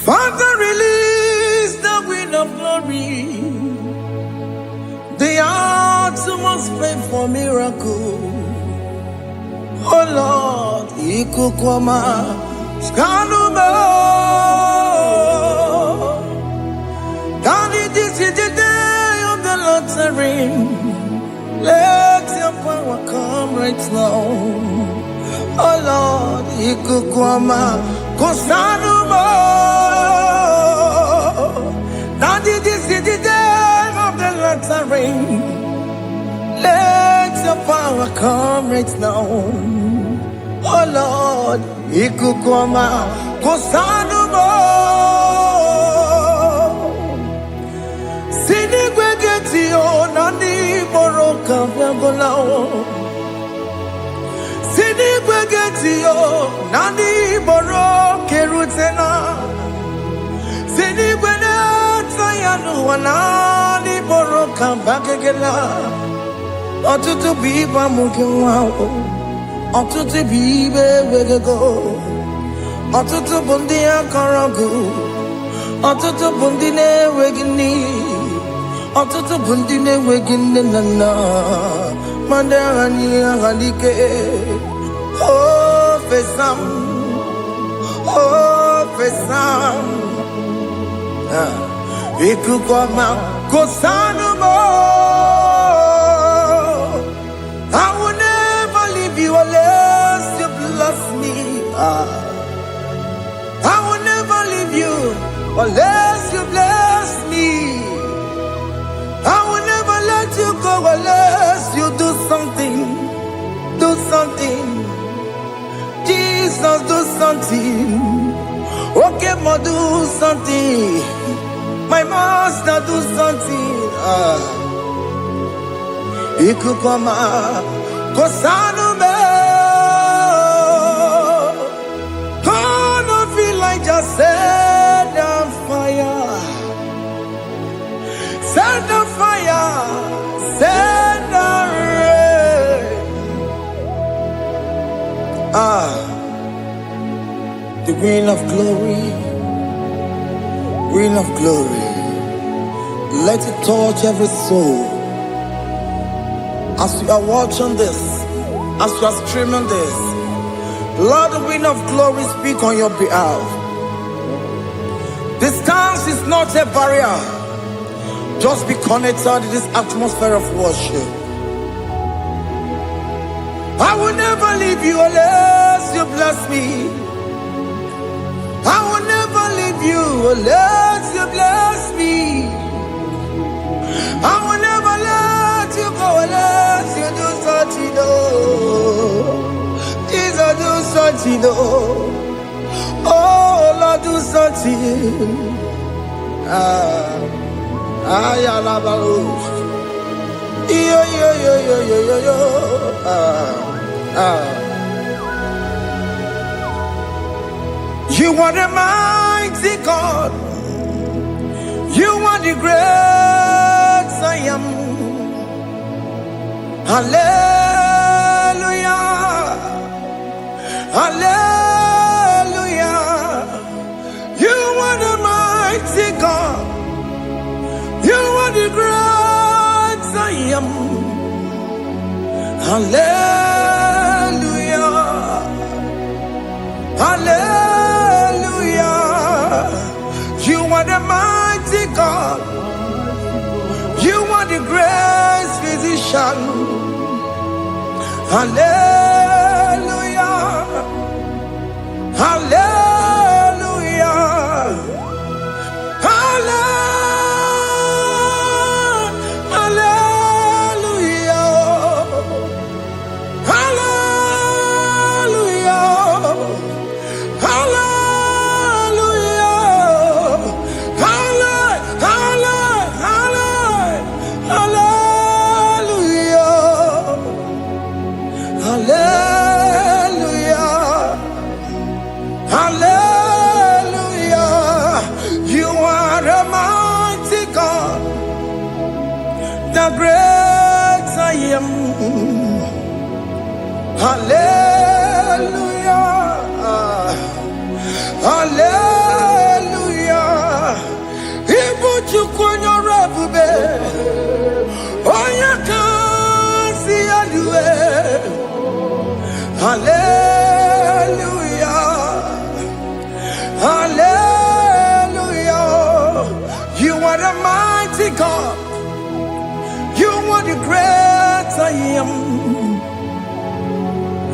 Father, release the wind of glory. The utmost pray for miracle. Oh Lord, Ikukwama, Skanuma. Daddy, this is the day of the Lord's ring. Let your power come right now. Oh Lord, Ikukwama, Kosanuma. Daddy, this is the day of the Lord's ring. Let your power come right now. Oh Lord, Ikukwama, Kosanuma. Sinigwegetio, Nani Boroka, Vyagolao. Sinigwegetio, Nani Boroke Rutena. Sinigweneta, Yanu, Nani Boroka, Bagagela. Ọtụtụ bụ ibe amụghị nwa ahụ, ọtụtụ bụ ibe ewegego, ọtụtụ bụ ndị akọrọ ọgụ, ọtụtụ bụ ndị na-enweghị nne, ọtụtụ bụ ndị na-enweghị nne na nna, ma ndị agha niile agha n'ike. O fesam, o fesam, ikuku ọma kosanu mo. I will never leave you unless you bless me. I will never leave you unless you bless me. I will never let you go unless you do something. Do something. Jesus, do something. Okay, ma, do something. My master, do something. Ikukwama, Kosanume. Gonna feel like just set on fire. Set on fire. Set on rain. The wind of glory. Wind of glory. Let it touch every soul. As you are watching this, as you are streaming this, Lord, the wind of glory speak on your behalf. Distance is not a barrier. Just be connected to this atmosphere of worship. I will never leave you unless you bless me. I will never leave you unless you bless me. I will never let you go unless you do something. Jesus, do something. Oh Lord, do something. Ayalabalush. Yo. You are the mighty God. You are the great I am. Hallelujah. Hallelujah. You are the mighty God. You are the great I am. Hallelujah. Hallelujah. You are the mighty God. You are the great physician. Hallelujah. Hallelujah. Hallelujah. The great I am. Hallelujah. Hallelujah.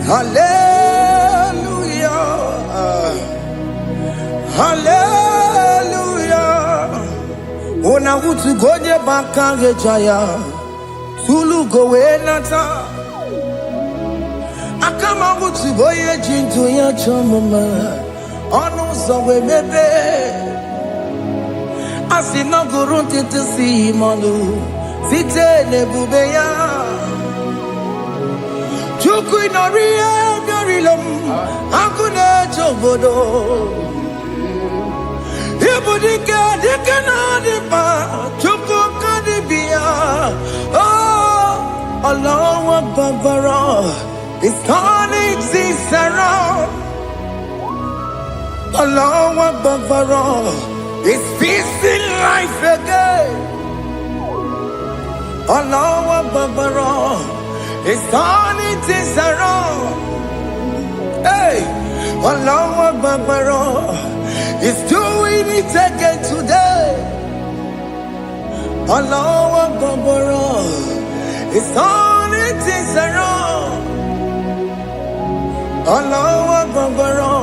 Hallelujah. Hallelujah. Ona utu gonye bakange jaya. Tulu gowe nata. Akama utu boye jintu ya chomama. Onu sowe mebe. Asina gurunti tisi manu. Site nebubeya. Chuku inoria garilom. Akune chobodo. Ibudika dikana dipa. Chuku kadibia. Oh, Allah Babara. It's turning things around. Allah Babara. It's peacing life again. Allah Babara. It's turning things around. Hey, Allah Babara. It's doing it again today. Allah Babara. It's turning things around. Allah Babara.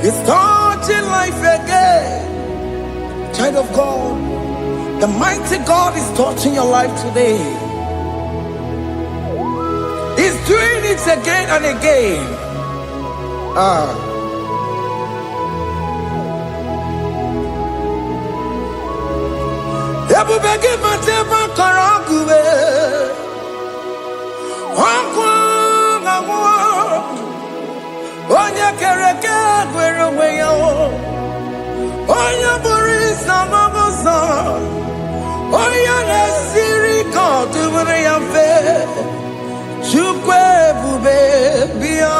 It's starting life again. Child of God, the mighty God is touching your life today. He's doing it again and again. Ebubege matema karaguwe. Onya kereke gwerowe yo. Onya burisa mabosa. Onya nesiri kodubure yafe. Chukwe bube biya.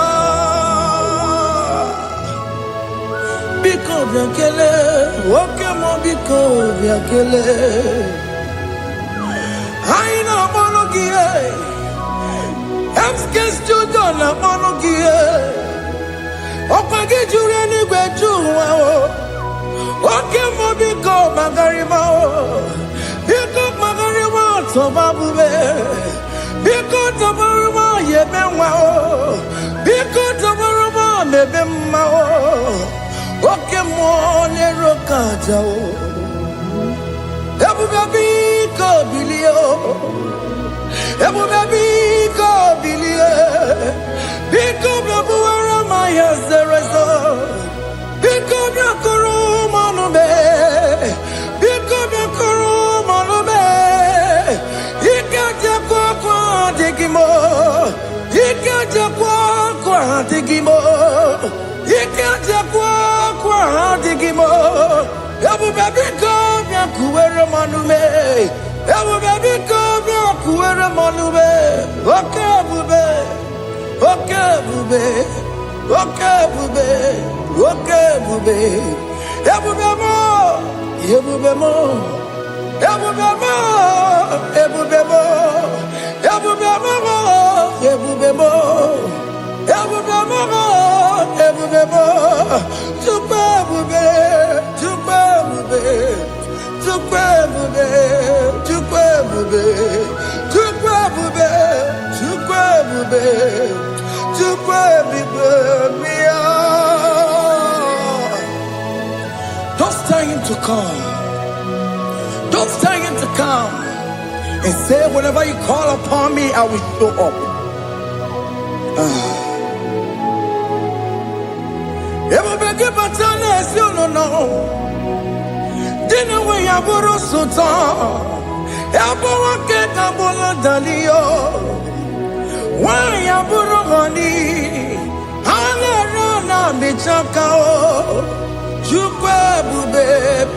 Biko biakele. Woke mo biko biakele. Aina monogie. Emskes judona monogie. Opage jure ni gwejuwa o. Oke mo biko magarima o. Biko magarima tobabube. Biko tobaruma yebenwa o. Biko tobaruma mebemma o. Oke mo nero kaja o. Ebube biko bilio. Ebube biko bilie. Biko bebuara maya zerezo. Biko biakuru manube. Biko biakuru manube. Ikaja kwa digimo. Ikaja kwa digimo. Ikaja kwa digimo. Ebube biko biakuere manube. Ebube biko biakuere manube. Okay bube. Okay bube. Okay bube. Okay bube. Ebube mo. Ebube mo. Ebube mo. Ebube mo. Ebube mo. Ebube mo. Ebube mo. Ebube mo. Tukwe bube. Tukwe bube. Tukwe bube. Tukwe bube. Tukwe bube. Tukwe bube. Tukwe bube. Don't tell him to come. Don't tell him to come. And say, whenever you call upon me, I will show up. Everybody but honest, you don't know. Dinner way I borrow so tall. Everyone get a bola dalio. Why I borrow honey? Hana rana bichakao. Chukwe bube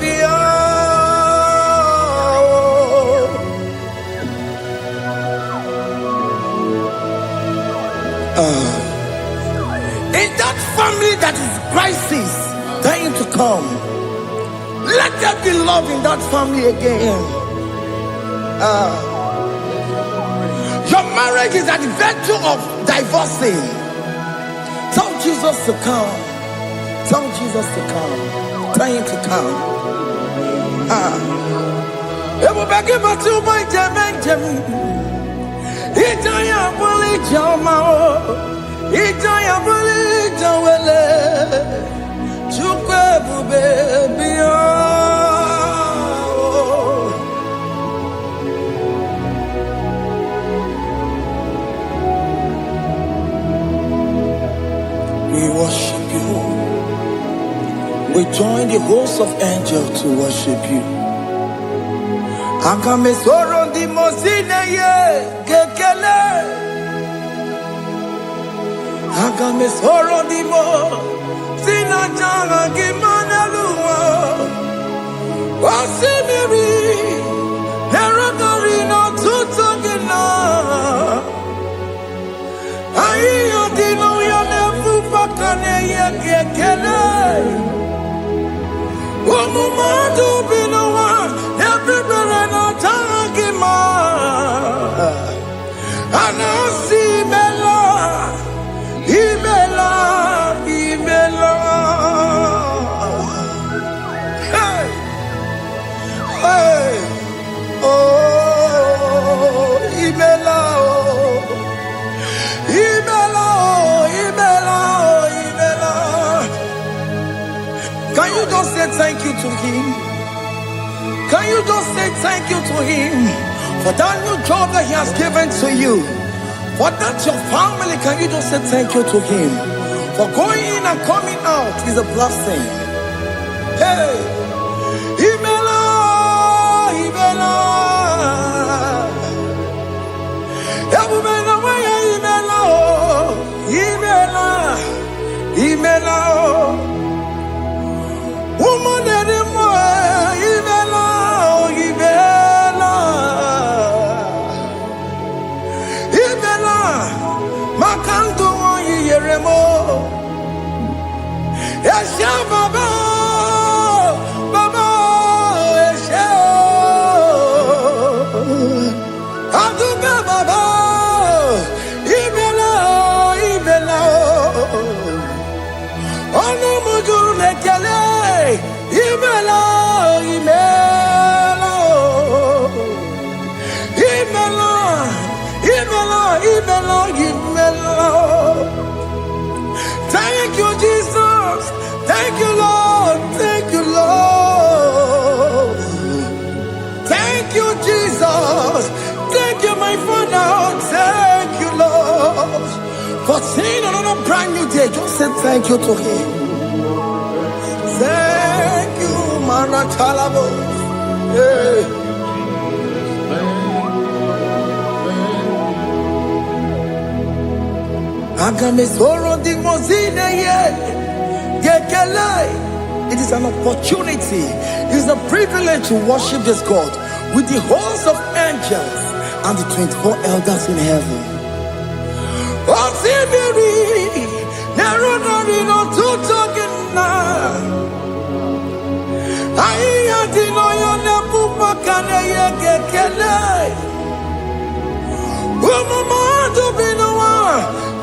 pia. In that family that is crisis, trying to come, let there be love in that family again. Your marriage is at the verge of divorcing. Tell Jesus to come. Tell Jesus to come. Tell him to come. It will be given to my Jemen. Itaya Bully Jama. Ijaya buli jawele, chukwe bube biya. We worship you. We join the host of angels to worship you. Akame soro di mosine ye kekele. Akame soro di mo sina changa kimana luwa. Wasimiri nerogari no tutogina. Ayo di no ya nefu pakane ye kekele. Wamumadu binowa everybody no tagima. Anasi bela. Imela, Imela, hey, hey, oh, Imela, oh, Imela, oh, Imela, oh, Imela. Can you just say thank you to him? Can you just say thank you to him for that new job that he has given to you? For that your family, can you just say thank you to him? For going in and coming out is a blessing. Hey, Imela, Imela, Imela, Imela, Imela, woman anymore, Imela, Imela. Makanto yeremo, Esha baba, baba, Esha, Aduba baba, Ibela, Ibela, Onu muju lekele, Ibela, Ibela, Ibela. Imela, Imela, Imela. Thank you, Jesus. Thank you, Lord. Thank you, Lord. Thank you, Jesus. Thank you, my Father. Thank you, Lord. For seeing another brand new day, just say thank you to him. Thank you, Maratalabo. Hey. It is an opportunity, it is a privilege to worship this God with the host of angels and the 24 elders in heaven.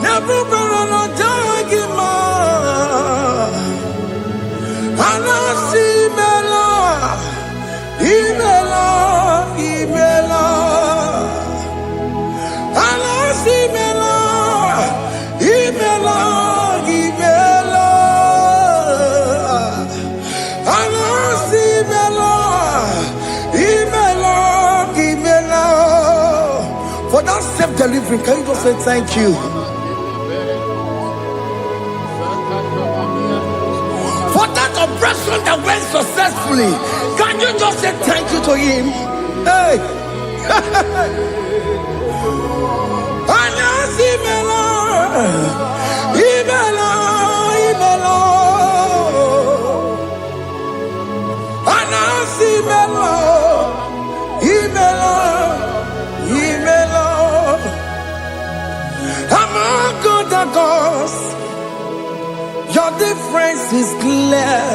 Never better jagima. Anasi mela, imela, imela. Anasi mela, imela, imela. Anasi mela, imela, imela. For that self-delivery, can you just say thank you? Operation that went successfully, can you just say thank you to him? Hey, Anasi Mela, Imela, Imela, Anasi Mela, Imela, Imela. Among other gods, your difference is clear.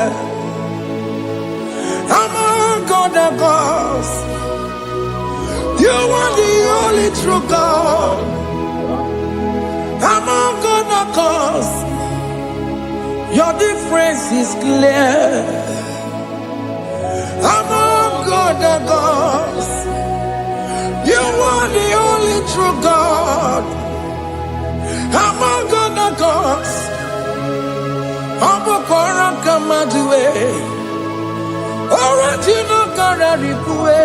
Among other gods, you are the only true God. Among other gods, your difference is clear. Among other gods, you are the only true God. Among other Obokora kamadue. Original kararikue.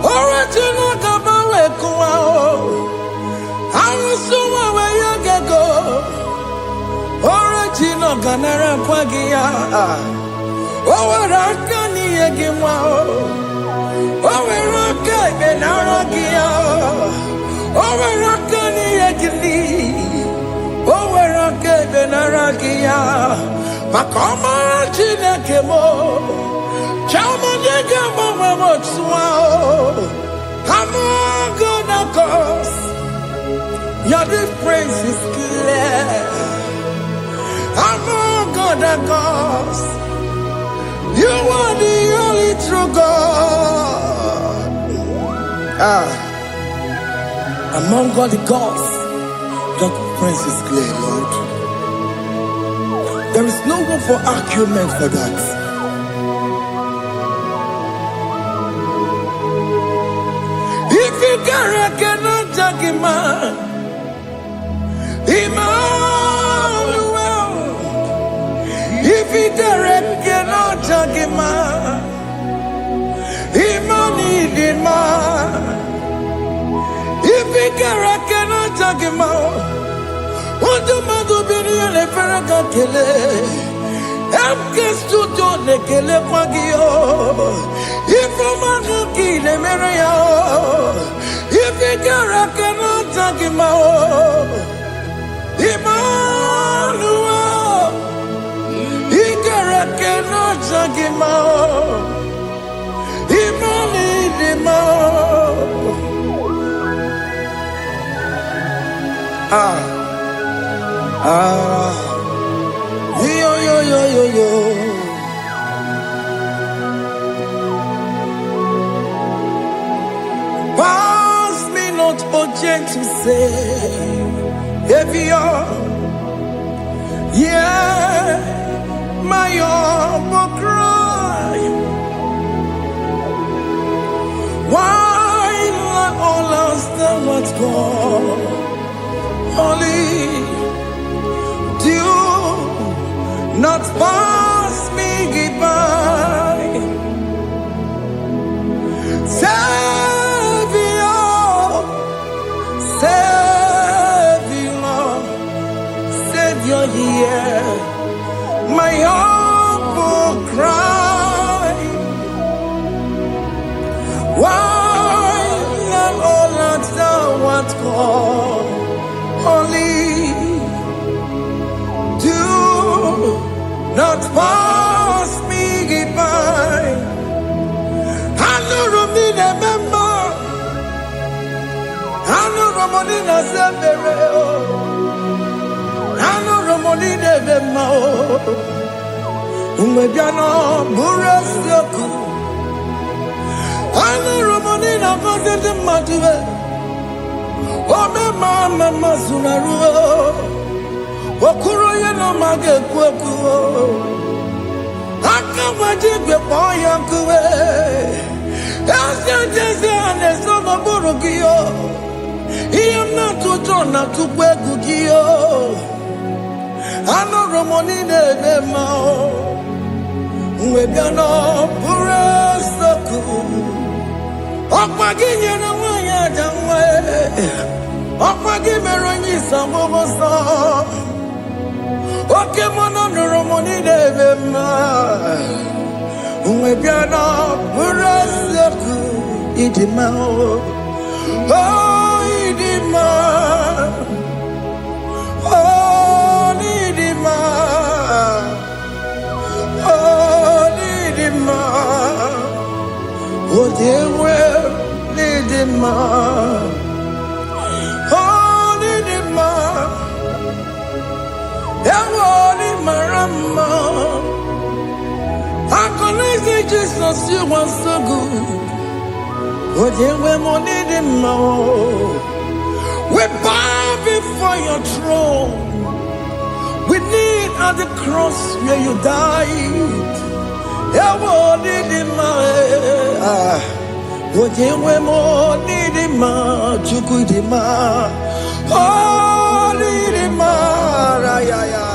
Original kabawe kuao. Arusuwa we yagego. Original ganara kwagia. Owaraka ni yegimwao. Owaraka benaragia. Owaraka ni yegili. Owaraka benaragia. Makoma chineke mo. Chama nega mama motswao. I'm gonna cause. Your difference is clear. I'm gonna cause. You are the only true God. Among all the gods, your difference is clear, Lord. There is no room for argument for that. If you cannot judge him, Emmanuel. If you cannot judge him, Emmanuel. If you cannot judge him, what do you do? Be a paragakele. I'm just to do the kele pagio. If I'm a kid, if you cannot judge him, Emmanuel, he cannot judge him, yo. Pass me not, oh gentle Savior, yeah, my humble cry. Why let all else than what's gone? Only do not pass me goodbye. Savior, yeah, my humble cry. Why let all that thou art gone? Only do not pass me goodbye. I know Romina member. I know Romonina Zambere. I know Romonina member. Umebiano Burasioku. I know Romonina Vadede Matue. Ome mama masunaru. Okuro ye no mage kweku. Aka wajigwe poya kuwe. Asa jese ane sono burugiyo. Iyam na tutona tukwegu giyo. Ano romoni nebe mao. Uwebiano pure soku. Okpagi nyere wanya jamwe. Okpagi meronyi samomo sa. Oke mono romoni nebe mao. Uwebiano pure soku. Idimao. Oh, idima. Oh, idima. Oh, idima. Oh, they will need him. Oh, need him. Ewoni marama. I connect Jesus, you are so good. Oh, they will need him. We bow before your throne. We need at the cross where you died. Ewoni dima. Ojewe mo nidima, chukudima, oh nidima, rayaya.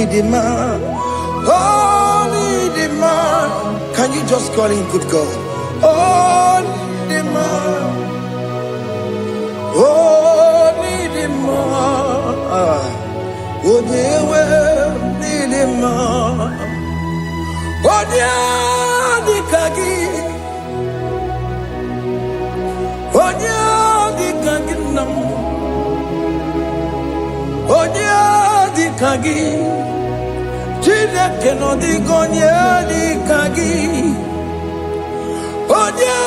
Nidima, oh Nidima. Can you just call him good God? Oh Nidima, oh Nidima, oh Dewe Nidima, oh Dikagi, oh Dikagi nam, oh Dikagi. Chineke no di gonye di kagi, onye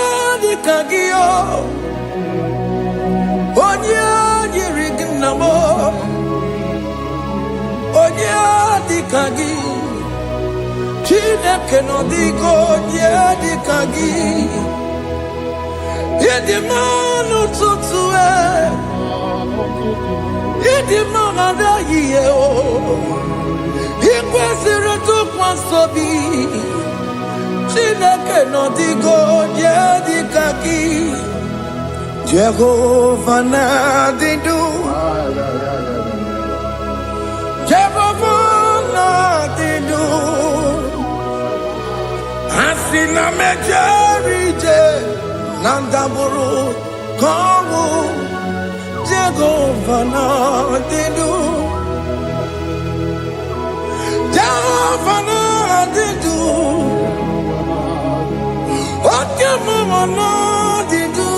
di kagi o, onye yiri gnamo, onye di kagi. Chineke no di gonye di kagi, yedi manu tutue, yedi manu yiye o. Ikwesịrị tụkwasị obi Chineke nọdịgo onye dịka gị Jehova na-adị ndụ Jehova na-adị ndụ asị na mejere ije na ndagwurugwu ka ọnwụ Jehova na-adị ndụ Jehova na-adị ndụ oke mama na-adị ndụ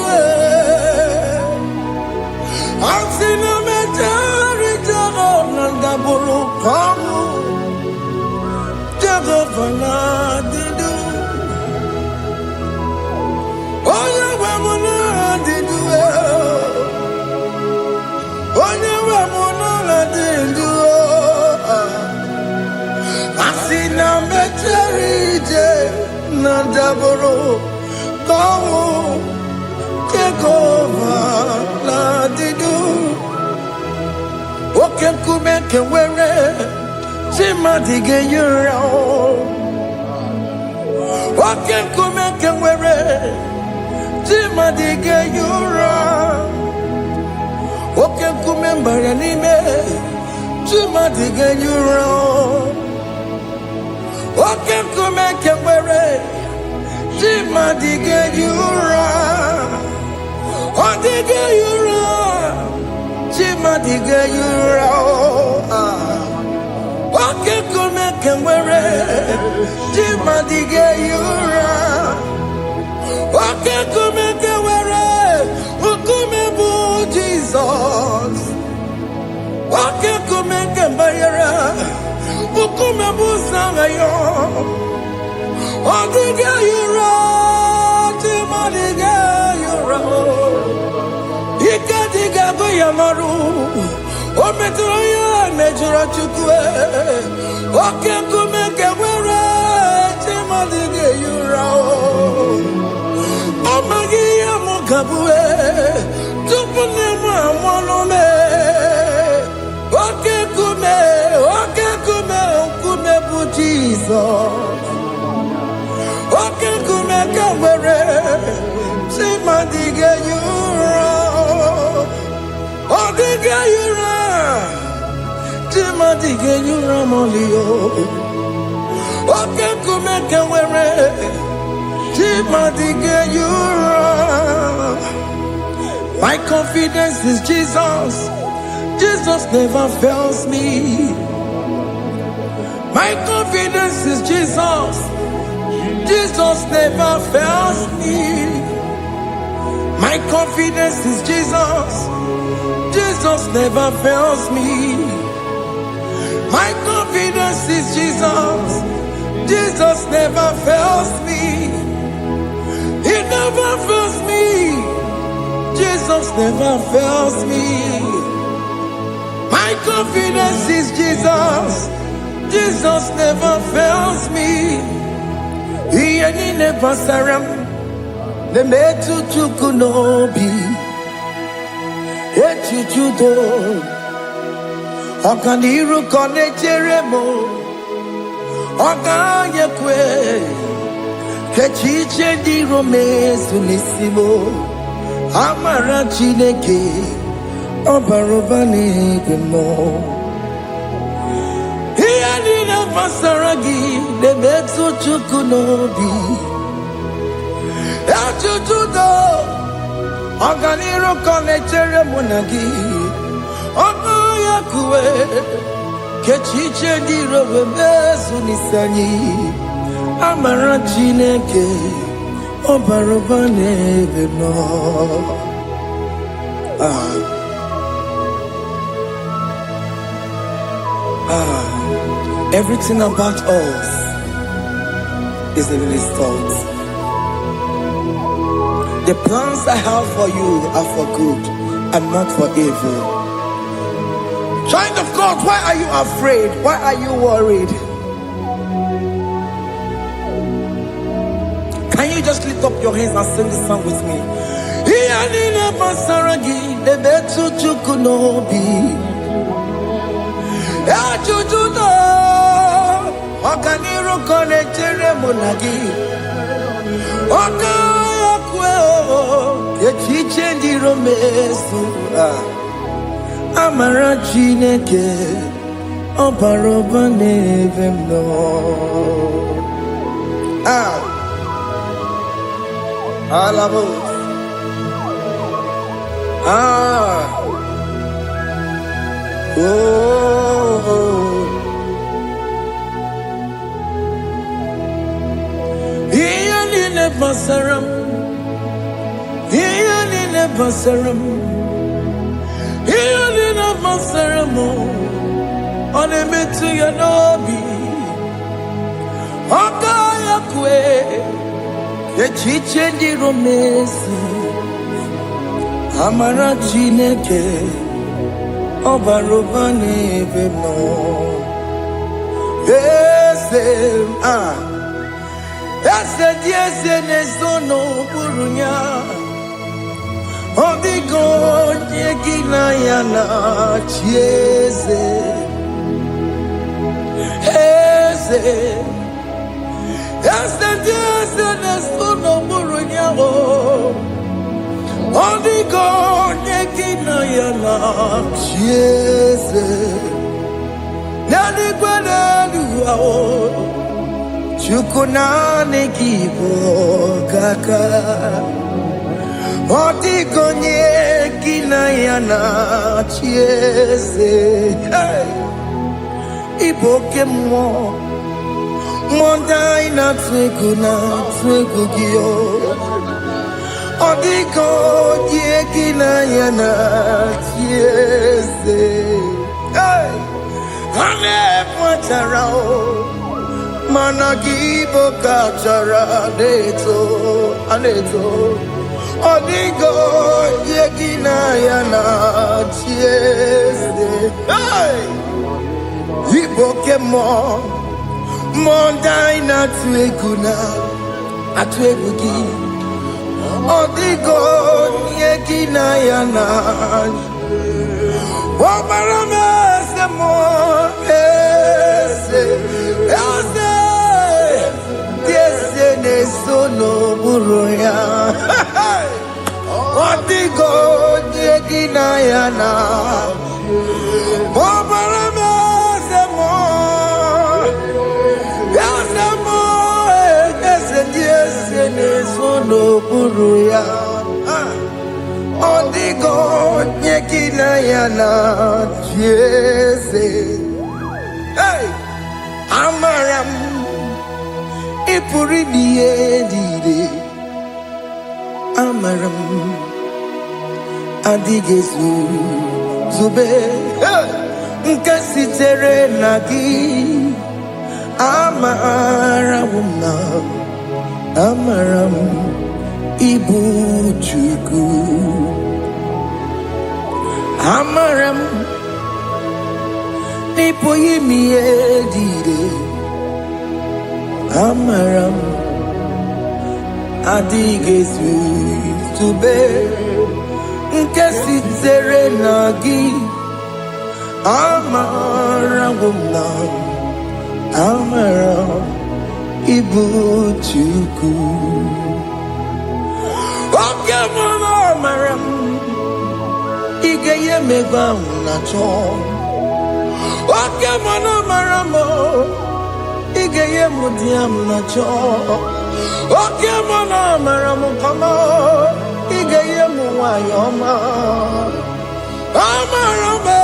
asị na mejere Jehova na ndagwurugwu ọnwụ Jehova na-adị ndụ onye nwe m na-adị ndụ onye nwe m na-adị ndụ asị na mejere ije na ndagwurugwu ka ọnwụ Jehova na-adị ndụ oke nkume nke nwere chi mmadụ ga-eyi ụra oke nkume nke nwere chi mmadụ ga-eyi ụra oke nkume mbara n'ime chi mmadụ ga-eyi ụra oke nkume nke nwere chi mmadụ ga-eyi ụra ọ dịghị eyi ụra chi mmadụ ga-eyi ụra oke nkume nke nwere chi mmadụ ga-eyi ụra oke nkume nke nwere nkume bụ Jizọs oke nkume nke mbara nkume bụ Zangaya ọ dịghị eyi ụra chi mmadụ ga-eyi ụra ike dịghị agụ ya marụ o metụrụ ya mejọrọ Chukwu oke nkume nke nwere chi mmadụ ga-eyi ụra ọ maghị ihe m ga-abụ tupu nne m amụọnụ m oke nkume nkume bụ Jizọs oke nkume nke nwere chi mmadụ ga-eyi ụra ọ dịghị eyi ụra chi mmadụ ga-eyi ụra ma ọlị oke nkume nke nwere chi mmadụ ga-eyi ụra. My confidence is Jesus. Jesus never fails me. My confidence is Jesus. Jesus never fails me. My confidence is Jesus. Jesus never fails me. My confidence is Jesus. Jesus never fails me. He never fails me. Jesus never fails me. My confidence is Jesus. Jesus never fails me. He never saram. The metu chukunobi. Echuchudo. Okaniru kone jeremo. Okanyekwe. Kechiche di romezu nisimo. Amara Chineke Obarobani Gemo. Iyanina pasaragi debetu chukunobi. Achuchudo oganiro konechere munagi. Onoya kuwe kechiche diro bebezu nisani. Amara Chineke obarobane beno. Everything about us is in His thoughts. The plans I have for you are for good and not for evil. Child of God, why are you afraid? Why are you worried? Can you just lift up your hands and sing this song with me? Iyanina pasaragi debetu chukunobi. Achuchudo oganiro konechere munagi. Okaya kweo kechiche ndiro mesu. Amara Chineke obarobane beno. Alabo. Iyanina pasaram. Iyanina pasaram. Iyanina pasaram. Onemetu yanobi. Okaya kwe. Kechiche ndiro mesi. Amara Chineke obarobane beno. Ese diese nezono burunya. Odigo nyegina yana chieze. Ese diese nezono burunya. Odigo nyegina yana chieze. Nani gwanadu ao. Chukunane kibo kaka. Odigo nyegina yana chieze. Iboke mo. Mondai na twegu gyo. Odigo nyegina yana chieze. Ane pacharao. Managibo kachara aneto. Odigo yegina yana chieze. Iboke mo. Mondai na twegu gi. Odigo yegina yana. Wabarame se mo. Nesono buruya. Odigo nyegina yana. Mobarame semo. Yasemo. Ese nesono buruya. Odigo nyegina yana. Jese. Amaram. Ipuri diye Amaram adigezu zube nkasitere nagi. Amaram ibu chuku. Amaram nipoyi miedire. Amaram adigezu zube nkasitere nagi. Amaram ibu chuku. Oke mwana amaram igeye megba unacho. Oke mwana amaram maramo, igeye mudiam na cho. Oke mona maramo kama, igeye muayoma. Amaramo,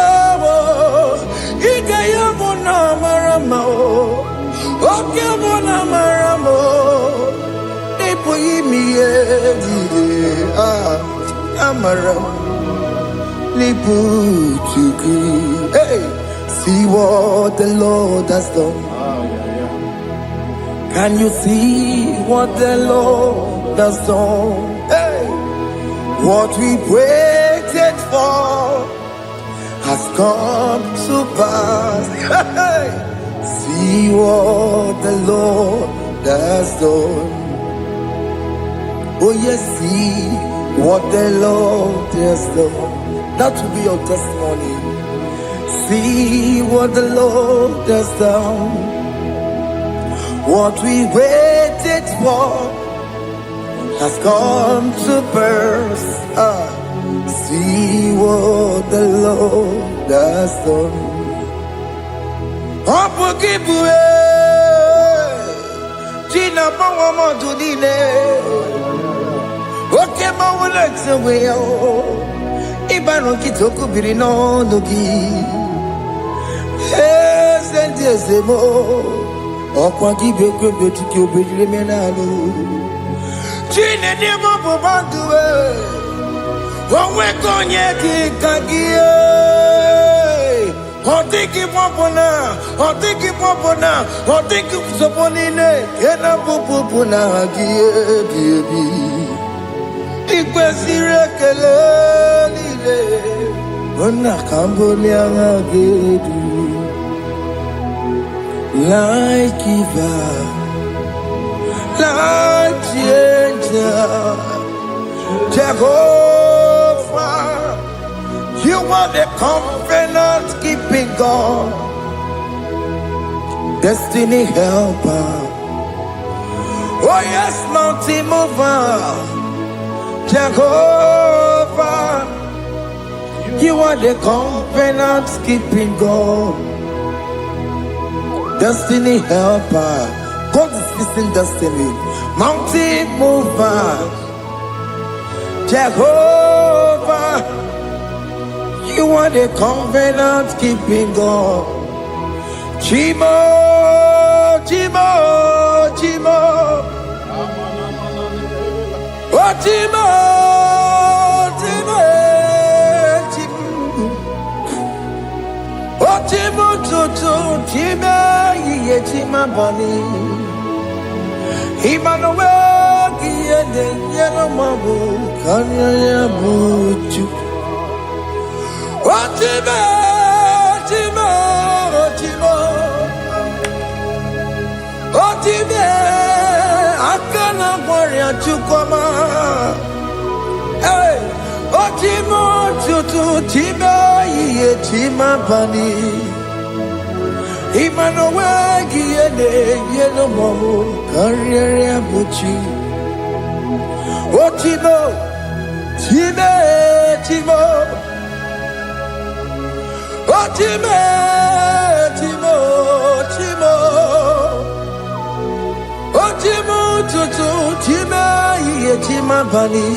igeye mona maramo. Oke mona maramo, ipo yimiye amaram. Hey, see what the Lord has done. Can you see what the Lord has done? Hey, what we waited for has come to pass. Hey, see what the Lord has done. Oh yes, see what the Lord has done. That will be your testimony. See what the Lord has done. What we waited for has come to pass. See what the Lord has done. Gina Pawama Dudine. Okay, Mawalex away. Ibano kitoko birino nogi. Sentezemo. Okwa kibekwe betuki obedile menalo. Chine nemo bobanduwe. Onwe konye kikagie. Otiki popona. Otiki soponine. Kena popona agie biebi. Ikwesire kelelile ona kambolia ngagedu like giver like changer Jehovah, you are the covenant keeping God, destiny helper. Oh yes, mountain mover, Jehovah, you are the covenant keeping God, destiny helper. God is fixing destiny. Mountain mover, Jehovah, you are the covenant keeping God. Chimo. Chimo, Chima Bani, Emmanuel, Giende, Yellow Mabu, Kanya Buchu. Otime, Akana Warrior Chukoma. Hey, Otimo Tutu, Tima, Chima Bani. Emmanuel Giende, Yellow Mabu, Kanya Buchu. Otimo, Timo. Otime, Timo. Otimo tutu, Tima, Tima Bani.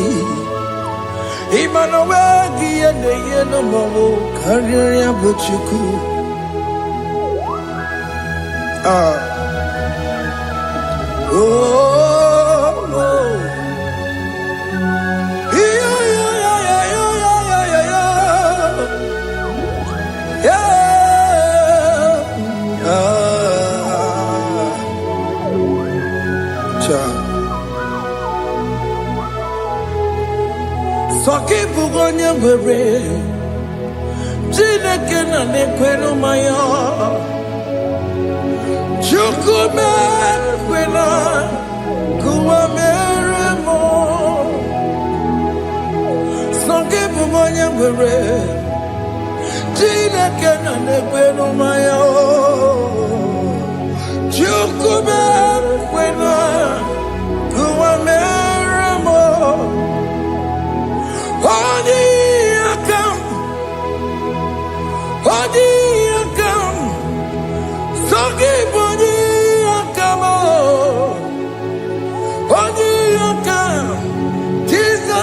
Emmanuel Giende, Yeno Momo, Karya Buchuku. Soki bugonye bere, Chineke na nekwenu maya, Chukume kwena, kuwa meremo. Soki bugonye bere, Chineke na nekwenu maya, Chukume kwena, kuwa meremo.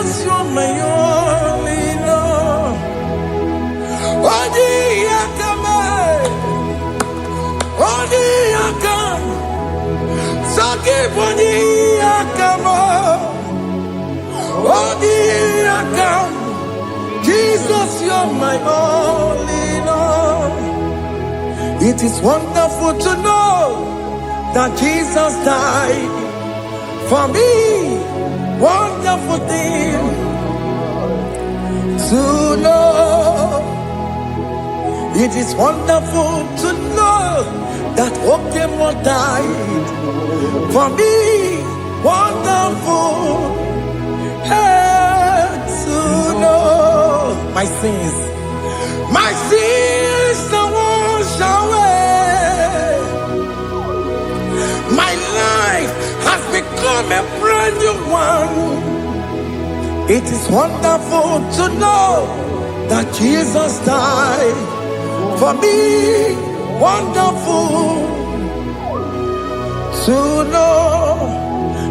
Jesus, you're my only Lord. Odi yakame, odi yakam, saki odi yakamo, odi yakam. Jesus, you're my only Lord. It is wonderful to know that Jesus died for me. Wonderful thing to know. It is wonderful to know that Okemo died for me. Wonderful to know my sins are washed away. My life has become a brand new one. It is wonderful to know that Jesus died for me. Wonderful to know.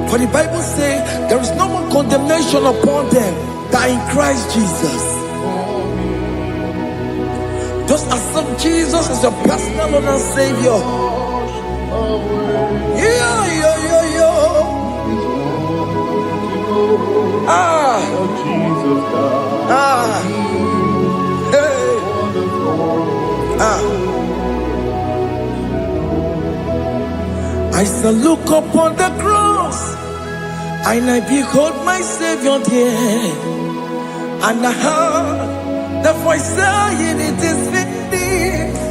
For the Bible says there is no more condemnation upon them that in Christ Jesus. Just accept Jesus as your personal Lord and Savior. Yeah. I shall look upon the cross, and I behold my Savior there, and I heard the voice saying, "It is finished."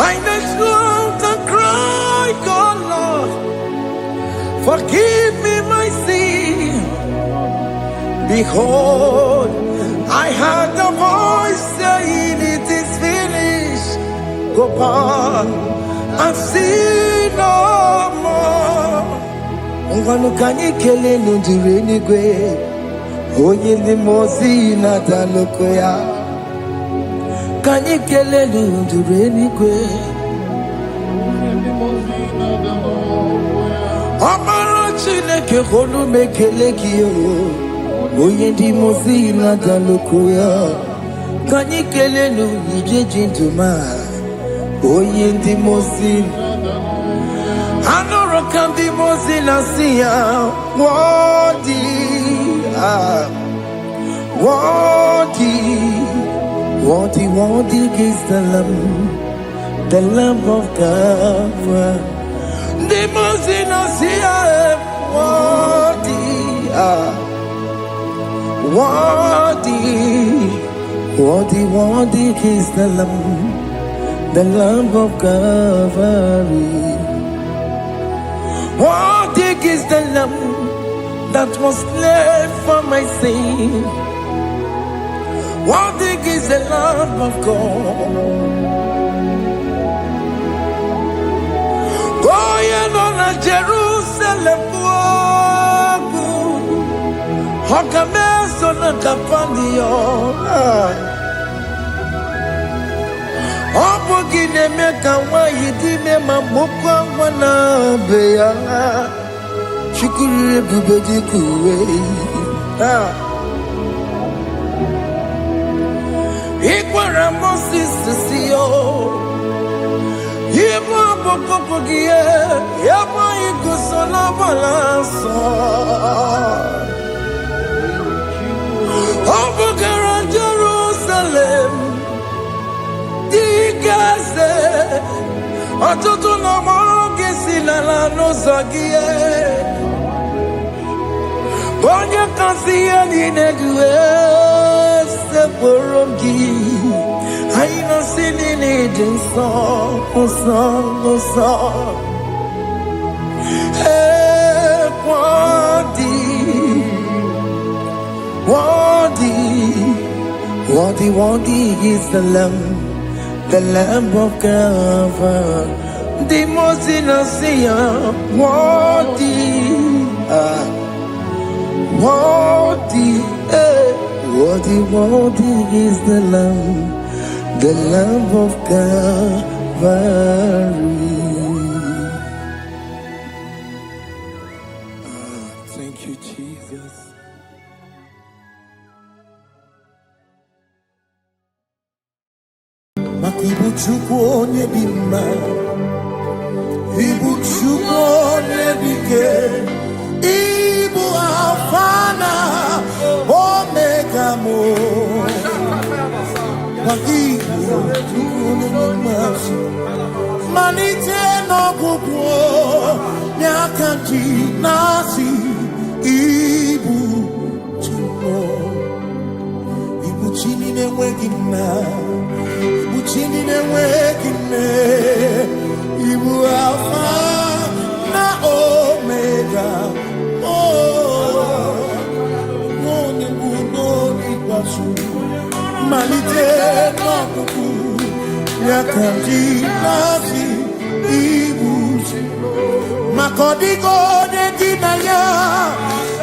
I knelt and cried, "God, Lord, forgive me my sin." Behold, I heard the voice saying, "It is finished. Go on and sin no more." Ungwanu kanyi kele nundure nigwe, onye ndi mozi na daloko ya. Kanyi kele nundure nigwe, Amara Chineke honu mekele kiyo, onye ndi mozi na daloko ya. Kanyi kele nundure jintuma, onye ndi mozi. Anoro kandi mozi na siya, worthy is the Lamb of God. The mozi na siya, worthy is the Lamb of Calvary. Worthy is the Lamb that was slain for my sin. Worthy is the Lamb of God. Going on a Jerusalem walk, Hokames on a Capandio. Opogine meka wa yidime mamokwa wana beya. Shukuru bubeji kuwe. Ikwara Moses siyo. Yebo popogie, yebo ikusola balanso. Opogara Jerusalem. Digase, atutu na moge silala no zagie. Bonya kansiya ninedue se porongi. Aina sinini jinso, song. Hey, worthy is the Lamb of God. The most innocent, worthy is the Lamb of Calvary. Thank you, Jesus. chukwu onye dị mma, ibu chukwu onye dị ike, ibu Alfa na Omega mo. Ibu chukwu onye dị mma, malite n'ọgwụgwụ n'aka ji na-asị ibu chukwu. Ibu chini na-enweghị nna, ibu chini na-enweghị nne, ibu Alfa na Omega. Onye bụ n'oge ikpeazụ, malite n'ọgwụgwụ n'aka ji na-asị ibu chukwu. Maka ọ dịghị onye dị na ya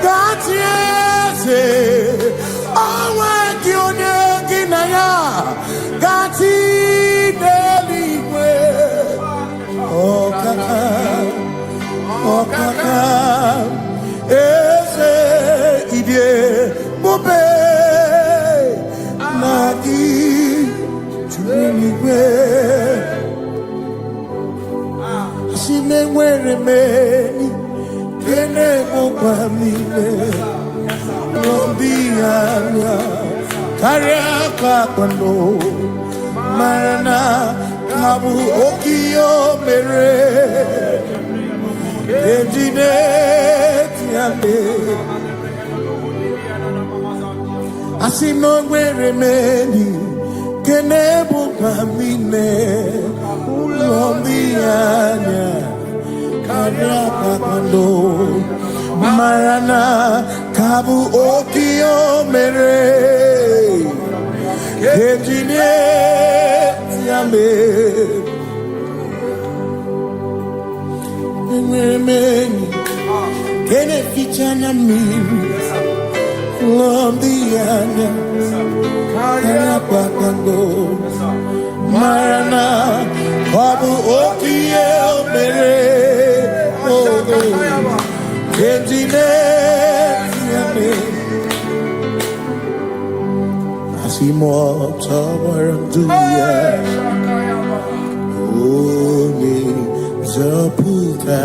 ga-atị eze, onwe gị onye gị na ya ga-atị n'eluigwe. Ọkaka ọkaka eze idie bube na gị juru eluigwe. Si na-enwere meni kene mokwa mile n'obi anya karịa kpakpando mara na ka bụ oke ihe o mere ejide tiale. Asị na o nwere meni kene mokwa mile n'obi anya karịa kpakpando mara na ka bụ oke ihe o mere ejide tiale. Enwere m enyi nke na-eficha na mmiri n'obi anya karịa kpakpando mara na ọ bụ oke ihe o mere ejide tiale. Asị m ọtọ gbara ndụ ya onye nzọpụta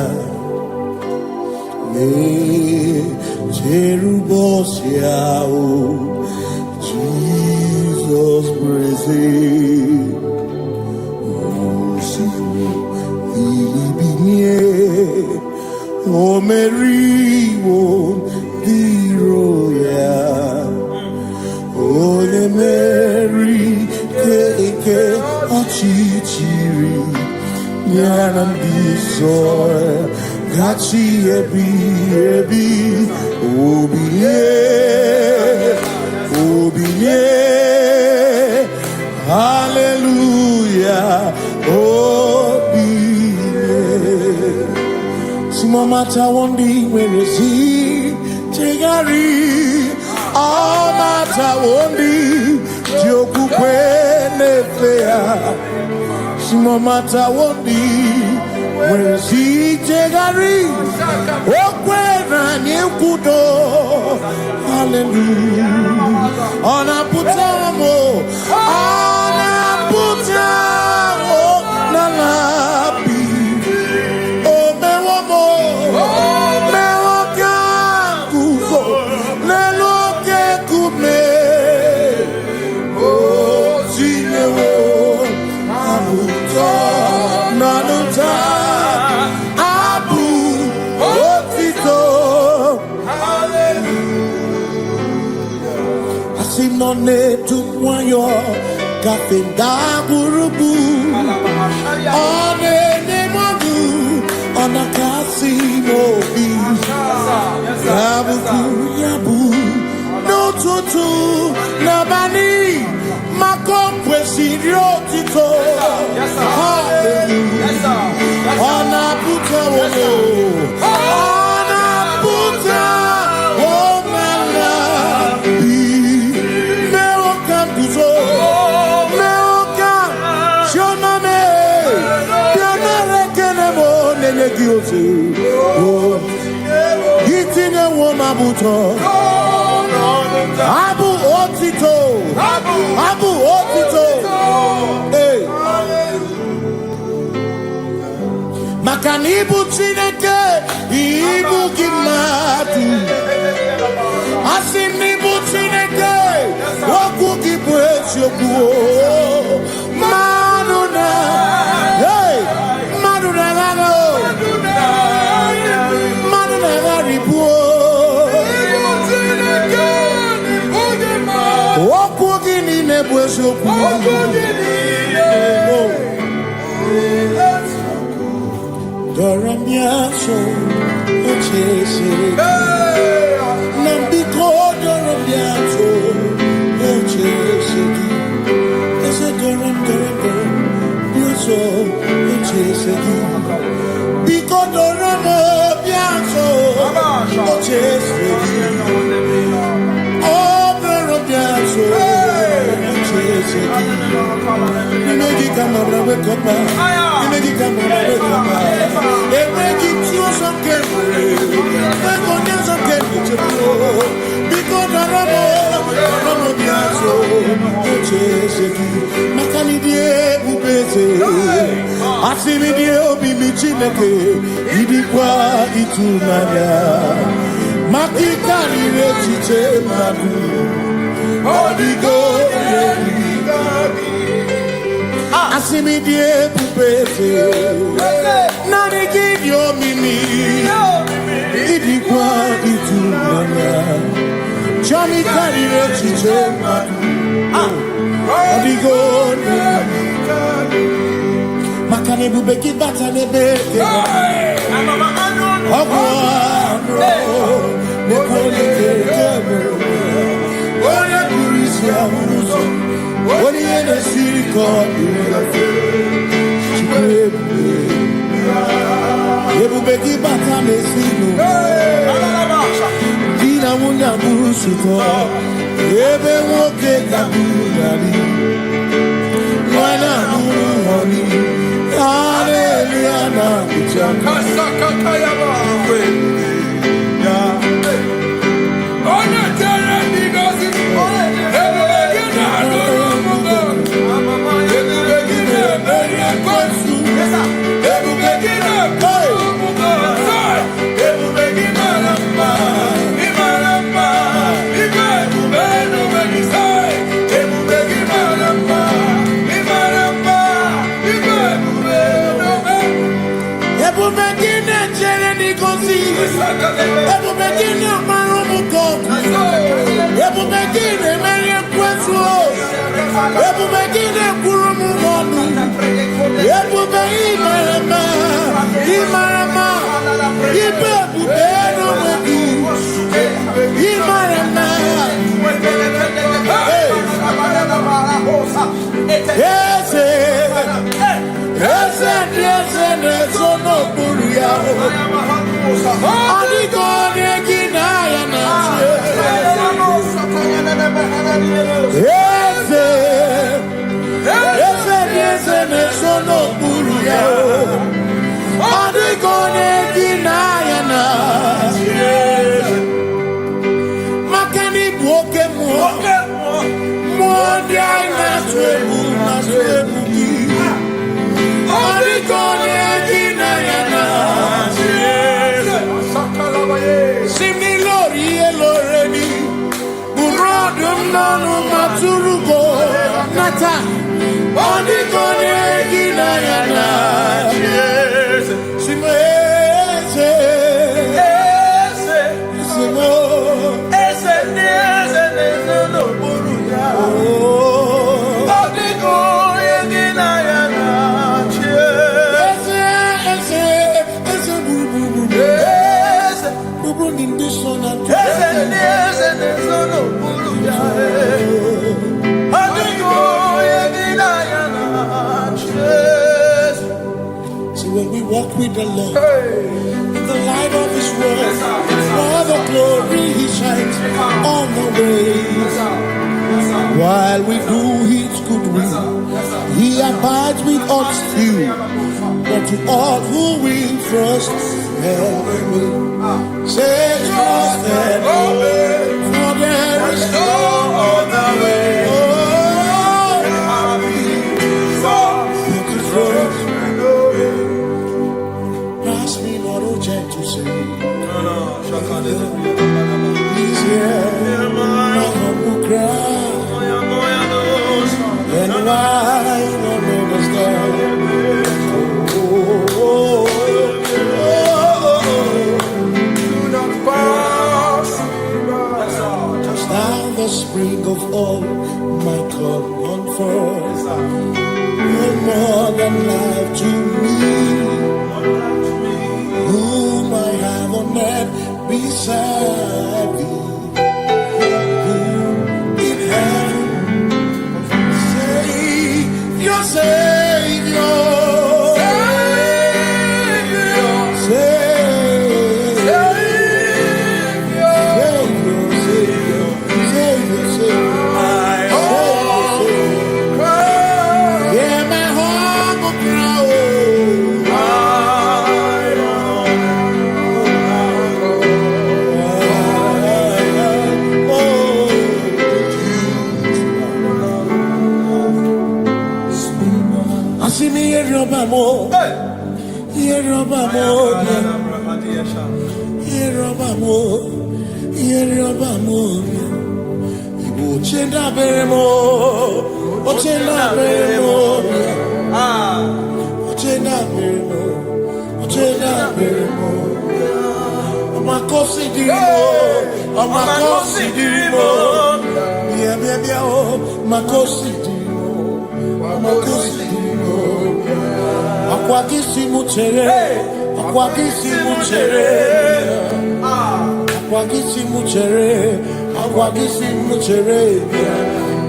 na-echere ụbọchị ahụ Jizọs breze ibinie o meriwo dịro ya onye meri ike ọchịchịrị ya na ndị nsọ gachi ebi ebi obilie obilie hallelujah obilie. Simomata wondi werezi tegari amata wondi jokukwe nefea. Simomata wondi werezi tegari okwena nyekudo hallelujah. Ona putamo na lapi o mewamo mewo kanguzo neloke kume o zinewo abuto nanuta abu otito asinone tumwayo kafenda gurubu onene mwagu onakasi mobi yabuku yabu n'ụtụtụ n'abalị makompwe siri otito hallelujah. Ọnaputa wono ọnaputa womala bi mewoka buzo mewoka shoname bionare kenemo nene giose gitine womabuto abu otito hey Makanibu Chineke, Ibu Kimatu. Asinibu Chineke, Waku Kibwetioku. Maduna, hey, Maduna Gano, Maduna Garibu. Waku Gini Nebwetioku. Doramiaso, Ochese, Nambiko, Doramiaso, Ochese, Ese Doram, Biaso, Ochese, Biko Doramiaso, Ochese, Oh, Doramiaso, Ochese, Nimegi Kamara, Wekopa, Nimegi Kamara, Wekopa. Asimidie obi michineke idikwa itunanya makikari rechiche madu odigo Asimidie pupese nani gidio mimi idikwa itunanya chami kari rechiche madu odigo Makane bubeki bata nebeke Ogwano Nekone kekebe Oye kurisi ya uzo Oye ene siriko Chikwebu Yebubeki bata mesinu Dina munya burusuto Yebe woke kabunani Wana muru honi Hallelujah, na kuchanga. Kasakatayaba. Ya. Ona tena nigozi. Ebegina noromugo. Ebegina beria kwansu. Ebegina koromugo. Ebegina lamba. Imalamba. Ibegubeno benisai. Ebegina lamba. Imalamba. Ebubegina chereni kosi. Ebubegina maromuko. Ebubegina merie kwesu. Ebubegina kurumugonu. Ebubegina imarama. Imarama. Ibebubeno wedu. Imarama. Yes, Ese nezono buria. Adigone ginaya na. Ese nezono buria. Adigone ginaya na. Makani buoke mo. Mo dia na twebu na twebu. Similori eloreni Burodum nanu maturugo Nata Odigone ginayana Simese Ese no buruya Odigone ginayana See, when we walk with the Lord in the light of His word, all the glory He shines on the way. While we do His good will, He abides with us still. But to all who will trust and obey, say trust and obey, for there is no other way. He's here. My humble cry. And why don't understand? The spring of all my comfort, no more than life to me, whom I have on earth beside thee, in heaven, Savior, Savior,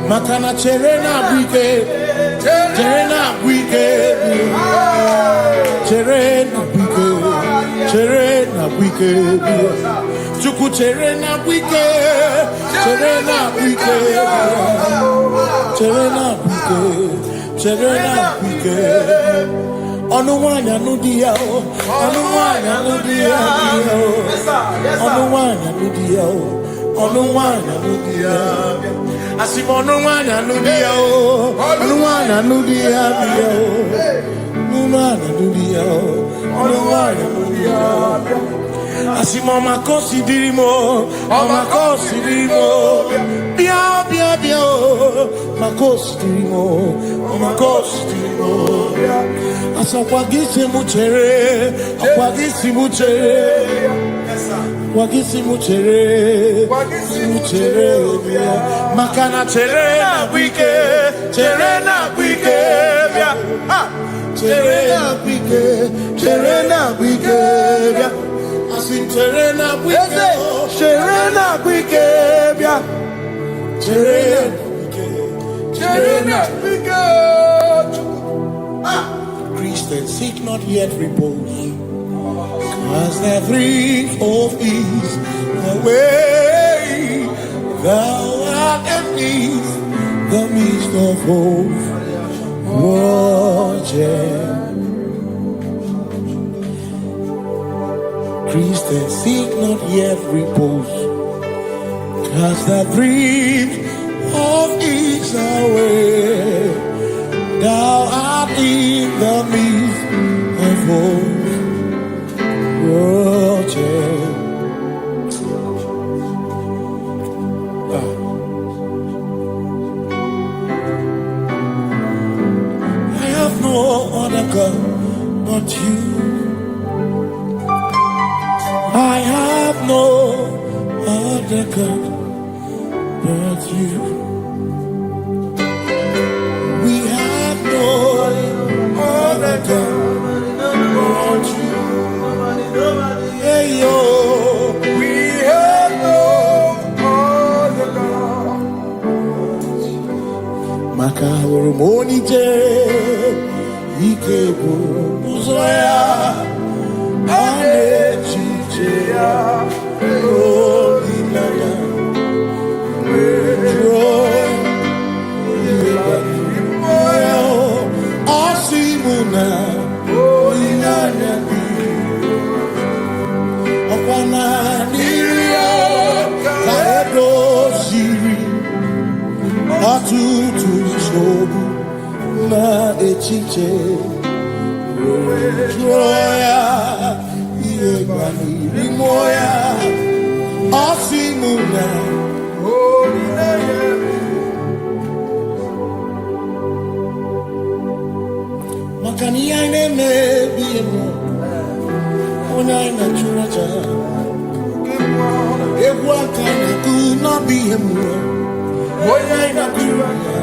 Makana cherena bike, cherena bike, cherena bike, cherena bike, chuku cherena bike, cherena bike, cherena bike, cherena bike. Onuwanya nudia, onuwanya nudia, onuwanya nudia, onuwanya nudia. Asimonuwanya nudia, onuwanya nudia, onuwanya nudia, onuwanya nudia. Asimoma considerimo, oma considerimo, bia bia bia, ma considerimo, oma considerimo. Asakwagisi muchere, akwagisi muchere, akwagisi muchere, muchere, makana chere na wike, chere na wike, chere na wike, chere na wike, asim chere na wike, chere na wike, chere na wike. Christians seek not yet repose, cause their dreams of ease the way thou art empties the midst of hope. Christians seek not yet repose, cause their dreams of ease the way thou art in the midst of hope. I have no other God but you. I have no other God but you. We have no other God but you. Hey yo, we have no other God. Makahoro monite, ikebu uzoya, ane chicheya, rolinaya, roy, moya, asimuna, rolinaya. Niria, Kaedo Siri, Atutu Shobu, Na Echiche, Joya, Iebani, Rimoya, Osimuna. Makania neme biemo. Una ina churaja. Ewa kana kuna biemo. Una ina churaja.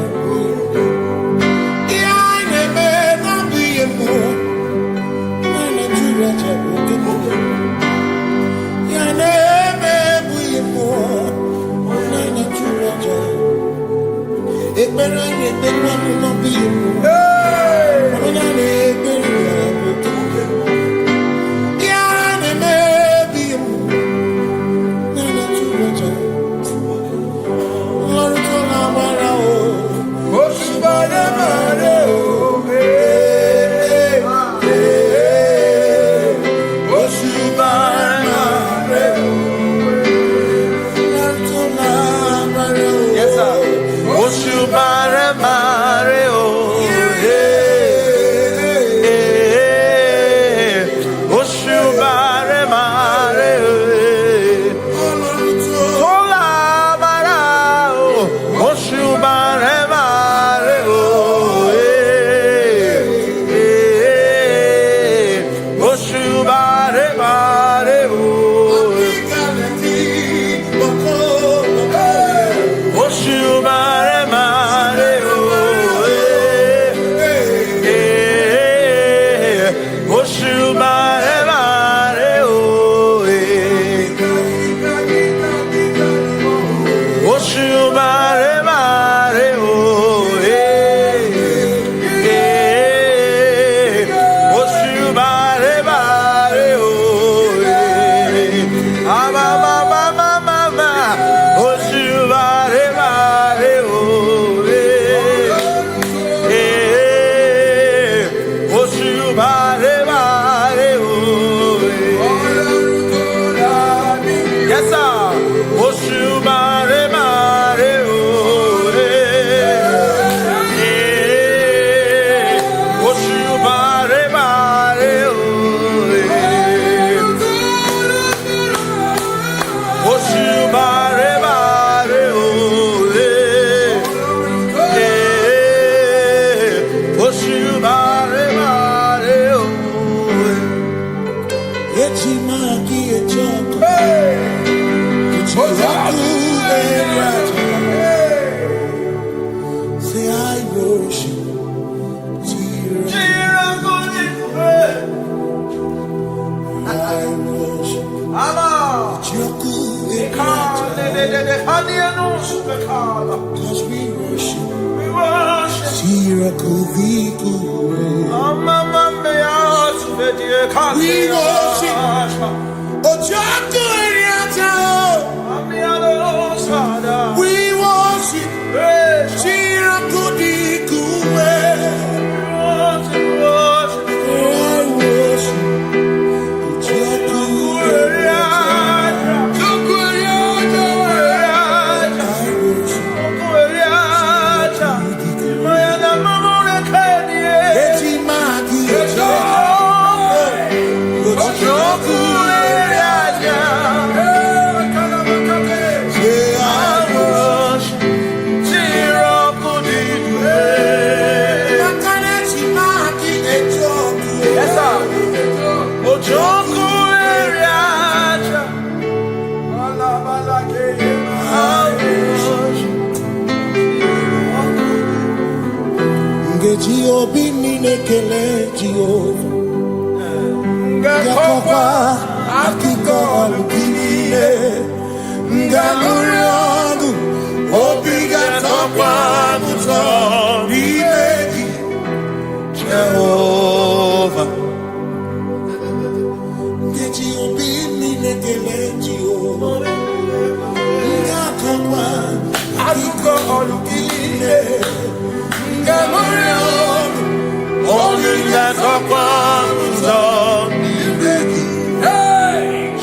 Ia neme na biemo. Una churaja. Ia neme biemo. Una ina churaja. Ekbera ine tekwa na biemo. Cause we worship.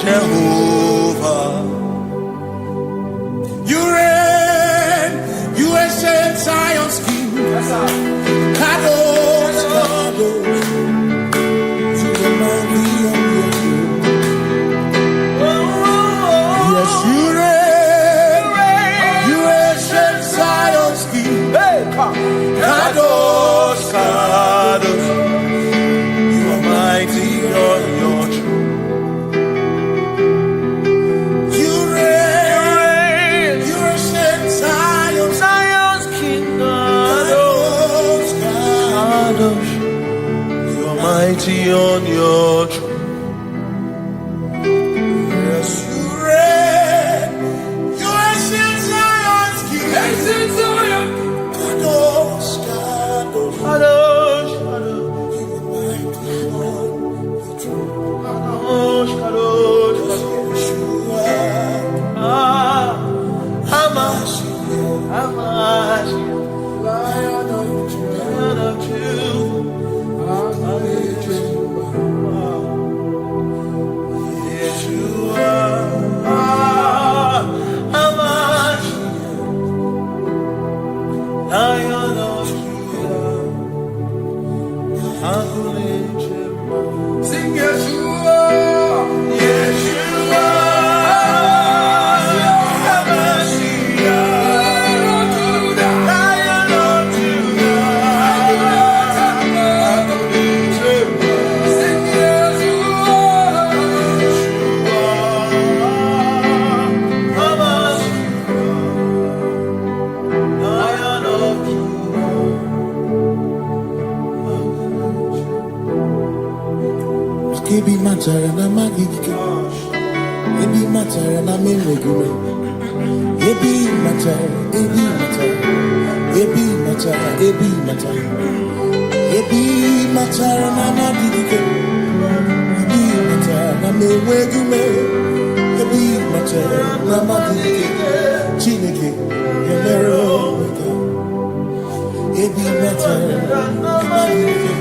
Jehovah, you reign, you ancient Zion's King. Kadosh, Kadosh, to the mighty on your throne. Yes, you matara na magigike. Ebi matara na menwegume. Ebi matara, ebi matara. Ebi matara, ebi matara. Ebi matara na magigike. Ebi matara na menwegume. Ebi matara na magigike. Chineke, yemero wega. Ebi matara na magigike.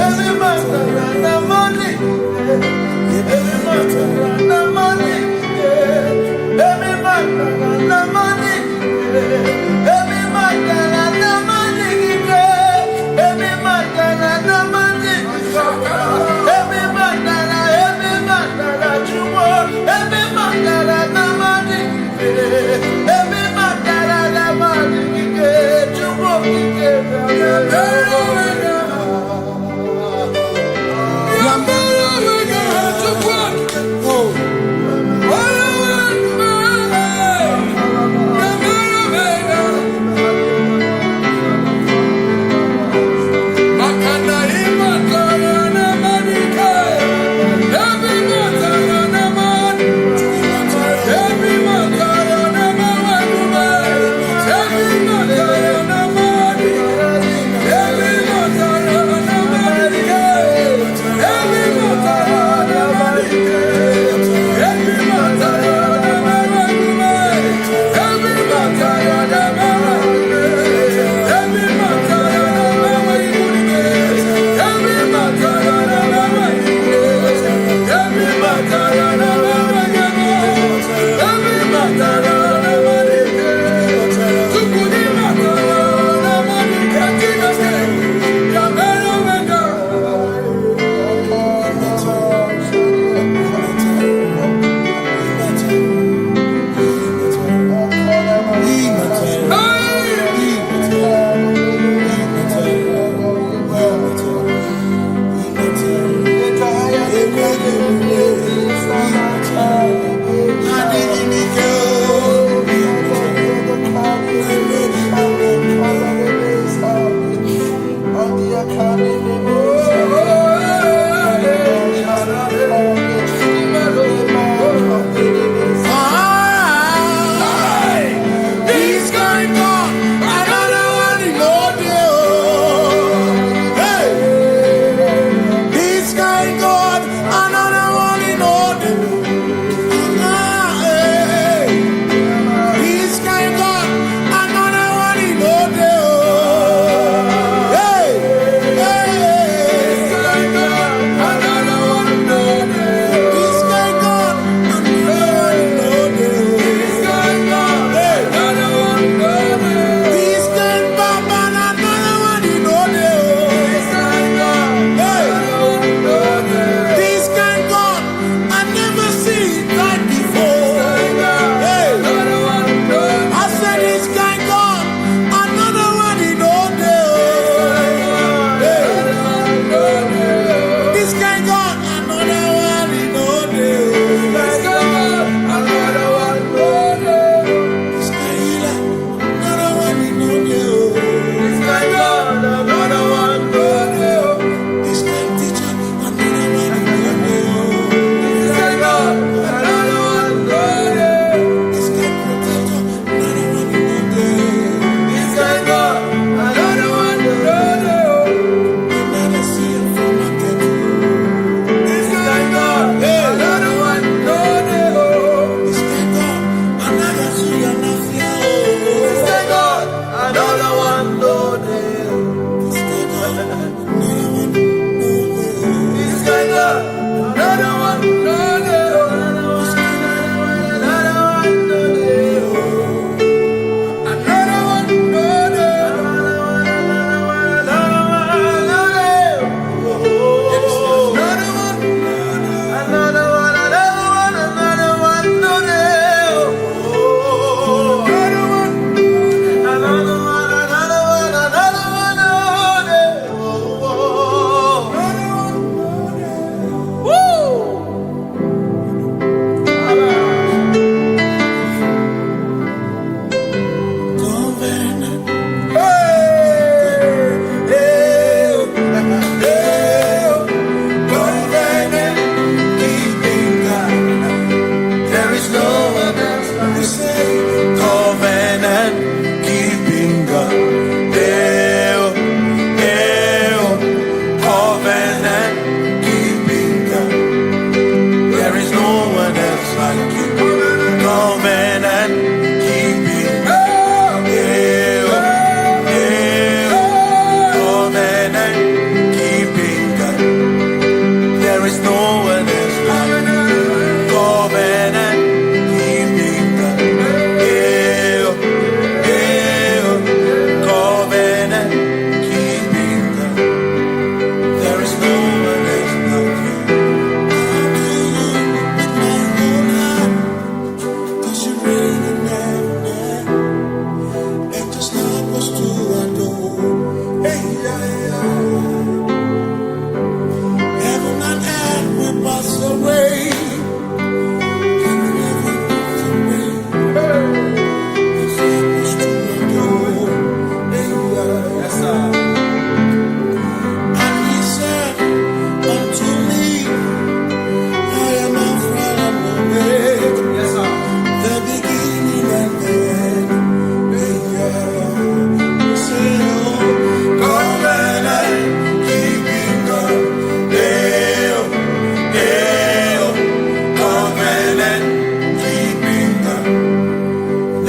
Ebi matara na money. Ebi matara na money. Ebi matara na money. Ebi matara na money. Ebi matara na money. Ebi matara chumo. Ebi matara na money. Ebi matara na money. Chumo kike.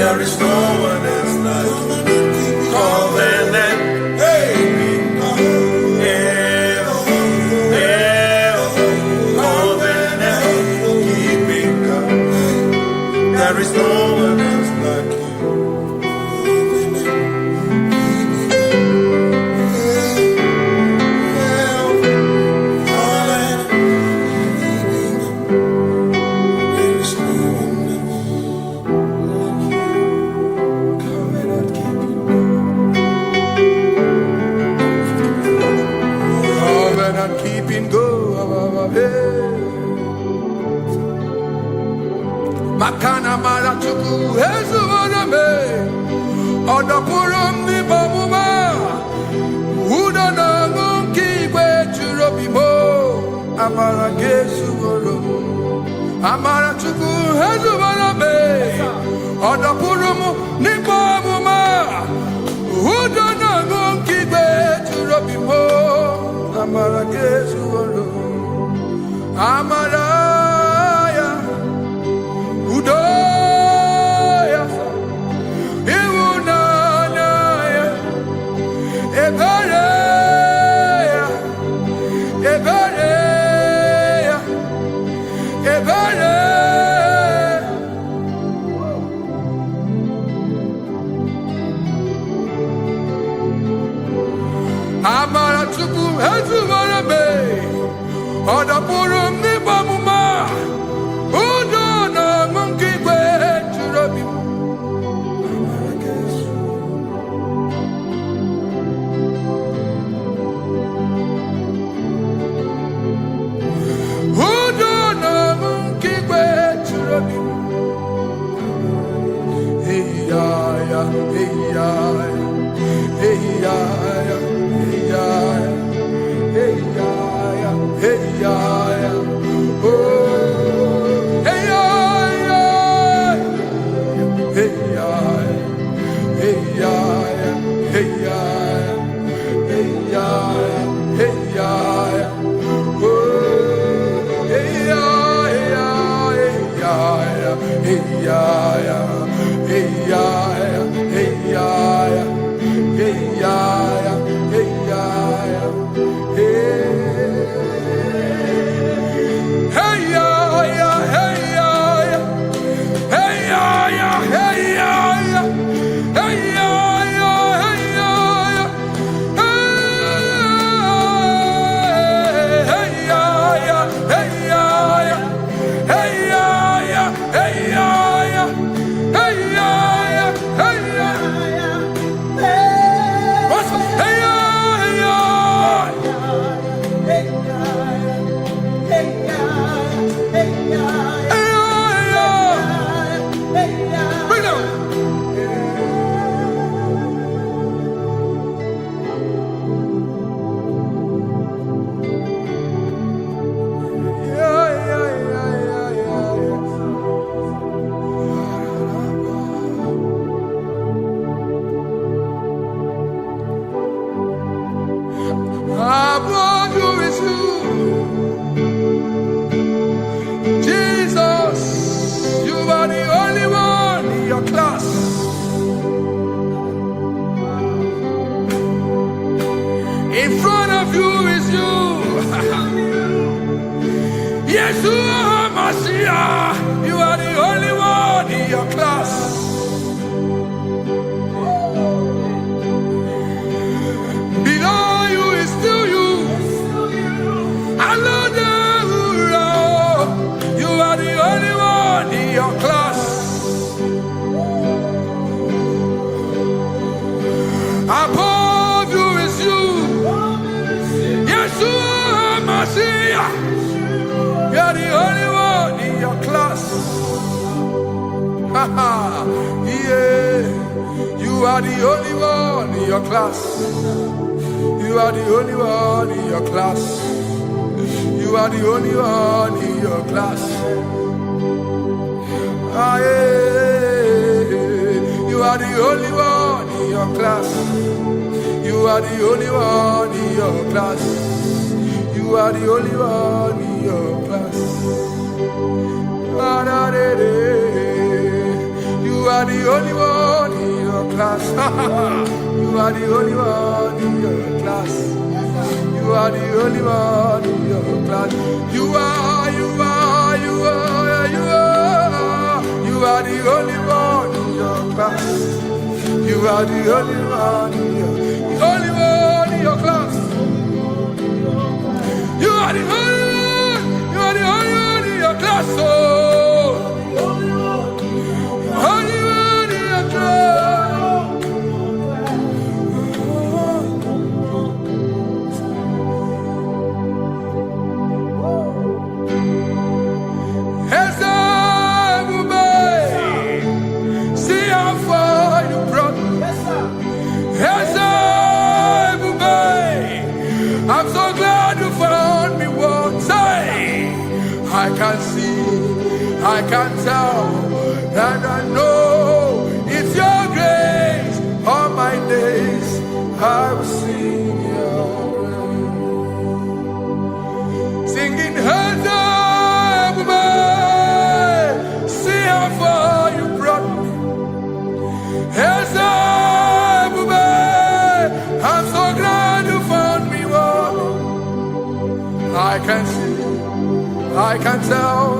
There is no one else like you. Covenant. Hey. There is no one else like you. Covenant keeping go. Makana marachuku hezuwaname odapurum ni bamuma udana ngunki kwechurobimo amara gesuworo amarachuku hezuwaname odapurum ni bamuma udana ngunki kwechurobimo amara gesuworo amara Udoya, Iwunanaya, Ebereya, Ebereya, Ebereya. Amaratuku hezuwarabe, Odapurum nibamuma. In front of you is you. Yeshua Mashiach, you are the only one in your class. Below you is still you. You are the only one in your class. Above you is you. Yeshua Mashiach, you are the only one in your class. Yeah, you are the only one in your class. You are the only one in your class. You are the only one in your class. Ah, yeah. You are the only one in your class. You are the only one in your class. You are the only one in your class. You are are the only one in your class. You are the only one in your class. You are the only one in your class. You are the only one in your class. You are the only one in your class. You are the only one in your class. Oh, only one in your class. See how far you brought me. I'm so glad you found me once. I can see, I can tell, and I know it's your grace. All my days I will sing your praise. Singing hands up, see how far you brought me. Hands up, I'm so glad you found me. I can see, I can tell,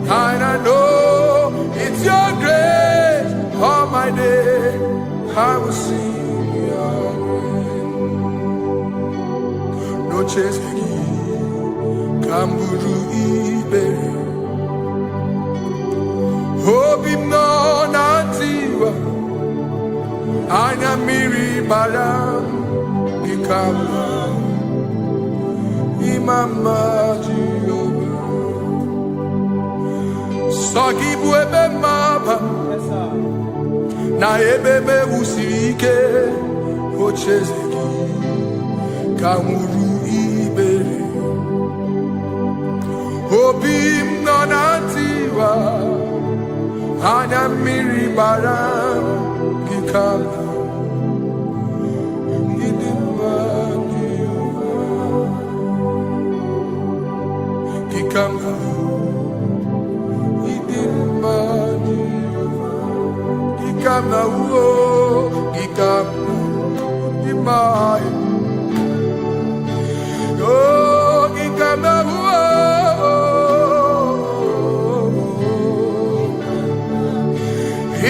and I know it's your grace. All my day I will sing your name. No chase Kamburu Iberi Hobi no Nantiwa Anya Miri Baram Ikamba Mama Jehovah Sagibu ebe mama Na ebebe usirike Ochezeki Kamuru Ibere Obim nonantiwa Anya miri bara Gikala Gikama Gikama Gikama Imai Oh Gikama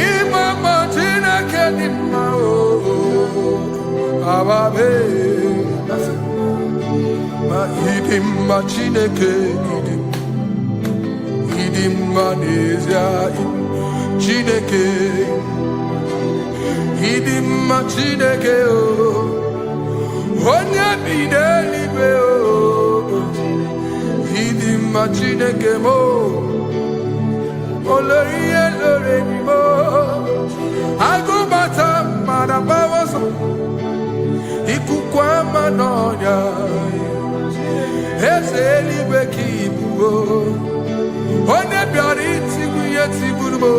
Imama Tina Kenima Ababe Ma Idim Machineke Idim Manezia Chineke Idim Machineke Onya Bidelibe Idim Machineke Mo Oloye Loreni Mo Agubata Madabawaso Ikukwa Manonya Ezelibe Kibuo One biariti kuyeti burbo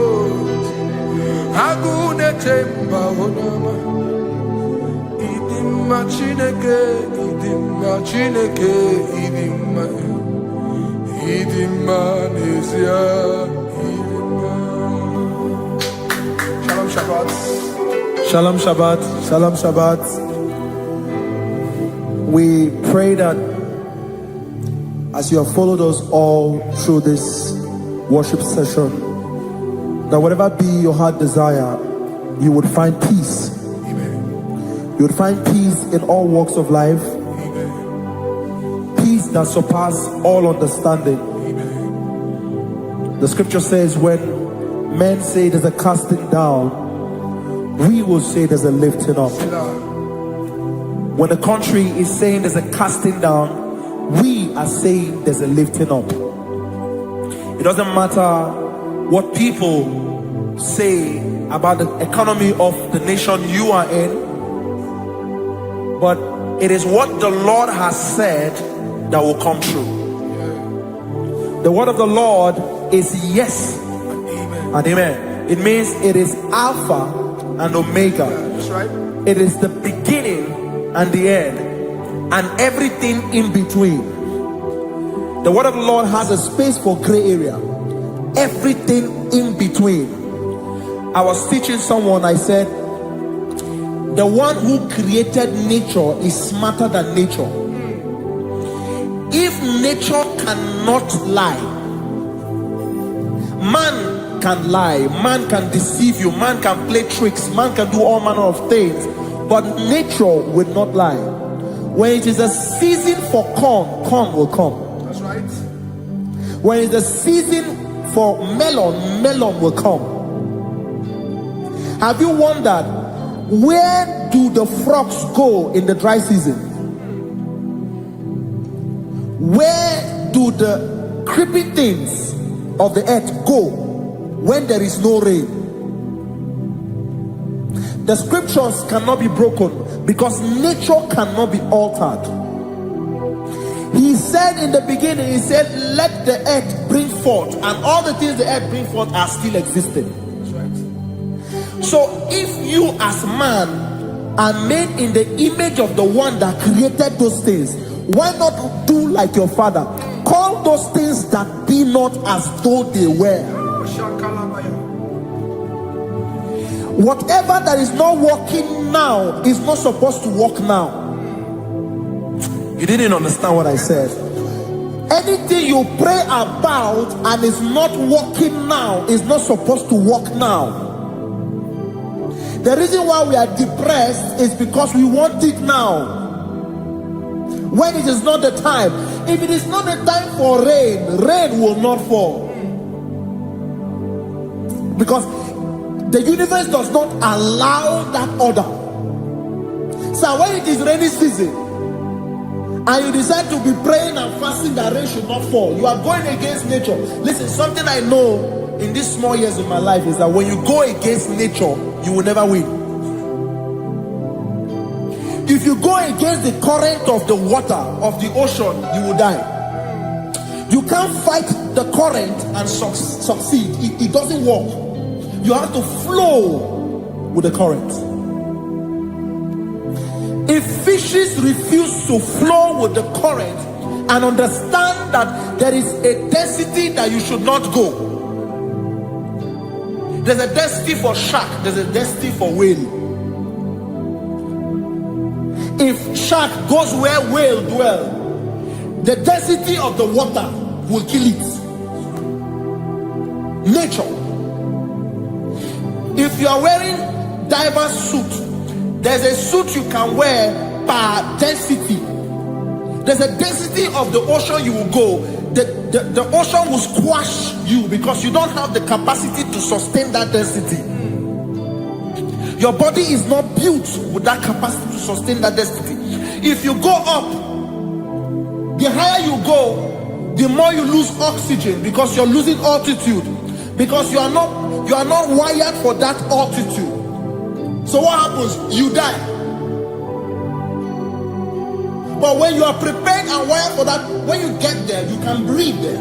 Agune temba onama Idimma chineke Idimma nezia Idimma Shalom Shabbat Shalom Shabbat Shalom Shabbat. We pray that as you have followed us all through this worship session, that whatever be your heart desire, you would find peace. Amen. You would find peace in all walks of life. Amen. Peace that surpasses all understanding. Amen. The scripture says when men say there's a casting down, we will say there's a lifting up. When the country is saying there's a casting down, we are saying there's a lifting up. It doesn't matter what people say about the economy of the nation you are in, but it is what the Lord has said that will come true. The word of the Lord is yes and amen. It means it is Alpha and Omega. That's right. It is the beginning and the end, and everything in between. The word of the Lord has a space for gray area. Everything in between. I was teaching someone, I said, the one who created nature is smarter than nature. If nature cannot lie, man can lie, man can deceive you, man can play tricks, man can do all manner of things, but nature will not lie. When it is a season for corn, corn will come. That's right. When it's a season for melon, melon will come. Have you wondered, where do the frogs go in the dry season? Where do the creeping things of the earth go when there is no rain? The scriptures cannot be broken because nature cannot be altered. He said in the beginning, he said, let the earth bring forth, and all the things the earth bring forth are still existing. That's right. So if you as man are made in the image of the one that created those things, why not do like your father? Call those things that be not as though they were. Whatever that is not working now is not supposed to work now. You didn't understand what I said. Anything you pray about and is not working now is not supposed to work now. The reason why we are depressed is because we want it now, when it is not the time. If it is not the time for rain, rain will not fall, because the universe does not allow that order. So when it is rainy season and you decide to be praying and fasting that rain should not fall, you are going against nature. Listen, something I know in these small years of my life is that when you go against nature, you will never win. If you go against the current of the water of the ocean, you will die. You can't fight the current and succeed. It doesn't work. You have to flow with the current. If fishes refuse to flow with the current and understand that there is a density that you should not go, there's a density for shark, there's a density for whale. If shark goes where whale dwell, the density of the water will kill it. Nature. If you are wearing diver's suit, there's a suit you can wear per density. There's a density of the ocean you will go. The ocean will squash you because you don't have the capacity to sustain that density. Your body is not built with that capacity to sustain that density. If you go up, the higher you go, the more you lose oxygen because you're losing altitude, because you are not wired for that altitude. So what happens? You die. But when you are prepared and wired for that, when you get there, you can breathe there,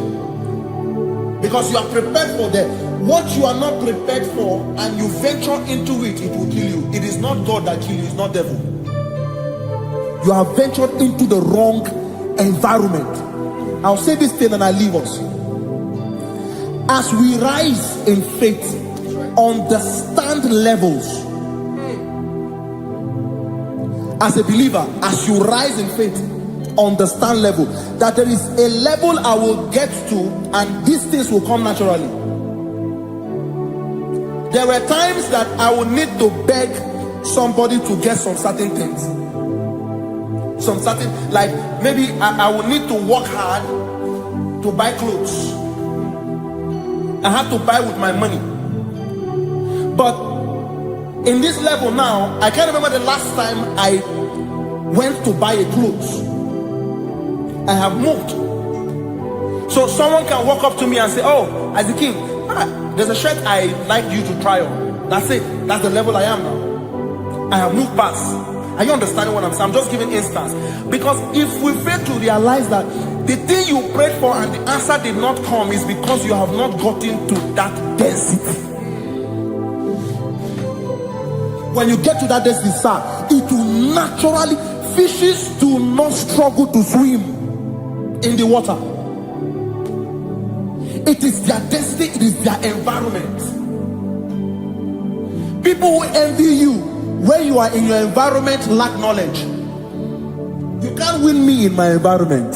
because you are prepared for that. What you are not prepared for and you venture into it, it will kill you. It is not God that kills you, it's not devil. You have ventured into the wrong environment. I'll say this thing and I leave us. As we rise in faith, understand levels. As a believer, as you rise in faith, understand level. That there is a level I will get to and these things will come naturally. There were times that I would need to beg somebody to get some certain things. Some certain, like maybe I would need to work hard to buy clothes. I had to buy with my money. But in this level now, I can't remember the last time I went to buy a clothes. I have moved. So someone can walk up to me and say, oh, Isaac King, there's a shirt I like you to try on. That's it. That's the level I am now. I have moved past. Are you understanding what I'm saying? I'm just giving instance. Because if we fail to realize that the thing you prayed for and the answer did not come is because you have not gotten to that density. When you get to that density, sir, it will naturally, fishes do not struggle to swim in the water. It is their density, it is their environment. People who envy you when you are in your environment lack knowledge. You can't win me in my environment.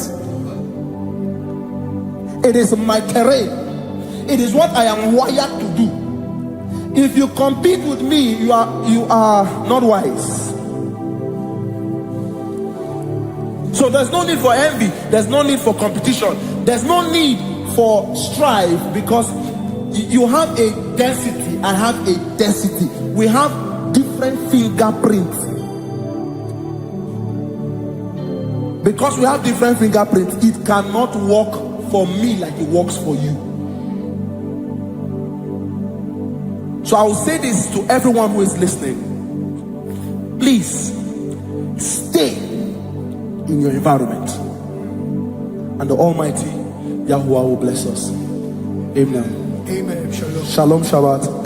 It is my terrain. It is what I am wired to do. If you compete with me, you are not wise. So there's no need for envy. There's no need for competition. There's no need for strife, because you have a density, I have a density. We have different fingerprints. Because we have different fingerprints, it cannot work for me like it works for you. So I will say this to everyone who is listening. Please stay in your environment, and the Almighty Yahuwah will bless us. Amen. Amen. Shalom. Shalom Shabbat.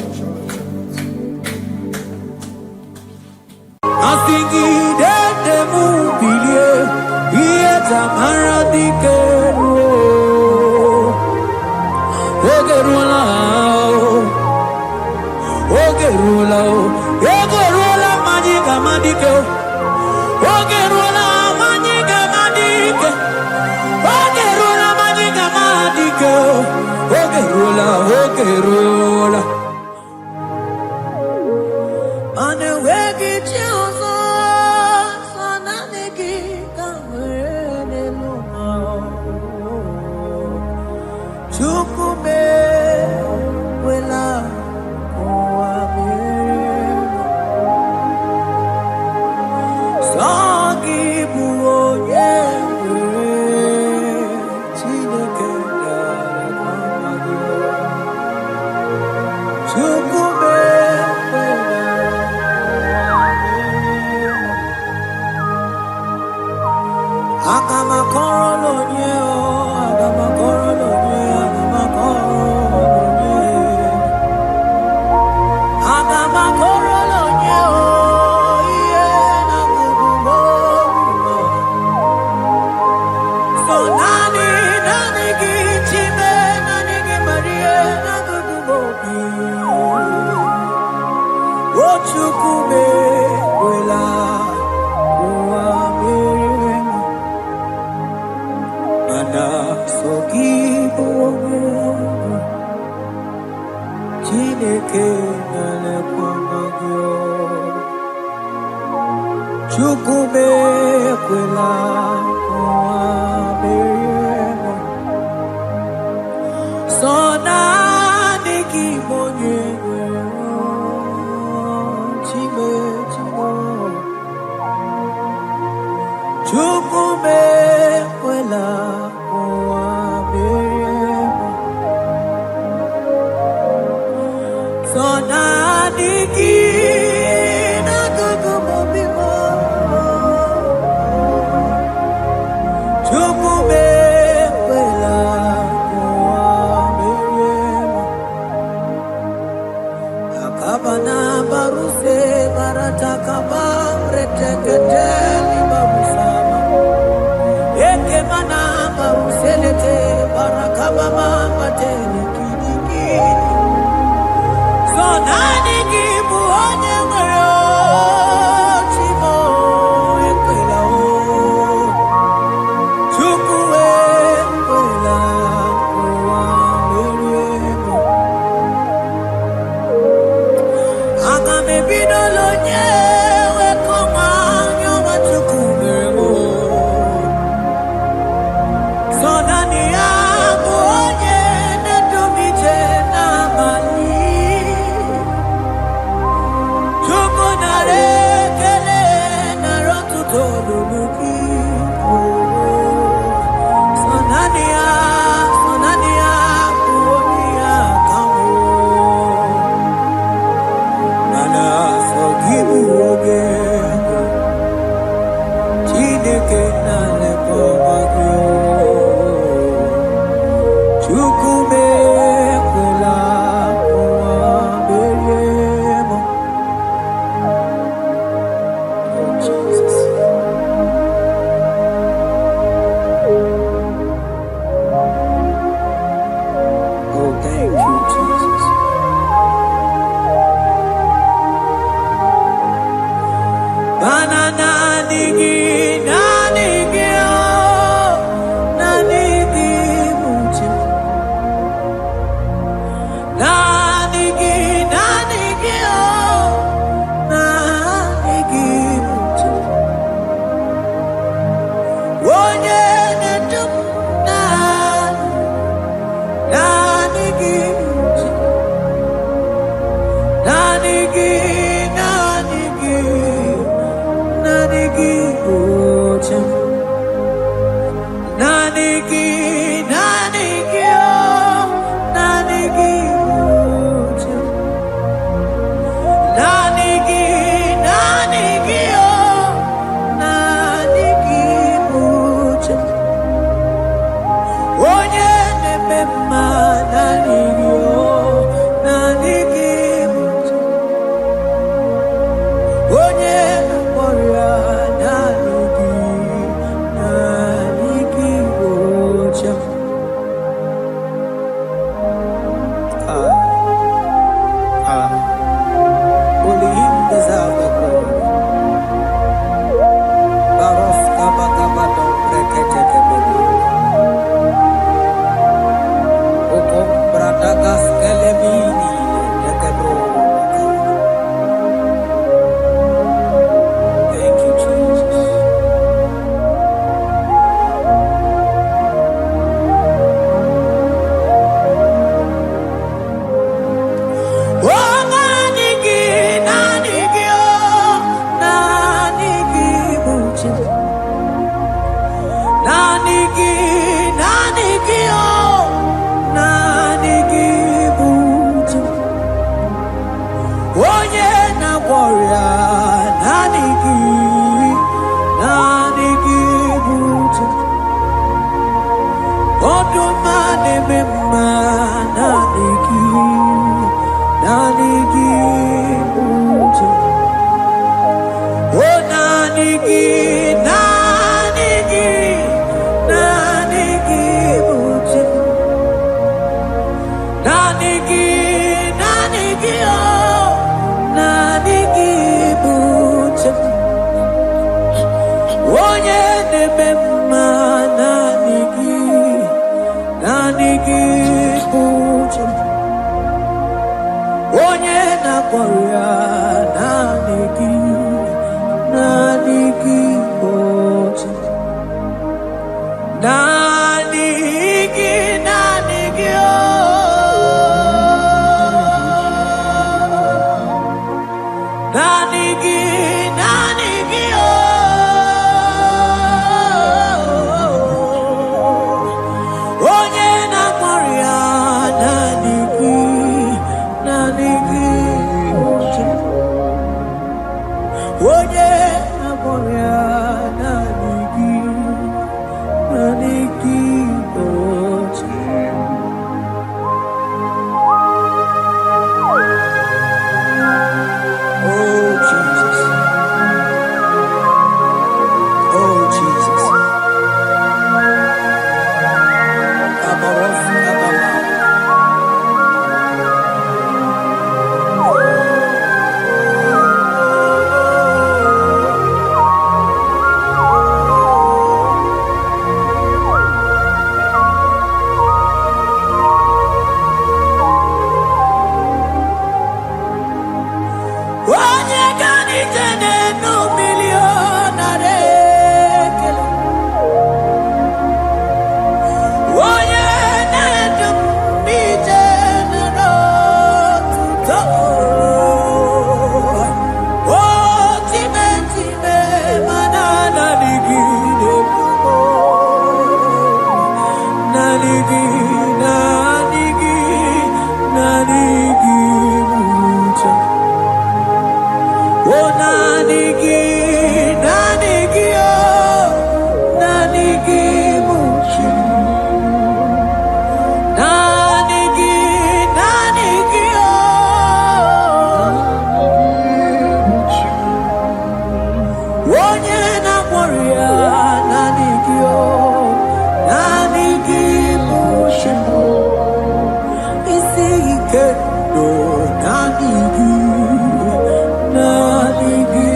Nani gi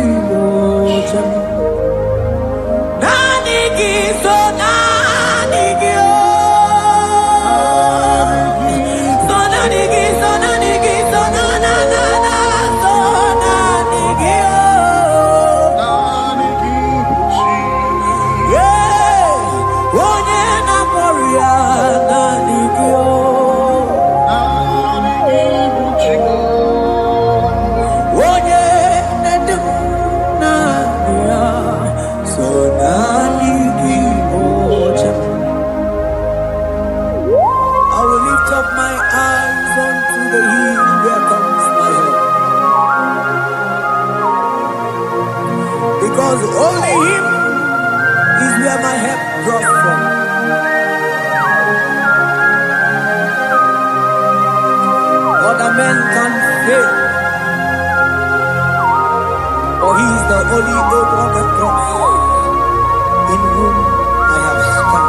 because only Him is where my help draws from. Other men can fail, for He is the only hope of the cross, in whom I have stand.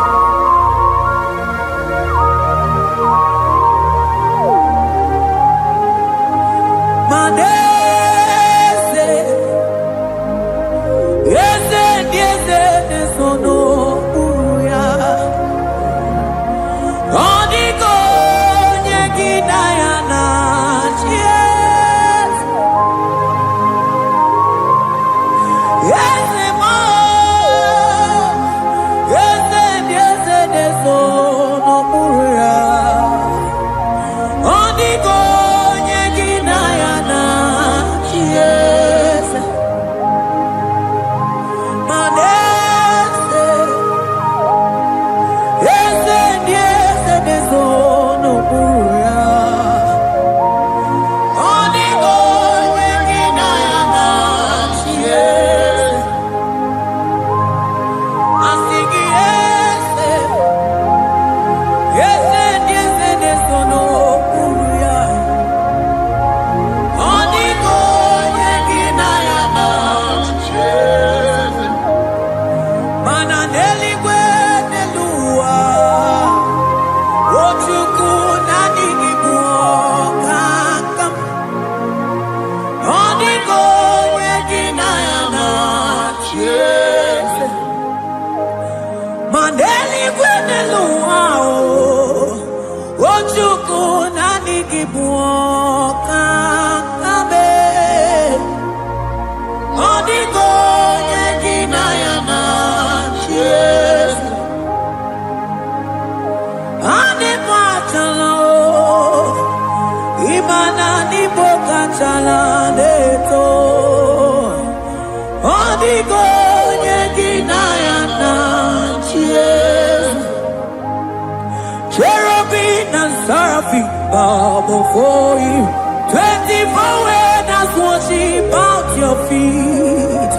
Cherubim and seraphim bow before you. 24 elders worship at your feet.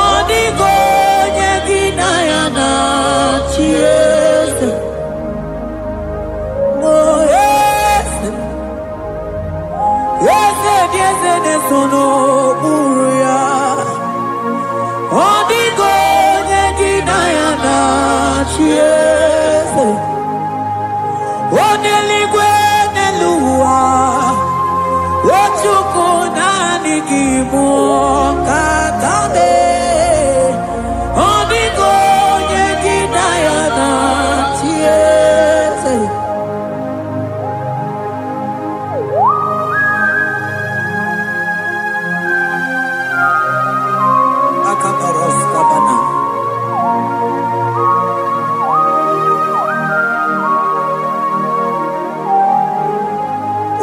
Odigo yeginayana cheers. Oh yes, yes, yes, yes, no buria. Odigo yeginayana cheers. Oneligwe nelua, ochuku nani kimu kakabe. Odigo yeginayana cheers. Akabaros kabana.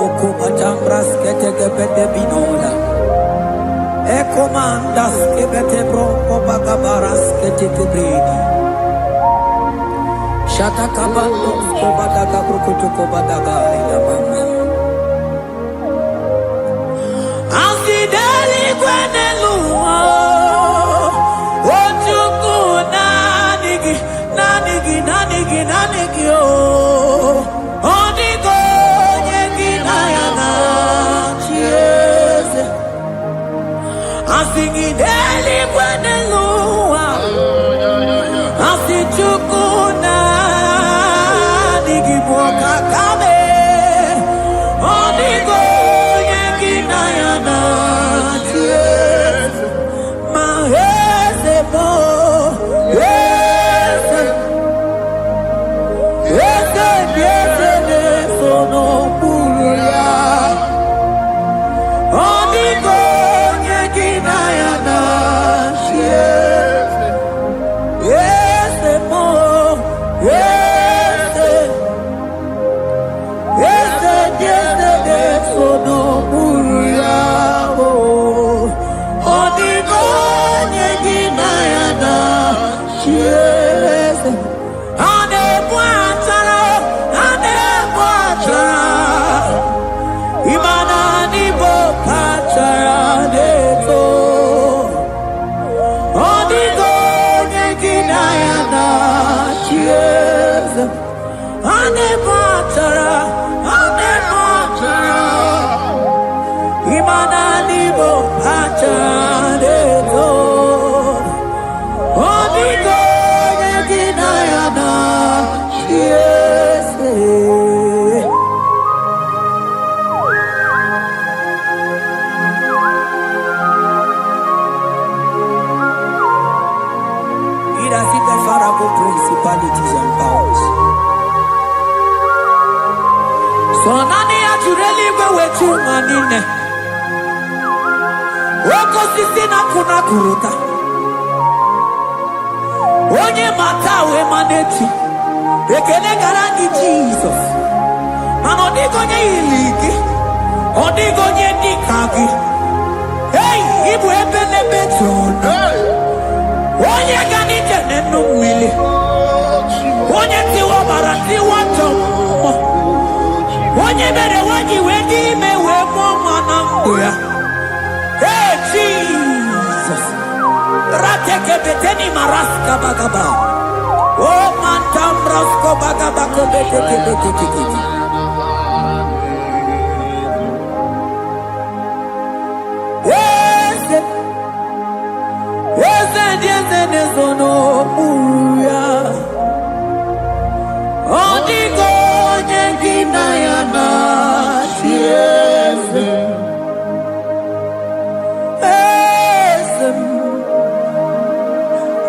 Okubajambras ketegepete binola. Ekomandas kebete bronco bagabaras ketekebredi. Shata kabandos kobadaga brukutu kobadaga ilamama. Asideli kwenelua. Ochuku nanigi, nanigi, nanigi, nanigi oh. Odigo Asingideli kwenelua, asichukuna nigiboka kame, odigo yeginayana cheers, maheze bo, yese, yese, yese, yese, no buria, odigo yeginayana cheers. Imana nibo achadeto. Onigo yeginayana. Yes. It has hit the Pharaoh principalities and powers. So nani ajureli wetu manine. Woko sisi na kuna kuruta. Onye matawe maneti. Ekele garangi Jesus. Mano digonye iligi. Odigonye dikagi. Hey, ibu ebele betona. Onye ganite nenu mili. Onye tiwa barati watomo. Onye bere wanyi wedi mewe mwana mbuya. Hey Jesus. Rateke beteni maraska bagaba. Oh mantam rasko bagaba ko beteke beteke. Yes. Yes, nezono uya. Odigo nyengina yana. Yes.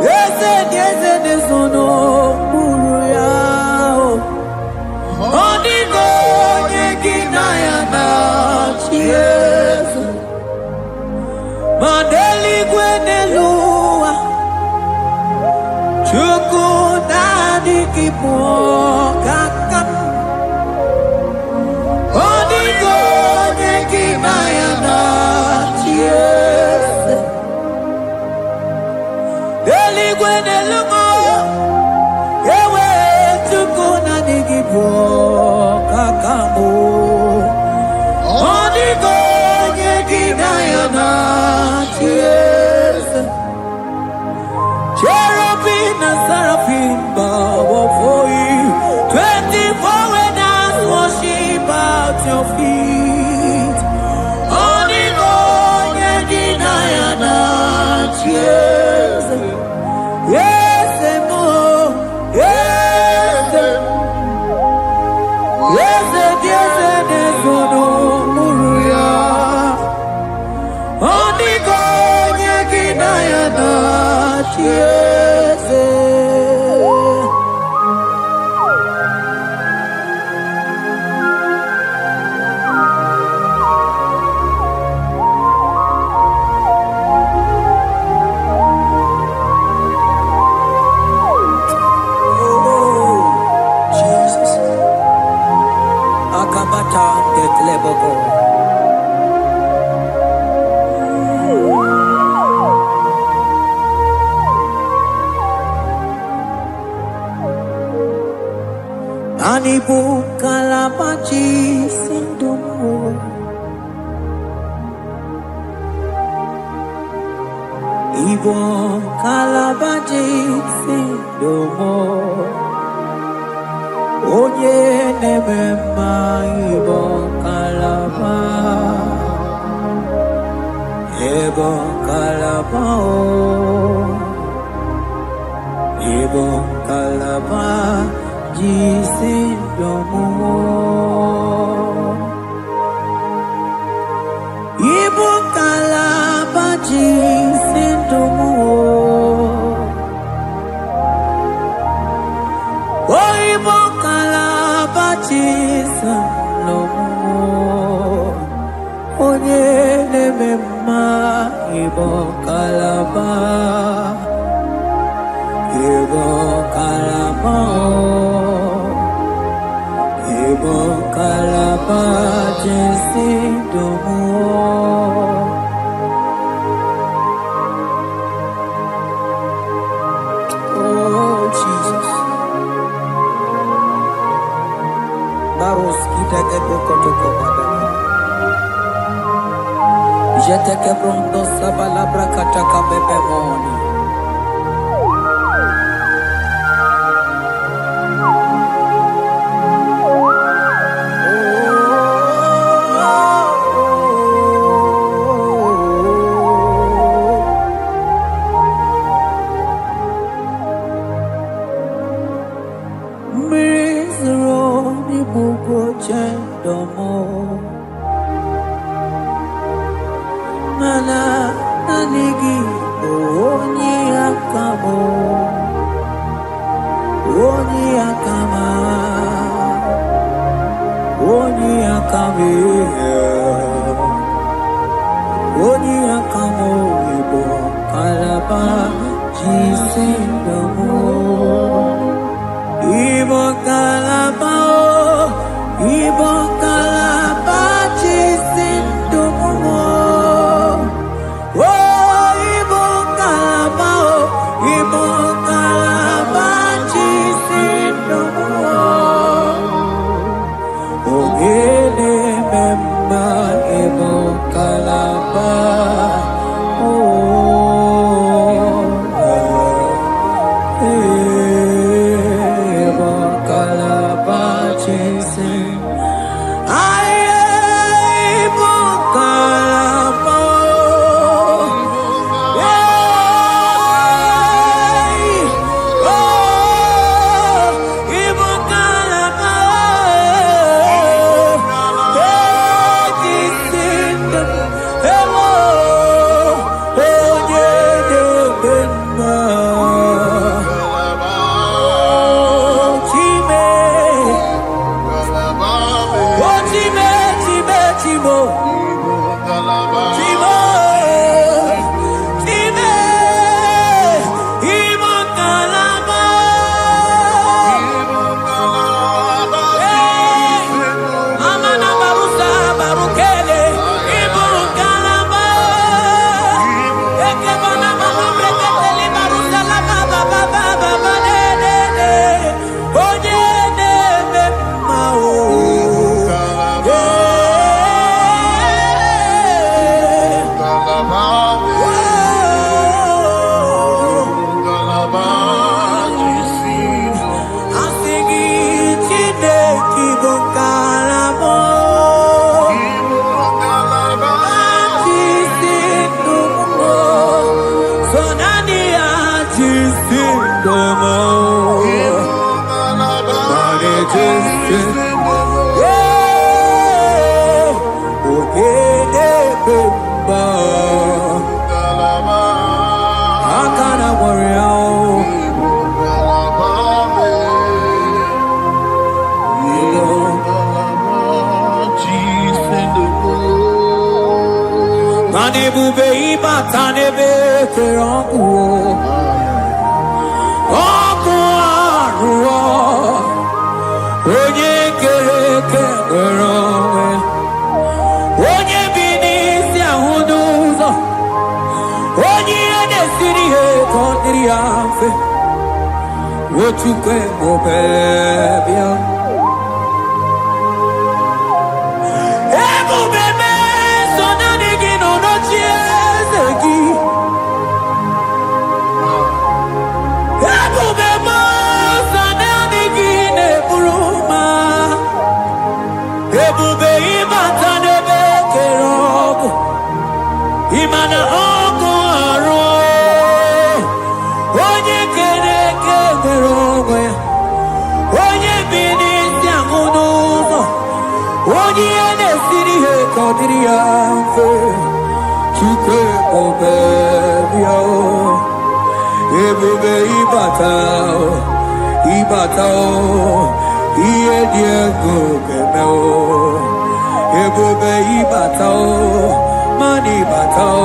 Yes, nezono uya. Odigo nyengina yana. Yes. Mandeli gwenelua. Chukuna kipo kakam. Odigo nyekina yana. Yes. Deli gwenelungo. Ewe chukuna kipo kakamu. Odigo nyekina yana. Yes. Cherubim and seraphim bow before you. 24 elders worship at your feet. Onigo yeginayana. Yes. Yes, mo. Yes. Yes, yes, yes, no muruya. Onigo yeginayana. Yes. Oh, Jesus. Akabata de Klebogo. Anibu kalabachi sindumo. Ibo kalabachi sindumo. Oye nemema ibo kalaba. Ibo kalaba o. Ibo kalaba. Jisindomo. Ibu kalaba jisindomo. Oh, ibu kalaba jisindomo. Onye nemema ibu kalaba. Ibu kalaba. Ibu kalaba jisindomo. Oh Jesus. Baros kita ke bokotoko badana. Jete ke brondo sabala brakata ka bebemoni. mana anigi onye akamo onye akama onye akame onye akamo ibo kalaba jisindomo ibo kalaba jisindomo ibo kalaba jisindomo ogele memba ibo kalaba Ebube ibata n'ebe kere ọkụ arụọ onye kere eke nwere onwe onye bi n'isi ahụ n'ụzọ onye ihe na-esiri ihe ka ọ dịrị ya mfe Ochukwu ebube bịa Imana ọkụ arụ onye kere eke nwere onwe ya onye bi n'isi ahụ n'ụzọ onye ihe na-esiri ihe ka ọ dịrị ya mfe Chukwu ebube bịa ebube ịbata ihe dị egwu ga-eme ebube ịbata Mani batao,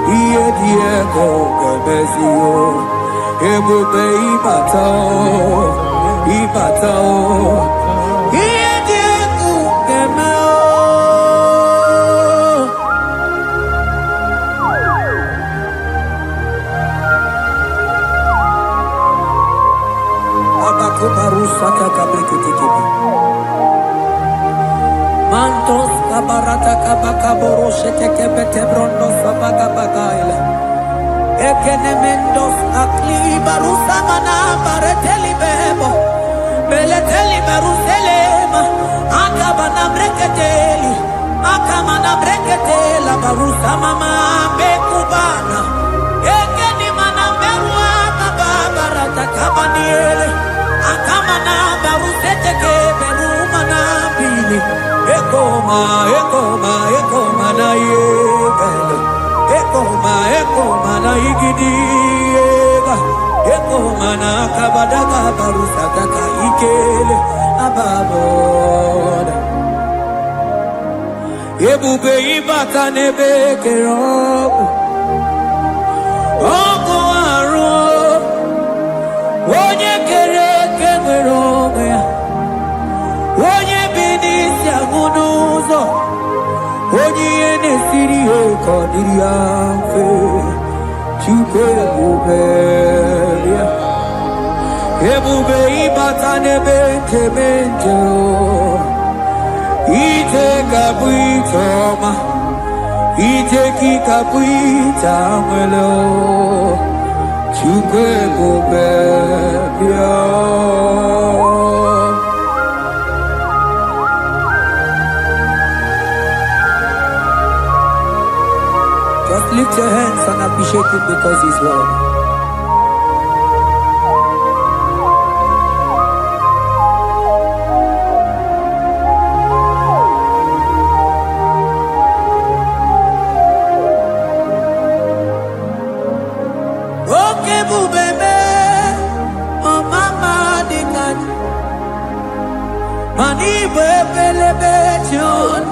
iye diego gabezio, ebube ibatao, iye diego gamao. Abaku barusata kabeketikibi. Mantos kabarata kabakaboro shetekebete brondo sabagabagaile ekenemendos akli barusa mana bareteli bebo beleteli baruselema akabana breketeli akamana breketela barusa mama bekubana ekeni mana berua kababarata kabaniele akamana baruseteke berumana bili Ekoma na yega mana igidiega eko mana kabadaga barusataka ikele ababoda ebube ibaka nebe kerobu oko aro onye kere kenwere onwe ya onye bi n'isi ahụ n'ụzọ onye ihe na-esiri ya ka ọ dịrị ya mfe Chukwu ebube ya ebube ịbata n'ebe nkeme nje ije ga-abụ ije ọma ije gị ga-abụ ije anwele Chukwu ebube ya. Just lift your hands and appreciate Him because He's worthy. Okay, bubebe, oh mama dikan, mani bebelebe John.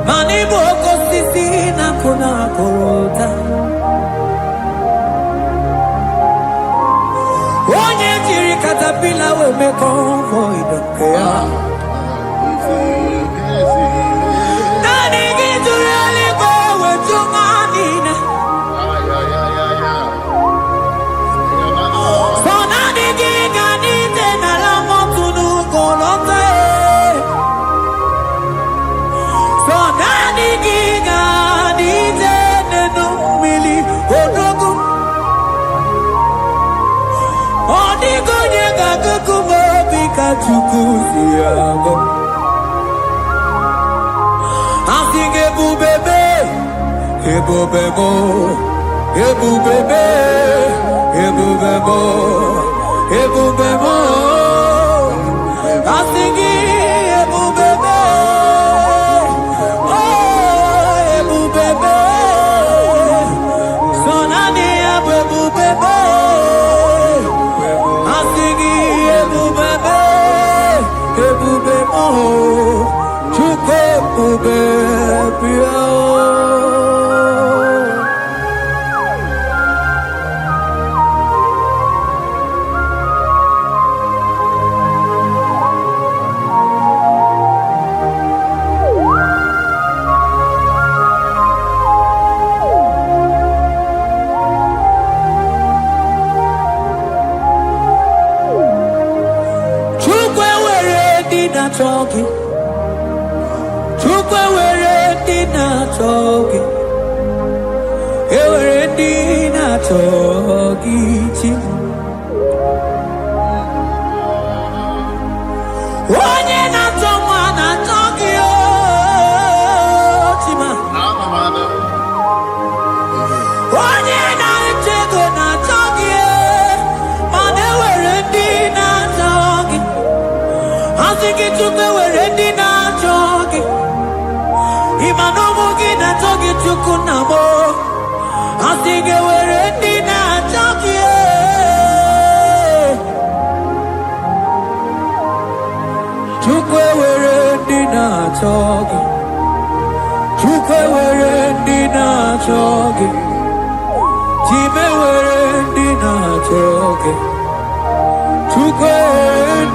Mani boko sisi na kuna korota onye jiri katapila we me convoy dokea nani gidurali go we tumanina so nani gigani tena la motunu kolota Chukusiago Asing ebubebe ebubebo ebubebe ebubebo ebubebo Asing ebubebe oh ebubebe sonani ebubebe Asing ebubebe ebube mo Chukwu ebube bịa talking Chukwu were dina talking were dina talking onye na-atọ nwa na-atọghị chima onye na-eche ego na-atọghị mana ewere ndị na-atọghị asị gị Chukwu were ndị na-achọ gị ịma na ụmụ gị na-achọ gị Chukwu na mụ asị gị were ndị na-achọ gị Chukwu were ndị na-achọ gị Chukwu were ndị na-achọ gị Chime were ndị na-achọ gị Chukwu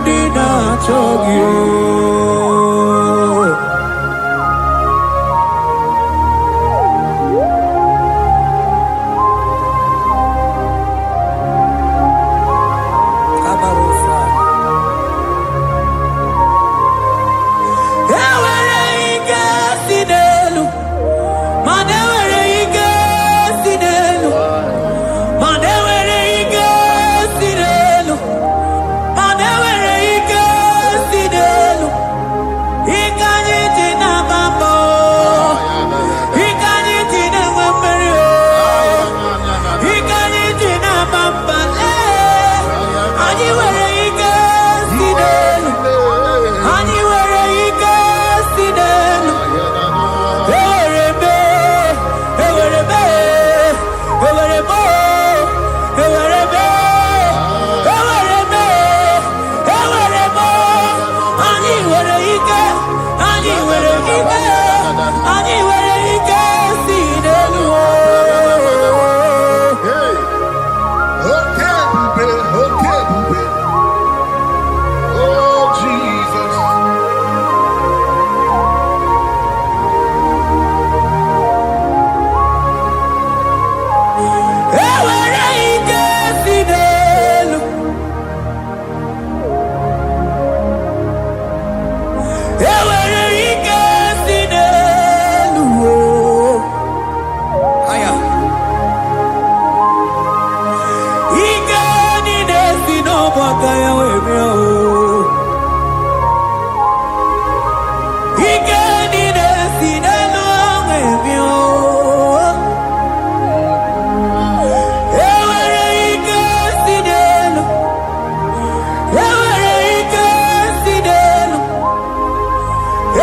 ndị na-achọ gị ewere ike si n'elu mana ewere ike si n'elu mana ewere ike si n'elu mana ewere ike si n'elu ewere ike si n'elu aya ike niile si n'ọgbakọ ya wee bịa ike niile si n'elu wee bịa ewere ike si n'elu ewere ike si n'elu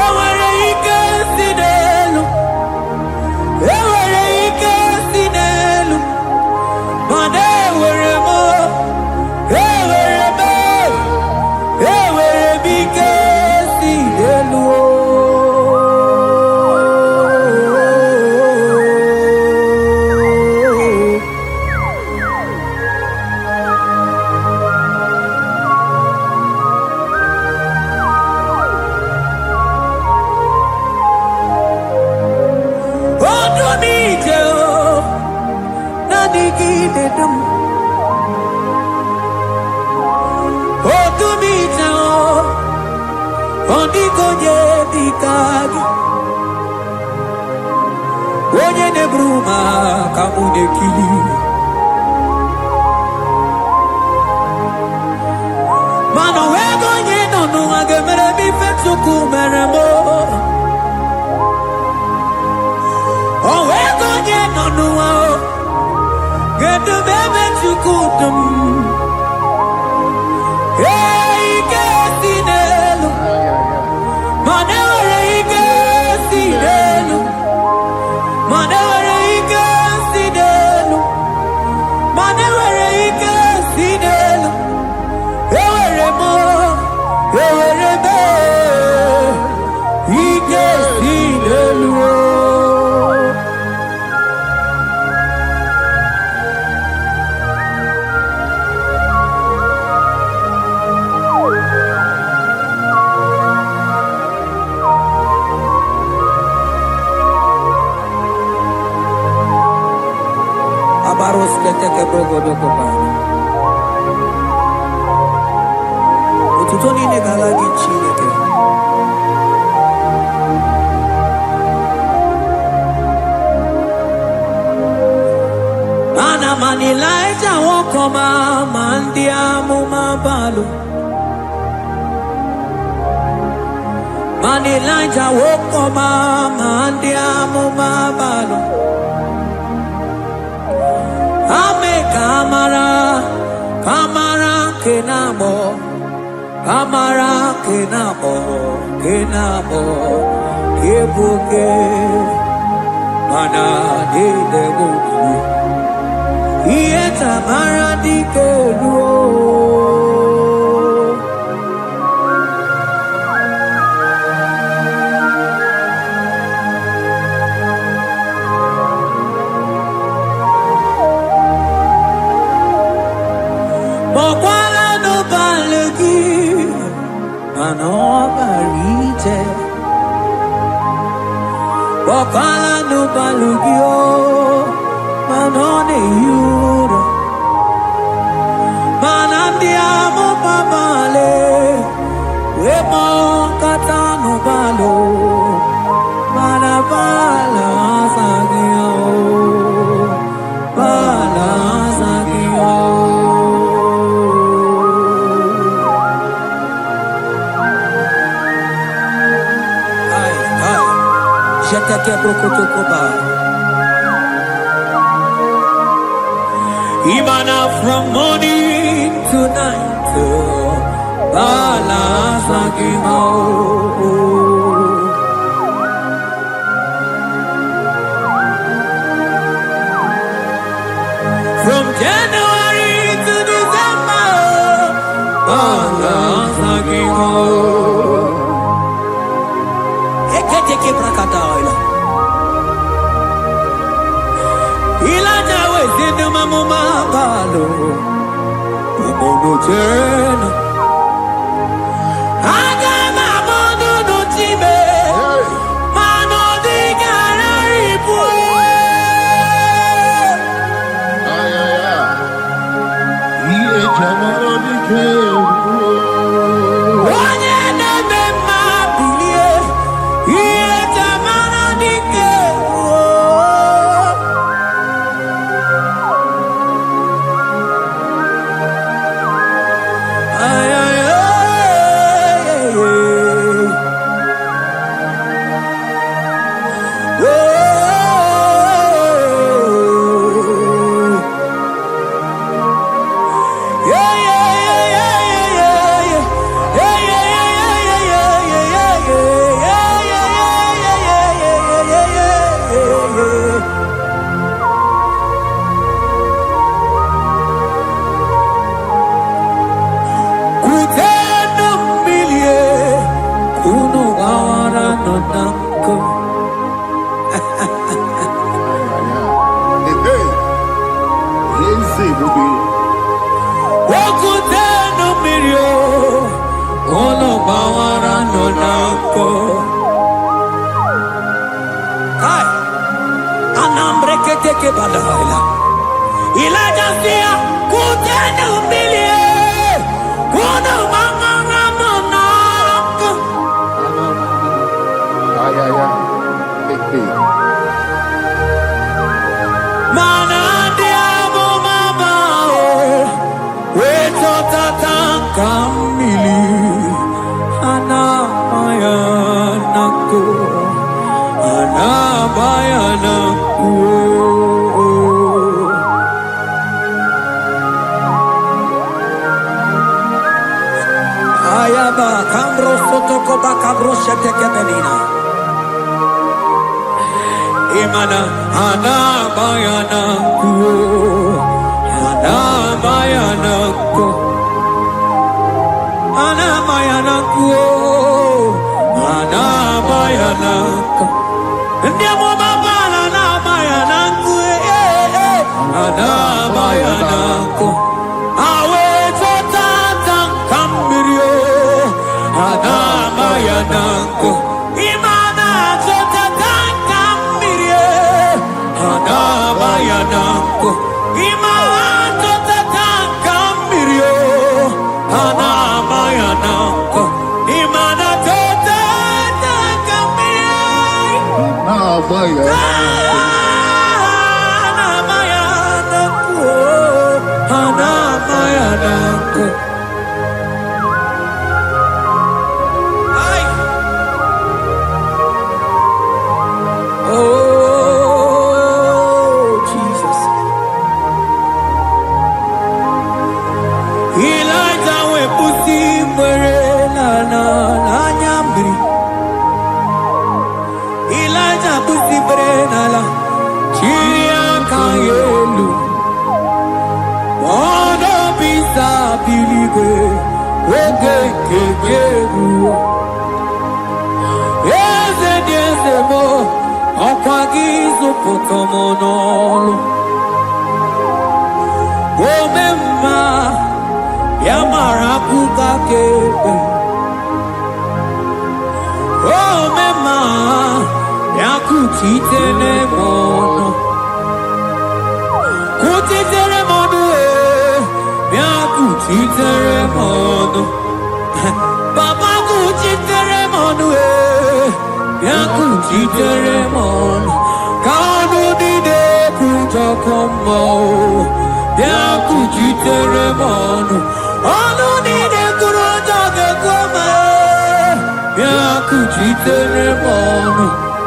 ewere ike si n'elu ewere ike si n'elu mana ewere m ike si n'elu onye na-eburu ma ka mụ na-ekili mana onwego onye nọ n'ụwa ga-emere m ife Chukwu mere m onwego onye nọ n'ụwa ga-edube ebe Chukwu dum ike si n'elu mana ewere ike si n'elu mana ewere ike si n'elu mana ewere ike si n'elu ewere m ike si n'elu Baros kete ke brogodo ko pa. Otuto ni ne gala gi Chineke. Ana manilaija wokoma mandi amuma balu. Manilaija wokoma mandi amuma balu. Ame kamara kenamo kebuke mana de buku iye tamara dikelu Bokala no balugio manone yuro manandi amo babale wemo katano balo manabala sagio bala sagio Jetake brokotokoba Imana from morning to night Bala sagimo From January to December Bala sagimo Eketeke brakadaila Ilana wezinu mamuma balo Umono tena Aga mamono no time Mano di gararipu Iye jamano di kebu Onye nebe mabili badala. Elijah sia kutenda umbilie. Kuna manganga monaka. Mana diamo mabao. Weto tatankamili. Anamayanaku. Anamayanaku. Ayaba kambro sotoko bakabro shetekemelina. Imana anamayanaku. Anamayanaku. Anamayanaku. Anamayanaku. Ndiamo mabala anamayanaku. Anamayanaku. Awe totata kambirio. Anamayanaku. Imana totata kambirio. Anamayanaku. Imana totata kambirio. Anamayanaku. Imana totata kambirio. Anamayanaku. Anamayanaku. Ay. Oh, Jesus. Elijah we pusi mwere na nyambri. Elijah pusi mwere na la chiria kayelu. Wanda bisa biligwe wege kegeru. Eze diese mo okwagizo potomonolo. Omema yamarakuka kebe. Omema yakutitene mono. Kutitere mono yakuchitere mono. Baba kuchitere mono yakuchitere mono. Kanu dide kutokomo yakuchitere mono. Anu dide kurotoke kome yakuchitere mono.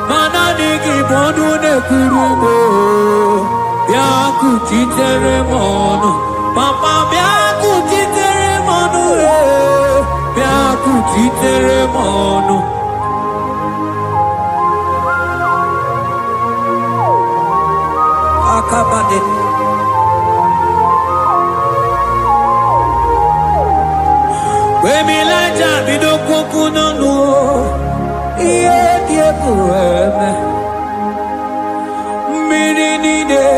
Mana digi bodu ne kurumo yakuchitere mono. Papa yakuchitere mono yakuchitere mono. Akabade. Wemilaja bidokokunonu. Iye diekueme. Mininide.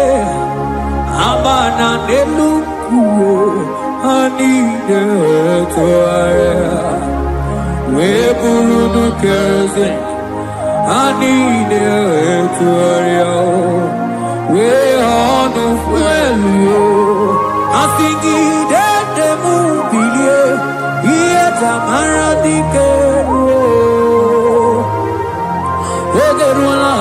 Abana nelukuo. Anide toare. Weburudu kerze. Anide toare. We honu fuelio. Asingi de mubilie. Iye tamara dikero. Ogerula.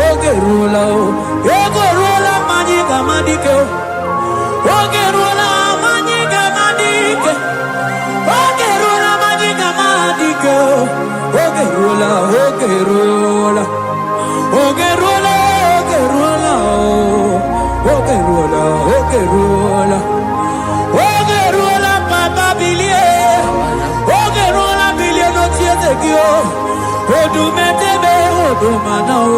Ogerula. Ogerula magica madike. Ogerula magica madike. Ogerula magica madike. Ogerula. Ogerula. Ogerula, Ogerula, Ogerula, Ogerula, Ogerula, Papa Bilie, Ogerula, Bilie no tietekio, Odumete be, Odumana o,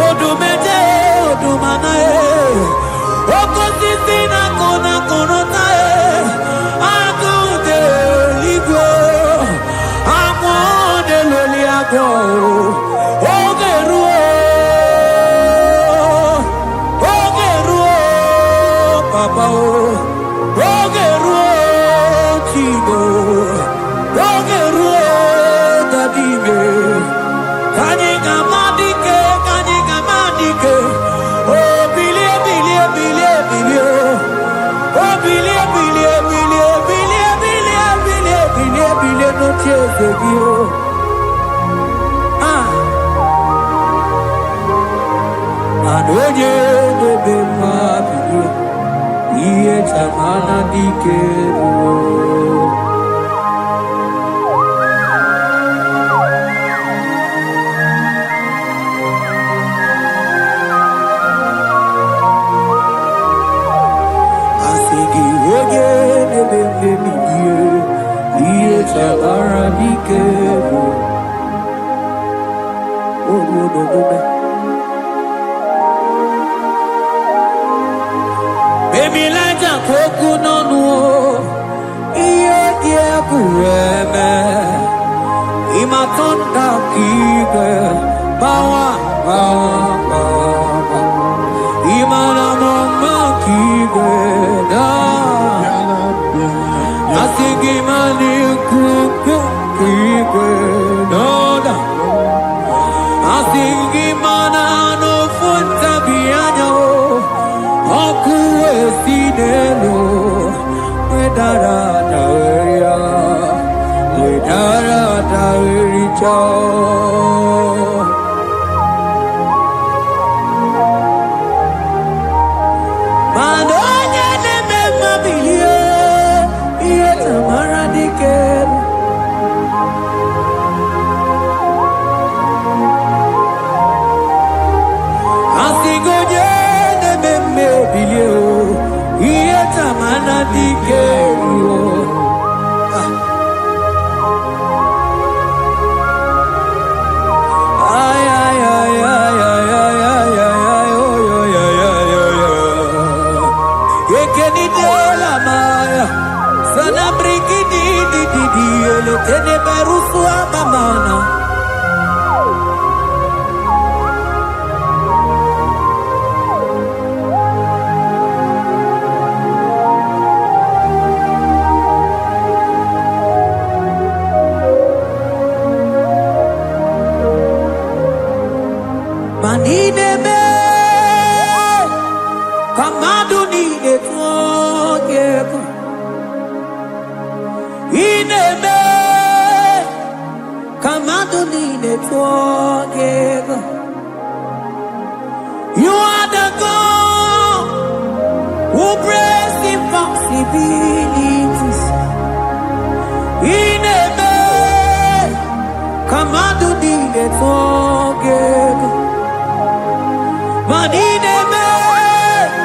Odumete, Odumana e, Okosisina kona konota e, Agude ligwe, Agude loliago, Ogerula. Papa, Ogeru, Tigo, Ogeru, Dadime, Kanyika Madike, Kanyika Madike. Baby, like a coconut, yeah, kureme. Imatonda kike, bawa, bawa. Imana mama kike, da. Asigi mani kuku kike, no da. Asigi mana no funta bianyo. Okuwe sinelo, wedara daweria, wedara dawericha. Madonya neme mabilie, iye tamara dikeru. Asigoje neme bilio, iye tamara dikeru. Tene berusu amamana. Manine me kamadu nine twogeko. Ine me Kamadonine forgive. You are the God who breaks impossibilities. In a man, Kamadonine forgive. But in a man,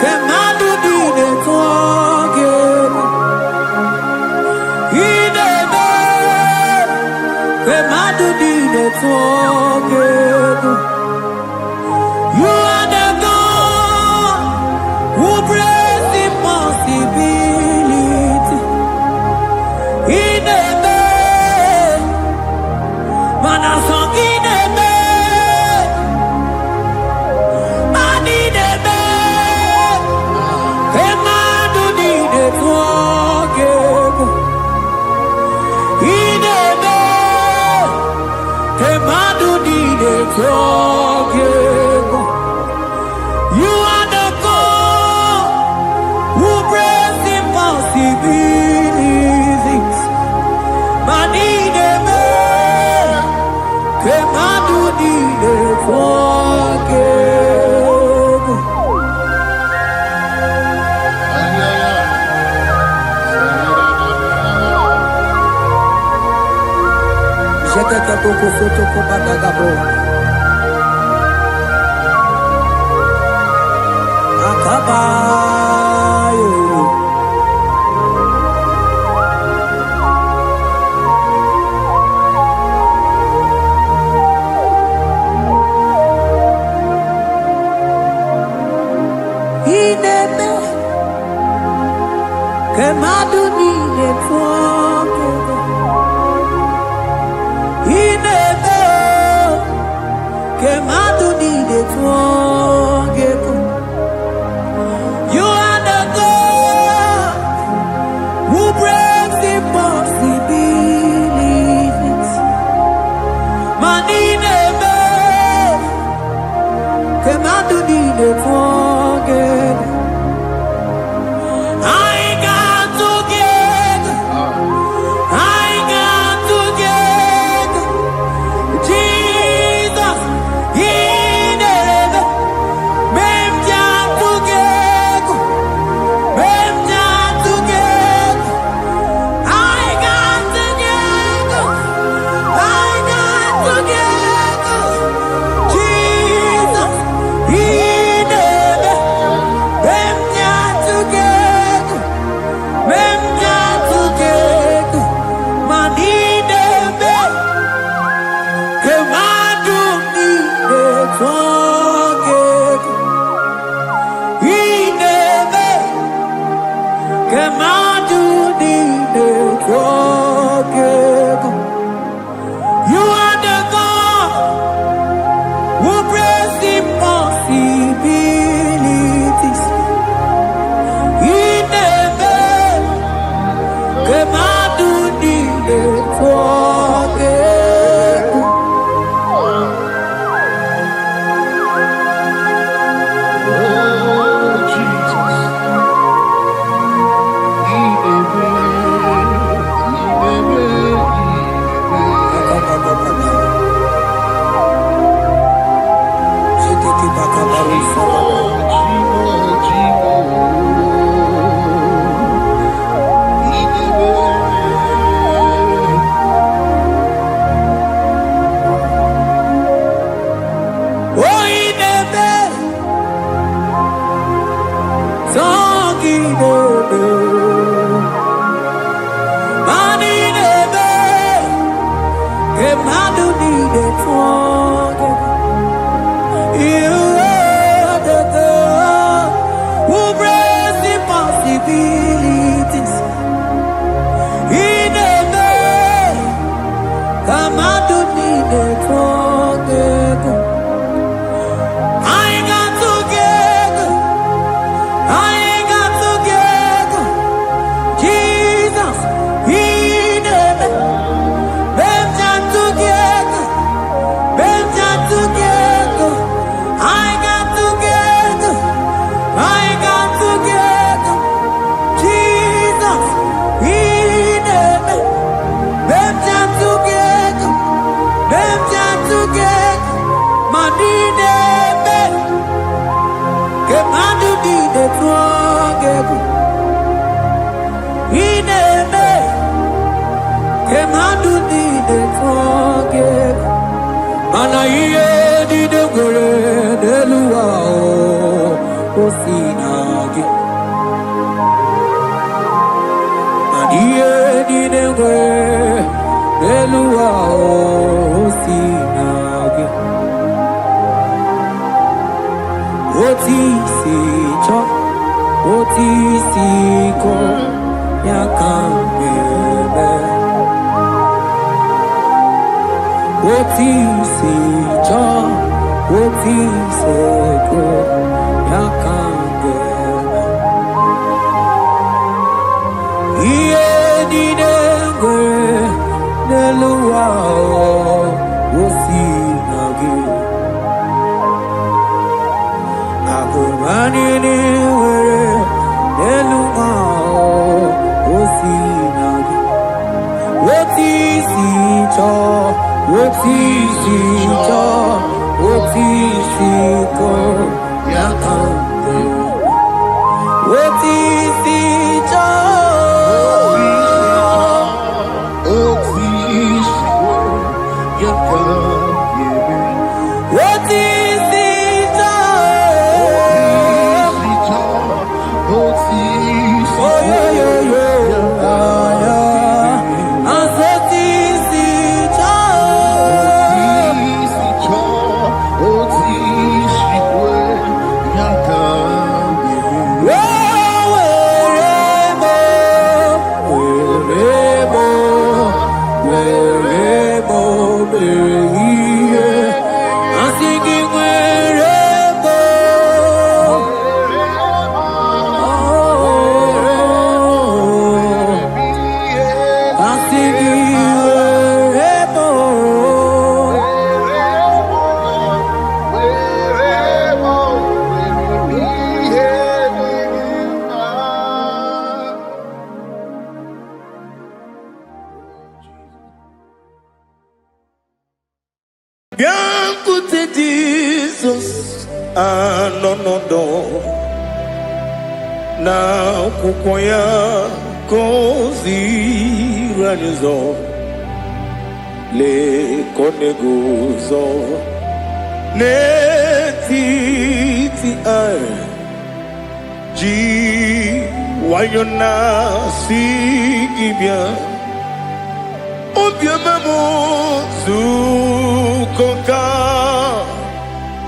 Kamadonine forgive. In a man, Kamadonine forgive. You are the God who breaks impossibility. In a man, man a song in a man, man in a man, Kamadonine forgive. In a man, Kamadonine forgive. You are the God who breaks impossibilities. Man in a man, Kamadonine forgive. Jekete boko soto ko badagabo. Akabayo. Ineme Kamadonine forgive. Ineme Kamadonine forgive. You are the God who breaks impossibilities. Man ineme Kamadonine forgive. I got together. I got Kamadu ni de togego. I got together. I got together. Jesus, He never. Benja together. Benja together. I got together. I got together. Jesus, He never. Benja together. Benja together. Madine be. Kemadu di de together. He never. Kemadu di de together. Mana iye di de gore de luwa o sinagi. Mana iye di de gore de luwa o sinagi. Oti si cho, oti si ko ya kambebe. Oti si cho, oti se ko ya kambebe. Iye di dengwe neluwa o sinagi. Akumani ni were neluwa o sinagi. Oti si cho, oti si cho, oti si ko ya kambebe. Oti si cho. What is it? Oh, yeah, yeah, yeah. And what is it? I'm singing wherever. I'm singing wherever. Biancote Jesus, no, na kukwaya kozi ranizo le koneguzo netiti ai ji wayona sigibia obiamamu zukoka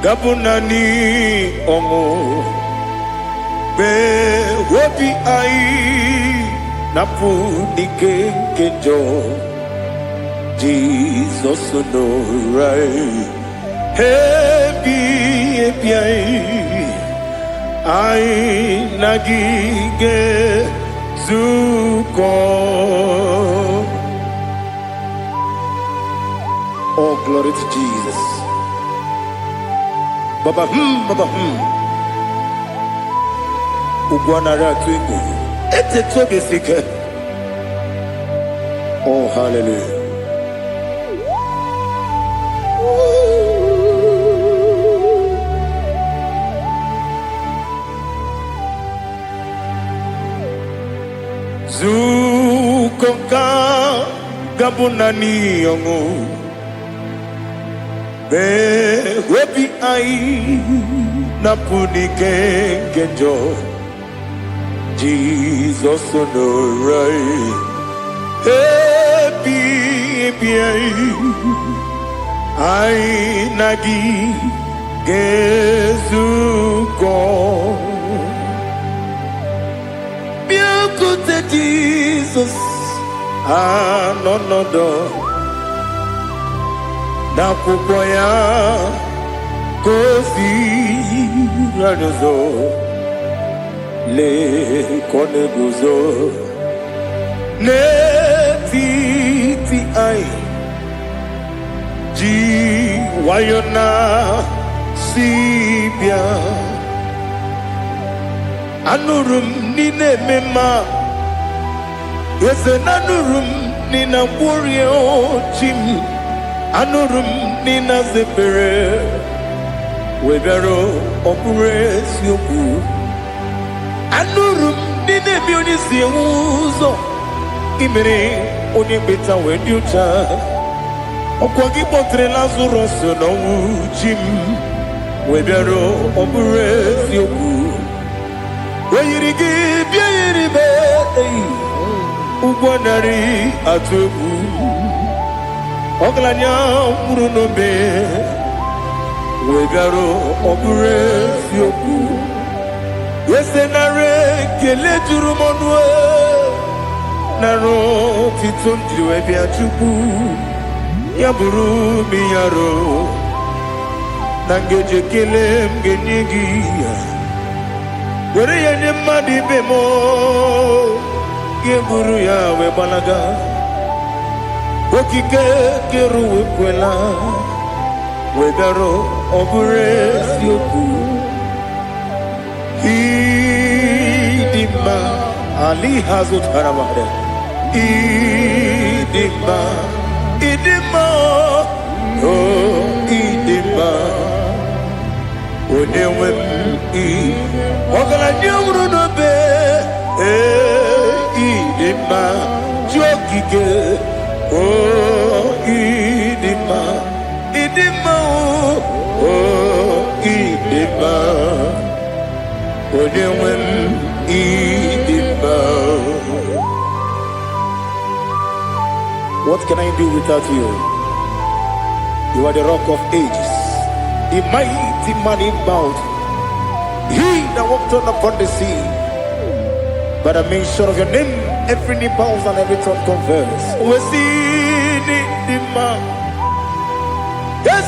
gabunani omo be wobi ai napu dike kenjo Jesus no right happy ai nagige zuko. Oh, glory to Jesus. Baba Ugwanara twingu. Ete toge sike. Oh, hallelujah. Zukoka gabunani yongu. Be wepi ai napuni kenjo Jesus no right happy ai nagi gezuko biancote Jesus no n'akwụkwọ ya gosi n'ụzọ lee ka ọ na-eguzo n'etiti anyị ji nwayọọ na si bịa. Anụrụ m n'ime eme mma eze na anụrụ m n'ina mkpụrụ ochi m anụrụ m n'ina zebere wee bịara ọ bụrụ eziokwu. Anụrụ m n'ina ebe onye si enwe ụzọ imere onye mkpeta wee dị ụcha. Ọkwa gị kpọtere Lazarọs n'ọnwụ chi m wee bịara ọ bụrụ eziokwu. O yiri gị bịa yiri be ụgbọ narị atụ egwu. Ọgaranya mkpụrụ n'obe wee bịara ọ bụrụ eziokwu. Ese nara ekele juru m ọnụ nara otito m jiri wee bịa Chukwu. Ya bụrụ m ihe arụ na ngeji ekele m ga-enye gị were ya nye mmadụ ibe m ga-eburu ya wee gbalaga. Okike kere wee kwela wee bịara ọ bụrụ eziokwu. Ịdị mma Ali ha zụtara mmadụ ịdị mma ịdị mma ịdị mma onye nwe m ọgaranya nwụrụ n'obe ịdị mma ji okike ịdị mma ịdị mma ịdị mma onye nwe m ịdị mma. What can I do without you? You are the rock of ages, the mighty man in mountain, he that walked on upon the sea. By the mention of your name, every knee bows and every tongue confess. We see the man, yes,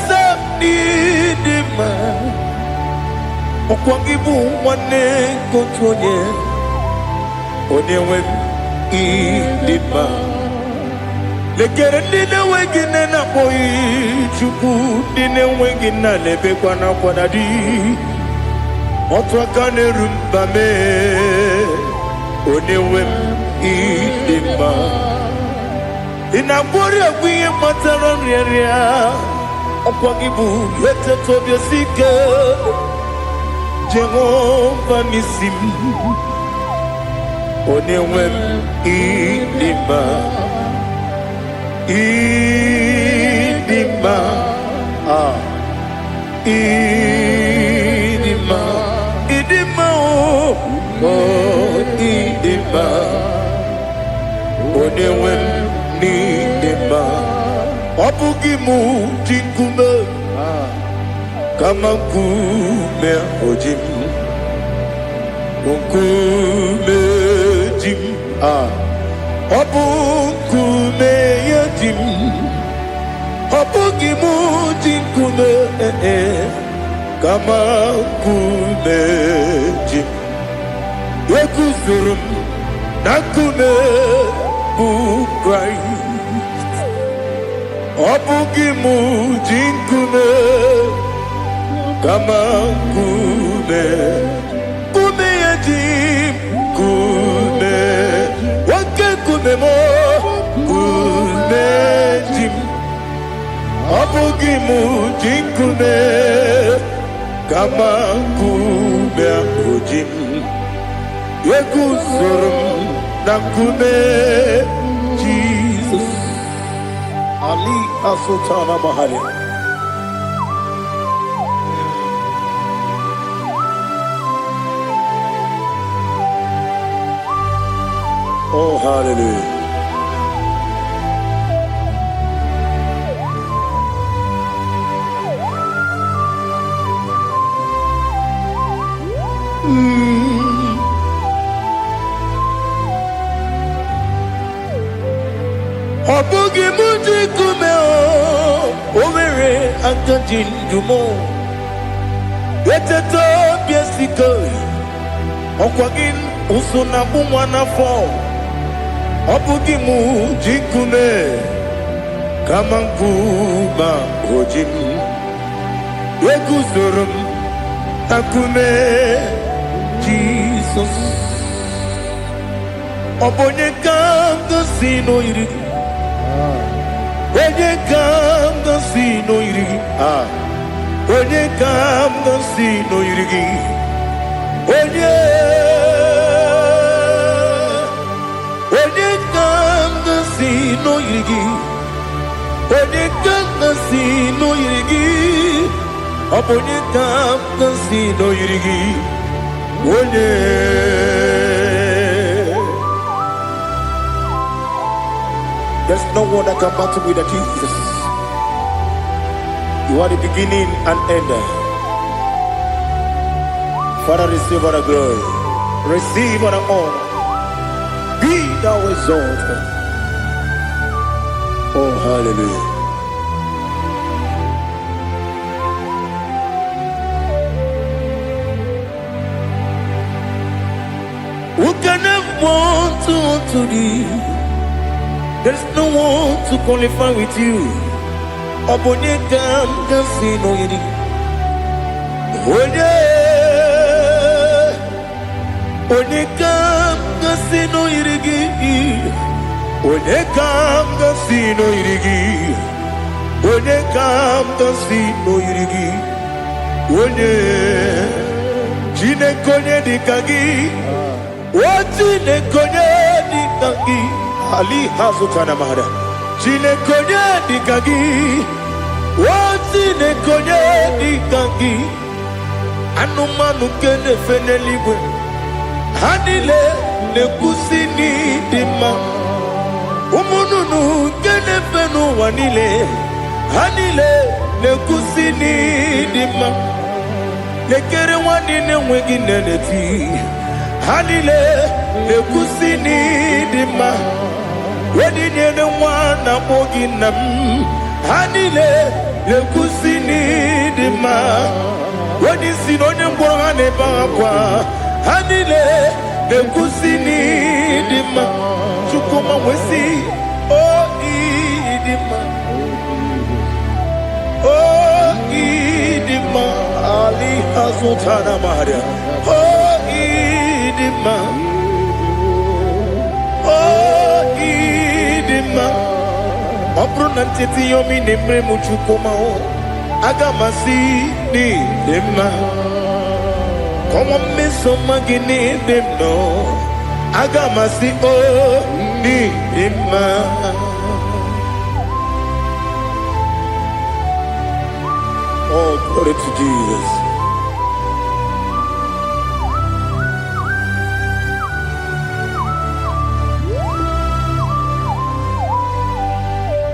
the man. Okwangibu wane kontonye, onyewe the man. Lekere ndine wengine na boyi Chukwu ndine wengine lebe kwa na kwanadi Otwaka nerumba me Onewe idima Inabori agwiye matara nriaria Okwagibu yete tobyo sike Jehova nisim Onewe idima Idima, Idima, Idima, Idima, Onewem Nidima, Opugimu Jinkume, Kamakume Ojim, Unkume Jim, Opukume Yadim, Opugimu Jinkume, Kamakume Jim, Yakuzurum, Nakume, Christ, Opugimu Jinkume, Kamakume, Kume Yadim, Kume. Kumemo kumejim Apugimu jinkume Kama kume akujim Yekuzurum na kume Jesus Ali Asultana Mahali. Oh, hallelujah. Obugi muji kume o, omere agajin dumo. Eteto biesiko. Okwagin usuna bumwana fo. Obugimu jikume. Kamanguba hojim. Eguzorum akume. Jesus. Obonye kanga sino irigi. Onye kanga sino irigi. Onye kanga sino irigi. Onye kanga sino irigi. Onye kanga sino irigi. Obonye kanga sino irigi. Onye. There's no one that can battle with Jesus. You are the beginning and end. Father, receive all the glory. Receive all the honor. Be thou exalted. Oh, hallelujah. Who can have one to thee? There's no one to qualify with you. Obonye kanga sino yiri. Onye kanga sino yirigi. Onye kanga sino yirigi. Onye kanga sino yirigi. Onye jine konye dikagi. Wajine konye dikagi. Ali hazutana mahada. Jine konye dikagi. Wajine konye dikagi. Anumanu kene feneliwe. Hanile ne kusini dima. Umununu kene fenu wanile. Hanile ne kusini dima. Nekere wanine wegi neneti. Hanile ne kusini dima. Wedi nyene wana moginam. Hanile ne kusini dima. Wedi sinone mbwangane bakwa. Hanile ne kusini dima. Chukuma mwesi oh idima. Oh idima. Ali hazutana maharia. Oh idima. Oh idima. Opro nanteti yomi nemre muchukuma o. Agamasi ni dima. Come on, miss some magini them no. Agamasi oh ni dima. Oh, glory to Jesus.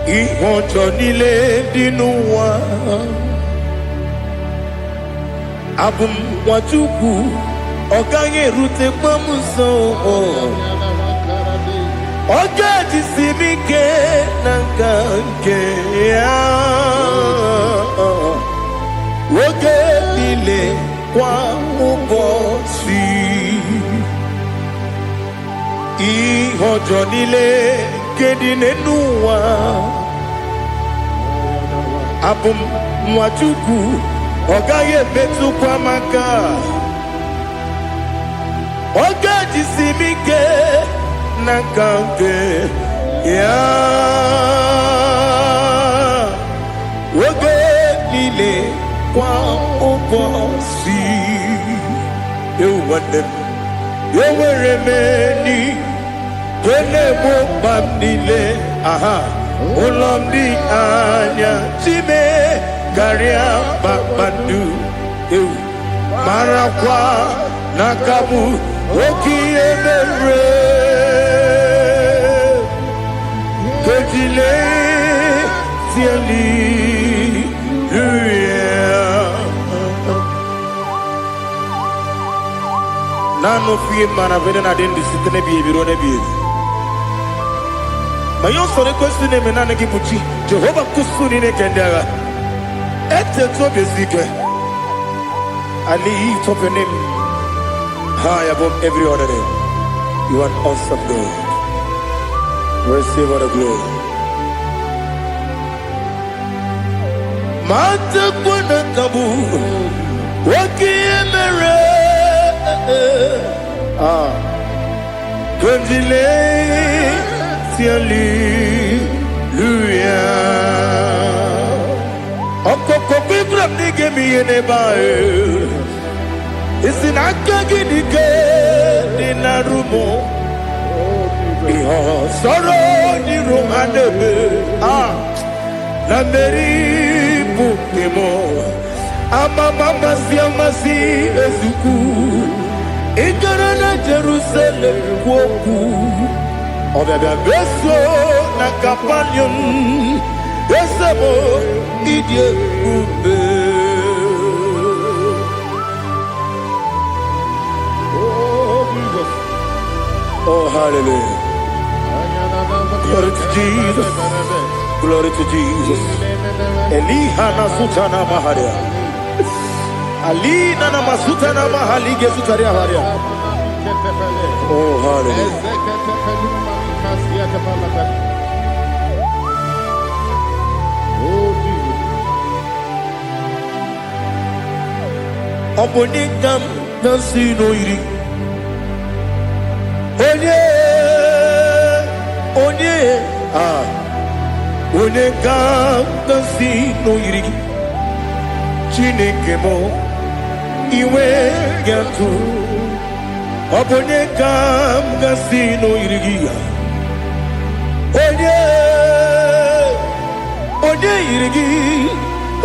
Ihojo nile dinuwa. Abum wajuku oganye rute pamuso. Oga jisimike nankanke ya. Oge nile kwa ubosi. Ihojo nile kedinenuwa. Abum wajuku ogaye betu kwa maka. Oga jisimike nankanke ya. Oge nile kwa ubosi. You want them. You will remain. Kene mo bandile. Aha. Ulomdi anya. Chime. Garia babandu. Marakwa. Nakabu. Oki emere. Kejile. Tiali. Nano fiye mana vede na dendi sitene biye birone biye. Mayon sore kwesti ne menane ki muchi. Jehova kusuni ne kendaga. I lift up your name high above every other name. You are an awesome God. Receive all the glory. Mata kuna kabu wakiemere Kanjile siali luya Okoko bibram nige miyene bae Isinaka ginike dinarumo Iho soro ni romanebe Nameri bukemo Ama mama siamasi ezuku Ikarana Jerusalem woku Obebe beso na kapanion Esemo idye ube Oh Jesus Oh hallelujah Glory to Jesus Glory to Jesus Elihana sutana maharia Alina na masuta na mahali gezutaria haria. Oh hallelujah. Oh Jesus. Obonikam nasino iri. Onye Onekam nasino iri. Chineke mo iwe gatu Obonye kam gasino irigia Onye irigi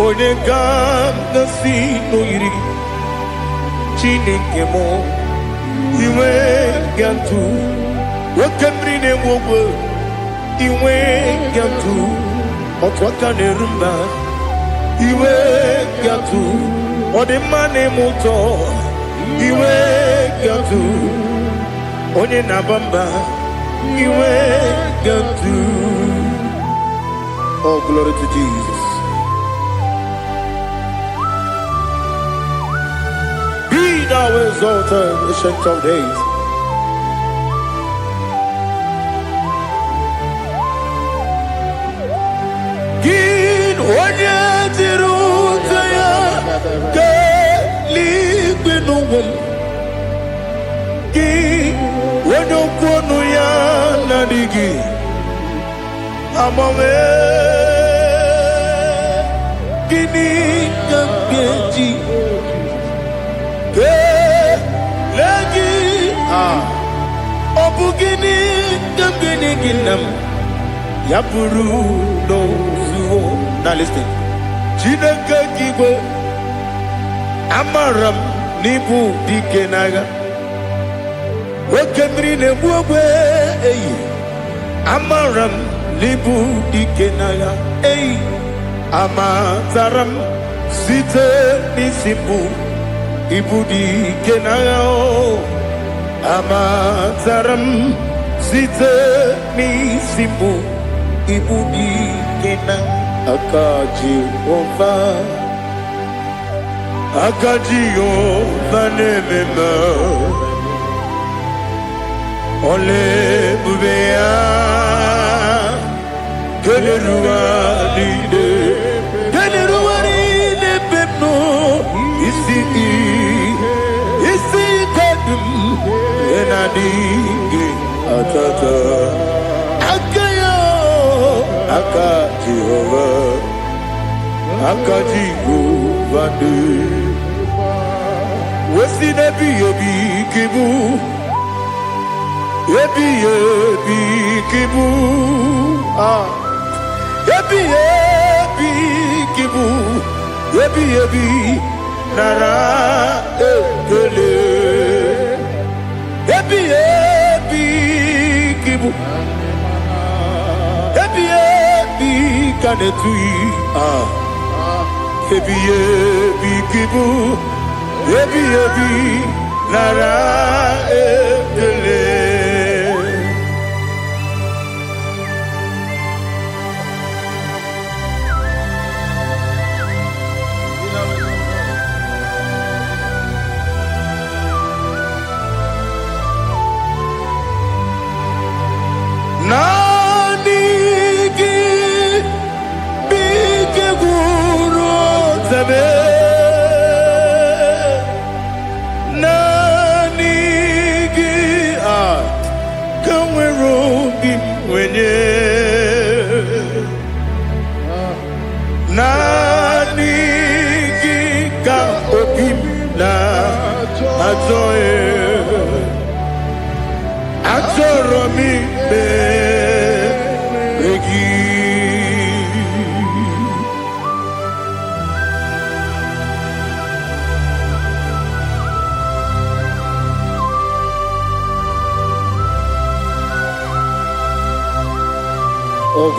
Onye kam gasino irigi Chineke mo iwe gatu Wakemrine mwogo iwe gatu Otwaka nerumba iwe gatu Odemane moto iwe gatu Onye nabamba iwe gatu. Oh glory to Jesus. Be thou exalted, ancient of days. Gin onye tirutaya Ki wadokono ya nadigi Amame Kini kamgeji Ke lagi Obu gini kamgeni ginam Yapuru no suho. Now listen Chinaka kibo Amaram nibu dikenaga Wakemri ne buwe Amaram nibu dikenaga Amataram site nisimbu Ibu dikenaga Amataram site nisimbu Ibu dikenaga Akaji ova Akajiyo vanemema Ole bubea Keleruwa lide pepno Isi kadum Enadingi atata Akayo Akajihova Akajiyo vande Wesi nebi yebi kibu Yebi kibu Yebi kibu Yebi nara ekele Yebi kibu Yebi kanetui Yebi kibu Yebi nara ekele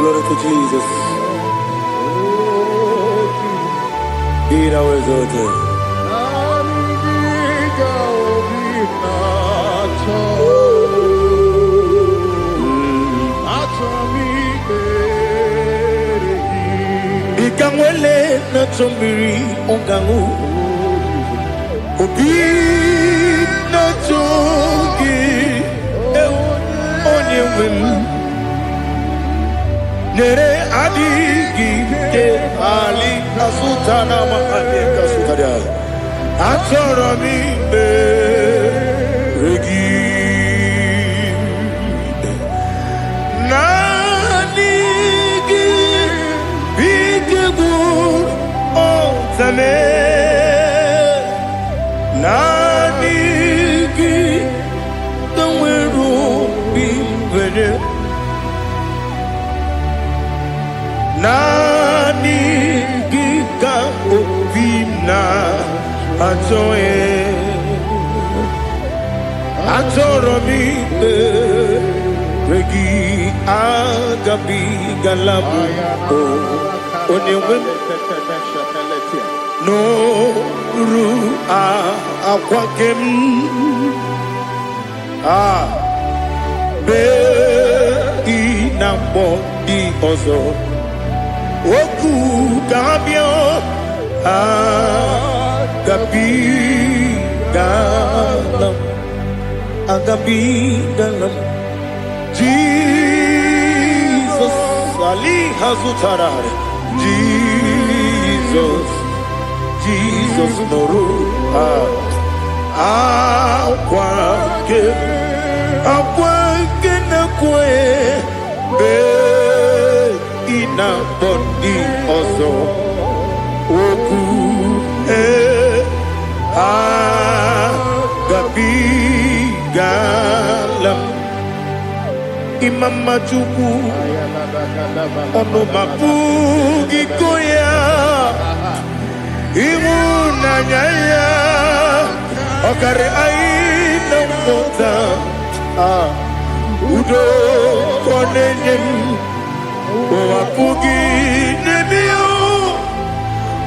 Glory to Jesus. Be thou exalted. Ikangwele na chombiri ongangu Obi na chogi onye wem Nere adigi ke ali kasutana ma ali kasutaria Atoro mi regi Nanigi bigegu otame Nanigi tawero bimbere Nanigi ka obina atoe Atoromi regi agabi galabu onewem no ru akwakem be inambo di ozo oku kabio agabi galam agabi galam Jesus Ali Hazutarare Jesus Noru Akwake na kwe be ina bondi ozo oku agabi galam Imam Majuku ono mapugi koya imu nanyaya okare aina mota udo konenyen wapugi nemio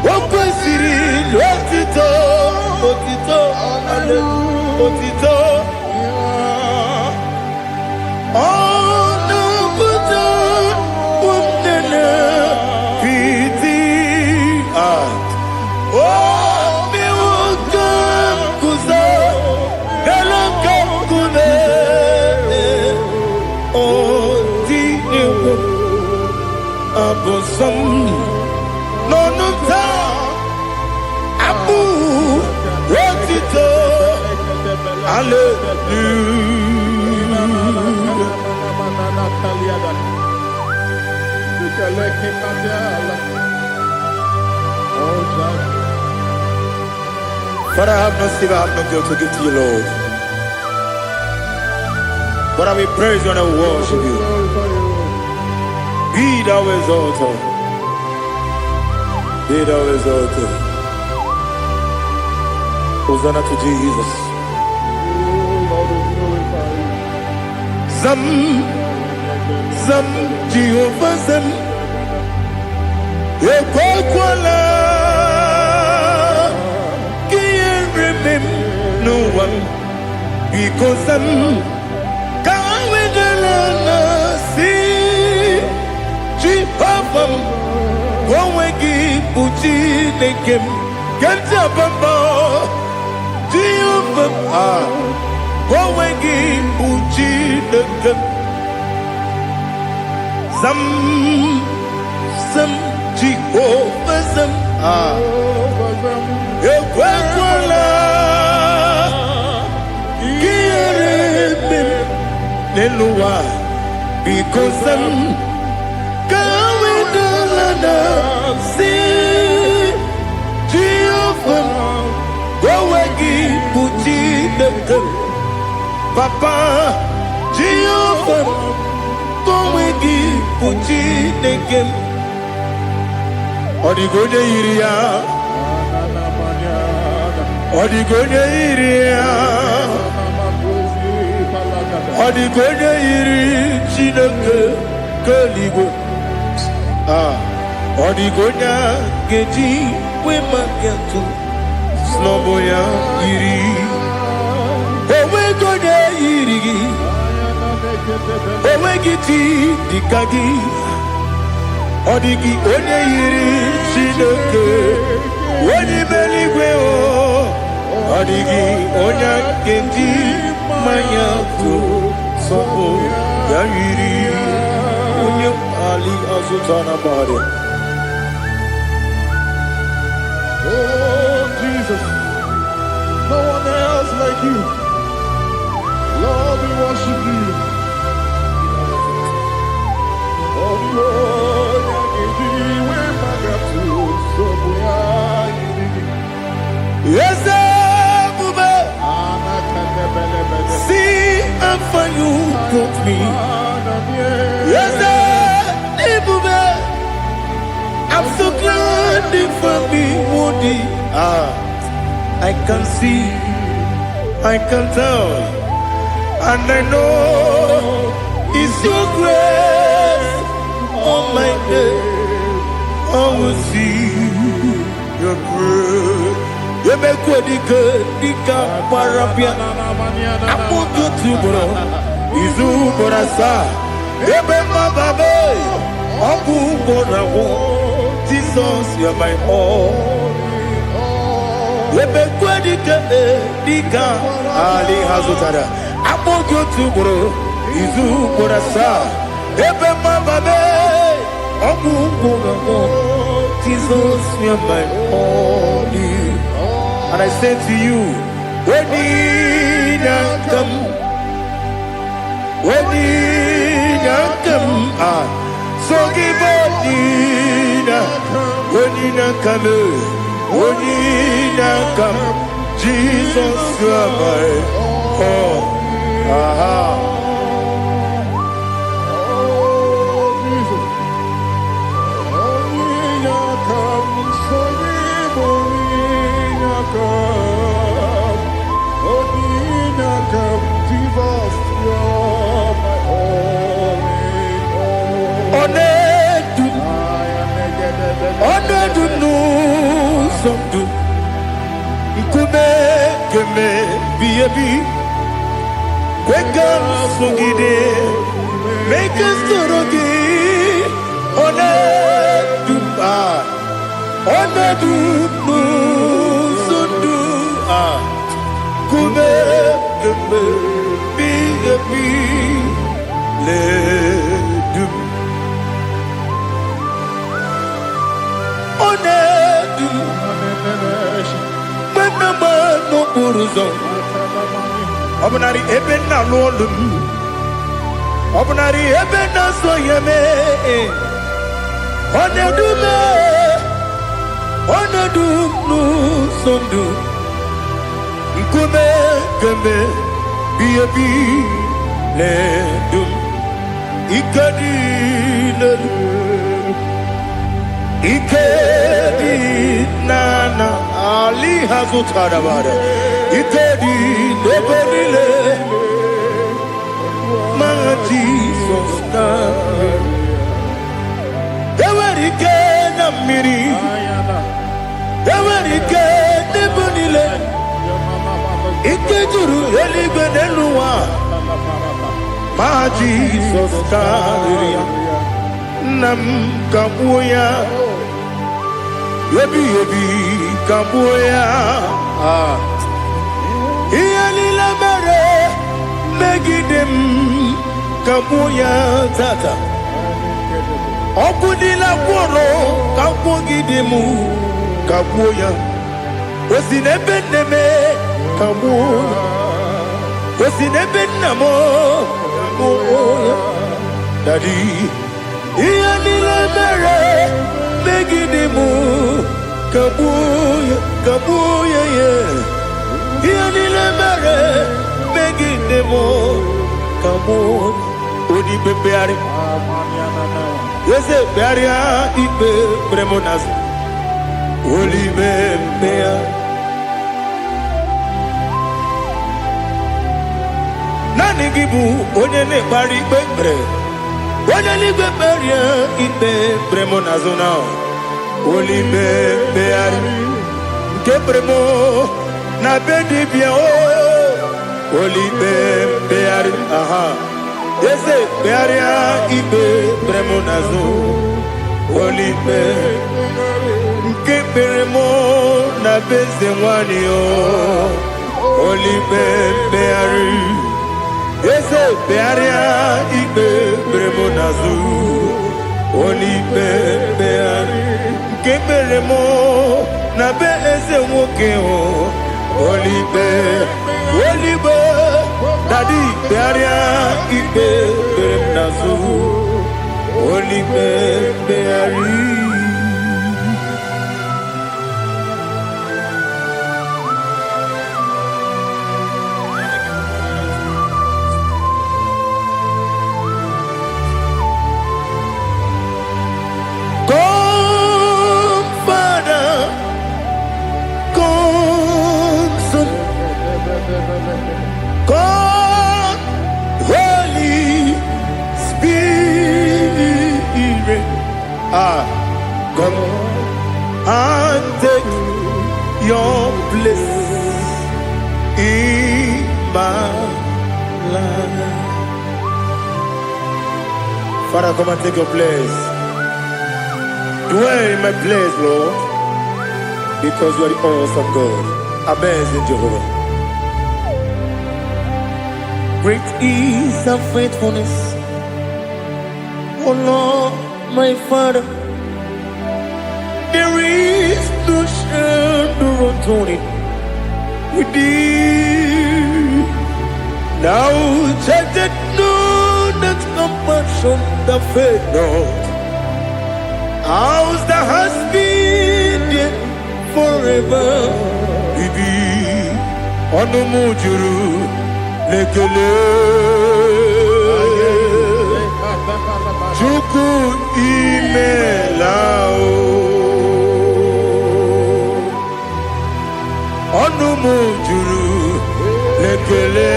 wakwesiri otito ale otito Abosam nonuta abu rotito Father, I have no silver, I have no gold to give to you, Lord. But I will praise you and I will worship you. Be thou exalted. Be thou exalted. Hosanna to Jesus. Zam Jehovah Zam Ekwakwala Can't remember no one because I'm can't wait Papa, go wegi buji nekem, kenta bamba, Jehovah, go wegi buji nekem, Zam Jehovah Zam, Ekwakwala, Kieremim, Nelua, because I'm see Jehovah, go wegi buji nekem, Papa, Jehovah, go wegi buji nekem, Odigoje iria, Odigoje iria, Odigoje iri chineke keligwe. Odigonya geji we makiatu Snoboya yiri Owe gonya yiri Owe giti dikagi Odigi onye yiri Chineke Wani beligwe o Odigi onya geji makiatu Snoboya yiri Onye Ali Azutana Bari. Oh, Jesus, no one else like you. Lord, we worship you. Oh, Lord, I give you my gratitude. So we are Yes, Bube. See, I'm for you, put me. Yes, Bube. I'm so glad for me, Woody. I can see, I can tell, and I know it's your grace. Oh my God, I will see your grace. You make what you could, Nika Parapia. I put you to bro. Izu Borasa. You make my baby. Abu Borawo. Jesus, you're my all. Lebekwadika Dika Ali Hazutara. Amogo Tubro, Izu Borasa, Ebe Mababe, Abu Borawo. Jesus, you're my all. And I say to you, when you come, so give up when you come, Jesus, you are my all. Make us Obunari ebena lolum Obunari ebena soyeme Onedume sondu Nkume keme biyebi ledum Ikadi nana Ali Hazutara Bada Ikadi nebonile My Jesus Ewerike na miri Ewerike nebonile Ikejuru eligwe neluwa My Jesus Nam kabuya Yebi kabuya Iyalila mere Megidem kabuya tata Okudila kworo kabugidemu kabuya Osinebeneme kabuya Osinebenamo kabuya Daddy Iyalila mere Megidemu kabuya yeah Iyalila mere Megidemu kabuya Odi bebeari Yese bearia ibe premonas Oli bebea Nani gibu onye ne bari bebre Oneligwe beria ibe bremo nazona. Olibe beari. Ke bremo na bedi bia o. Olibe beari. Aha. Ese bearia ibe bremo nazo. Olibe. Ke bremo na beze mwani o. Olibe beari. Ese bearia ibe bremo nazu. Olibe beari. Keberemo na be ese woke o. Olibe. Olibe. Dadi bearia ibe bremo nazu. Olibe beari. God, Holy Spirit, Come and take your place in my life. Father, come and take your place. Dwell in my place, Lord, because you are the awesome God. Amazing Jehovah. Great is thy faithfulness, O Lord, my Father. There is no shadow unto it with thee. Now check that no that compassion that faith not. How's the has been forever with thee? Onumujuru lekele. Chuku imelao. Onumujuru lekele.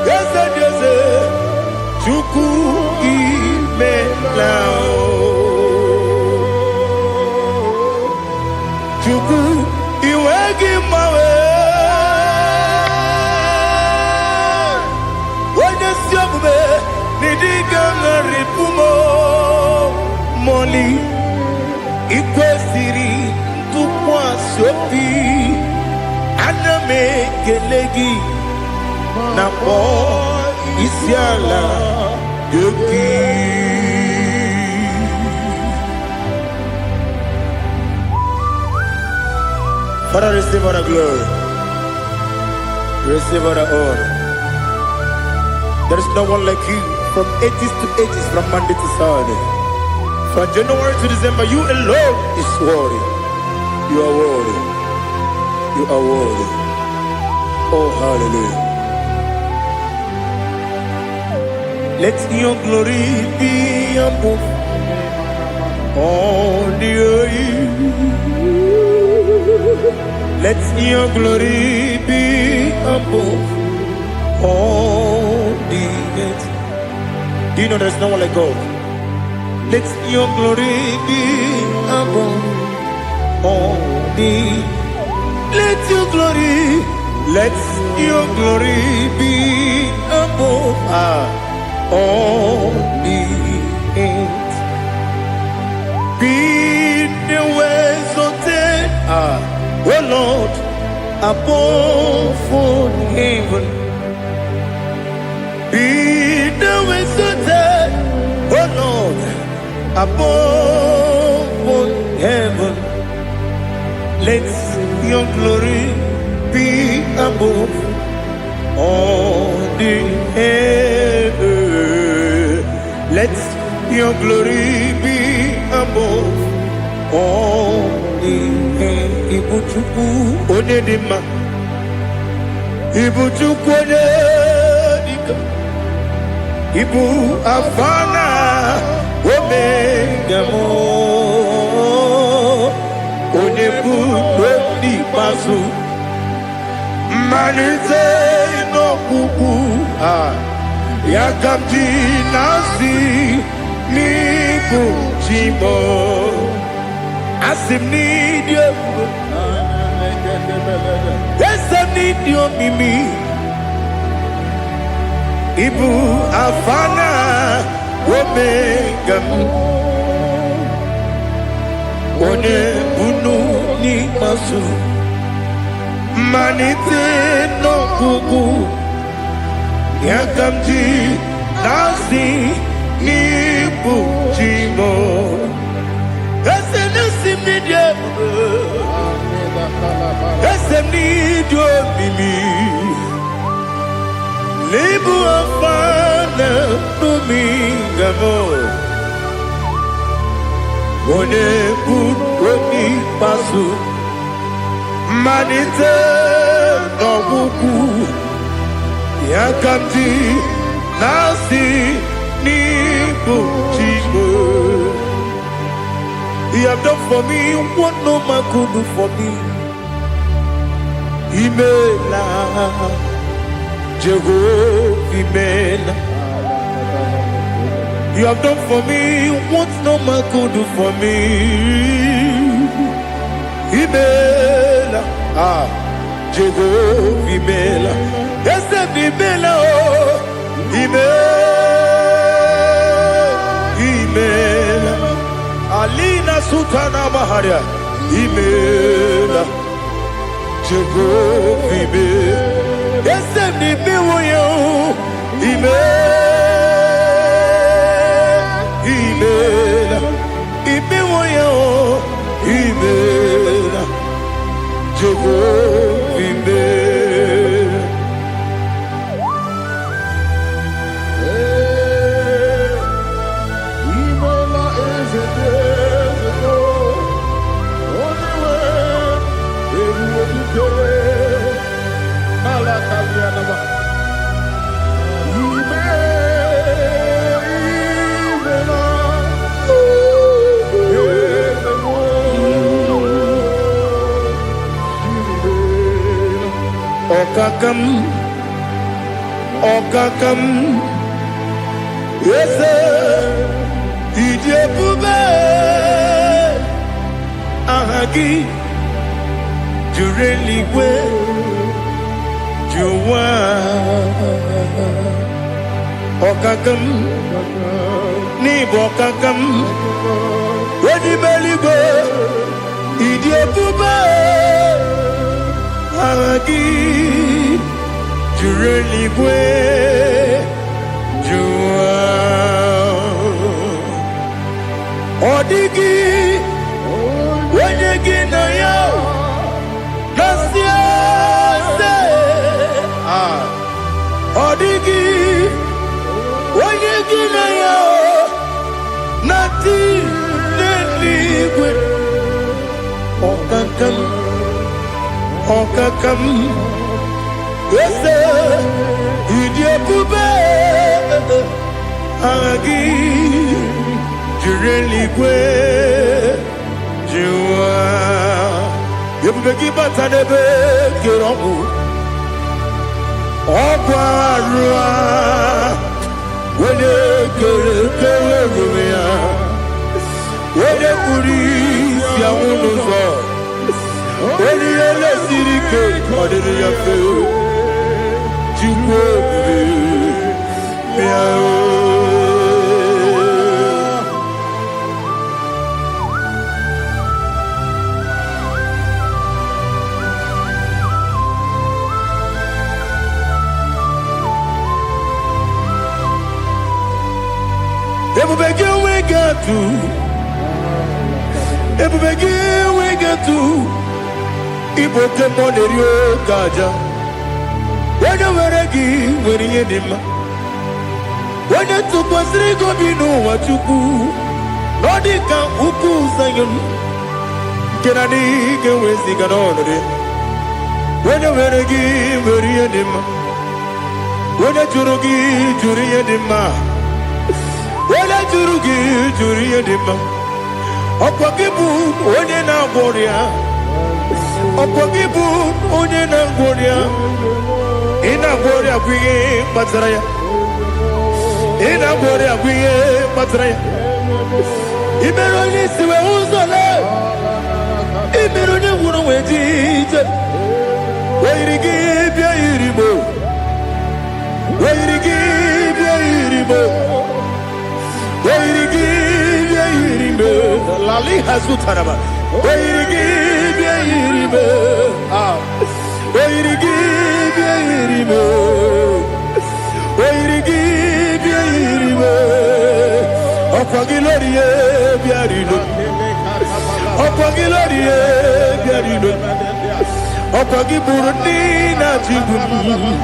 Yese yese. Chuku imelao. Chuku iwegi mawe. Wanya siyabume nidiga ngaripumo. Moli ikwesiri tukwa sopi. Aname kelegi na po isiala yoki. Father, receive all the glory. Receive all the honor. There is no one like you from ages to ages, from Monday to Sunday. From January to December, you alone is worthy. You are worthy. You are worthy. Oh, hallelujah. Let your glory be above all the earth. Let your glory be above all the earth. Do you know there is no one like God? Let your glory be above all the. Let your glory be above all the earth. Be the ways of death, oh Lord, above all heaven. Be the ways of death, oh Lord, above all heaven. Let your glory be above all the earth. Let your glory be above all the earth. Ibuchuku onedima, Ibuchuku onedika, Ibu afana omega mo, onebu odi pasu, manite no kuku Yakamji nasi nibu jimo asim nidio esem nidio mimi ibu afana omega one bunu ni masu manite no kuku Yakamji nasi nibu jimo esem nasim nidio esem nidio mimi Libu afana numingamo One buoni pasu Manite no buku Yakamji nasi nibu jimo He have done for me what no man could do for me Imela Jehovah Imela You have done for me what no man could do for me Imela Jehovah Imela Yes, Imela Imela Alina Sutana Maharia Imela Jehovah Imela Yes, Imela Imela Jehovah Imela Imela is a desert, only way everyone to go. Malakalianaba. Okakam, yes, Ijebube, Ahagi, Jureligwe, Juwa, Okakam, Nibokakam, Wedibeligwe, Ijebube, Ahagi. Jureligwe Jua Odigi Wenyegi na yo Nasia se Odigi Wenyegi na yo Nati Neligwe Okakam Yes, Idiopube Agi Jureligwe Jua Yebubeki Batanebe Kirongu Okwarua Wene Kere Rumia Wene Kuri Siamunuzo Wene Ele Sirike Odiri Yafe Ebubege we get to Iboke Monerio Gaja When you were a gee, when you did when you took was Rigo Bino, what you do, Nodika Uku Sayon, Kennedy, get with the Ganone. When you were a gee, when you did when you Jurugi, Juria Dima, when I Jurugi, Juria Dima, Opakibu, when you now Boria, Opakibu, when you now Boria. Ina Boria Queen Bataraya ina bore abuye matre imero ni siwe uzole imero ni wuro wejije weirigi bia iribo weirigi bia iribo weirigi bia iribo lali hazutaraba weirigi bia iribo weirigi bia iribo weirigi bia iribo opagiloriye bia iribo opagiloriye bia iribo opagi burundi na jibuni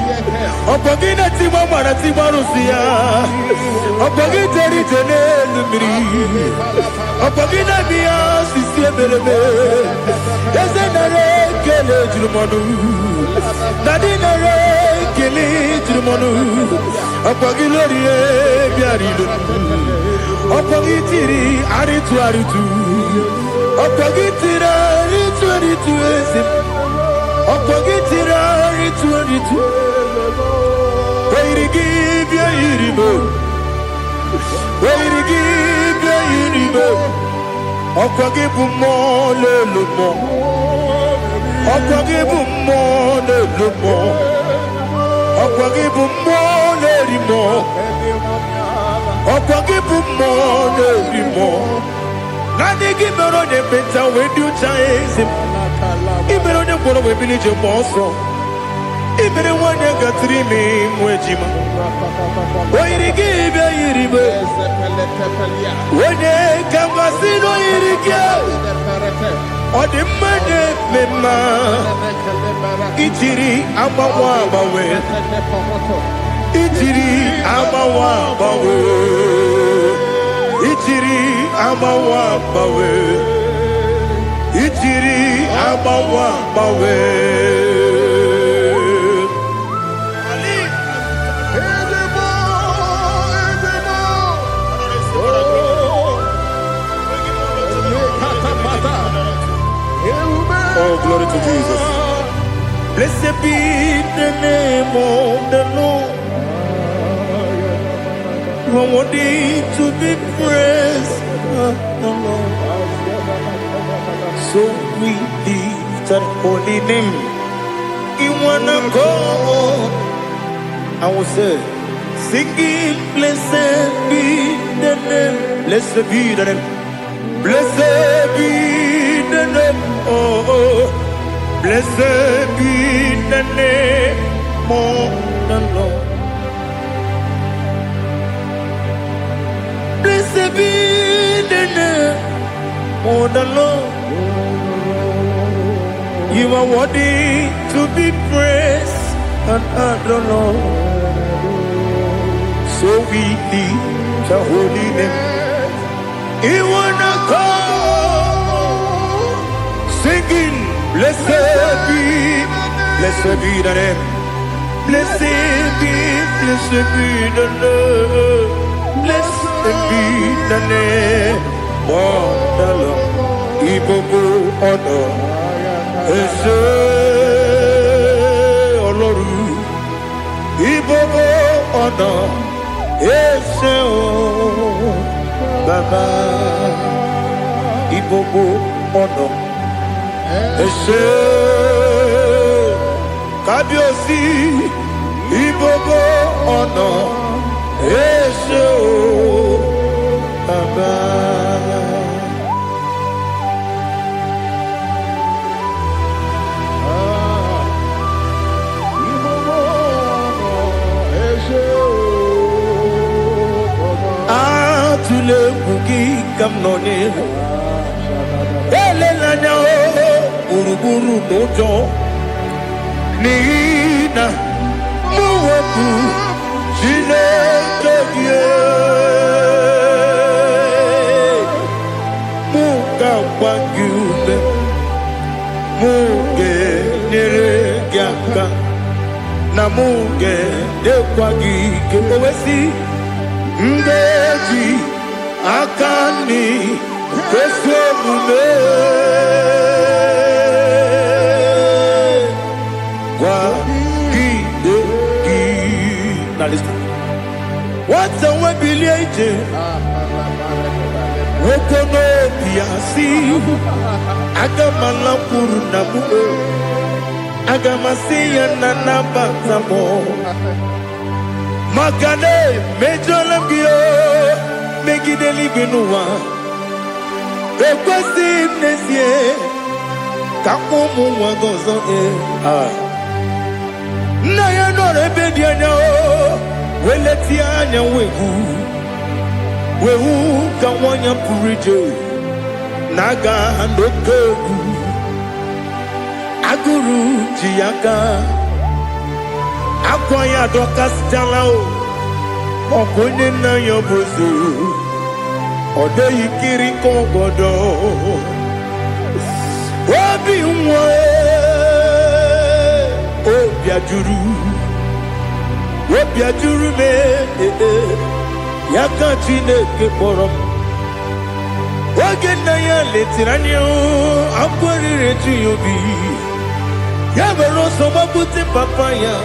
opagi na timama na timarusia opagi teri tene lumiri opagi na biya sisi belebe ezenare kele jurumanu nadinare kele jurumanu opagi loriye biarido opagi tiri aritu opagi tira aritu esim opagitira ritu weirigi bia iribo weirigi bia iribo opagibu mo lelumo opagibu mo lelumo opagibu mo lerimo opagibu mo lerimo nani gimero de beta wedu chaizim ibero de koro we village monso ibere wanya gatrimi mwejima oirigi be iribe wene kambasino irige odimane mema itiri amawa bawe itiri amawa bawe itiri amawa bawe itiri amawa bawe oh glory to Jesus. Blessed be the name of the Lord. You are worthy to be praised, the Lord. So we lift that holy name. You wanna go? I will say, singing, blessed be the name. Blessed be the name. Blessed be the name. Oh, blessed be the name of the Lord. Blessed be the name of the Lord. You are worthy to be praised and adored, Lord. So we lift the holy name. You wanna call, singing, blessed be the name. Blessed be the name. Blessed be the name of the Lord. Ibobo honor. Ese Oloru, Ibobo ọ̀nà, Ese o Baba, Ibobo ọ̀nà, Ese Kábíyèsí, Ibobo ọ̀nà, Ese o Baba. Tule bugi kamnoni ele lanya buruburu nojo nina muweku jine kege muka wagyube muge nere gyaka na muge dekwagi kewesi ndeji akani keswemume kwa gidegi. Now listen. What's the way ije okono biasi agamala puru na mu agamasi ya na nabatamo makane mejolambio megideli binuwa ekwesi nesie kakumu wagozo na ya nore bedianya weleti anya wehu kawanya purije naga ndokogu aguru jiyaga akwanya dokas jalao okonye na yobozu ode yikiri kogodo obi nwa obi ajuru me yaka Chineke kpọrọ m oge nna ya letiri anya akwarịrị eju ya obi ya mere ọsọ gbapute papa ya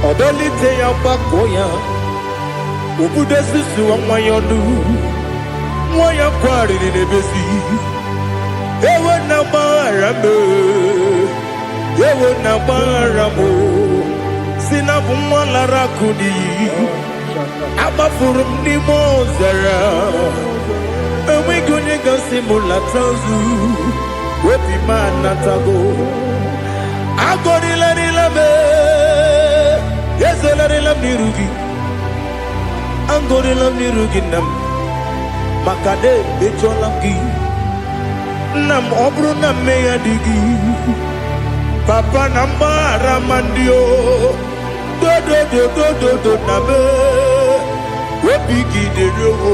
ọdọlite ya gbakọ ya obodo susu nwa ya ọnụ nwa ya kwarịrị n'ebezi ewe na gbaghara m ewe na gbaghara m si na bụ nwa lara akụ n'iyi agbafuru m n'ime ọzara enweghị onye gasị m lata ozu obi m anatago agọrịlarịla m ezolarịla m n'iru gị agọrịla m n'iru gị nna m maka na emejọla m gị nna m ọ bụrụ na mmehie dị gị papa na mgbaghara ma ndị o dodododododo na me obi gị dịrị ogo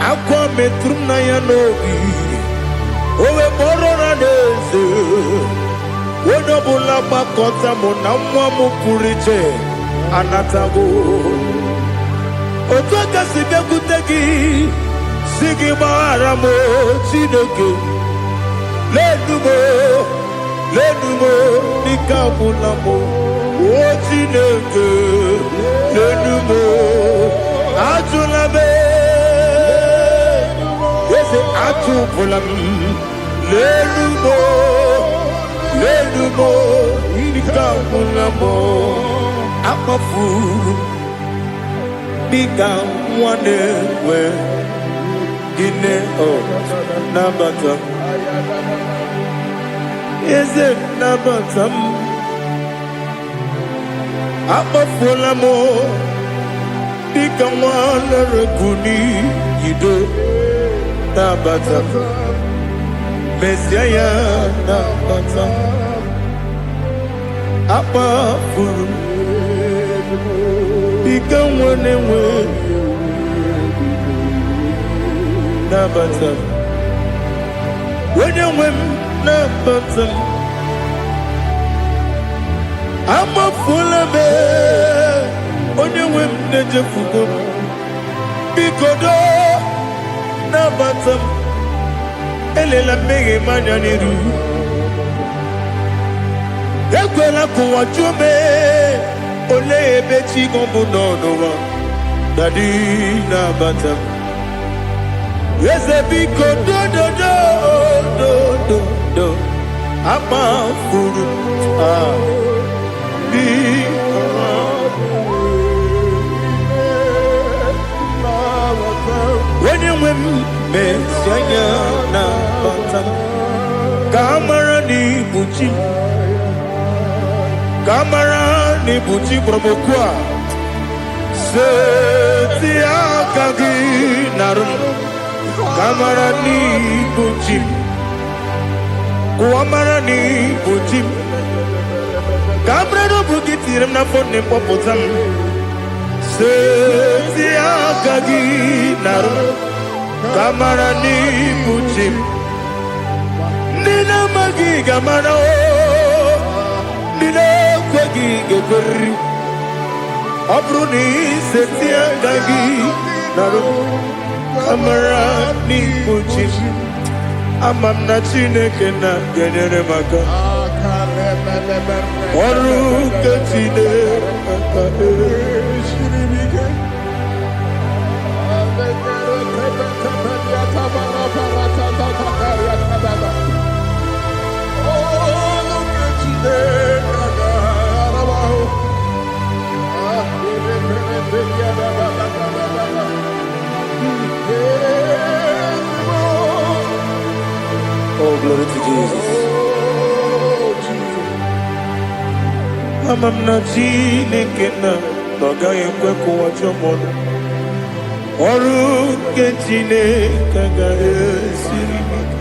akwa metụrụ m na ya n'obi owe kpọrọ na n'eze onye ọbụla gbakọta mụ na nwa m pụrụ iche anatago otu aka si bịakwute gị si gị gbaghara m Chineke lenumo dịka ọbụla m o Chineke lenumo ajụla m eze atụpụla m lenumo dịka ọbụla m akpafuru dịka nwa na-enwe gịnị nabata m eze nabata m akpafuola m dịka nwa na-erekwu n'iyido nabata m mesia ya nabata m akpafuru dịka nwa na-enwe nabata m onye nwe m nabata m amafuola m onye nwe m na-ejefugo m biko do nabata m elela mmehie m anya n'iru ekwela ka ụwa jụọ m olee ebe chi gị bụ n'ụwa dadi nabata m eze biko do akpafuru onye nwe m mesi anya nabata m ka amara n'ibu chi ka amara n'ibu chi kpọrọ m okwu a seti aka gị narụ kamara n'ibu chi kuamara n'ibu chi kamara n'obu gị tiri m n'afọ na-ekpọpụta m seti aka gị narụ kamara n'ibu chi ndị na-amaghị ga-amara ndị na-ekweghị ga-ekweriri ọ bụrụ na iseti aka gị narụ kamara n'ibu chi ama m na Chineke na-enyere m aka ọrụ nke Chineke Oh, glory to Jesus. Amam na Chineke na n'ọgaghị ekwe ka ụwa jọọ m. Ọrụ nke Chineke ga-esiri m ike.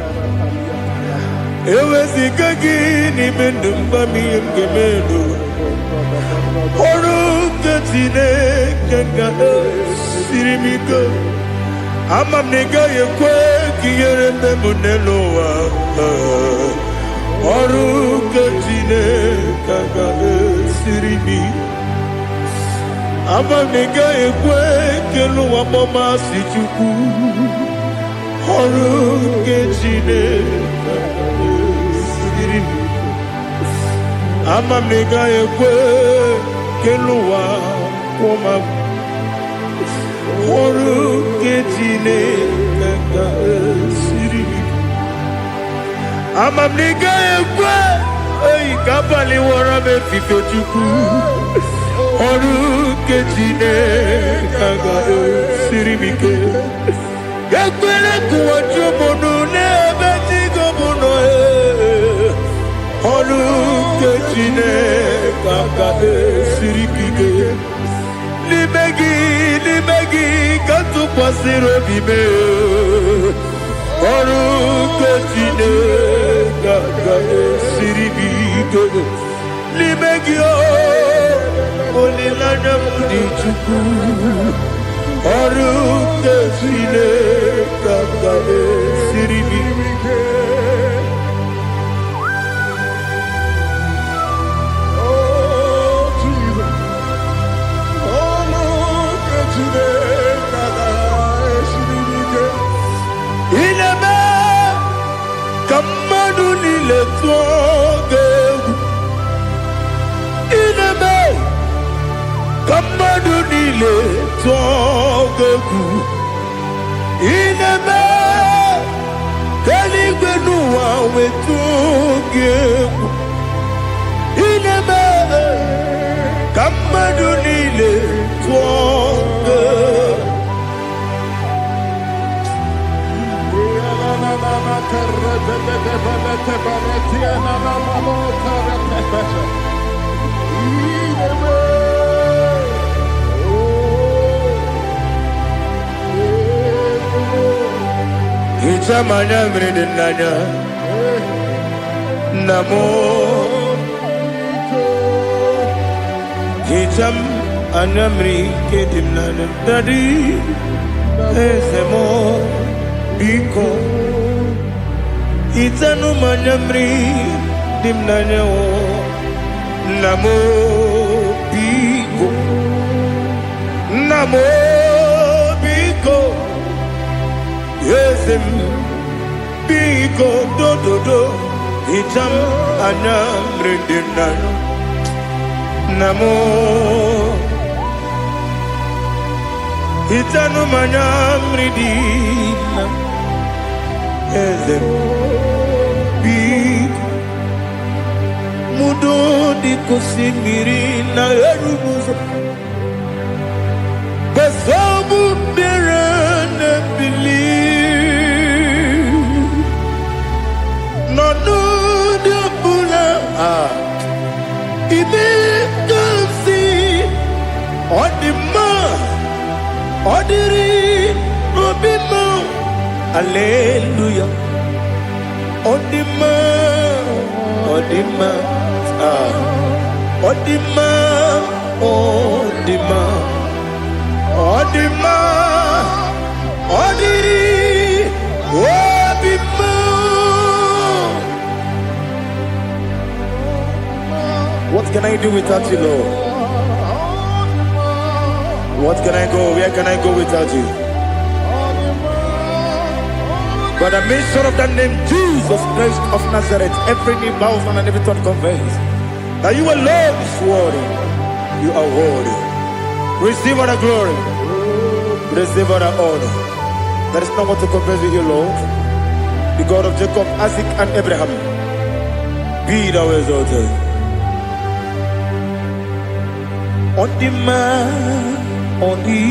Eweziga gị n'ime ndụ m ihe m ga-eme. Ọrụ nke Chineke ga-esiri m ike. Ama m na ị gaghị ekwe ka ihere mee m n'elu ụwa. Ọrụ nke Chineke ga-esiri m ike. Ama m na ị gaghị ekwe ka elu ụwa gbamasị Chukwu. Ọrụ nke Chineke ga-esiri m ike. Ama m na ị gaghị ekwe ka elu ụwa gbamasị ọrụ nke Chineke ga-esiri m ike. Ama m na ị gaghị ekwe ka abalị wara m efife Chukwu. Ọrụ nke Chineke ga-esiri m ike. Ekwere ka ụwa jụọ m ọnụ n'ebe chi gị nọ. Ọrụ nke Chineke ga-esiri m ike. N'ime gị ka tụkwasịrị obi m. Ọrụ nke Chineke ga-esiri m ike. N'ime gị olileanya m dị Chukwu. Ọrụ nke Chineke ga-esiri m ike. Ineme ka mmadụ niile tụọ gị egwu. Ineme ka mmadụ niile tụọ gị egwu. Ineme ka eluigwe n'ụwa wee tụọ gị egwu. Ineme ka mmadụ niile tụọ gị egwu. Hicham anya mmiri dị n'anya nna m. Hicham anya mmiri nke dị m n'anya Daddy, eze m biko. Hitanụ m anya mmiri dị m n'anya nna m biko. Nna m biko. Eze m biko dododo. Hicham anya mmiri dị m n'anya nna m. Hitanụ m anya mmiri dị m n'anya eze m biko. Mudo dị ka osimiri na-eru ụzọ. Nsogbu bịara na-ebili. N'ọnọdụ ọbụla ime ka m si ọ dị mma. Ọ dịrị obi m. Hallelujah. Odima, Odima, Odima, Odima, Odima, Odiri, Odima. What can I do without you, Lord? What can I go? Where can I go without you? By the mention of that name, Jesus Christ of Nazareth, every knee bows and every tongue confesses that you alone is worthy. You are worthy. Receive all the glory. Receive all the honor. There is no one to compare with you, Lord. the God of Jacob, Isaac, and Abraham, be thou exalted. On the man, on the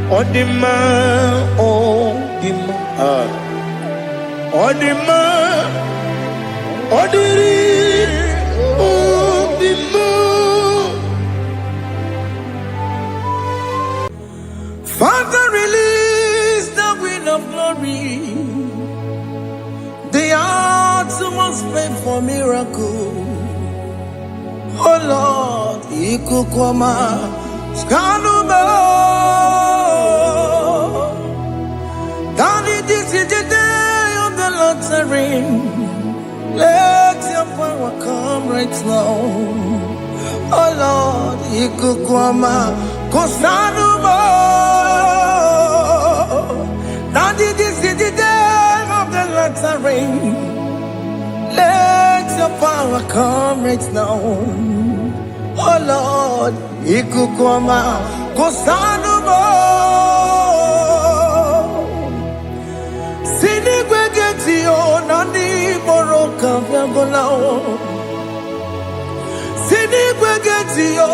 man, on the man, on the man, on the man, on the man. Father, release the wind of glory. The hearts must pray for miracle. Oh Lord, Ikukwama, Skanuma. Daddy, this is the day of the Lord's ring. Let your power come right now. Oh Lord, Ikukwama, Kosanuma. Daddy, this is the day of the Lord's ring. Let your power come right now. Oh Lord, Ikukwama, Kosanuma. Sinigwegetio, Nandi Boroka, Viagolao. Sinigwegetio,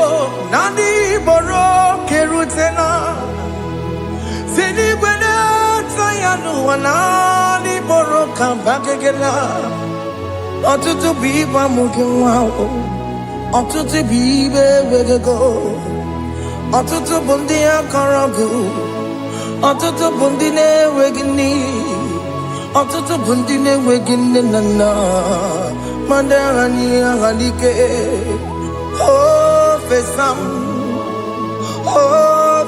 Nandi Boroke Rutena. Sinigwena, Tayanu, Nandi Boroka, Bagagela. Ọtụtụ bụ ibe amụghị nwa ahụ, ọtụtụ bụ ibe ewegego, ọtụtụ bụ ndị akọrọ gụ, ọtụtụ bụ ndị na-enweghị nne, ọtụtụ bụ ndị na-enweghị nne na nna, ma ndị agha n'ihe agha n'ike. O fesam, o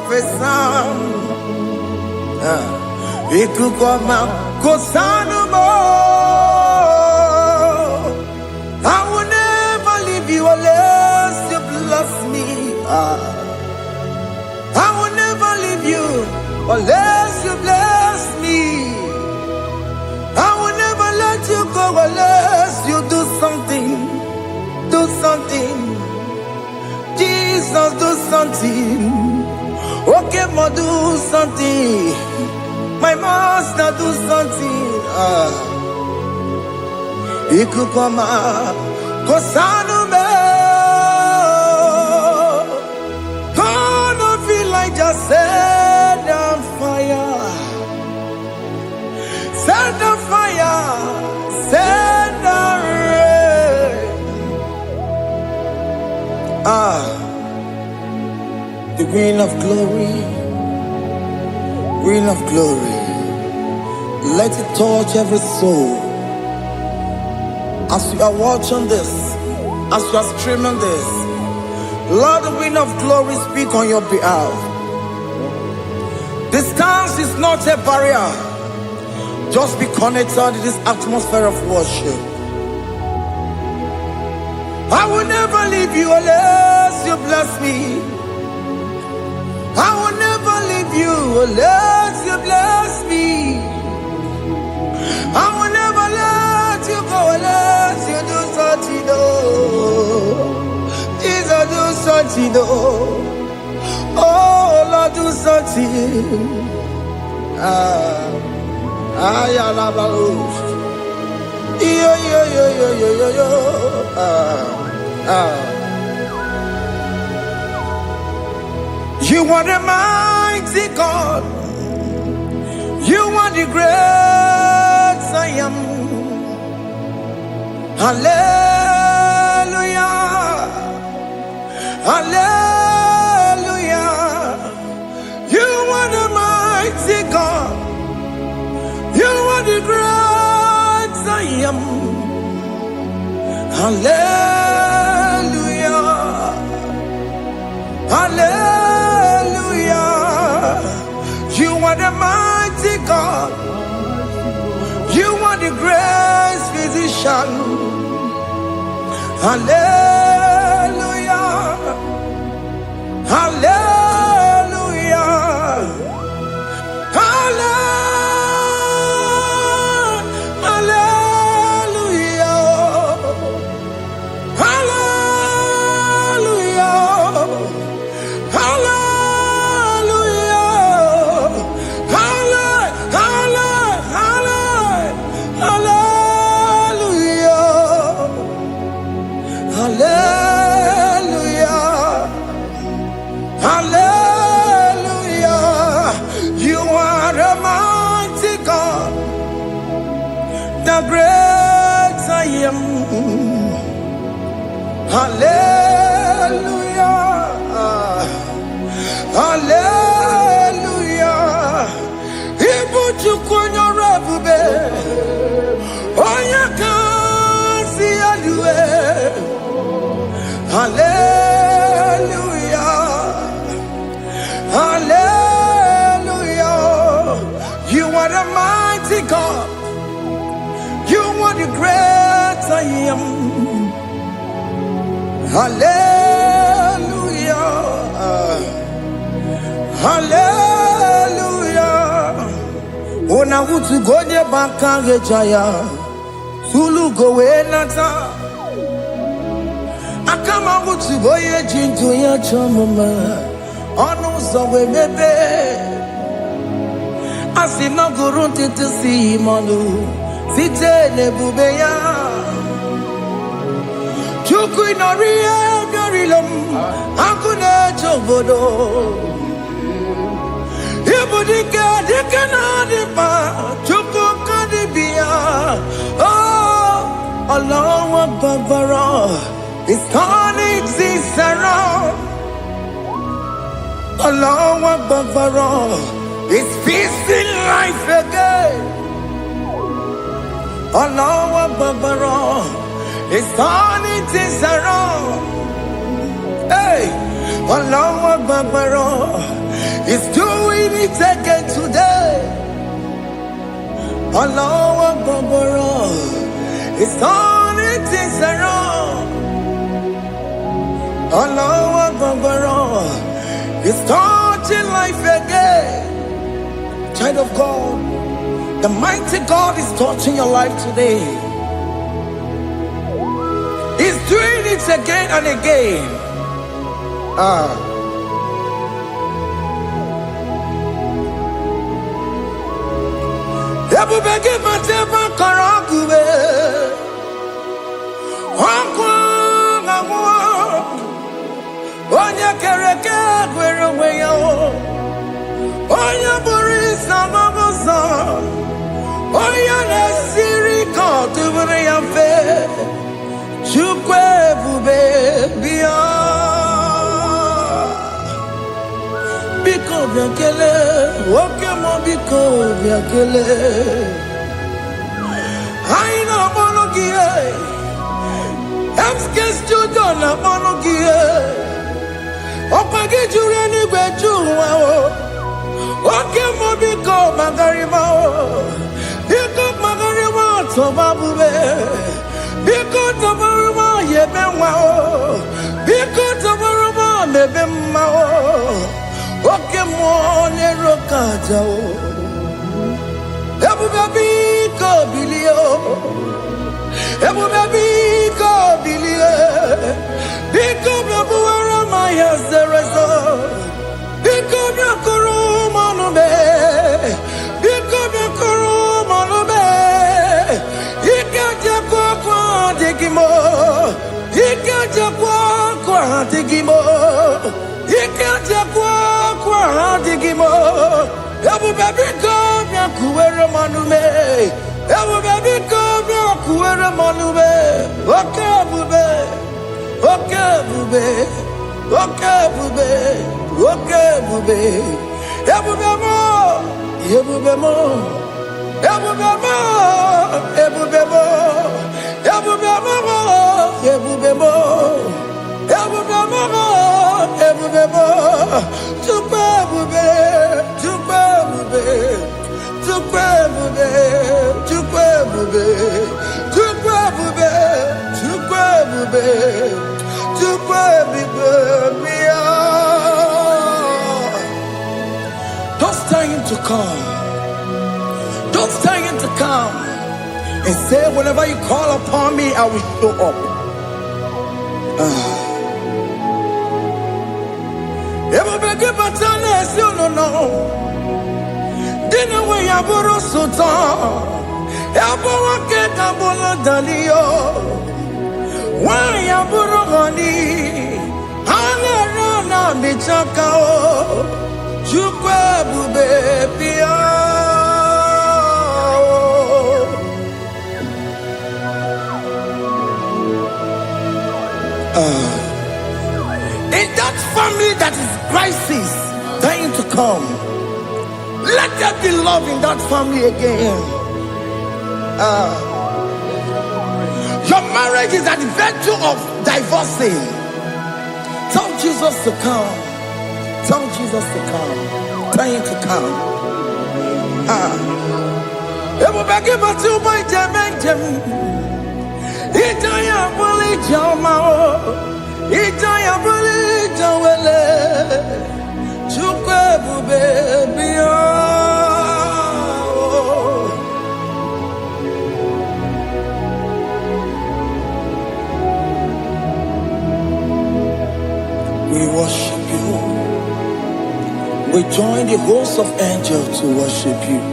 fesam, ikuku ọma Kosanuma. I will never leave you unless you bless me. I will never leave you unless you bless me. I will never let you go unless you do something. Do something. Jesus, do something. Okay, ma, do something. My master, do something. Ikukwama, Kosanuma. Gonna feel like just set on fire. Set on fire. Set on rain. The green of glory. Green of glory. Let it touch every soul. As you are watching this, as you are streaming this, Lord, the wind of glory speak on your behalf. Distance is not a barrier. Just be connected to this atmosphere of worship. I will never leave you unless you bless me. I will never leave you unless you bless me. I will never let you go unless you do something. Jesus, do something. Oh Lord, do something. You are the mighty God. You are the great I am. Hallelujah. Hallelujah. You are the mighty God. You are the great I am. Hallelujah. Hallelujah. You are the mighty God. You are the great physician. Hallelujah. Hallelujah. are great I am. Hallelujah. Hallelujah. Ibuchu kwenye rebube. Oya kasi alue. Hallelujah. Hallelujah. You are the mighty God. You are the great I am. Hallelujah. Hallelujah. Ona utu gonye bakage jaya. Sulu gowe nata. Akama utu boye jintu ya chamama. Onu sowe mebe. Asina gurunti tusi manu. Site nebubeya. Chuku inoria garilom. Akune chobodo. Ibudika dikana dipa. Chuku kadibia. Oh, Allah Babara is turning things around. Allah Babara is feasting life again. Allah Babara is turning things around. Hey, Allah Babara is doing it again today. Allah Babara is turning things around. Allah Babara is touching life again. Child of God, the mighty God is touching your life today. He's doing it again and again. Ebubege mateba karagube. Onya kereke gwerewe yo. Onya burisa mamosa. Onya nesiri kotubure yamfe. Chukwe bube biya. Biko biakele. Woke mo biko biakele. Haina monogie. Emske studio na monogie. Opage jure ni gwejuwa o. Woke mo biko magarima o. Biko magarima toba bube. Biko tobaruma yebenwa o. Biko tobaruma mebemma o. Woke mo nero kaja o. Ebu baby ko bilio. Ebu baby ko bilie. Biko babu ara maya zerezo. Biko bakuru manube. Biko bakuru manube. Ikaja kwa digimo. Ikaja kwa digimo. Ikaja kwa digimo. Ebu baby ko kuwere manume. Ebu baby ko kuwere manume. Okay bube. Okay bube. Okay bube. Okay bube. Ebu bemo. Ebu bemo. Ebu bemo. Ebu bemo. Ebu bemo. Ebu bemo. Ebu bemo. Ebu bemo. Tupe bube. Tupe bube. Tupe bube. Tupe bube. Tupe bube. Tupe bube. Tupe bube. Don't stay him to come. Don't stay him to come. And say, whenever you call upon me, I will show up. Everybody but honest, you don't know. Dinner way I borrow so tall. Elbow get a bola dalio. Why I borrow honey? Hana bichakao. Chukwe bube pia. love in that family again. Your marriage is at the verge of divorcing. Tell Jesus to come. Tell Jesus to come. Tell him to come. We worship you. We join the host of angels to worship you.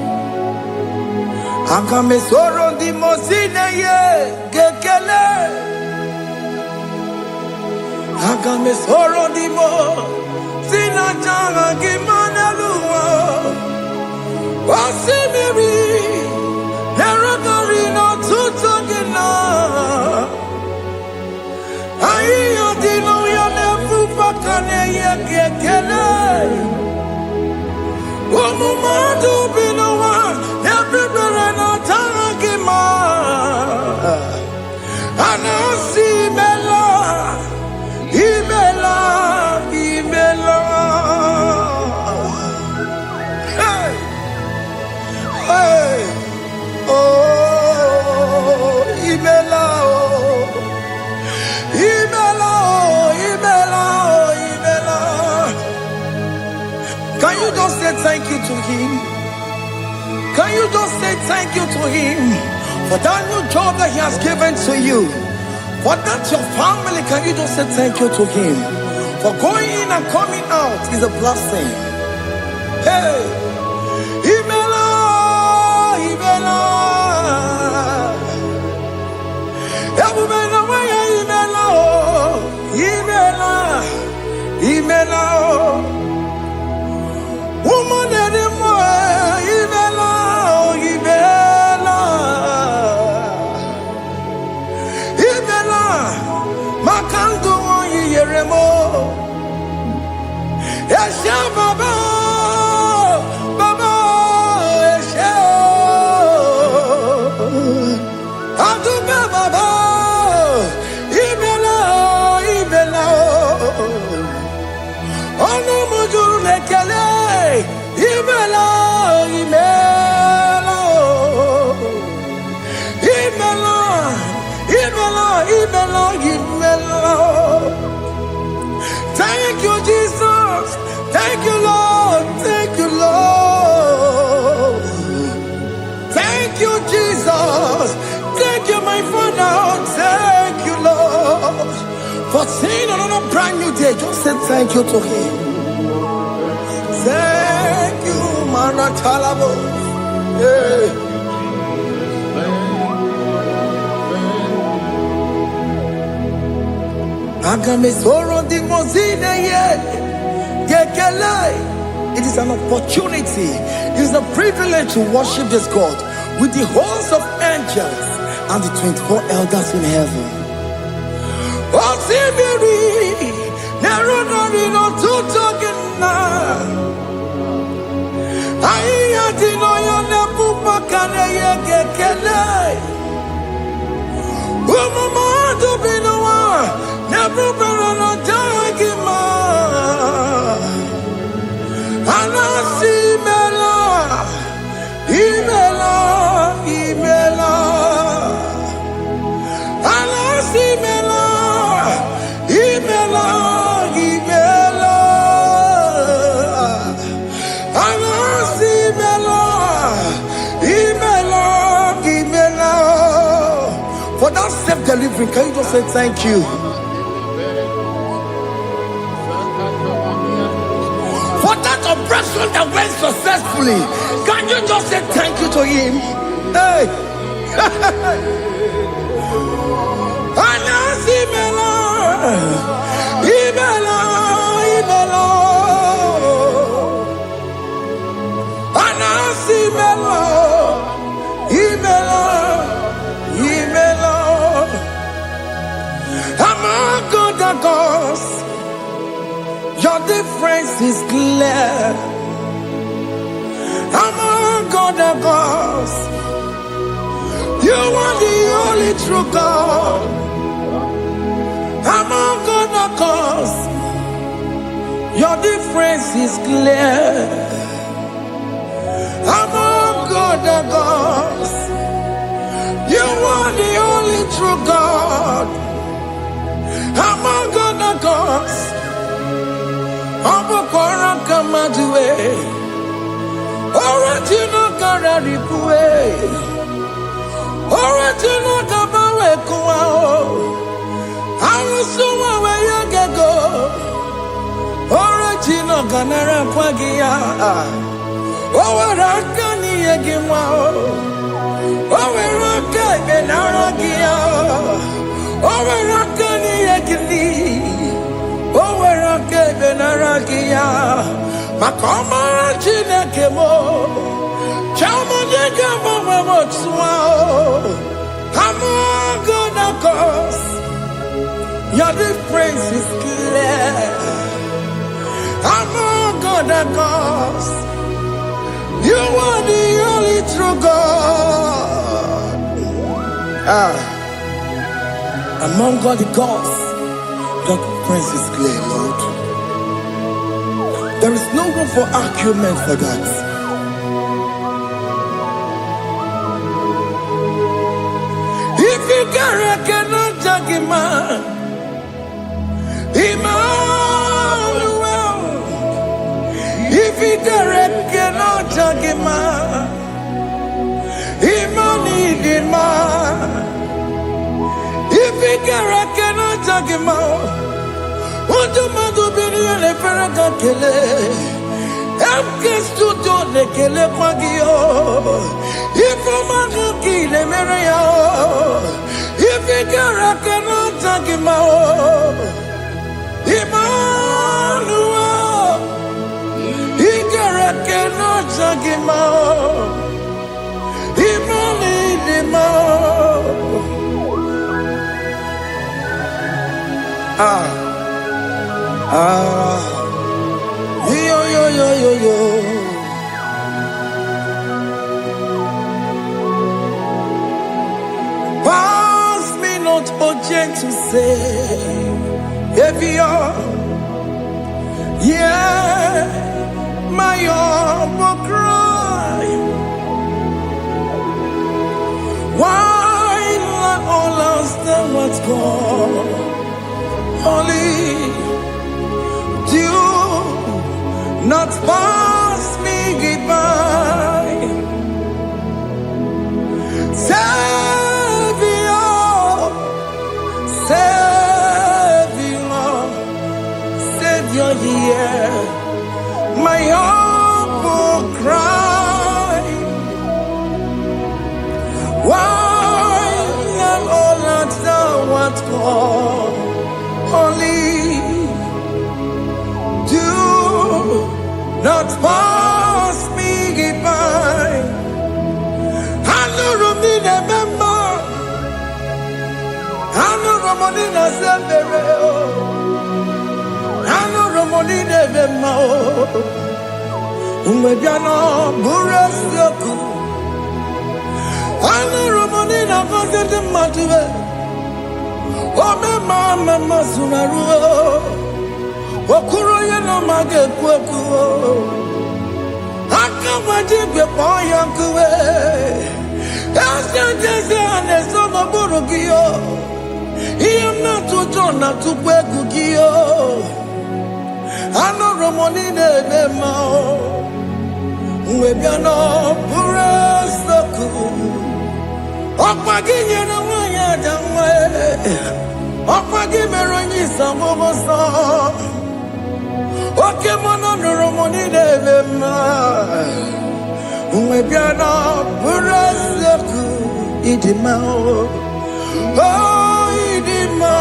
Akame soro di mosine ye gekele. Akame soro di mo sina changa gimana luwa. Wasimiri nerodori no tutogina. Ayo dino yo nefu fakane ye gekele. Omumadu binowa everybody no tangima. Anasi mela, imela, imela. Hey, hey, oh, imela, oh, imela, oh, imela, oh, imela. Can you just say thank you to him? Can you just say thank you to him for that new job that he has given to you? For that your family, can you just say thank you to him? For going in and coming out is a blessing. Hey, Imela, Imela, Imela, Imela, Imela, woman anymore, Imela, Imela, Imela, Makandu Yeremo, Esha Baba, Baba, Esha, Adu Baba, Imela, Imela, Ono Mujuru Lekele. Imela, Imela, Imela, Imela, Imela, Imela. Thank you, Jesus. Thank you, Lord. Thank you, Lord. Thank you, Jesus. Thank you, my Father. Thank you, Lord. For seeing another brand new day, just say thank you to him. Thank you, Manatalabo. Yeah. It is an opportunity, it is a privilege to worship this God with the host of angels and the 24 elders in heaven. For that safe delivery, can you just say thank you? For that operation that went successfully, can you just say thank you to him? Hey! Your difference is clear. Among God of gods. You are the only true God. Among God of gods, your difference is clear. Among God of gods, you are the only true God. Among God of gods, Abokora Kamadue, original Gararipue, original Gabawe Kuao, Arusuma Wayagago, original Ganara Kwagia, Owarakani Yagimao, Owaraka Benaragia, Owarakani Yagili. Owerake benaragia, makoma chinekemo, chamonega mamotswao. Among God of gods, your difference is clear. Among God of gods, you are the only true God. Among God the gods, your difference is clear, Lord. There is no room for argument for that. If you cannot judge him, Emmanuel. If you cannot judge him, Emmanuel. If you cannot judge him, what do you do? Le ferraga kele, emke studio le kele pagio. If maga kile mereya, if ikara cannot take him out, Emmanuel, ikara cannot take him out, Yo. Pass me not urgent to say, if you're, yeah, my humble cry. Why not all understand what's gone? Only do not pass me goodbye. Savior, hear my humble cry. Why not all understand what's gone? Only do not pass me goodbye. I know Romina member. I know Romonina Zembere. I know Romonina member. Umebiano Burasioku. I know Romonina Vazete Matue. Oh, mama Sunaru. Okuro yeno mage kweku. Akamajibe poyankuwe. Asante anesomo burugio. Iyamna tutona tukwegugio. Ano romonine nemao. Uwebiano burasoku. Okpaginye na wanya jamwe. Okpagimeronyi samomoso. Oke mono romoni devema, umebiana buraseku idima oh idima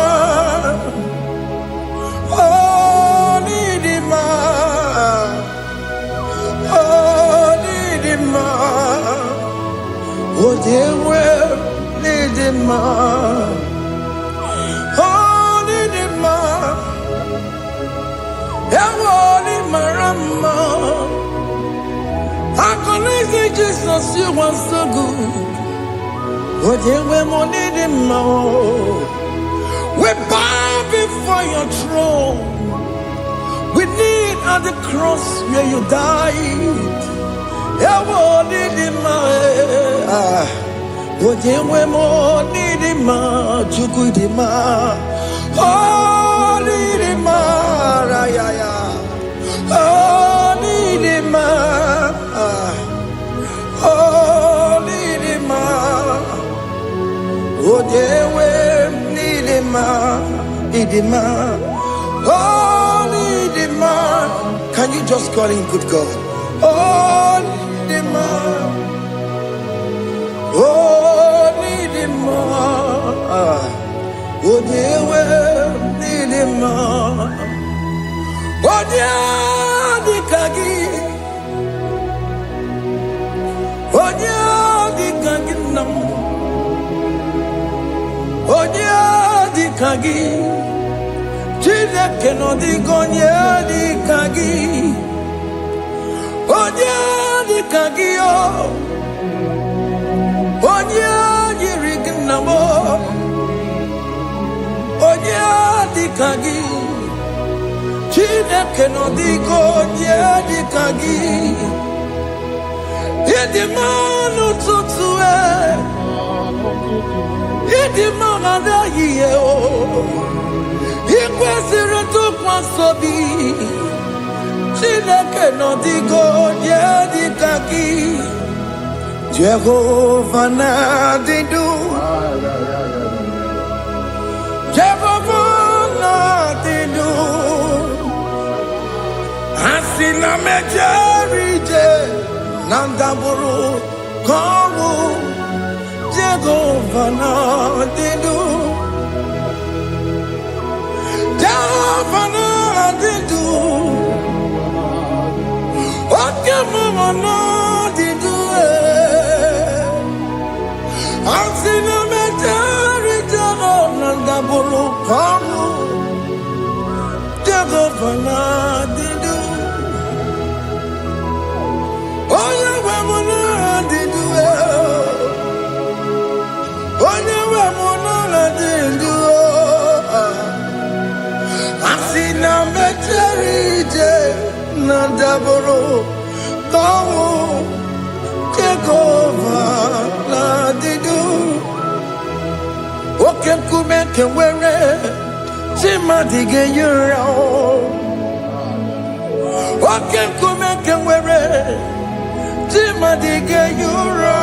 oh idima oh dewe idima oh idima. Ewoli marama, crazy Jesus, you are so good. Oh, yeah, we're more needing more. We bow before your throne. We need at the cross where you died. Yeah, we're needing more. Oh, yeah, we're more needing more. Chukudi more. Oh, needing more. Oh, needing more. Oh, needing more. Oh, yeah, we're needing more. Needing more. Oh, needing more. Can you just call him good God? Oh, needing more. Oh, needing more. Oh, yeah, we're needing more. Oh, yeah, the kagi. Oh, yeah, the kagi nam. Oh, yeah, the kagi. Chile que no digo ni the kagi. Oh, yeah, the kagi. Oh, yeah, the rignamo. Oh, yeah, the kagi. Chile que no digo ni the kagi. Yedi manu tutue. Yedi manada yeo. Ikwesiri tu kwasobi. Chile que no digo yedi kaki. Jehovah na didu. Jehovah na didu. Asina mejerije. Nandaburu kawu. Jehovah na didu. Jehovah na didu. What can mama na didu? Asina metari Jehovah nandaburu kawu. Jehovah na didu. Oh yeah, we're na didu. Oh yeah, we're na didu. Asina meterije nandaburu kawu. Jehovah na didu. Okem kumeke were chima dige yura. Okem kumeke were chima dige yura.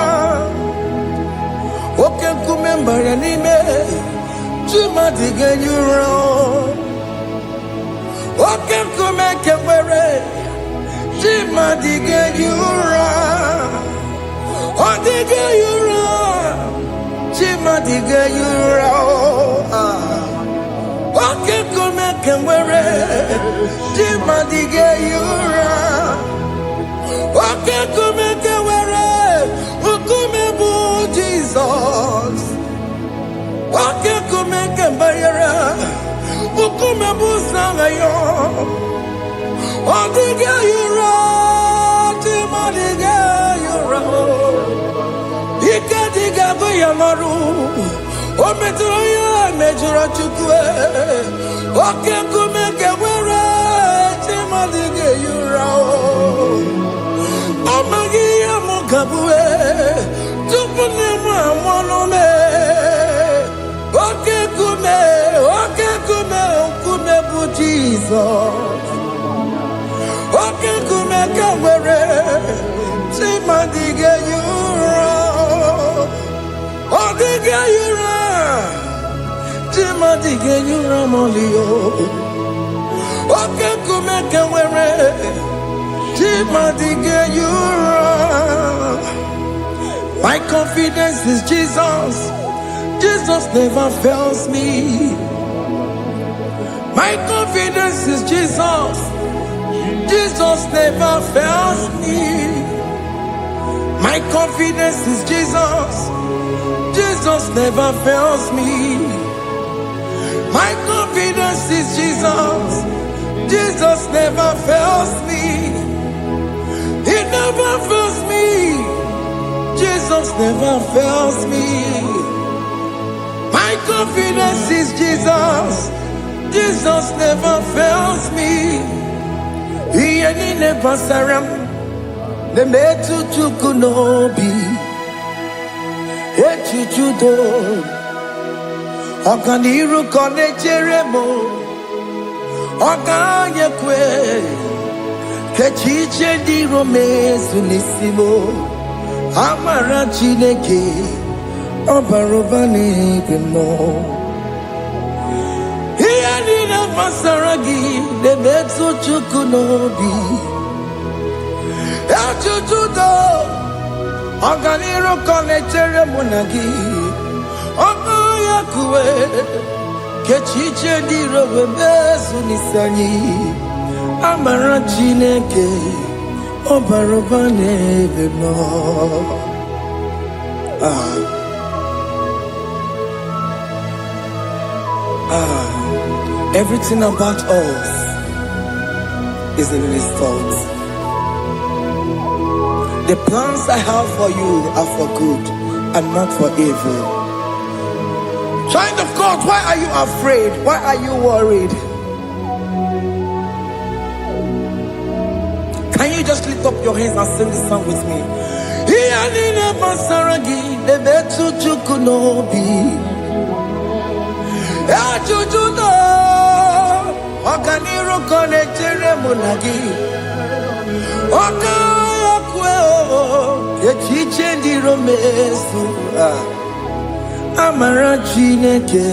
Okem kumembara nime chima dige yura. Okem kumeke were chima dige yura. Odige yura. Chima dige yura. Okem kumeke were chima dige yura. Okem kumeke were ukumebu Jesus. Okem kumeke bayara ukumebu sangayo. Odige yura. Chima dige yura. Ikadiga goyamaru. Ometroya mejura chukwe. Okem kumeke were chima dige yura. Amagia mukabue. Tupune mwamonome. Okem kume bu Jesus. Okem kumeke were chima dige yura. Odige yura. Chima dige yura molio. Okem kumeke were chima dige yura. My confidence is Jesus. Jesus never fails me. My confidence is Jesus. Jesus never fails me. My confidence is Jesus. Jesus never fails me. My confidence is Jesus. Jesus never fails me. He never fails me. Jesus never fails me. My confidence is Jesus. Jesus never fails me. He ain't never saram. The metu chukunobi. Echuchudo. Okaniru kone jeremo. Okanyekwe. Kechiche di romezu nisimo. Amara chineke. Obarobane demo. Masaragi, the Metsu Chukunobi, Achuchudo, Oganiro Connectere Monagi, Ogoyakue, Kechiche di Robebesu Nisani, Amarachineke, Obarobane Vemo. Everything about us is in His thoughts. The plans I have for you are for good and not for evil. Child of God, why are you afraid? Why are you worried? Can you just lift up your hands and sing this song with me? Oganiro connectere monagi. Okayakwe Kechiche di romesu. Amara chineke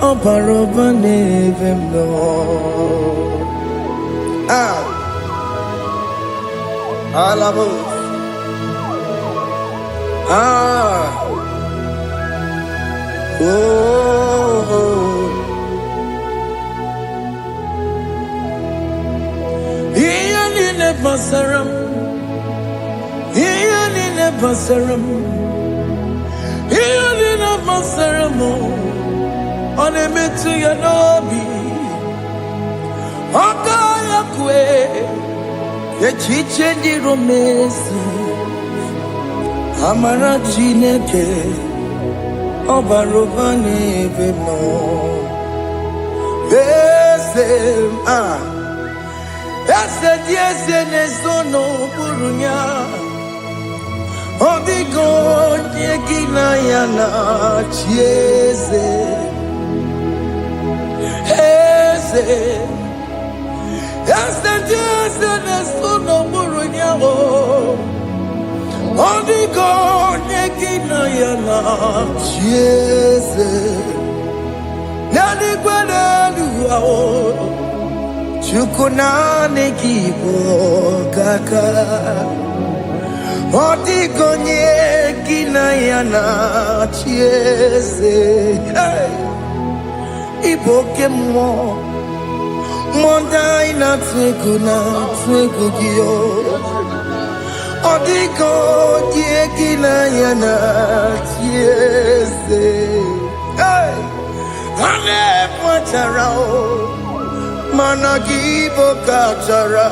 Obarobane vemno. Alabo. Basaram, Ianina Basaram, Ianina Basaramo, on a metu yanobi, Okayakwe, Kechiche di romesu, Amara chineke, Obarobane vemo, Yes, no burunya. Odigo yekina yana chiese. Yes, no burunya. Odigo yekina yana chiese. Nani kwenu Chukunane kibo kaka Odigonye kinayana chiese Iboke mo Mondai na twekugio Odigonye kinayana chiese Ane pacharao Managibo kachara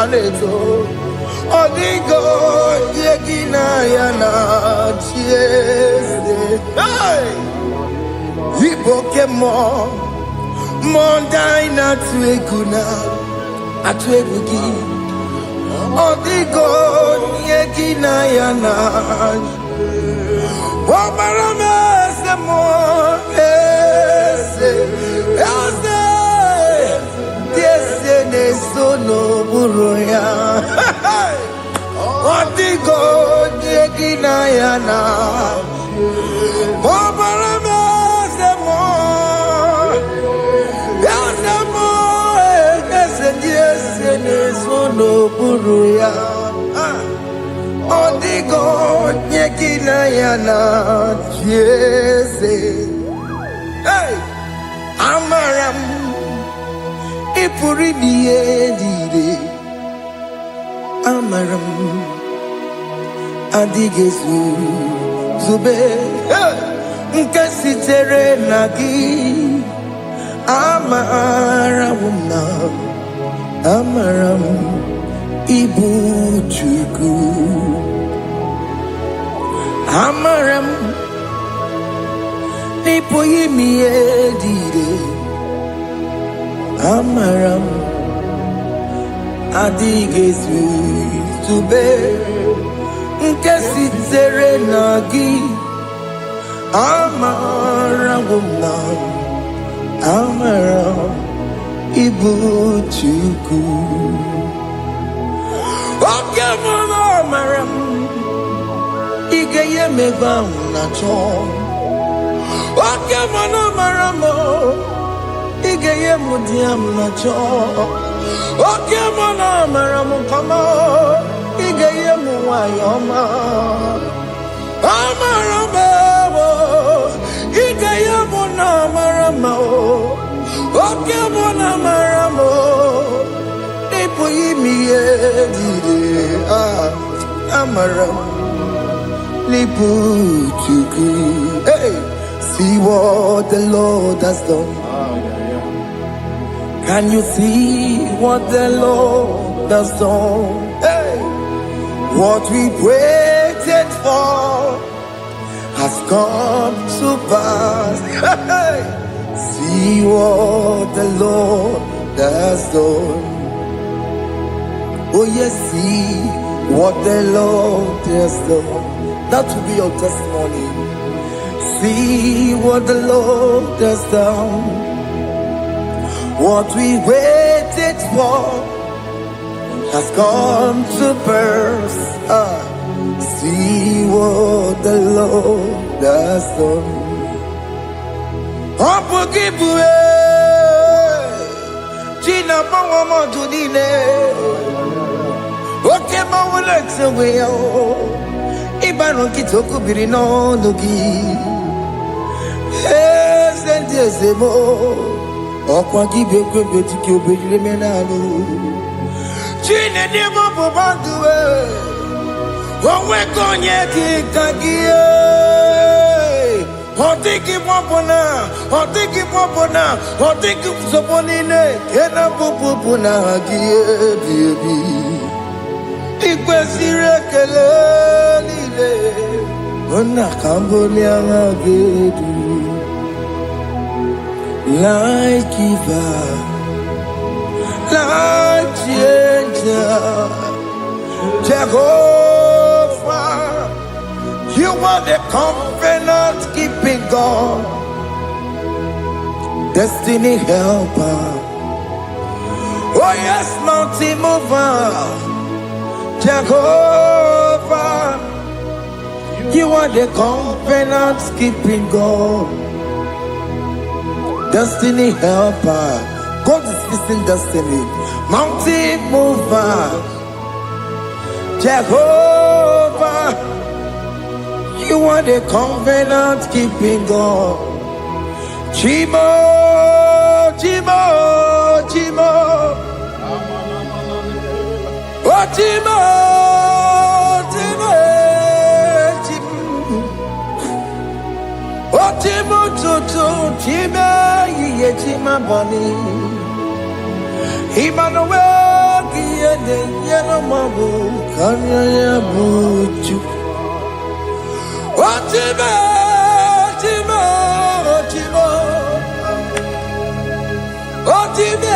aneto Odigo yegina yana chiese Iboke mo Mondai na tweguna atwegugi Odigo yegina yana Omarame se mo Sono buruya Odigo yegina yana Obarame semo Yasemo Yesene sono buruya Odigo yegina yana Jese Amaram Ipuri diye Amaram Adigezu Zube Nkasitere nagi Amaramuna Amaram Ibu Chuku Amaram Nipo yimi edide Amaram Adigezu Tube Nkesi tere nagi Amaram Amaram Ibu Chuku Okemana Amaram Igeye meba unacho Okemana Amaramo Igeye mudiam nacho Okemana Amaramo kama Igeye muwayoma Amaramo Igeye munamaramo Okemana Amaramo Ipo yimi edide Amaramo Hey, see what the Lord has done. Can you see what the Lord has done? Hey, what we waited for has come to pass. Hey, see what the Lord has done. Oh yes, see what the Lord has done. That will be your testimony. See what the Lord has done. What we waited for has come to pass. See what the Lord has done. Gina Mama Tudine. Okay, Mama Lex away. Ibano kitoko birino nugi sente sebo okwa gibekwe betiki obejire menalo chine demo bobanduwe onwe konye kikagie otiki popona otiki soponine kena popona gie biebi ikwesire kelelile ona kambolia ngagedu like giver like changer Jehovah you are the covenant keeping God destiny helper oh yes mountain mover Jehovah, you are the covenant keeping God, destiny helper. God is fixing destiny, mountain mover. Jehovah, you are the covenant keeping God. Chimo, Chimo, Chimo. Chimo, Chimo, Chimo, Chimo, Chimo, Ye Chima Bani, Emmanuel, Giede, Yellow Mabu, Kanya Buchu, Chimo, Chimo, Chimo, Chimo.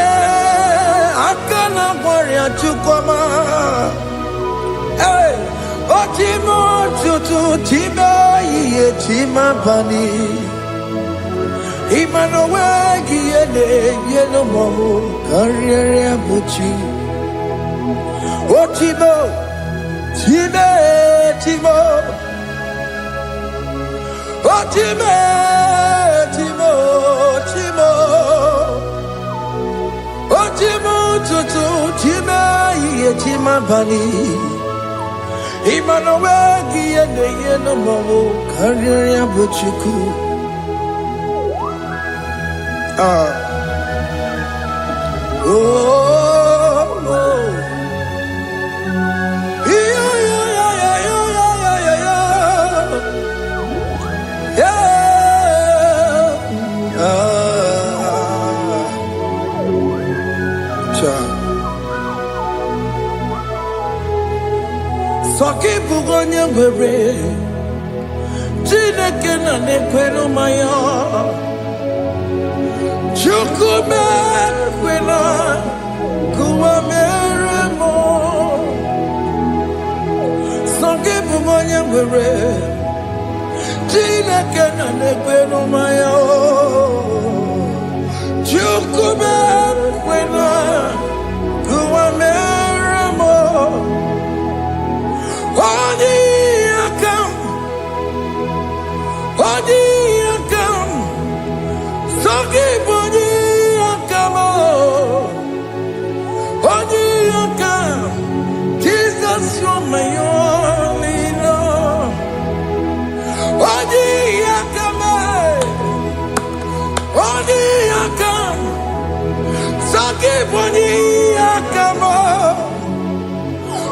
Akana warrior chukoma, hey, Otimo tutu tiba ye tima bani, Emmanuel giene yeno momo karriere buchi, Otimo time timo, Otime timo timo. Otimo tutu tima ye tima bani Emmanuel giene yeno momo karriere buchiku Soki bugonye were Chineke na nekwenu maya Chukume kwena Kuwa mere mo Songe bumonye mwere Chineke na nekwenu maya Chukume kwena Kuwa mere mo Oni akam Songi boni akam Oni akam Jesus you're my only love Oni akam Songi boni akam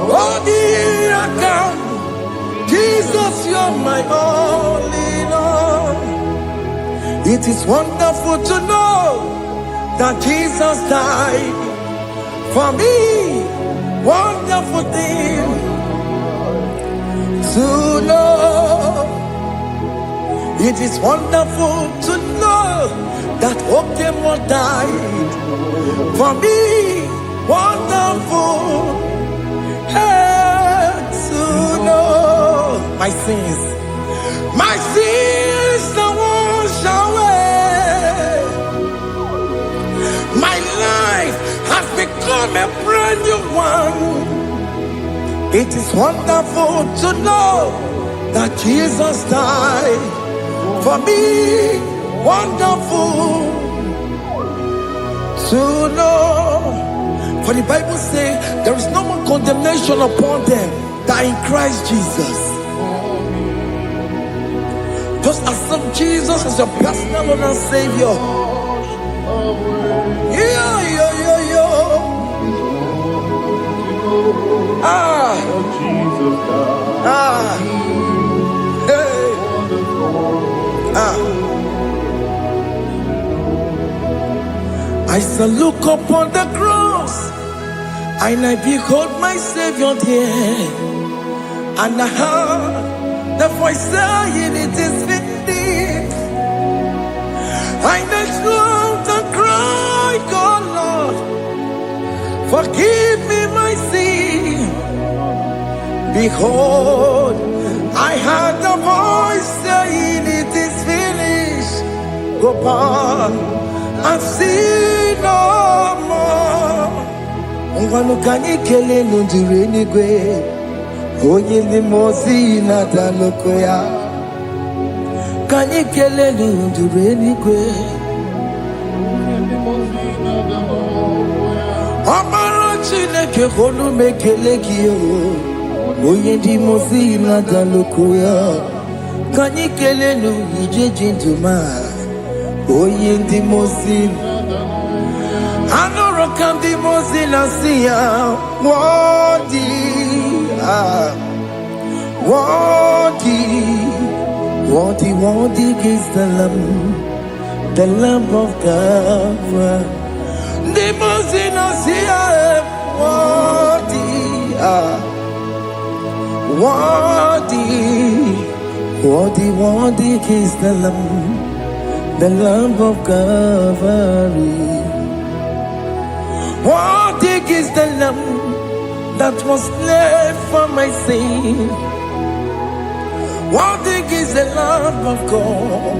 Oni akam Jesus, you're my only Lord. It is wonderful to know that Jesus died for me. Wonderful thing to know. It is wonderful to know that Okemo died for me. Wonderful. To know my sins are washed away. My life has become a brand new one. It is wonderful to know that Jesus died for me. Wonderful to know. For the Bible says there is no more condemnation upon them that in Christ Jesus. Just accept Jesus as your personal Lord and Savior. Yeah. I shall look upon the cross and I behold my Savior there, and I heard the voice saying, "It is finished." I knelt and cried, "God, Lord, forgive me my sin." Behold, I heard the voice saying, "It is finished." Go back and sin no more. Ngwanu kanyi kele nundure nigwe, onye limozi na daloko ya. Kanyi kele nundure nigwe, Amara Chineke honu mekele kiyo, onye limozi na daloko ya. Kanyi kele nu ije jinduma, onye limozi. Anoro kandi mozina siya, worthy is the Lamb of God. The mozina siya, worthy is the Lamb of Calvary. Worthy is the Lamb that was slain for my sin. Worthy is the Lamb of God.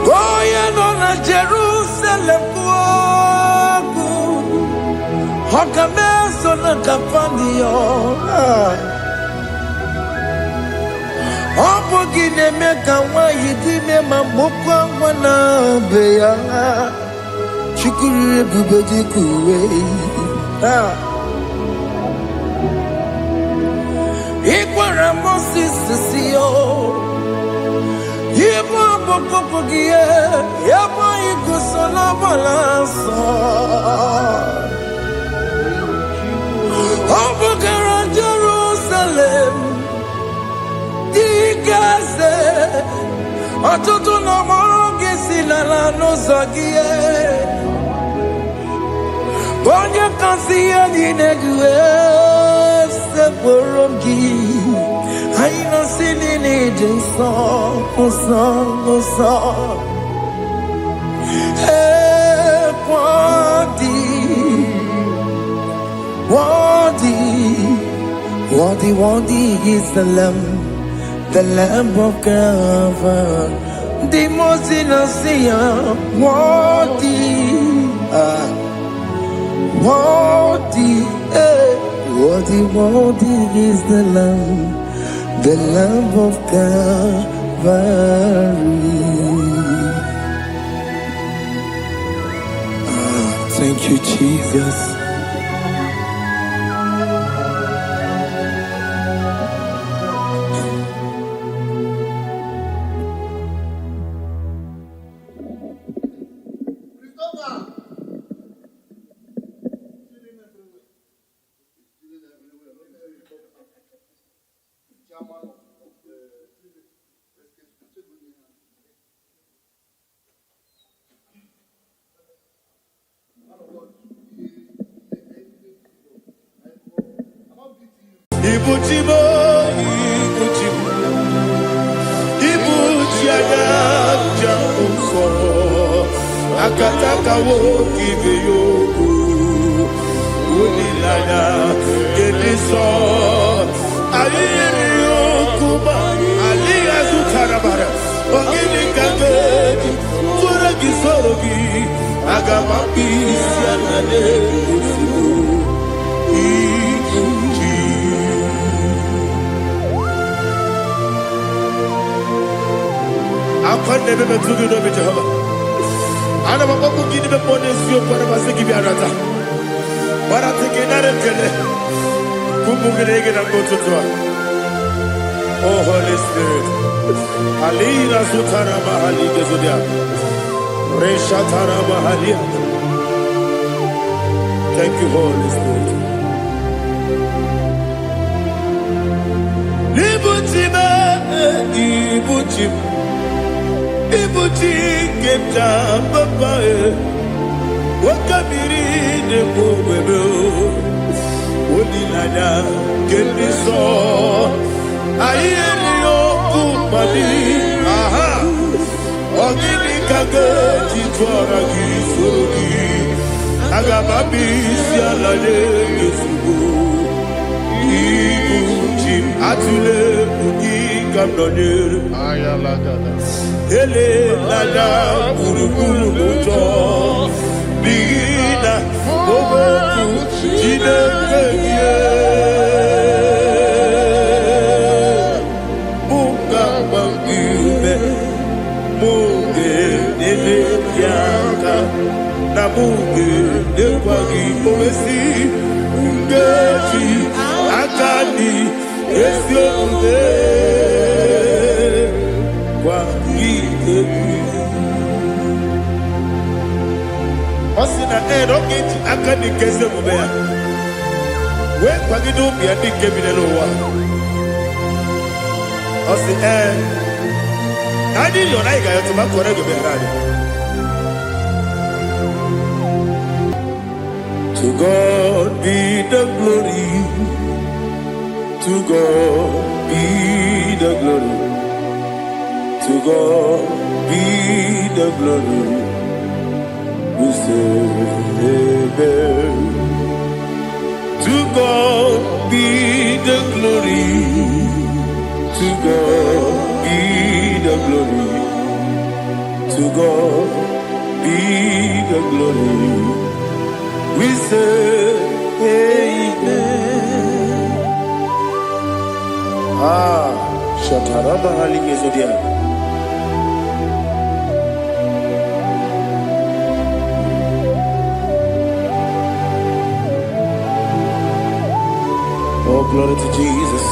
Going on a Jerusalem walk, Hakames on a Capandio. Opogine meka wa yidime mamokwa wana beya chukuru bubeji kuwe Ikwara Moses siyo Yebo bokopogie Yebo igusola balanso Opogara Jerusalem Gaze, atutu na moge silala no zagie. Bonye kansiya dinegwe se poromgi. need a song. Hey, worthy is the Lamb of God, the most innocent, worthy is the Lamb of Calvary. Thank you, Jesus. Akataka wo give you Unilaya Gediso Aliyo Kuba Aliya Zutarabara Ogini Kagedi Tura Gisorogi Agamapi Sianade Akwane bebe tugi no be Jehovah. Ana mababu gini be pone sio kwa na basiki bi arata. Bara teke na rekele. Kumugirege na ngototwa. Oh Holy Spirit. Alira sutara mahali gezodia. Resha tara mahali. Thank you, Holy Spirit. Ibuti keta papa wakamiri de bobebe Unilaya Gediso Ayeni Okupali aha Ogini Kagedi Twara Gisorogi Agamabi Sialade Gesugo Ibuti Atule Ugi Kamdonir Ayalagada Ele lala kurukuru moto Bigina Oboku Jine Keye Muka Bangime Muge Nele Yaka Na muge Nekwagi Owesi Ungeji Akani Esio Ude Osina roketi akani kese mubea. We kwagido bi adi kebinelo wa. Osi Nadi lo na iga yotu makore go berani. To God be the glory. To God be the glory. To God be the glory. We say amen. To God be the glory. To God be the glory. To God be the glory. We say amen. Shataraba Haligezodia. Oh, glory to Jesus.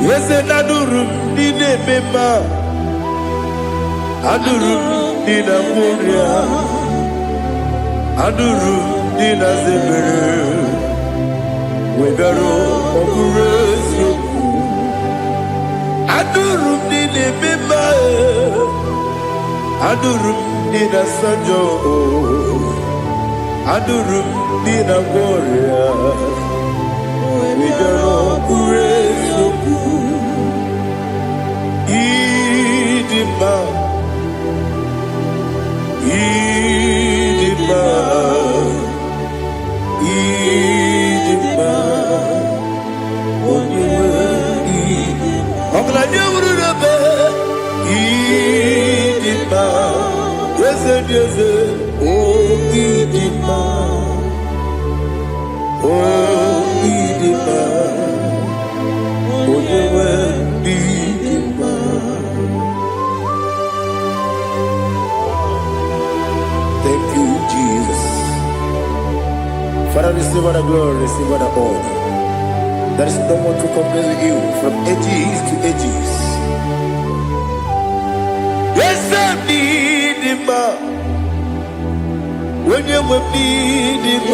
Yes, and Adurum Nine Mema Adurum Nina Muria Adurum Nina Zebere Webero Operation Adurum Nine Mema Adurum Nina Sanjo, Adurum Nina Warrior, we don't praise Idima, Idima, Idima, Idima, yes, oh Idima, oh Idima, oh Idima. Thank you, Jesus. Father, receive all the glory, receive all the honor. There is no one to compare with you from ages to ages. Yes, I need him. When you need him,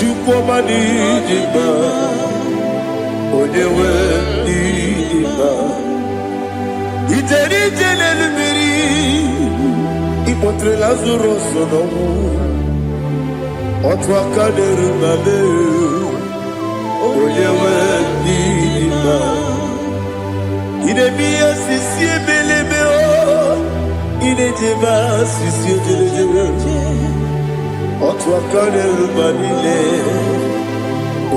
you come and need him. When you need him, it's a little bit. Ipotre Lazaro sonomu, otwa kaderu male. Oyewe nima, idemiya sisi belebe o, idejeba sisi ojelejebe. Otwa kaderu malile,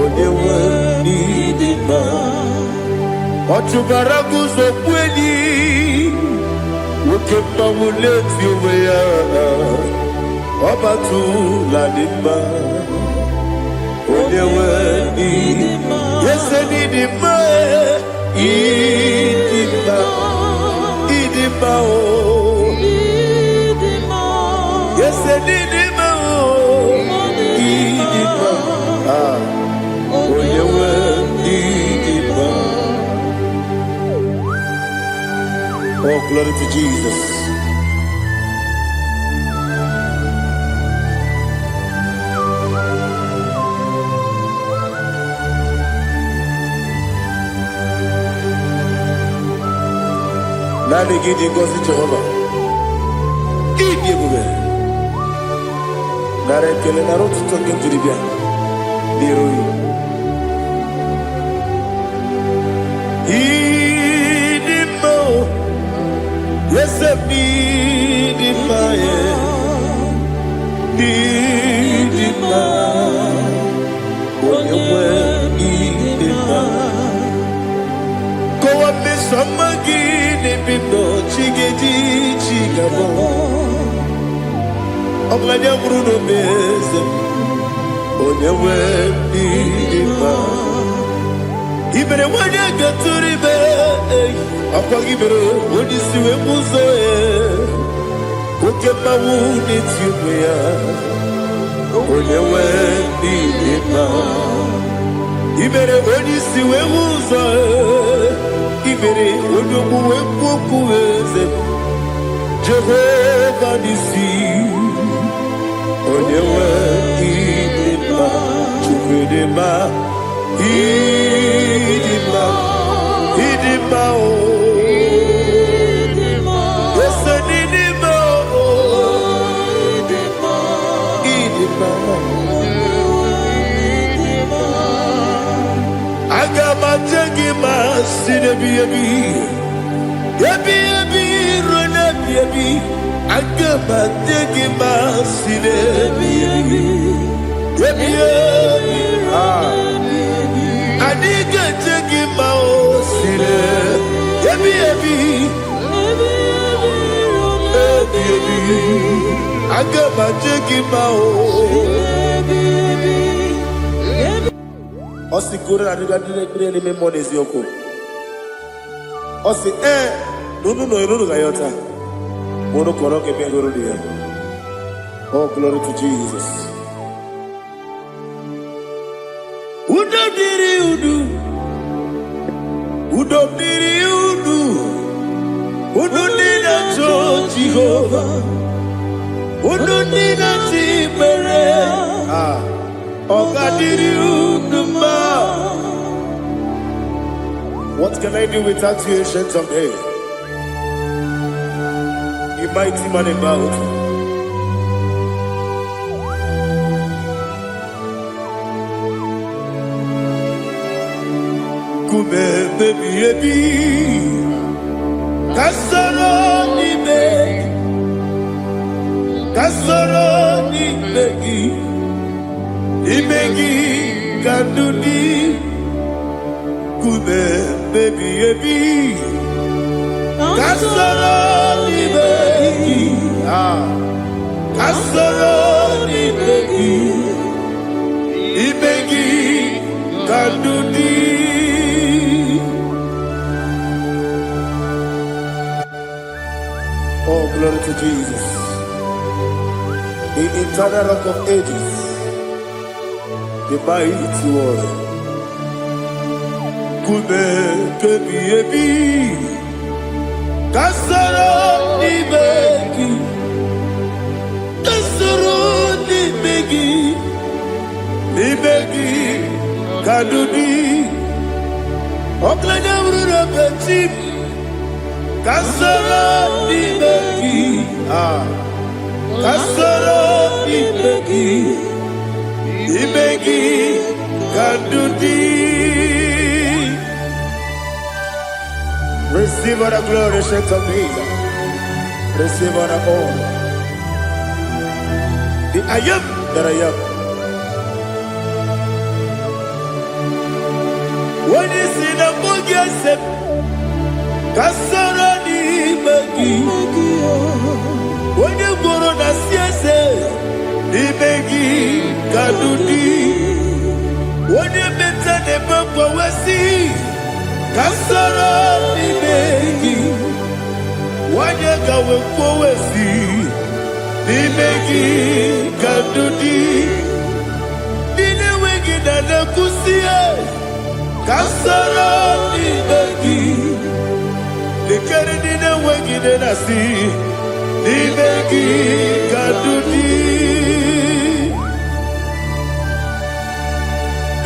oyewe nima. Otubaragu zokweni, ukemba muleti umeya, obatu la nima. Yes, I need him. Idima, Idima, oh. Yes, I need him. Idima, oh, you were Idima. Oh, glory to Jesus. Nani gidi ngozi Jehovah. Idi bube. Nare kele naro tutoke njuribia. Niroi. Idi mo. Yese idi ma ye. Idi ma. Onyewe idi ma. Go up this summer. Bindo chigedi chigabo Oglanya Bruno Beze Onyewe Idima Ibere wanya gaturibe Apa ibere Odisiwe muzoe Ukema wuni tiumea Onyewe Idima Ibere Odisiwe muzoe Ibere odokuwe kukuweze Jehovah nisi Onyewe Idima Chukwedema Idima Idima oh Yes Idima oh Idima Agama jengima sinebi Yebi rona yebi Agama jengima sinebi Yebi Adiga jengima o sine Yebi Agama jengima o Osi kure na diga dire ni memonies yoko. Osi no gayota. Mono koro ke bengoro dia. Oh glory to Jesus. Udo diri udu. Udo nina cho Jehovah. Udo nina timere. What can I do without you, ancient of days? mighty man in battle. Kume baby kasoro ni begi kanduni kume baby kasoro ni begi kanduni. Oh, glory to Jesus, the eternal rock of ages, the mighty one. Kume kebi kasoro ni begi kadudi oklanya urura petip kasoro ni begi kadudi. Receive all the glory, shake of Jesus. Receive all the honor. The I am that I am. When you see the book, you said, Kasara ni begi. When you go on the siese, ni begi kadudi. When you mention the book, we see. Kasara ni begi, wanyaka wekowesi ni begi kadudi. Nile wegi dada kusie. Kasara ni begi, lekere nile wegi dada si ni begi kadudi.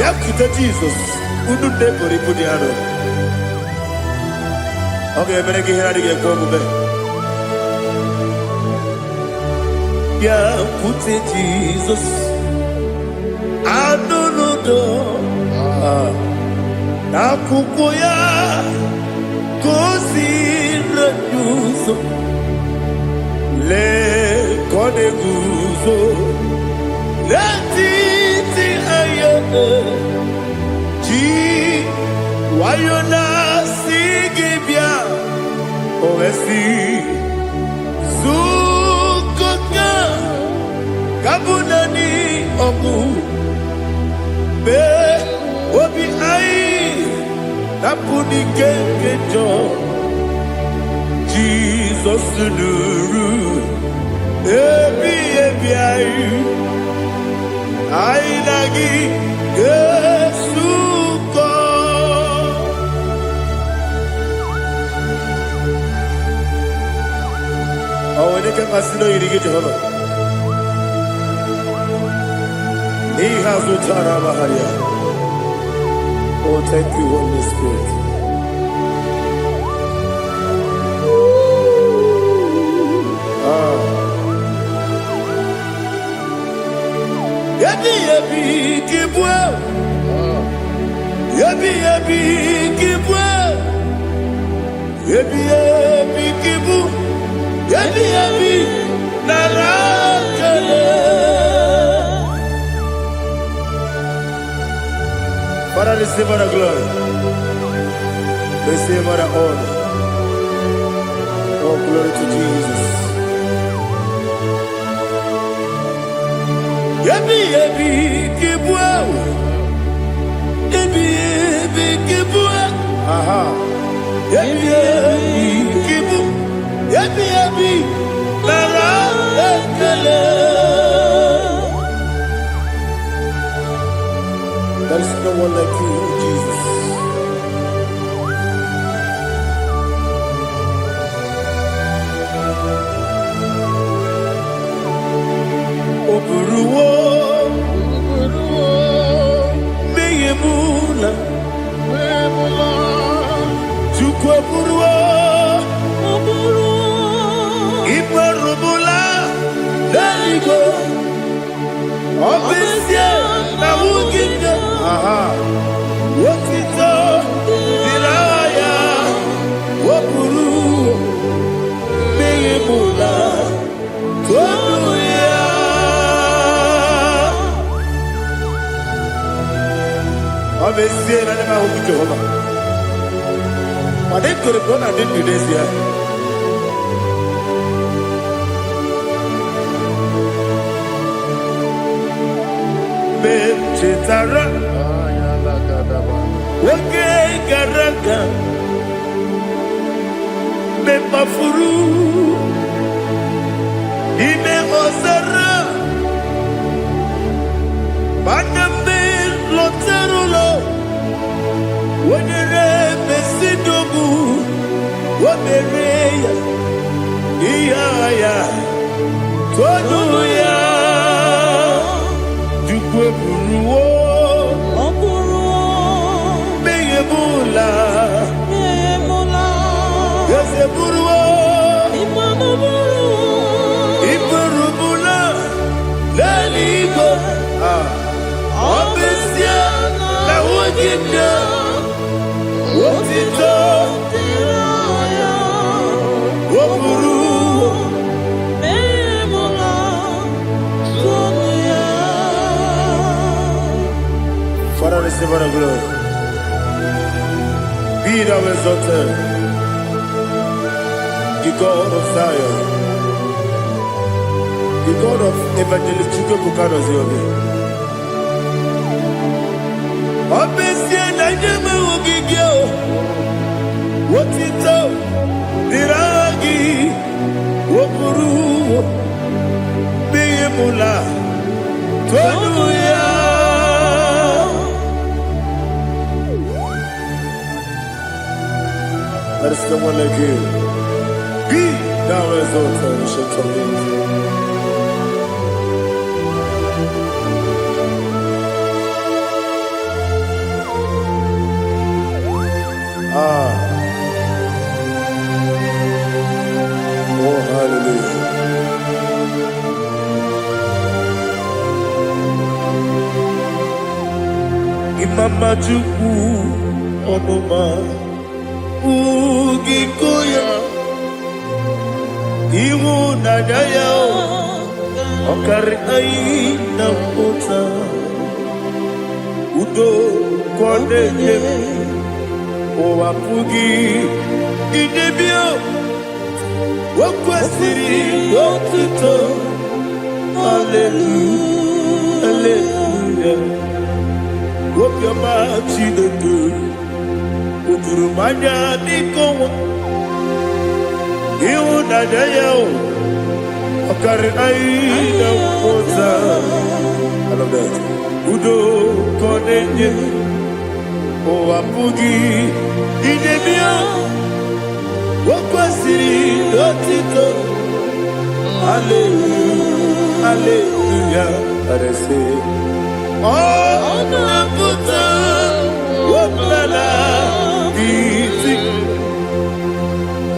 Yakuta Jesus, ununde kori kudiano. Okay, I'm going to get go back. Yeah, put it Jesus. I don't know. Nakukoya kosi renyuso le kode guzo le titi ayene ji wayona sigibia ovesi zukoka kabunani oku be obi ai tapuni kenkejo Jesus nuru ebi ai ai lagi kesuko. Oh, when you can consider you get Jehovah. He has no Tara Maharia. Oh, thank you, Holy Spirit. Yabi kibwe. Yabi kibwe. Yabi kibu. Yabi narakale. Father, receive all the glory. Receive all the honor. Oh, glory to Jesus. Yabi kibwe. Yabi kibwe. Aha. Yabi kibu. Yabi narakale. There is no one like you, Jesus. Oburuwo, meyemula, chukwu oburuwo, ipa Leligo. Obesia na wuginde. Wotito diraya. Wopuru meyemula. Tonuya. Obesia na nema wuginde Jehova. Ade kore bona de didesia. Chetara, wake garaka, me mafuru, ime ozara, banambe loterulo, wenere besidogu, wamereya, iyaya, toduya. Buruwo, Meyemula, Yose Buruwo, Iburubula, Leligo, Obesia, na wuginde, Wotito, Woburu. Father, receive all the glory. Be thou exalted, the God of Zion, the God of Evangelist Chukwu Bukano Ziobi. Obesia na nyeme ugigyo, wotito diragi, wopuru, meyemula, tonuya. There is no one like you. Be thou exalted, ancient of days. Oh, hallelujah. Imama Chukwu Onuma Ugikoya Iwu Nadaya Okari Aina Mota Udo Kwaneye Owapugi Idebio Wakwasiri Wakito Hallelujah Hallelujah Wapyama Chidedu Uturumanya Nikowa Iwu Nadaya Okari Aina Mota I love that Udo Kwaneye Owapugi Idebio Wakwasiri Wakito Hallelujah Hallelujah I say oh Nabuta Wapala Iti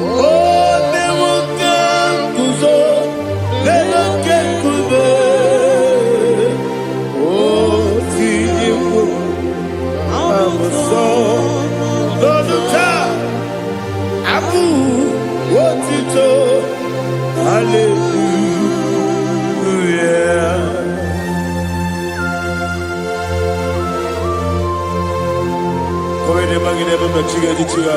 oh Newoka Kuzo Newoka Kuzo oh Tijifu Amuso Doduta Abu Wotito Hallelujah Koine magine baba chiga jichiwa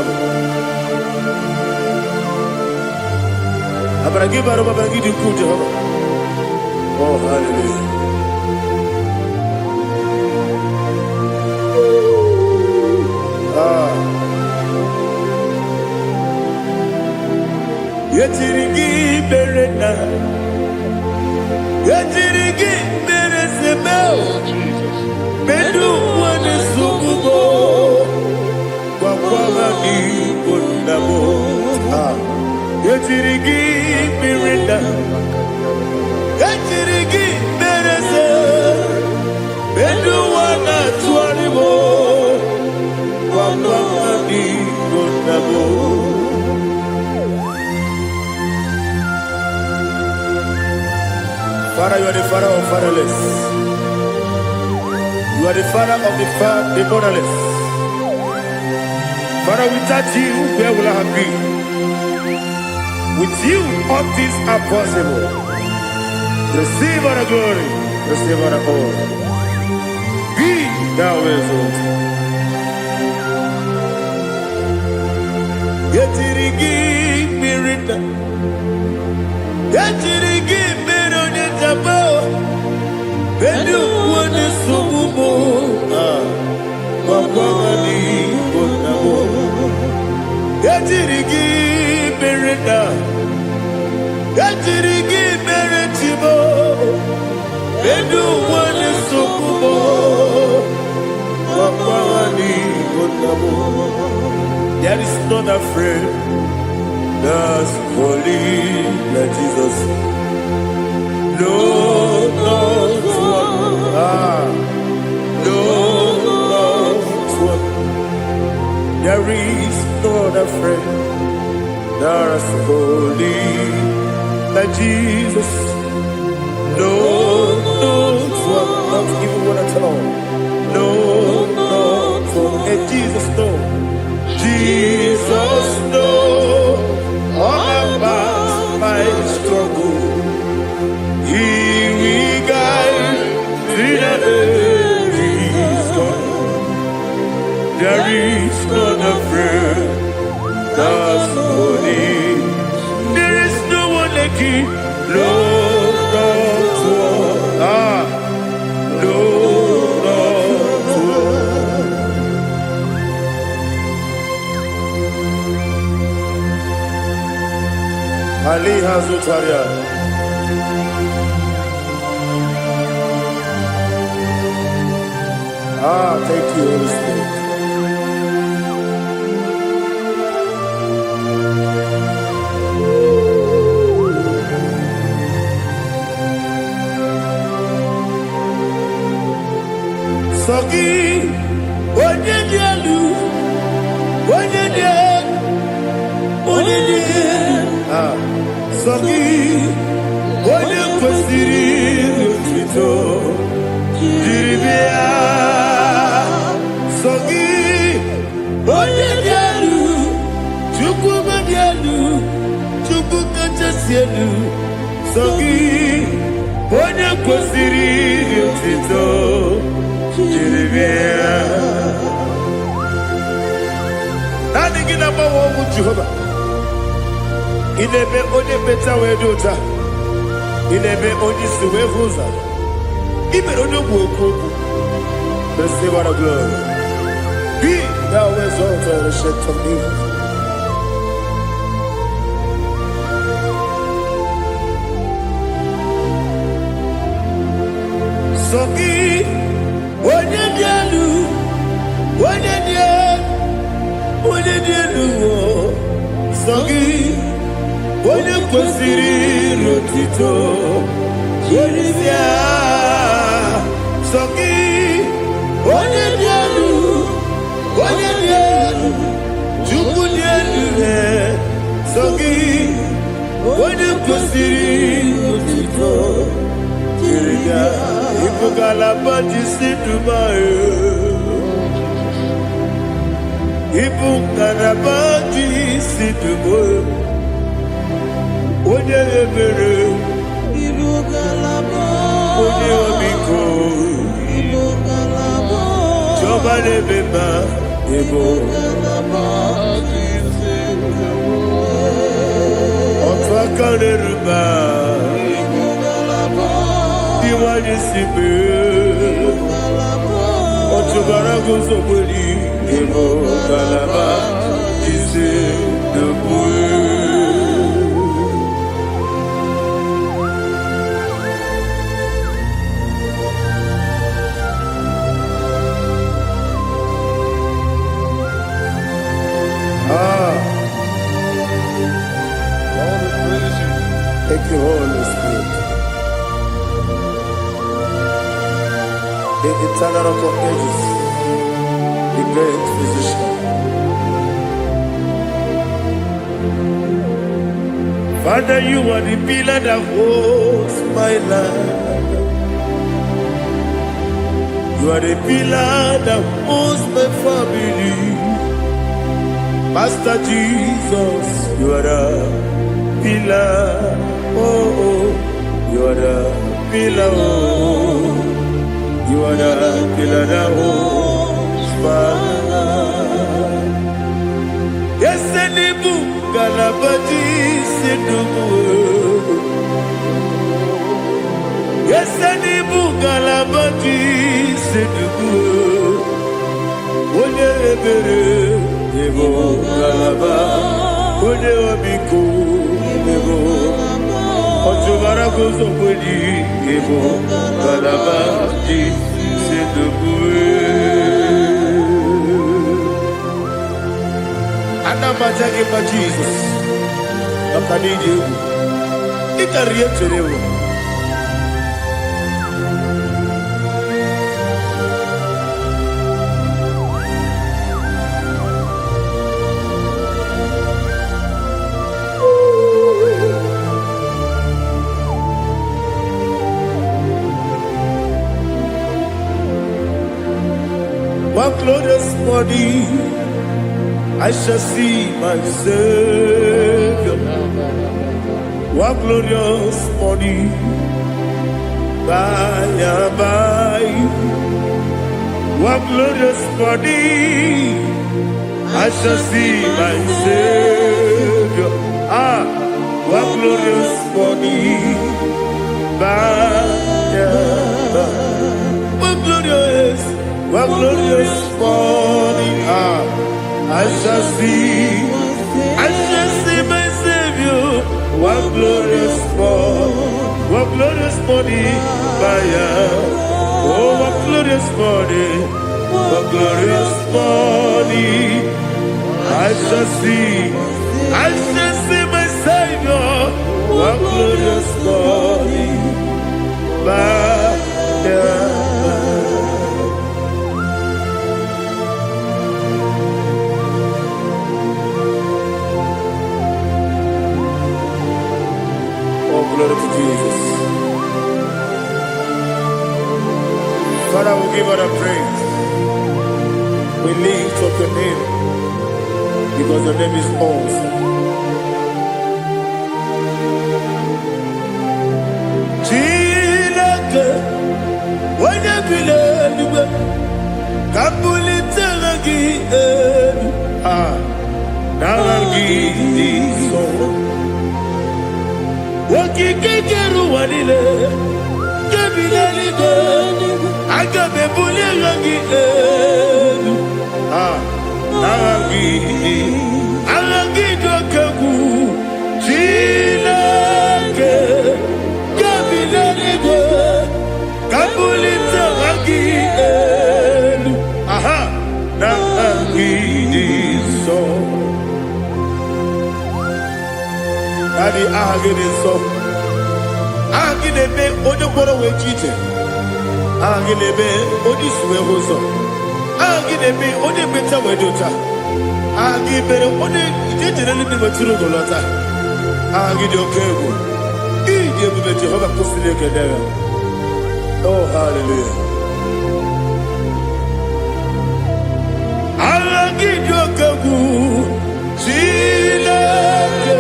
Abragi baro baba gidi kujo oh hallelujah Yetirigi berena Yetirigi beresebel Bedu wane sukubo Kwa ni bundabo Yetirigi berena Yetirigi berese Bedu wana tuaribo Kwa ni bundabo Father, you are the father of fatherless. You are the father of the motherless. Father, without you, where will I have been? With you, all things are possible. Receive all the glory, receive all the honor. Be thou exalted. Yetirigi mirita, yetirigi mirone jabo, benu wone sububo, wapawani bonamo. Yetirigi mirita, yetirigi miritibo, benu wone sububo, wapawani bonamo. There is none afraid that's holy like Jesus. No, not one. No, not one. There is none afraid that's holy like Jesus. No, not one. Not even one at all. No, not one. And Jesus, no. Jesus knows all about my struggle. He will guide me every step. There is none afraid that's holy. There is no one like Him. No, not one. No, not one. Ali Hazutaria. Thank you, Holy Spirit. Soki, Onyedialu, Soki, Onye kwesịrị otuto jiri bịa. Soki, Onye dị elu, Chukwu dị elu, Chukwu kachasị elu. Soki, Onye kwesịrị otuto jiri bịa. Naanị gị na-agbanwe ọgwụ Jehova. Inebe onye beta wee dị ụta. Inebe onye isi wee hụ ụzọ. Imere onye ogwu okwu okwu. Receive all the glory. Be thou exalted and shed from me. Soki onye dị elu, onye dị elu, Soki onye kwesịrị otuto jiri bịa. Soki onye dị elu, Chukwu dị elu. Soki onye kwesịrị otuto jiri bịa. Ibu ngalaba jisi Dubai, Ibu ngalaba jisi Dubai. Onye ebere, Ibu ngalaba, onye omiko, Ibu ngalaba, Jọba n'ebeba, Ibu ngalaba jisi Dubai. Otu aka n'eruba, Ibu ngalaba. Iwaje sibe, otubara gozoboli, Ibu ngalaba jisi Dubai. Thank you, Holy Spirit. The eternal rock of ages, the great physician. Father, you are the pillar that holds my life. You are the pillar that holds my family. Master Jesus, you are the pillar. Oh, you are the pillar. Oh, you are the pillar that holds my life. Yes, Nibu Galabadi Sidubu. Yes, Nibu Galabadi Sidubu. Oye Ebere, Ebo Galaba, Oye Obiku, Ebo Otubara goes away, Ebo Galabadi Sidubu. Anamajage pa Jesus. Akanije. Ikariye cherewo. One glorious body, I shall see my Savior. One glorious body, by and by. One glorious body, I shall see my Savior. One glorious body, by and by. One glorious body, I shall see my Savior. One glorious body, oh, one glorious body, I shall see my Savior. One glorious body, glory to Jesus. Father, we give her a praise. We lift up your name because your name is awesome. Chilake, when you believe, Kabuli Telagi, Nagi, so. Wakikeru walile, kebilali go, agabe bulilangi elu. Alangi dokagu, chilake, kebilali go, kabulita wangi elu. Nangi so. Daddy, agide so. Agide be odokoro we chite. Agide be odisuwe hoso. Agide be ode beta we dota. Agide ode ijetere ni beturo golota. Agide okego. Ide be Jehovah kusile kedera. Oh, hallelujah. Agide okego. Chilake.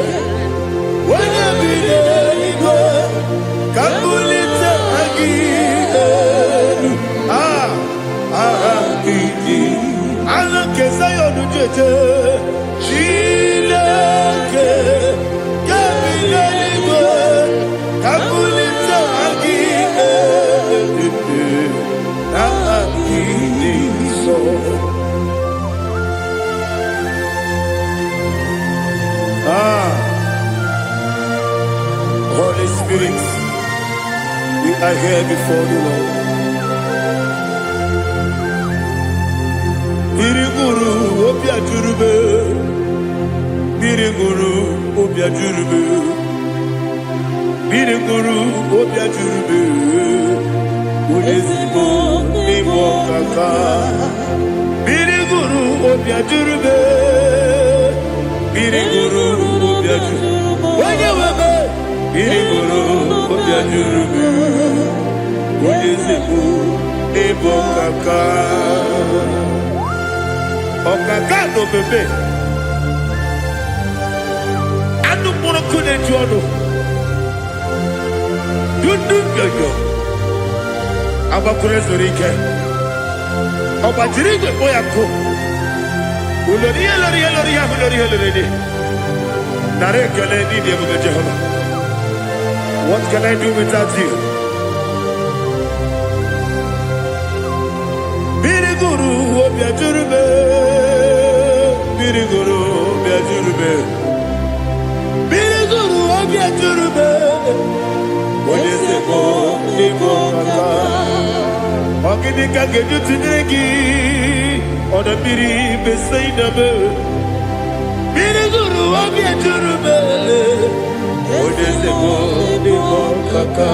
When you believe, Kabulita again. Allah kesayo nujete. Chilake, Kabulita, Kabulita again. So. Holy Spirit, we are here before you, Lord. Biriguru opia jurube, Biriguru opia jurube, Biriguru opia jurube, Udesibo nibo kaka, Biriguru opia jurube, Biriguru opia jurube. Irigoro obiajurube Oyezebu ebo kaka Okaka no bebe Anu mono kune jono Dundu yoyo Abakure zorike Obajirigwe boyako Uloriya Narekele nidi ebu Jehovah. What can I do without you? Biriguru obiajurube Biriguru obiajurube Biriguru obiajurube Oyezebo ebo kaka Oginika geju tinegi Oda biri beseinabe Biriguru obiajurube Oyezebo ebo kaka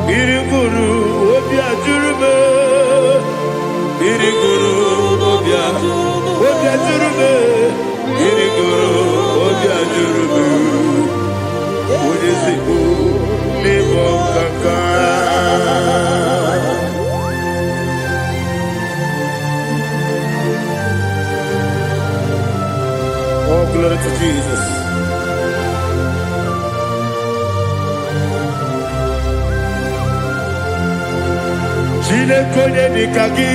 Biriguru obiajurube Biriguru obiajurube Biriguru obiajurube Oyezebo ebo kaka Oh, glory to Jesus. Chinekone nikagi,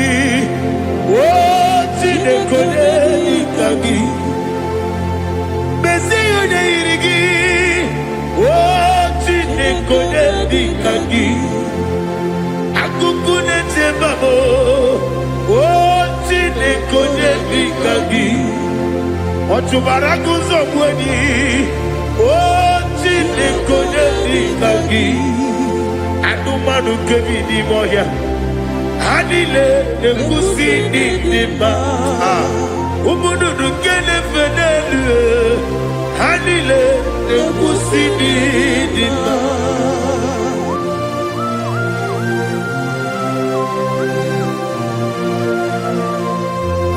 oh chinekone nikagi, Mesiyo ne irigi, oh chinekone nikagi, akukune tebabo, oh chinekone nikagi. Otubaraku zomweni, oh chinekone nikagi, anumanu kebi ni moya. Hanile ekusi ni nima Umududu kene fenelu Hanile ekusi ni nima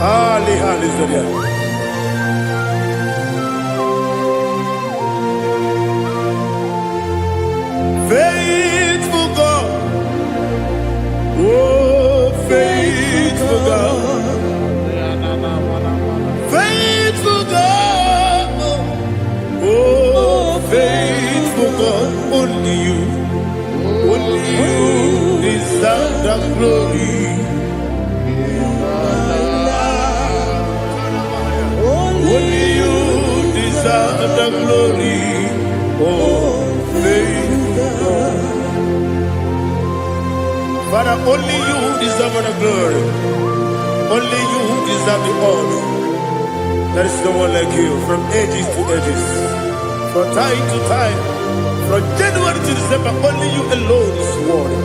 Ali Zoria Faithful God Oh, faithful God, faithful God, oh, faithful God, only you deserve the glory. Only you deserve the glory, oh, faithful God. Father, only you deserve the glory. Only you deserve the honor. There is no one like you from ages to ages. From time to time. From January to December, only you alone is worthy.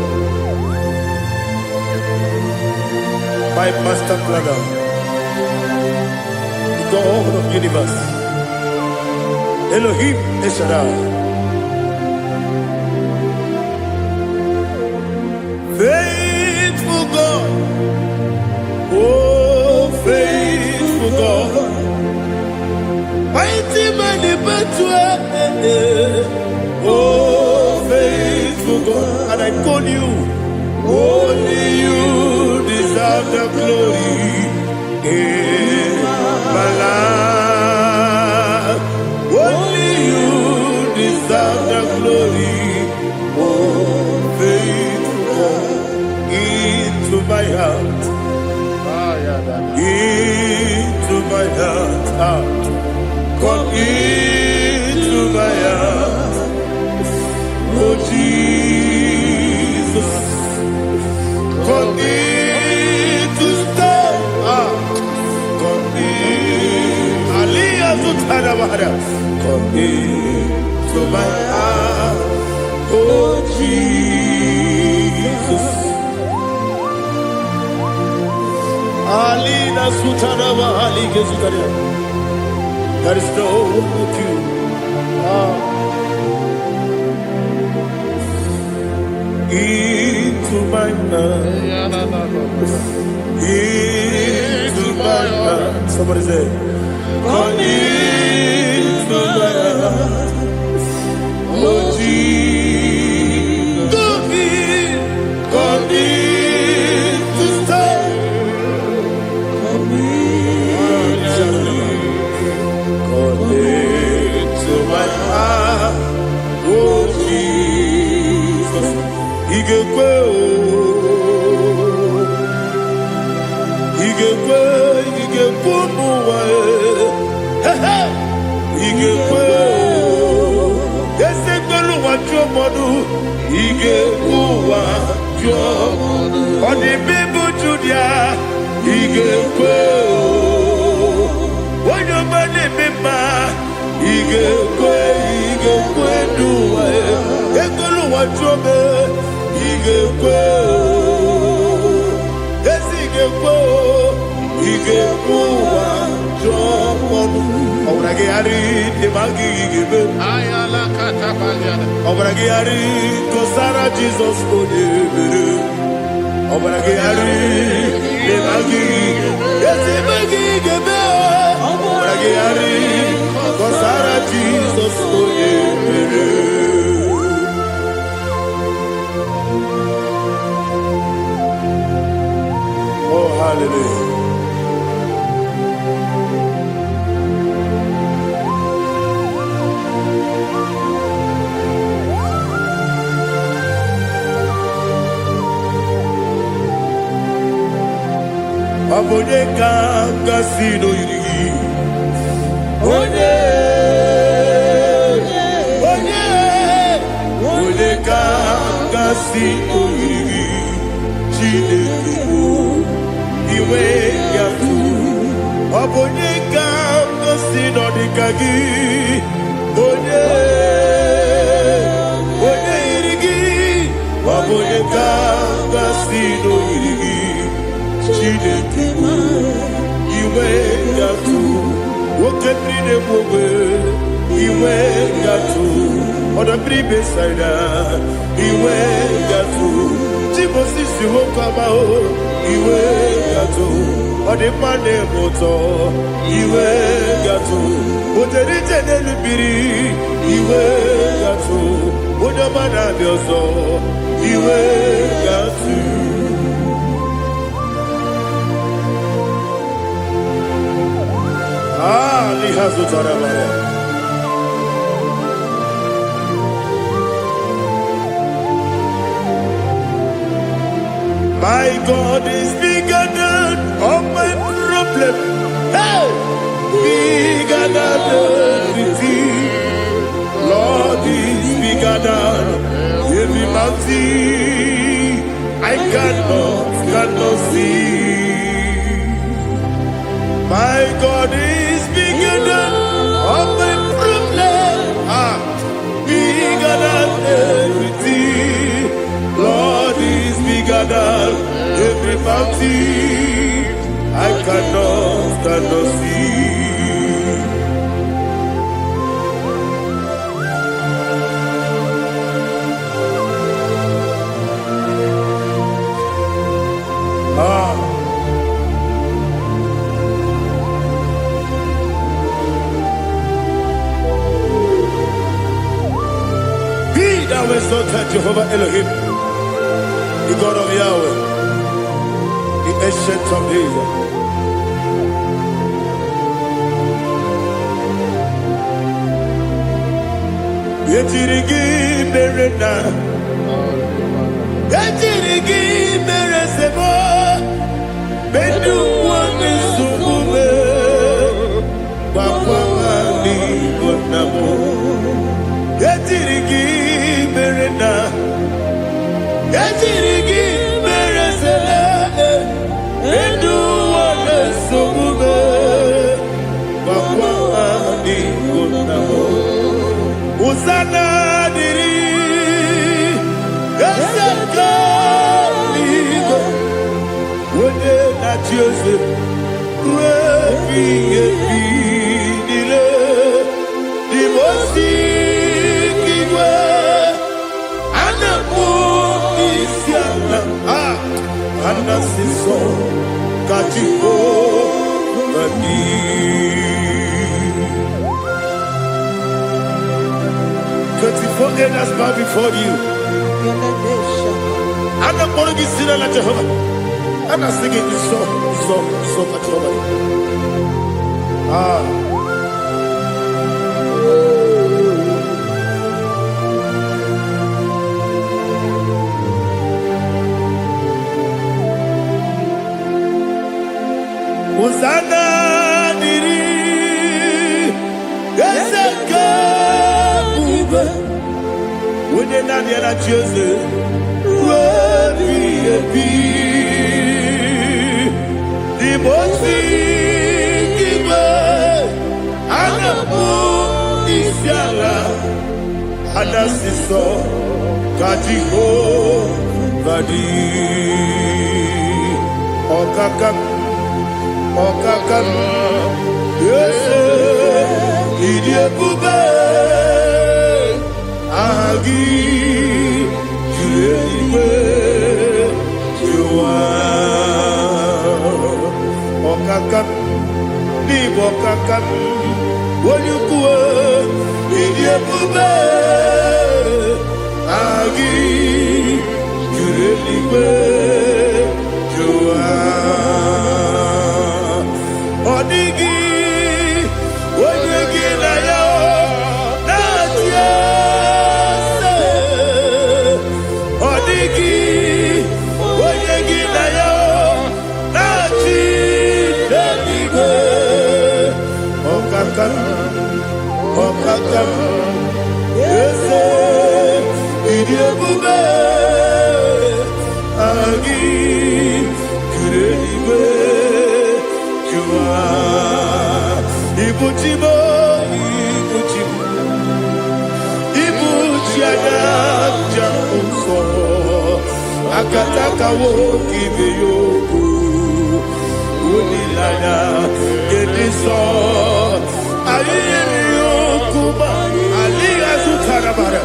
My master planner, the God of the universe, Elohim Eshadai. Faithful God, oh faithful God, mighty man in battle, oh faithful God, and I call you, only you deserve the glory in my life, only you deserve the glory, oh faithful. Into my heart, into my heart, come into my heart, oh Jesus, come in to stay, come in, Aliyah Zutanabara, come into my heart, oh Jesus. Alina Sutanaba Ali Gezutaria. There is no one like you. Into my heart. Into my heart. Somebody say, come into my heart. Oh igekwe n'ụwa igekwe esekpelu ụwa jụọ mmadụ igekwe ụwa jụọ ọ dị mmebu Judia igekwe onye ọma na-eme mma igekwe n'ụwa ekpelu ụwa jụọ m igekwe ezi igekwe ụwa jụọ mmadụ ọ gwara gị gharị ebe a gị igebe ọ gwara gị gharị gosara Jizọs onye mere ọ gwara gị gharị ebe a gị ebe gị igebe ọ gwara gị gharị gosara Jizọs onye mere. Oh, hallelujah. Onye ka gasị n'oyiri gị onye ka gasị n'oyiri gị Chineke bụ iwe ya tu ọ bụ onye ka gasị n'ọdịka gị onye yiri gị ọ bụ onye ka gasị n'oyiri gị Chineke iwe gatu nwoke mmiri na-egbu ogbe iwe gatu ọdọ mmiri besaida iwe gatu Timosisi nwoke amahụ iwe gatu ọdịmma na-eme ụtọ iwe gatu oterije n'elu mmiri iwe gatu onye ọma na-abịa ọzọ iwe gatu. My God is bigger than all my problem. Hey, bigger than everything. Lord is bigger than every mountain I cannot see. My God is bigger than all my problem. Bigger than everything. Lord is bigger than every mountain I cannot see. Thou exalted Jehovah Elohim, the God of Yahweh, the ancient of days. Yetirigi berena, yetirigi beresebo, bedu wani sumume, bakwa wani konamo. Yetirigi berena, yetirigi beresele, bedu wani sumume, bakwa wani konamo. Usana diri, esaka ligo, wode na Jose, refi nile, dimosi kigwe, anamu isiana, anasiso kachiko mani. 24 elders bow before you. I'm not going to be singing like Jehovah. I'm not singing this song like Jehovah. onye naanị ya na-achị eze ruo ebighị ebi. N'ime ozi igwe a na-akpọ isi ala anasị sọ ka Jehova dị. Ọkaka m eze ịdị ebube, aha gị juru eluigwe juru ụwa. Ọkaka m n'ịbụ ọkaka m onye ukwu, ịdị ebube, aha gị juru eluigwe juru ụwa. Ọ dịghị onye gị na ya na-achị eze. Ọ dịghị onye gị na ya na-achị n'eluigwe. Ọkaka m eze ịdị ebube, aha gị juru eluigwe juru ụwa. Ibuchi mo, ibuchi anya jamuso, akataka wo kibe yoku, unilanya gediso, ayiri yoku ba, aliga sutarabara,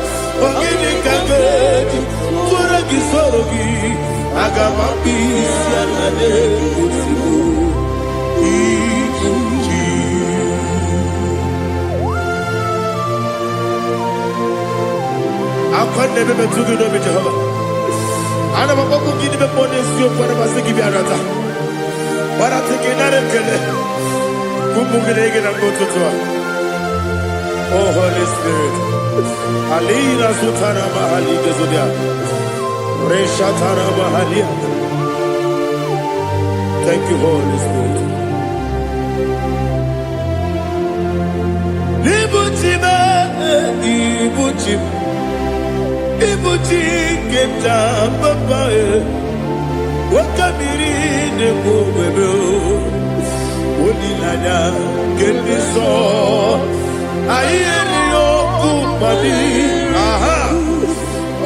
ogini kageti, kura gisorogi, agamapi sianade kusibu. Akwande bebe tugu no Jehova. Ana maboku gidi be pone sio kwa basiki bi arata. Bara tekenare kele. Kumugirege na mototwa. Oh Holy Spirit. Alira sutana mahali gezodia. Reshatana mahali. Thank you, Holy Spirit. Ibuchi keta papa wakabiri ne kubebe onilanya kemiso ayeri okupadi aha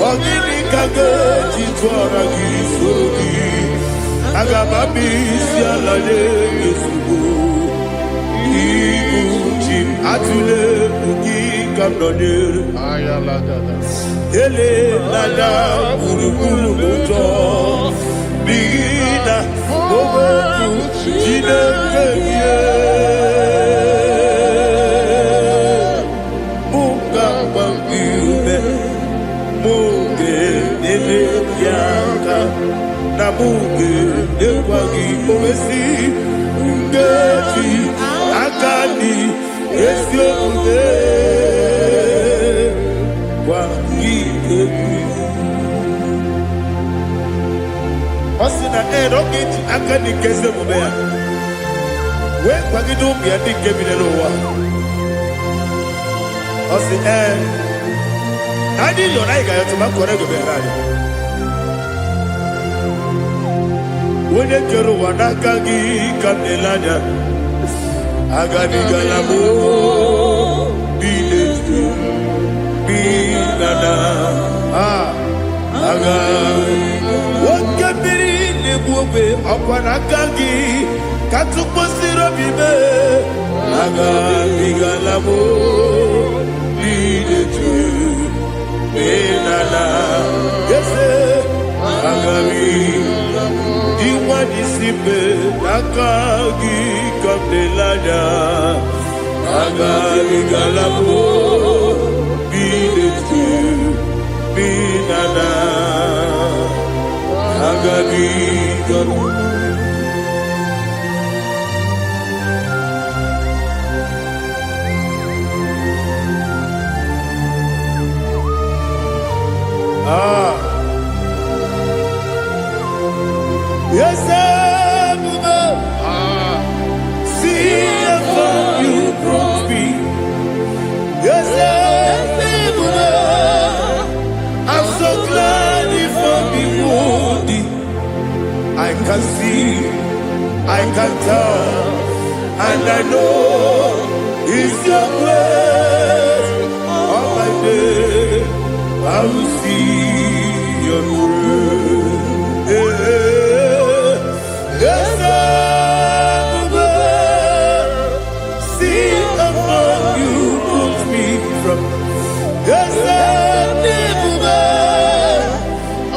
ogini kage jitwara gisogi agababi sialale yesugo ibuchi atule ugi kamnone ayalagada ele lala buruburu moto bina ogo jine keye muka bangiume muge ele yaka na muge ekwagi omesi ngeji akani esioge Osina roketi akani keze mubea. We kwagidu biadi kebinelo wa. Osi adi lona iga yotuma korego berani. Wene kero wanakagi kanelanya. Agani galamo biletu binana aga wakabiri nebuwe akwanakagi katuposiro bibe aga bigalamo biletu binana yese aga diwani sibe akagi kabdelanya aga bigalamo biletu binana aga bigalamo. Yes, see if you brought me. Yes, can see, I can tell, and I know it's your grace. All my day, I will see your grace. Yes, I will see among you put me from. Yes,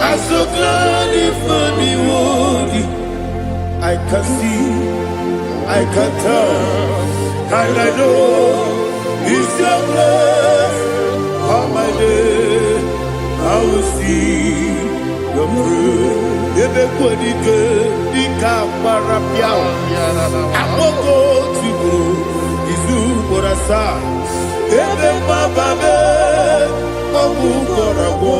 I'm so glad if me would. I can see, I can tell, and I know it's your grace. All my day, I will see your grace. Everybody Dika Parapia, Amoko Tibu, Izu Borasa, Everybody, Abu Korabo,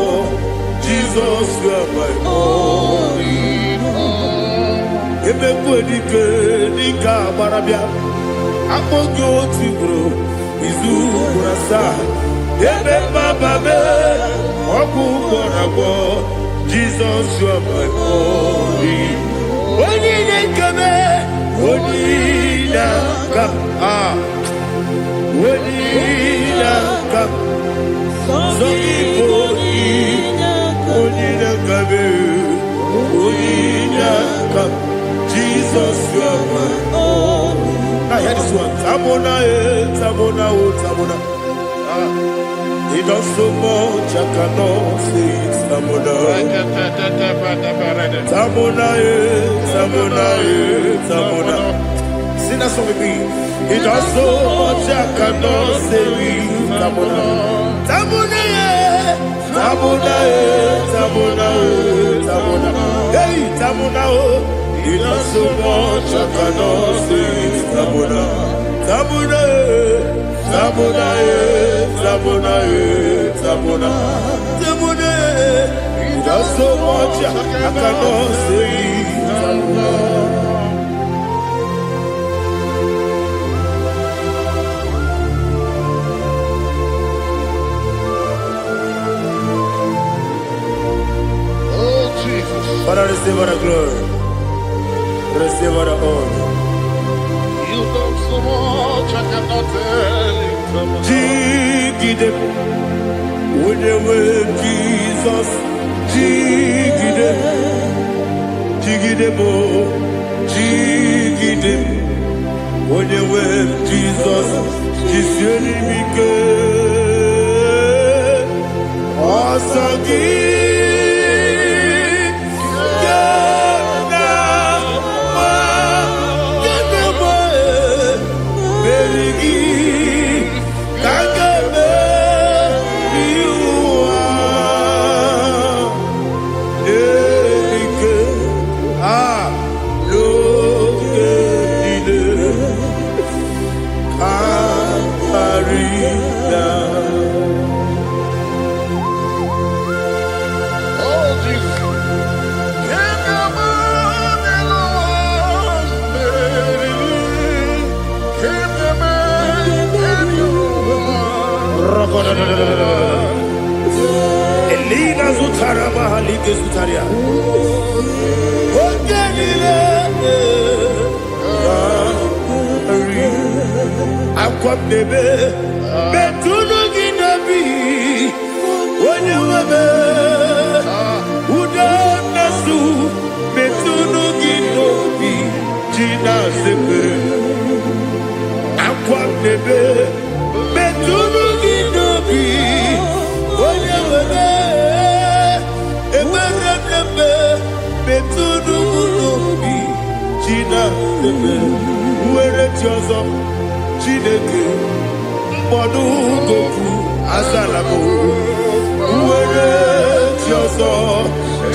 Jesus, you are my only home. Everybody Dika Parapia, Amoko Tibu, Izu Borasa, Everybody, Abu Korabo. Jesus, you are my only. When you come, when you come, when you come, so people, when you come, Jesus, you are my only. I hear this one. Tamona. He does so much, I cannot say it. Tamona, Tamona. Sing that song with me. He does so much, I cannot say it. Tamona, Tamona. Hey, Tamona, he does so much, I cannot say it. Tamona. Tamona, he does so much, I cannot say it. Oh, Jesus. Father, receive all the glory, receive all the honor. You done so much, I cannot tell it. Jigide, when you were Jesus, Jigide, when you were Jesus, Jisyenimike, Asagi. Elina Zutara Mahalike Zutaria. Akwabebe Betunu Ginabi when you were Udanasu Betunu Ginobi Gina Sepe Akwabebe Betunu Ginobi when you were Betunu Ginobi Gina Sepe Where Jozo Chineke Mbọdụ Goku Azalamo Uwere Jọzọ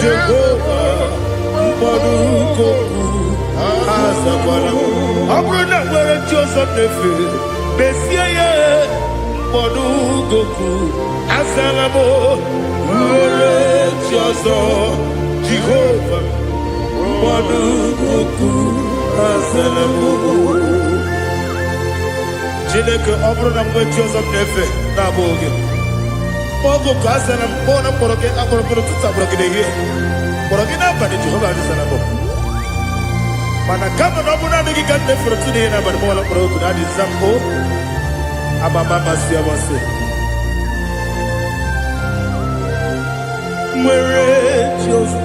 Jehova Mbọdụ Goku Azalamo Ọ bụrụ na were Jọzọ nefe Besie ya Mbọdụ Goku Azalamo Uwere Jọzọ Jehova Mbọdụ Goku Azalamo Chineke ọ bụrụ na mgbe Joseph na-efe na-abụ oge ogo ka a sị na mkpọ na mkpọrọ gị akpọrọ tutu agbụrụ gị n'ehihie mkpọrọ gị n'abalị Jehova adịsa na mbọ Mana kama na ọbụna adịghị ka nne fụrụ tụ n'ihe n'abalị mụwala kpọrọ oku na adị zambo amama masị amasị nwere Jehova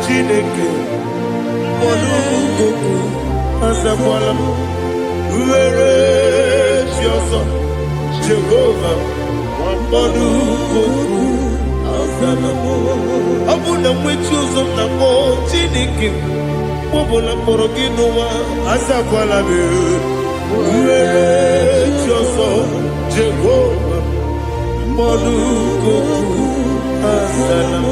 Chineke mkpọrọ azakwala m nwere Jehova Jehova mkpọrọ azala m ọ bụ na nwechi ụzọ m na mkpọ Chineke ọbụla mkpọrọ gị n'ụwa azakwala m nwere Jehova Jehova mkpọrọ azala m.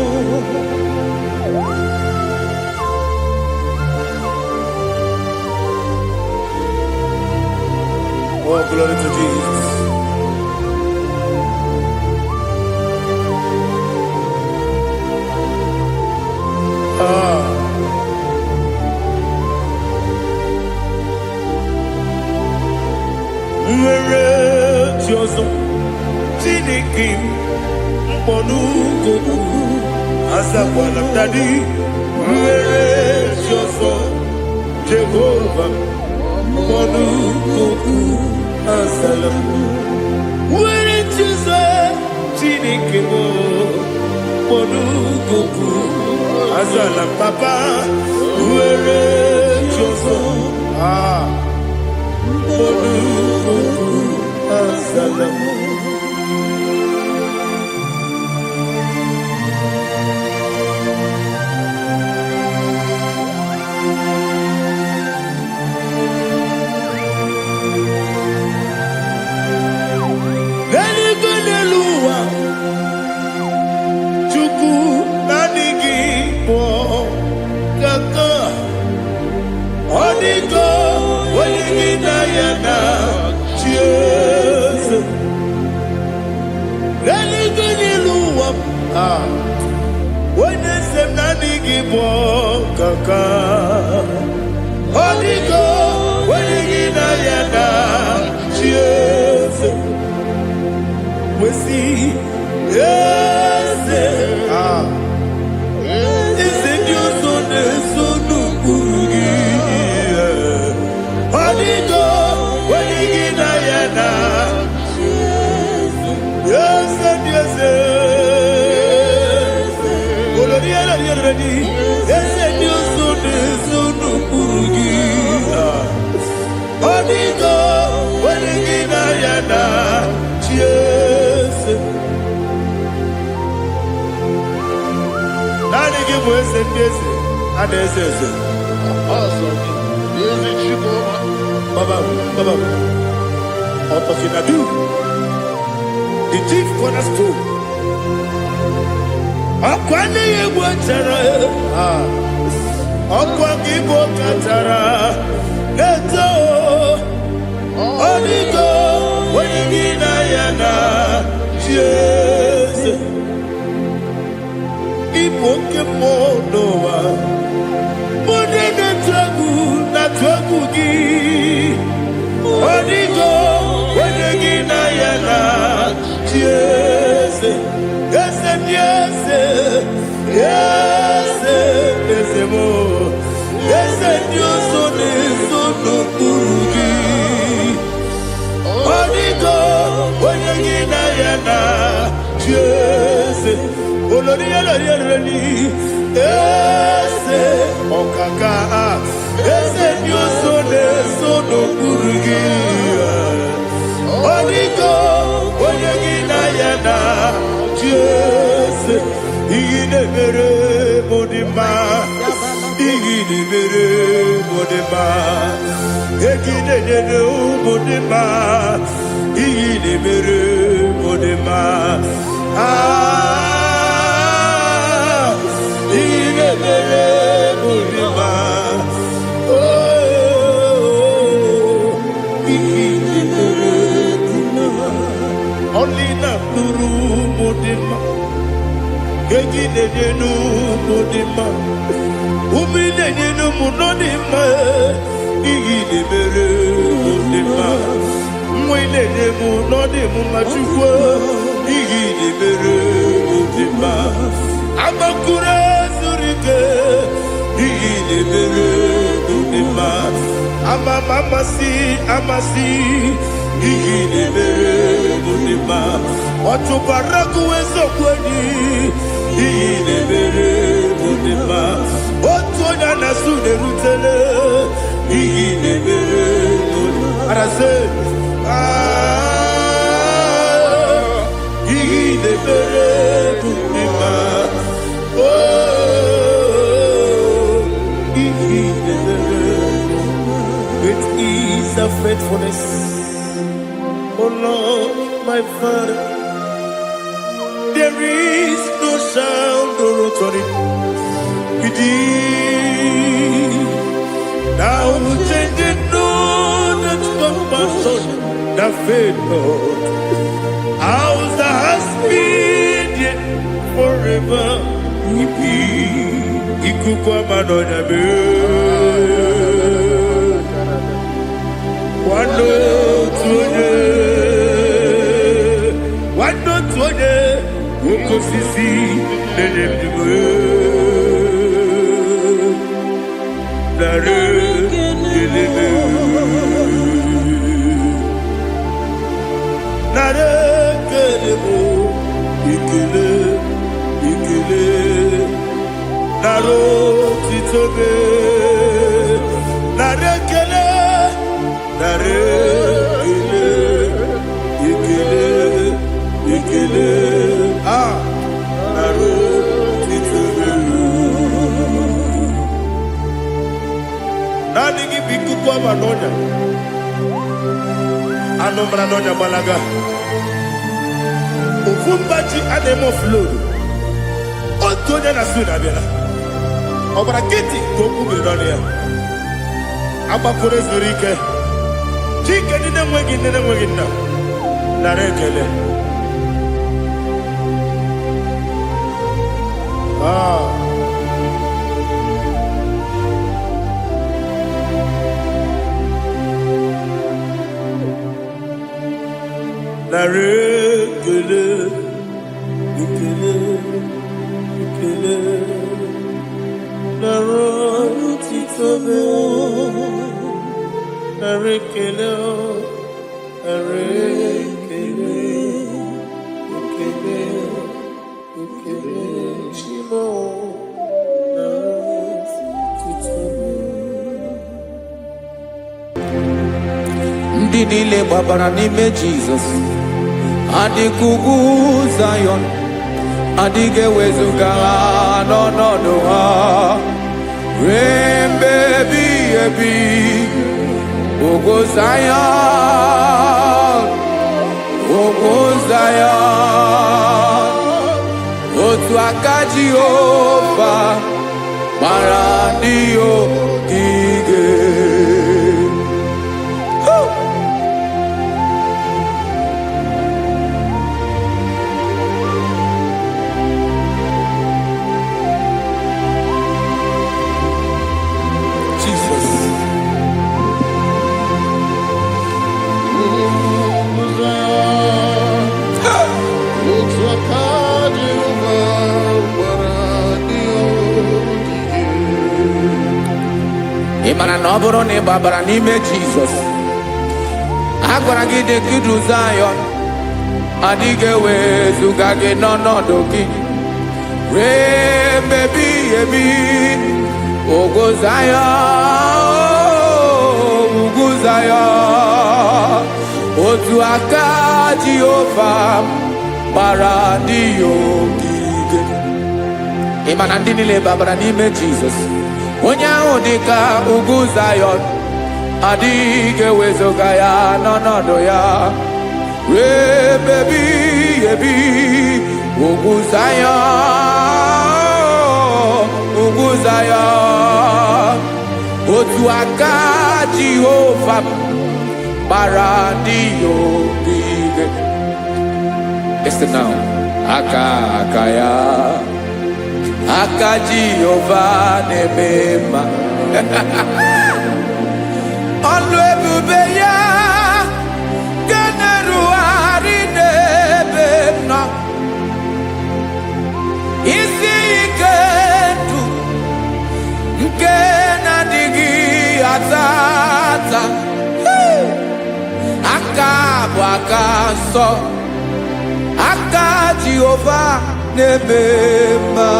Oh, glory to Jesus. Nwere Jehova Chineke mkpọrọ azakwala m dadi nwere Jehova Jehova mkpọrọ azala m nwere Jehova Chineke mkpọrọ azala m papa nwere Jehova mkpọrọ azala m. The chief cornerstone. Akwani yegwa tara. Akwani yegwa tara. Neto. Onigo. Wenigina yana. Jesus. Ipoke monowa. Mone na tragu gi. Onigo. Wenigina yana. Yes, yes, yes, yes, yes, more. Yes, Dios son eso no purugi. Onigo, wenigina yana. Yes, oloria loria reni. Yes, okaka. Yes, Dios son eso no purugi. Onigo. Jesus, Igine mere modima, Igine mere modima, Igine mere modima, Igine mere modima, Igine mere modima, Igine mere modima, only na nuru modima. Egine nenu modima, umine nenu munodima, igine mere modima, mwine nemu nodimu machukwa, igine mere modima, amakure zurike, igine mere modima. Budima, Amasi, Igine Budima, Otubaraku Ezokweni, Igine Budima, Otuana Nasude Rutele, Igine Budima, and I said, Igine Budima, Great is the faithfulness, oh Lord, my Father. There is no sound or authority. Now changing no that compassion, the faith, Lord. Ours that has been yet forever. Ikukwa Madonna be Wando tuone Woko sisi Nenebdiwe Nare Kelebe Nare Kelebo Ikele Naro titobe Nare kele Ikele Naro titobe Nani biku kwa manonya Anomra nonya balaga Ufumbaji anemo flow Otonya na suna bela Obara kiti koku bironia Aba kore zurike Chike nene mwegi na Narekele Narekele Ikele Naro titobe Narekele Shimo Naro titobe Ndị niile gbabara n'ime Jizọs adịkugwu Zion adịghị ewezuga ha n'ọnọdụ ha ruo mgbe ebighị ebi. Ogo Zion, otu aka Jehova gbara ndị ogige. Ịmara na ọ bụrụ na ị gbabara n'ime Jizọs, a gwara gị dị kudu Zion adịghị ewezuga gị n'ọnọdụ gị ruo mgbe ebighị ebi. Ogo Zion, otu aka Jehova gbara ndị ogige. Ịmara ndị niile gbabara n'ime Jizọs, onye ahụ dị ka ugwu Zion adịghị ewezuga ya n'ọnọdụ ya ruo mgbe ebighị ebi. Ugwu Zion, otu aka Jehova gbara ndị ogige. Listen now, aka ya, aka Jehova na-eme mma. Ọlụ ebube ya ga-erugharị n'ebe m nọ. Isi ike ndụ nke na-adịghị ata akaso aka Jehovah nebema.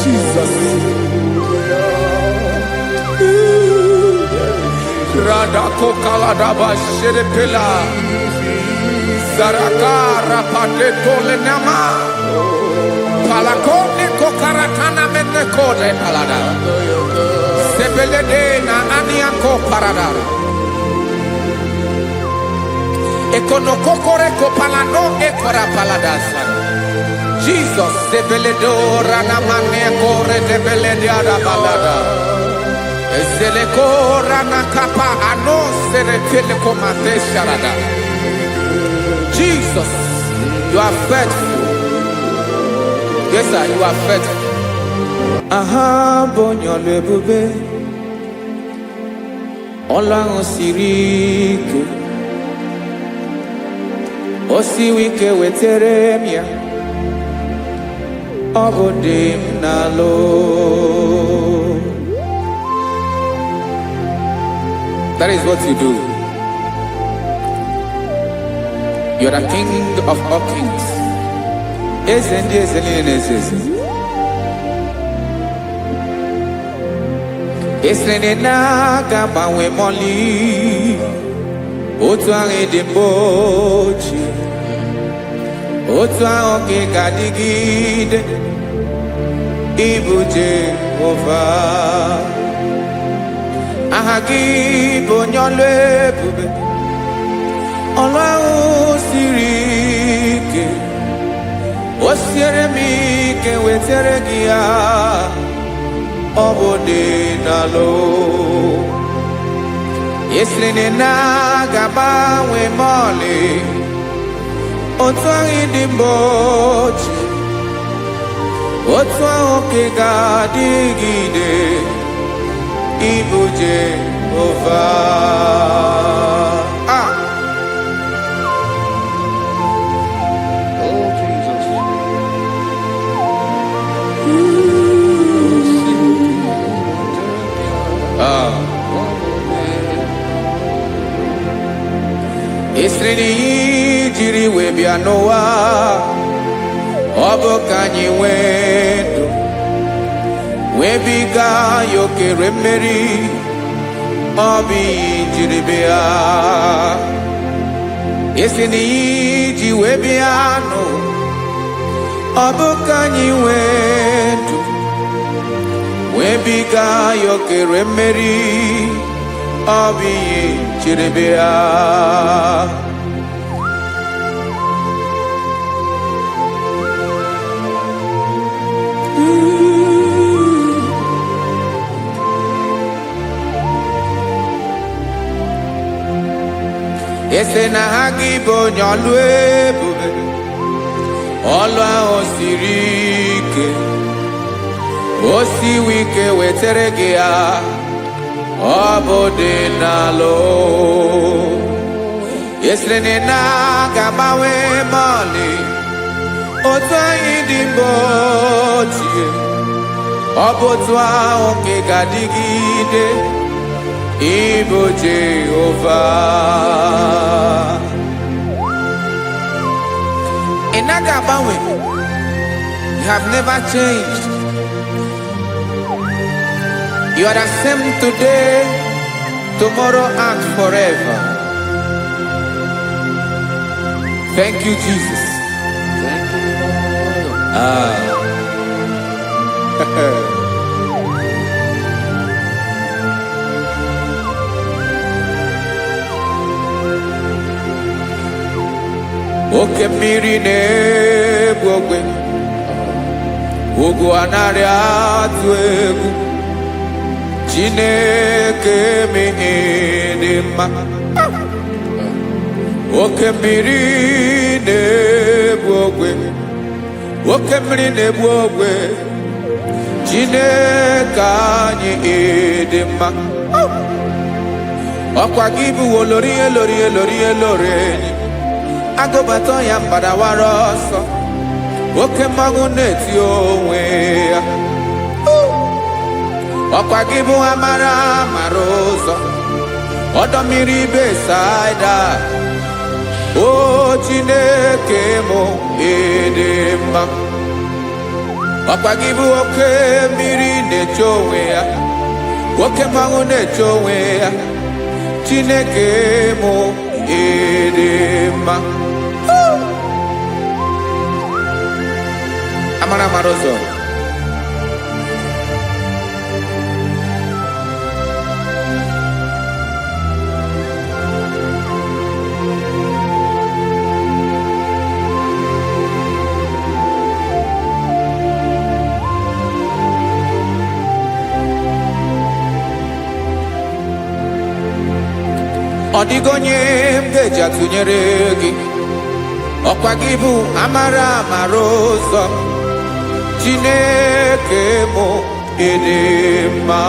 Jesus. Radako kaladaba sherepela Zarakara padeto lenama Palakone kokaratana mene kode palada Sebelede na aniako paradara Ekonokokore kopalano ekora paladasa Jesus sebeledo ranamane kore debelede arabalada Ezelekora nakapa ano serepele komate sharada. Jesus, you are faithful. Yes, sir, you are faithful. Aha, bonyo lebube. Olang osiriku. Osiwike weteremia. Obodim nalo. That is what you do. You are the King of all kings. Esrene na gaba we moli. Otu ange dembochi. Otu ange gadigide. Ibu Jehovah. Ahagi bonyole bube Olorun sirike Osiere mi ke wetere gia Obode nalo Yeslene na gaba we mole Otwangi dimbochi Otwangi gadigide Ibu Jehovah. Oh, Jesus. Isrini jiri webia Noah. Obo kanyi wendo. Webiga yoke remeri Obi jiribea Yesini ji webiano Obukanyi wetu Webiga yoke remeri Obi jiribea Ese na hagi bonyolwe bube Olwa osirike Osi wike weteregea Obode nalo Ese na gabawe mali Otwa idimbotie Obotwa onke gadigide Ibo Jehovah. Inagabawe, you have never changed. You are the same today, tomorrow, and forever. Thank you, Jesus. Thank you, Lord. Oke mmiri na-egbu ogwe ugwu anarị atụ egwu Chineke mee dị mma oke mmiri na-egbu ogwe oke mmiri na-egbu ogwe Chineke anyị dị mma ọkwa gị bụ olori enyi Agobato ya mbadawara ọsọ oke mmanwụ na-eti onwe ya ọkwa gị bụ amara mara ụzọ ọdọ mmiri Besaida. O Chineke mụ ịdị mma, ọkwa gị bụ oke mmiri na-eche onwe ya, oke mmanwụ na-eche onwe ya. Chineke mụ ịdị mma. Amara mara ụzọ. Ọ dịghị onye m ga-eji atụnyere gị, ọkwa gị bụ amara mara ụzọ. Chineke mụ ịdị mma,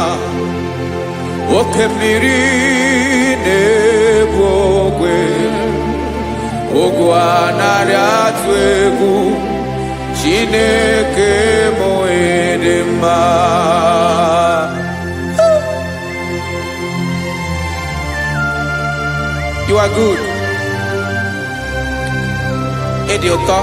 oke mmiri na-ebu ogwe, ogwu anaghị atụ egwu. Chineke mụ ịdị mma. You are good. Ịdị ụtọ.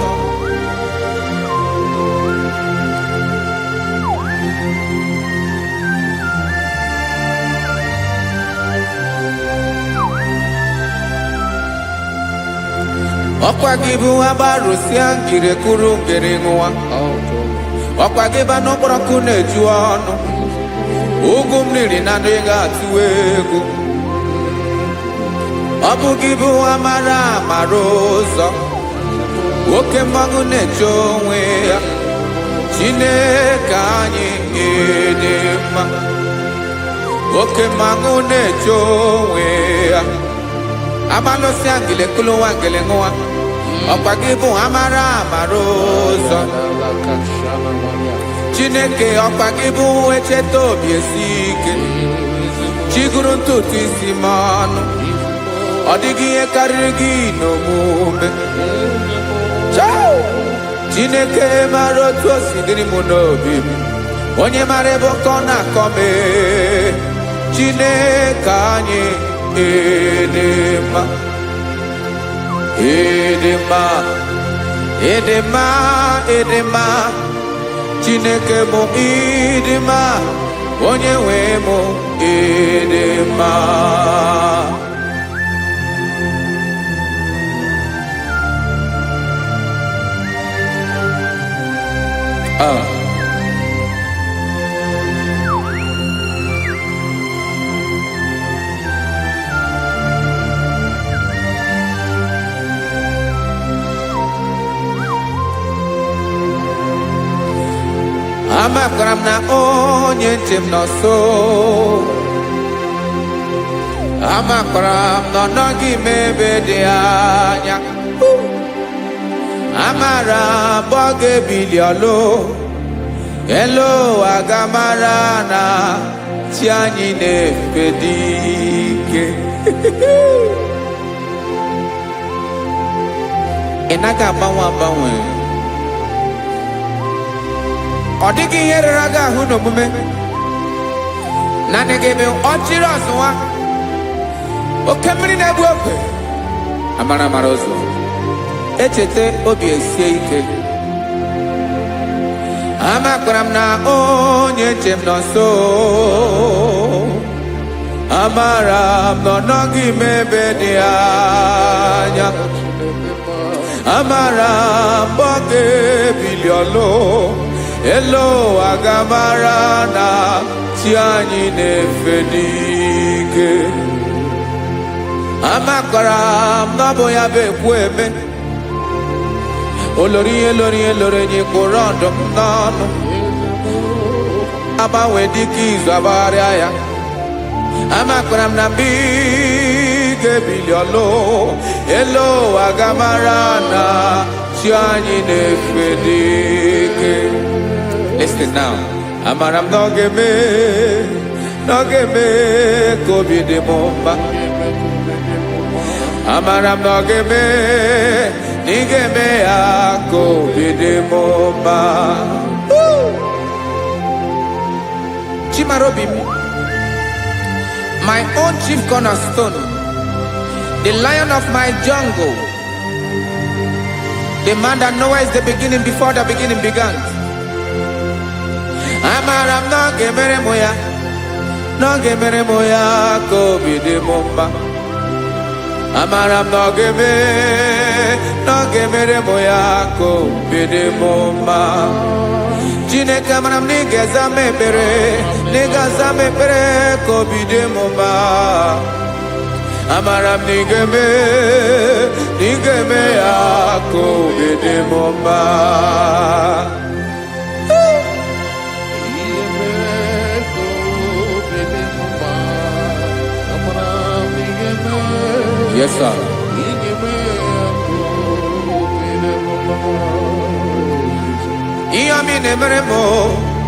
Ọkwa gị bụ agbarụsịa ngiri kụrụ ngiri nwa, ọkwa gị ba n'okporoko na-eju ọnụ, ugwu mmiri na adịghị atụ egwu. Ọ bụ gị bụ amara mara ụzọ, oke mmanwụ na-eche onwe ya. Chineke anyị ịdị mma, oke mmanwụ na-eche onwe ya. Amalụsị ngile kụrụ nwa ngile nwa, ọkwa gị bụ amara mara ụzọ. Chineke ọkwa gị bụ echeta obi esi ike, chigụrụ ntutu isi m ọnụ. Ọ dịghị ihe karịrị gị n'omume. Chineke mara otu o si dịrị m n'obi m, onye mara ebe ọkọ na-akọ m. Chineke anyị ịdị mma, ịdị mma, ịdị mma, ịdị mma. Chineke mụ ịdị mma, onye nwe mụ ịdị mma. Amakwara m na onye nche m nọ nso, amakwara m na ọ nọghị m ebe dị anya. Amara m ọ ga-ebili ọlụ, elu ụwa ga-amara na chi anyị na-efe dị ike. Ị naghị agbanwe agbanwe, ọ dịghị ihe rere gị ahụ n'omume. Naanị gị bụ ọchịrị ọzụwa, oke mmiri na-ebu ofe. Amara mara ụzọ, echeta obi esie ike. Amakwara m na onye nche m nọ nso, amara m na ọ nọghị m ebe dị anya. Amara m ọ ga-ebili ọlụ, elu ụwa ga-amara na chi anyị na-efe n'ike. Amakwara m na ọ bụ ya bụ ekwu eme, olori ihe lori ihe lori enyi kpụrụ ọdụm n'ọnụ. Agbanwe dịka izu agbagharịa ya. Amakwara m na mgbe ị ga-ebili ọlụ, elu ụwa ga-amara na chi anyị na-efe n'ike. Listen now. Amara m na ọ ga-eme ka obi dị m mma. Amara m na ọ ga-eme na ị ga-eme ya ka obi dị m mma. Chimarobim, my own chief cornerstone, the lion of my jungle, the man that knows the beginning before the beginning began. Amaram no gemere moya ko bide mumba. Amaram no gemere moya ko bide mumba. Jine kamaram ni gezame pere ko bide mumba. Amaram ni geme ako bide mumba. Yes, sir. Iyami nemeremo,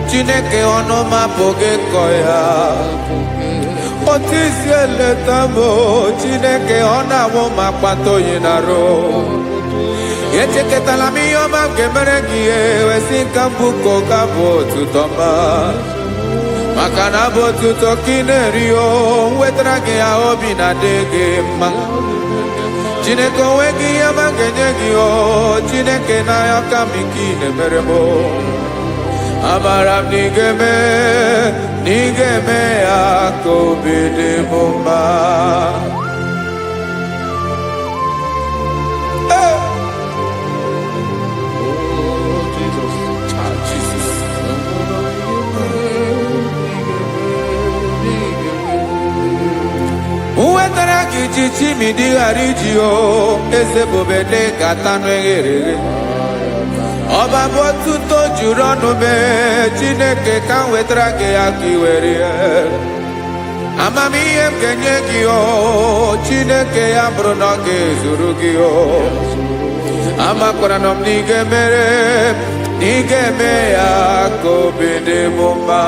Chineke onoma poge koya. Otisi eletamo, Chineke onawo makpato yinaro. Yecheke talami yoma gemeregie, wesinkambuko kabo tutoma. Makana botu tokinerio, wetrage ya obi na dege ma. Chineke wegi ya mangenyegi o, Chineke na ya kamiki nemeremo. Amaram nigeme ako bide mumba. Uwetaraki chichi midi harijio, eze bobede katano egere. Oba botu to jurono me, Chineke kan wetaraki akiwere. Amami em kenyegio, Chineke ambronoge zurugio. Amakoranom nigeme ako bide mumba.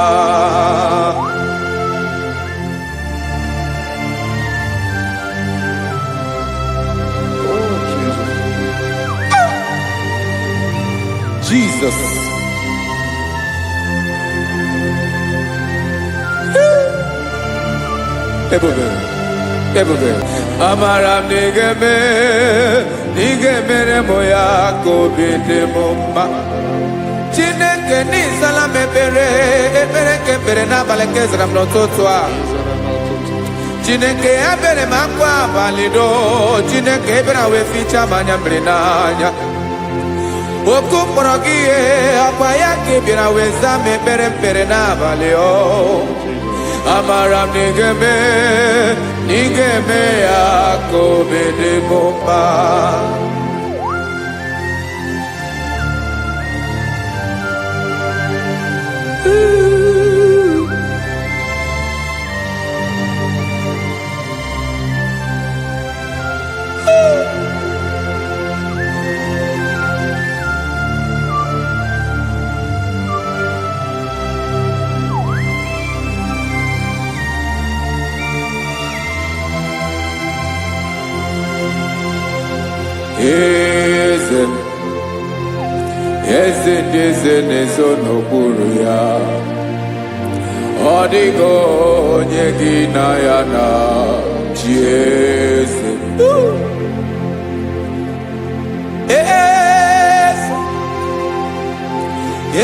Jesus. Ebube. Amaram nigeme moya ko bide mumba. Chineke ni salame pere ke na baleke zram no totwa. Chineke abere makwa valido, Chineke bera we ficha manyambre nanya. Okuporogie apaya ke bira weza me pere na valeo. Amaram nigeme ako bide mumba. Eze nezo n'okpuru ya. Ọ dịghị onye gị na ya na chi eze.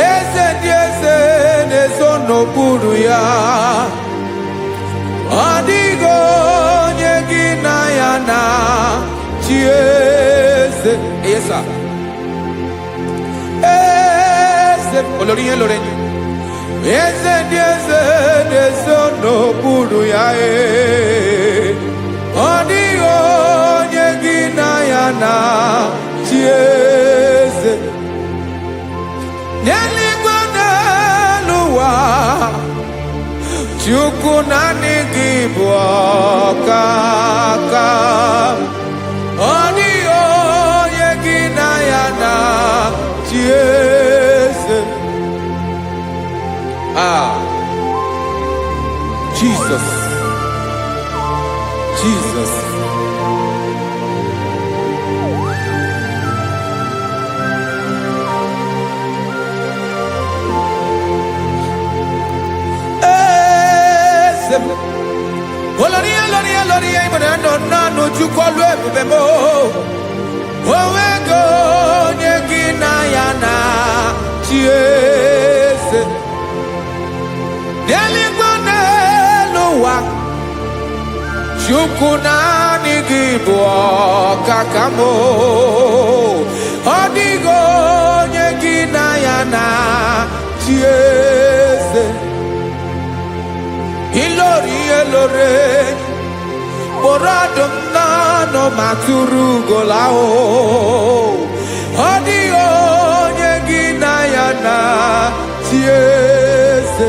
Eze ndị eze nezo n'okpuru ya. Ọ dịghị onye gị na ya na chi eze. Yes, sir. Olórin lórin. Eze n'okpuru ya ọ dịghị onye gị na ya na chi eze. N'eluigwe n'elu ụwa, Chukwu naanị gị bụ ọkaka. Ọ dịghị onye gị na ya na chi eze. Jesus. eze m olori ya imere nọ nanụ chukwu ọlụ ebube m onwego onye gị na ya na chi eze n'eluigwe n'elu ụwa chukwu naanị gị bụ ọkaka m ọ dịghị onye gị na ya na chi eze ilori kpụrụ ọdụm n'ọnụ ma tụrụ ugola ọ dịghị onye gị na ya na chi eze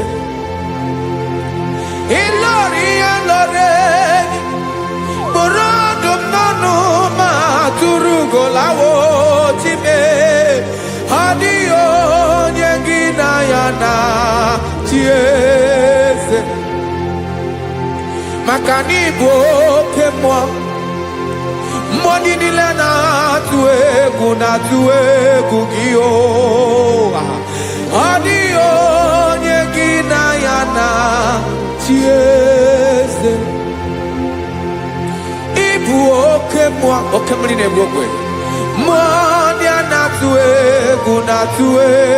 ilori kpụrụ ọdụm n'ọnụ ma tụrụ ugola chime ọ dịghị onye gị na ya na chi eze maka na ịbụ oke mmụọ niile na-atụ egwu gị ọ dịghị onye gị na ya na chi eze ịbụ oke mmụọ oke mmiri na-egbu ogwe mmụọ ndị a na-atụ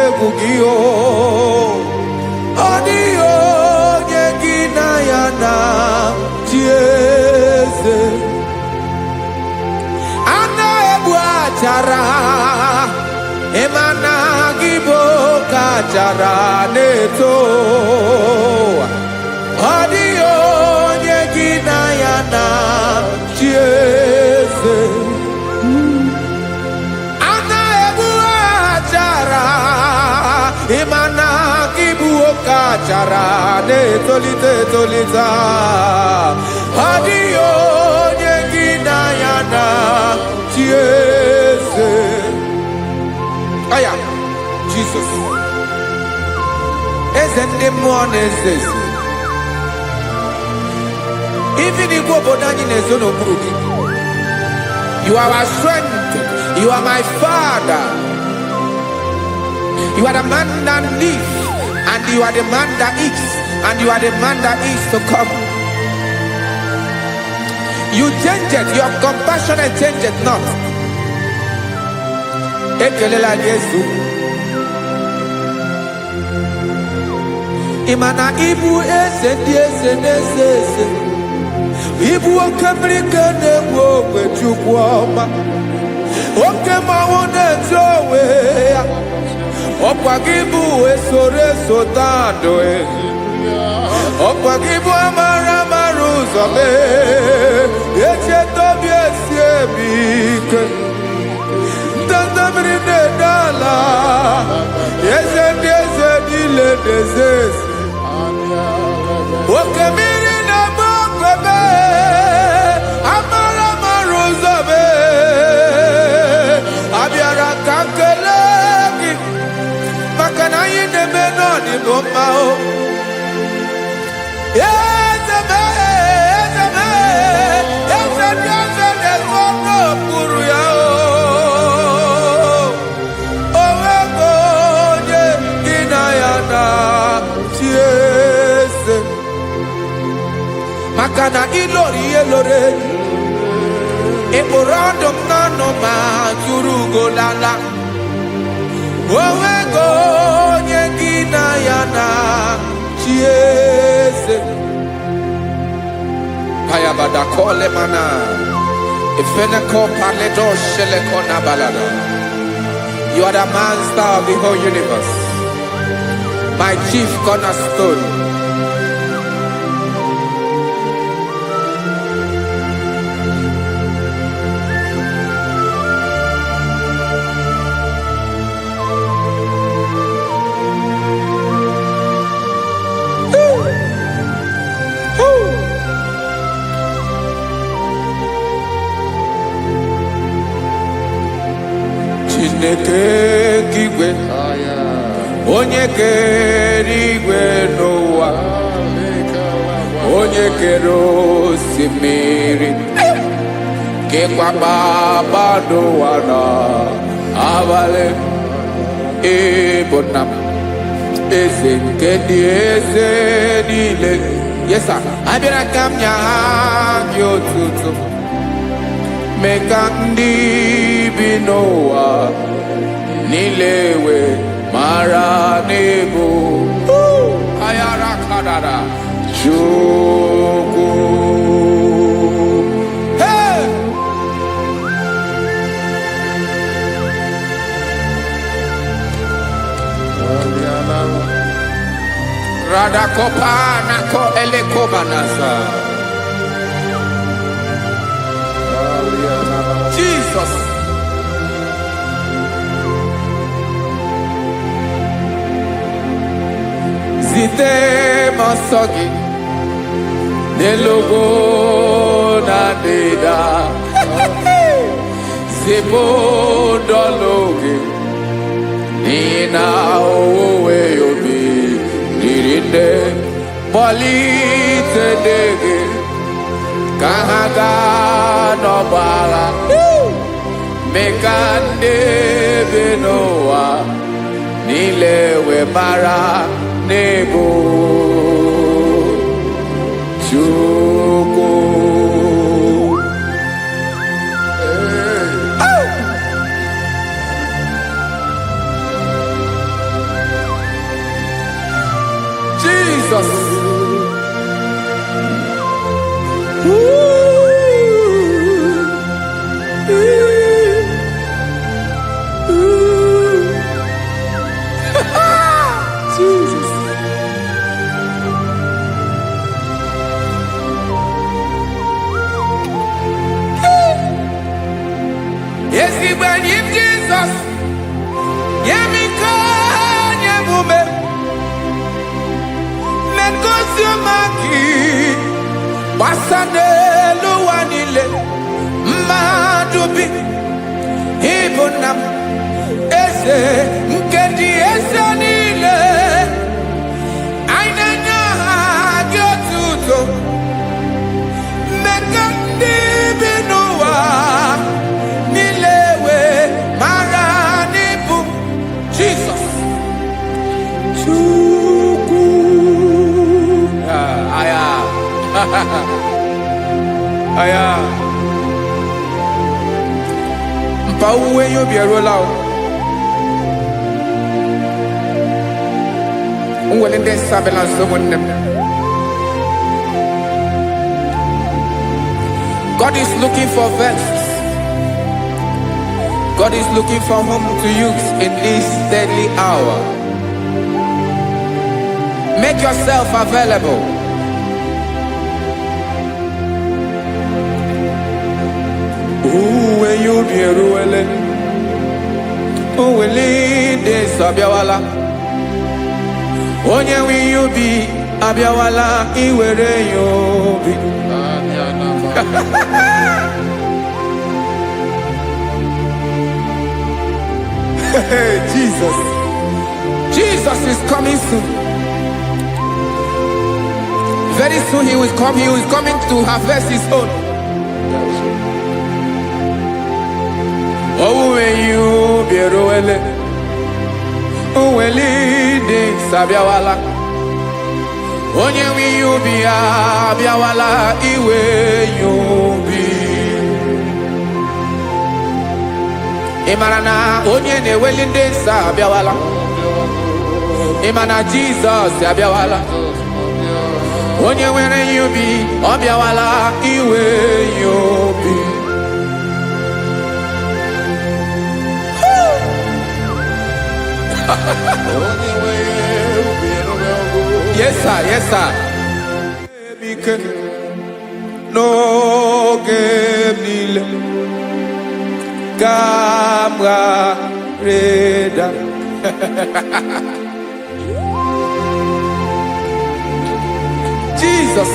egwu gị ọ dịghị onye gị na ya na chi eze a na-egbu achara ịma na gị bụ ka achara na-eto ọ dịghị onye gị na ya na chi eze a na-egbu achara ịma na gị bụ ka achara na-etolite ọ dịghị onye gị na ya na chi eze aya Jizọs eze ndị mmụọ na-eze eze ibi n'igwe obodo anyị na-ezo n'okpuru gị you are our strength, you are my father, you are the man that lives and you are the man that eats and you are the man that is to come. You change it, your compassion change it not. Ekelela Jesu imana ibu eze ndị eze na-eze eze ibu oke mmiri ka na-egbu ogwe Chukwu ọma oke mmanwụ na-eti onwe ya ọkwa gị bụ esoro tando ọkwa gị bụ amara ụzọ echeta obi esi ebi ike ndanda mmiri na-ede ala eze ndị eze niile na-eze eze oke mmiri na-agba okwebe amara ụzọ abịara ka nkele gị maka na anyị na-eme n'ọdịbụ mma eze ndị eze na-ezo n'okpuru ya onwego onye gị na ya na chi eze maka na ilori ịkpụrụ ọdụm n'ọnụ ma tụrụ ugolala onwego onye gị na ya na chi eze ayabada kole mana ifeneko paledo sheleko na balada you are the master of the whole universe my chief cornerstone Chineke igwe onye kere igwe n'ụwa onye kere osimiri kekwa kpakpando ụwa n'abalị ịbụ nna m eze nke ndị eze niile Yes, sir. Abịara ka m nya gị otuto. Mee ka ndị bi n'ụwa niile wee mara n'ebu ayara kadara Chukwu. Hey! Radakopa nako elekobanasa. Jesus. Zite masogi nelogo na deda Zipo dologe nina owe yobi nirinde molite dege kahaga no bala mekande benoa nilewe mara nebo Chukwu. Jesus. Jesus. Yes, he went in Jesus. Yemika, Yemume. Mekosiomaki. Wasane luwanile. Madubi. Ibunam. Ese. Nkedi ese nile. Ainanya gyotuto. Mekandi binuwa. Nilewe maranibu. Jesus. Chukwu. Aya. Aya. Mpa uwe yo bierola o. Unwele de sabela someone. God is looking for vessels. God is looking for whom to use in this deadly hour. Make yourself available. Uwe you be ruele. Uwe de sabiawala. Onye wi you be abiawala iwere you be. Jesus. Jesus is coming soon. Very soon he will come. He is coming to harvest his own. Oh, when you be ruele. Oh, when de sabiawala. Onye wi you be abiawala iwe you be. Imarana onye na-eweli ndị nsọ abịawala. Imana Jesus abịawala. Onye nwere ya obi ọ bịawala iwe ya obi. Yes sir, yes sir. N'oge niile Gamra Reda. Jesus.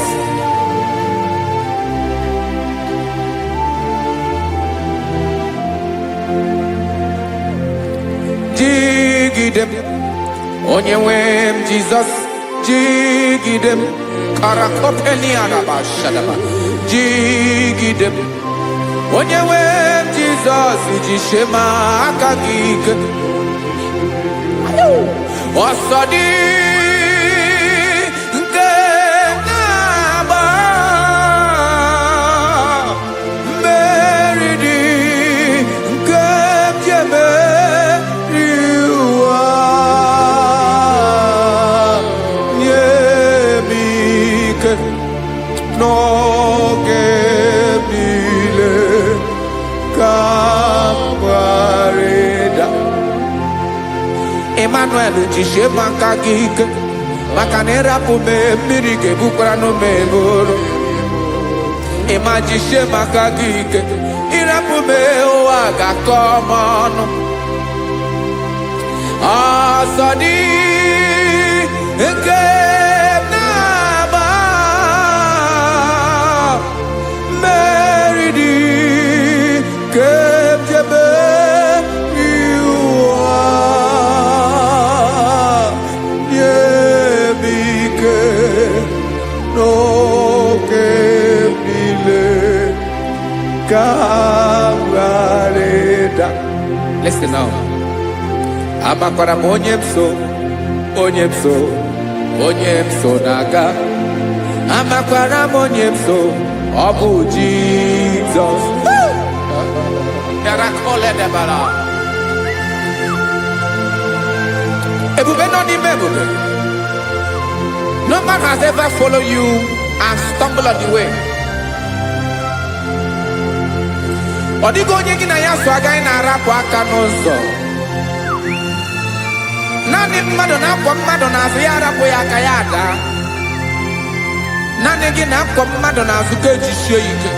Jigidem. Onyewem Jesus. Jigidem. Karakopeni Arabashadaba. Jigidem. Onyewem Jesus. Ujishema akagig. Osodi. n'oge niile ka m gharịda. Emmanuel jisie maka gị ike, maka na ịrapụ m mmiri ga-ebukwara n'ume eboro. Ịma jisie maka gị ike, ịrapụ m ụwa ga-akọ m ọnụ. Ọsọ dị nke na-agba, mmeri dị nke jebe iwa, nye m ike n'oge niile ka m gharịda. Listen now. Amakwara m onye m so, onye m so, onye m so na-aga. Amakwara m onye m so, ọ bụ Jizọs. Ebube nọ n'ime ebube. No man has ever followed you and stumbled on the way. Ọ dịghị onye gị na ya so agaghị na-arapụ aka n'ụzọ. Naanị mmadụ na-akwọ mmadụ n'azụ ya arapụ ya aka ya ada. Naanị gị na-akwọ mmadụ n'azụ ka ejisie ike.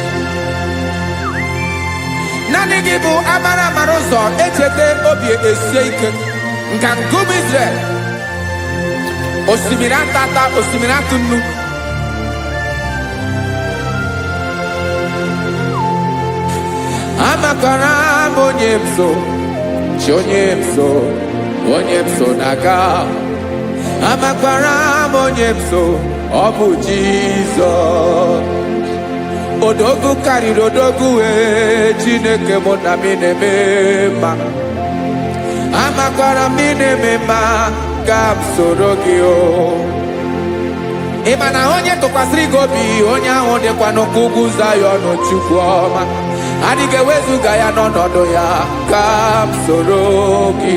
Naanị gị bụ amara ụzọ echete obi esie ike. Nka ngụbụ Izrel, osimiri atata, osimiri atụ nnu. Amakwara m onye m so, chi onye m so, onye m so na-aga. Amakwara m onye m so, ọ bụ Jizọs. Odogwu karịrị odogwu, Chineke mụ na mi na-eme mma. Amakwara m na-eme mma, ka m soro gị o. Ị ma na onye tụkwasịrị gị obi, onye ahụ dịkwa n'ụkwụ ugwu Zayọn, Chukwu ọma. Adịghị ewezuga ya n'ọnọdụ ya, ka m soro gị.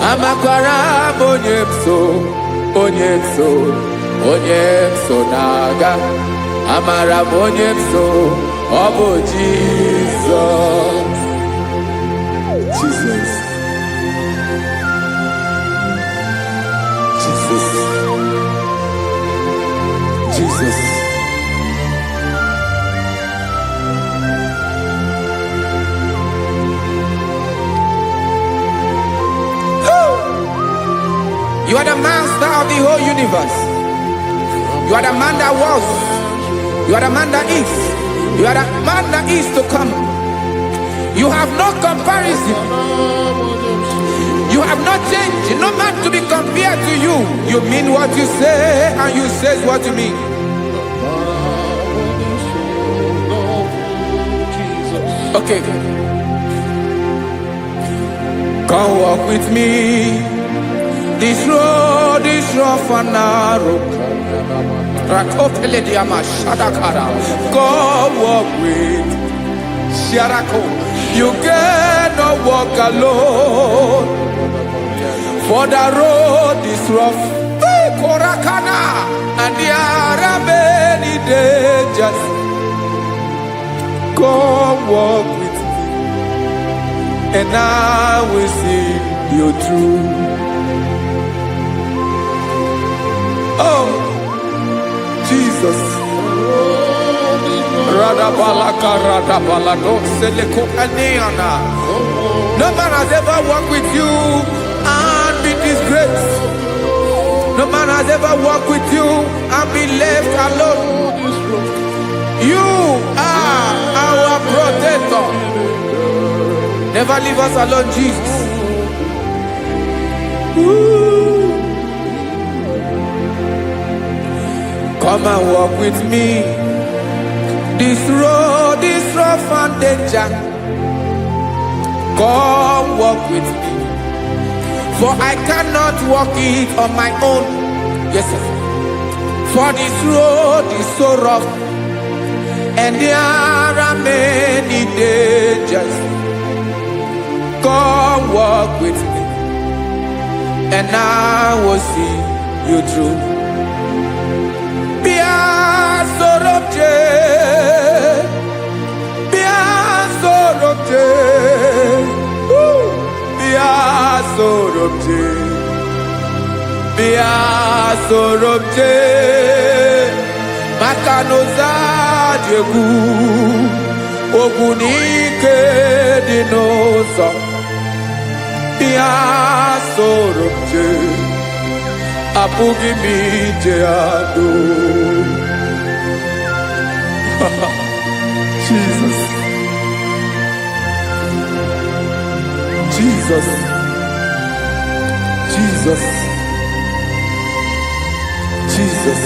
Amakwara m onye m so, onye m so, onye m so na-aga. Amara m onye m so, ọ bụ Jizọs. Jesus. Jesus. Jesus. You are the master of the whole universe. You are the man that was. You are the man that is. You are the man that is to come. You have no comparison. You have not changed. No man to be compared to you. You mean what you say, and you say what you mean. Okay. Come walk with me. This road is rough and narrow. Come walk with Sharako. You cannot walk alone, for the road is rough. Korakana, and there are many dangers. Come walk with me, and I will see you through. Oh, Jesus. No man has ever walked with you and been disgraced. No man has ever walked with you and been left alone. You are our protector. Never leave us alone, Jesus. Ooh. Come and walk with me. This road is rough and danger. Come walk with me, for I cannot walk it on my own. Yes, sir. For this road is so rough, and there are many dangers. Come walk with me, and I will see you through. sorobje bia sorobje makanoza diegu ogunike dinosa bia sorobje apugi mije ado. Jesus, Jesus, Jesus, Jesus.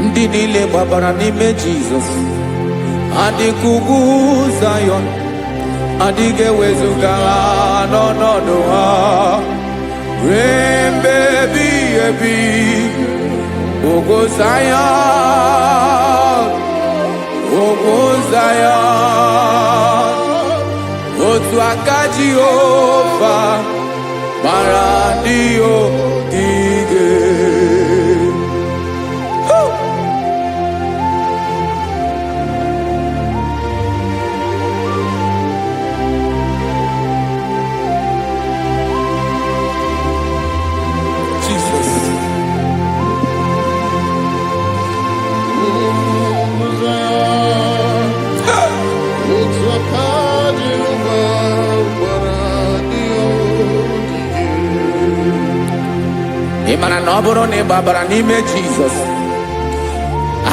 Ndị niile gbabara n'ime Jesus adịkugwu Zion adịghị ewezuga ha n'ọnọdụ ha ruo mgbe ebighị ebi. Ogo Zion, ogo Zion, otu aka Jehova mara ndị ogige. Ịmara na ọ bụrụ na ị gbabara n'ime Jizọs,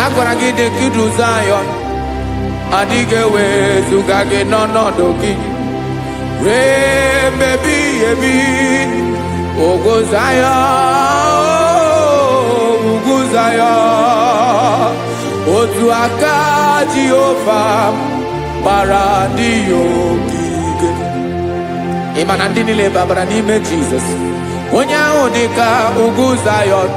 a gwara gị dị kudu Zion adịghị ewezuga gị n'ọnọdụ gị ruo mgbe ebighị ebi. Ogo Zion, ugwu Zion, otu aka Jehova gbara ndị ogige. Ịma na ndị niile gbabara n'ime Jizọs, onye ahụ dị ka ugwu Zion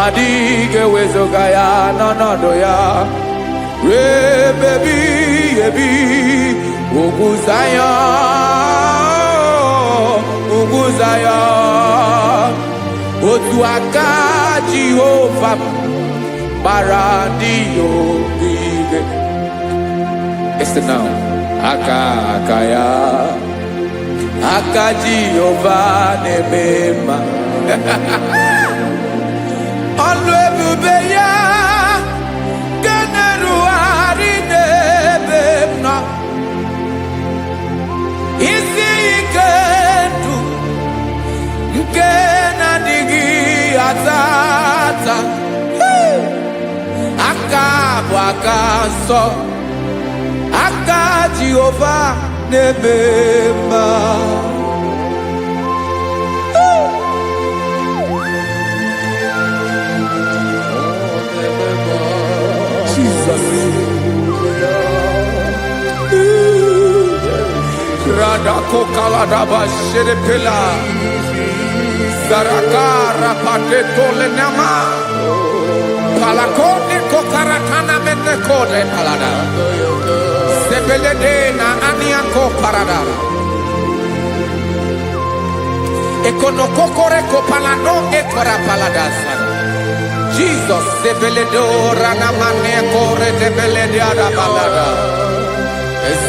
adịghị ewezuga ya n'ọnọdụ ya ruo mgbe ebighị ebi. Ugwu Zion, ugwu Zion, otu aka Jehova gbara ndị ogige. Listen now, aka ya, aka Jehova na-eme mma. Ọlụ ebube ya ga na-erugharị n'ebe m nọ. Isi ike ndụ nke na-adịghị ata ata. Aka bụ aka nsọ, aka Jehova na-eme mma. Jesus. Radako kaladaba sherepela Zarakara pateto lenama Palakone kokaratana menekode palada Sebelede na aniako parada Ekonokokore kopalano ekora paladasa Jesus sebeledo ranamane kore debelede arabalada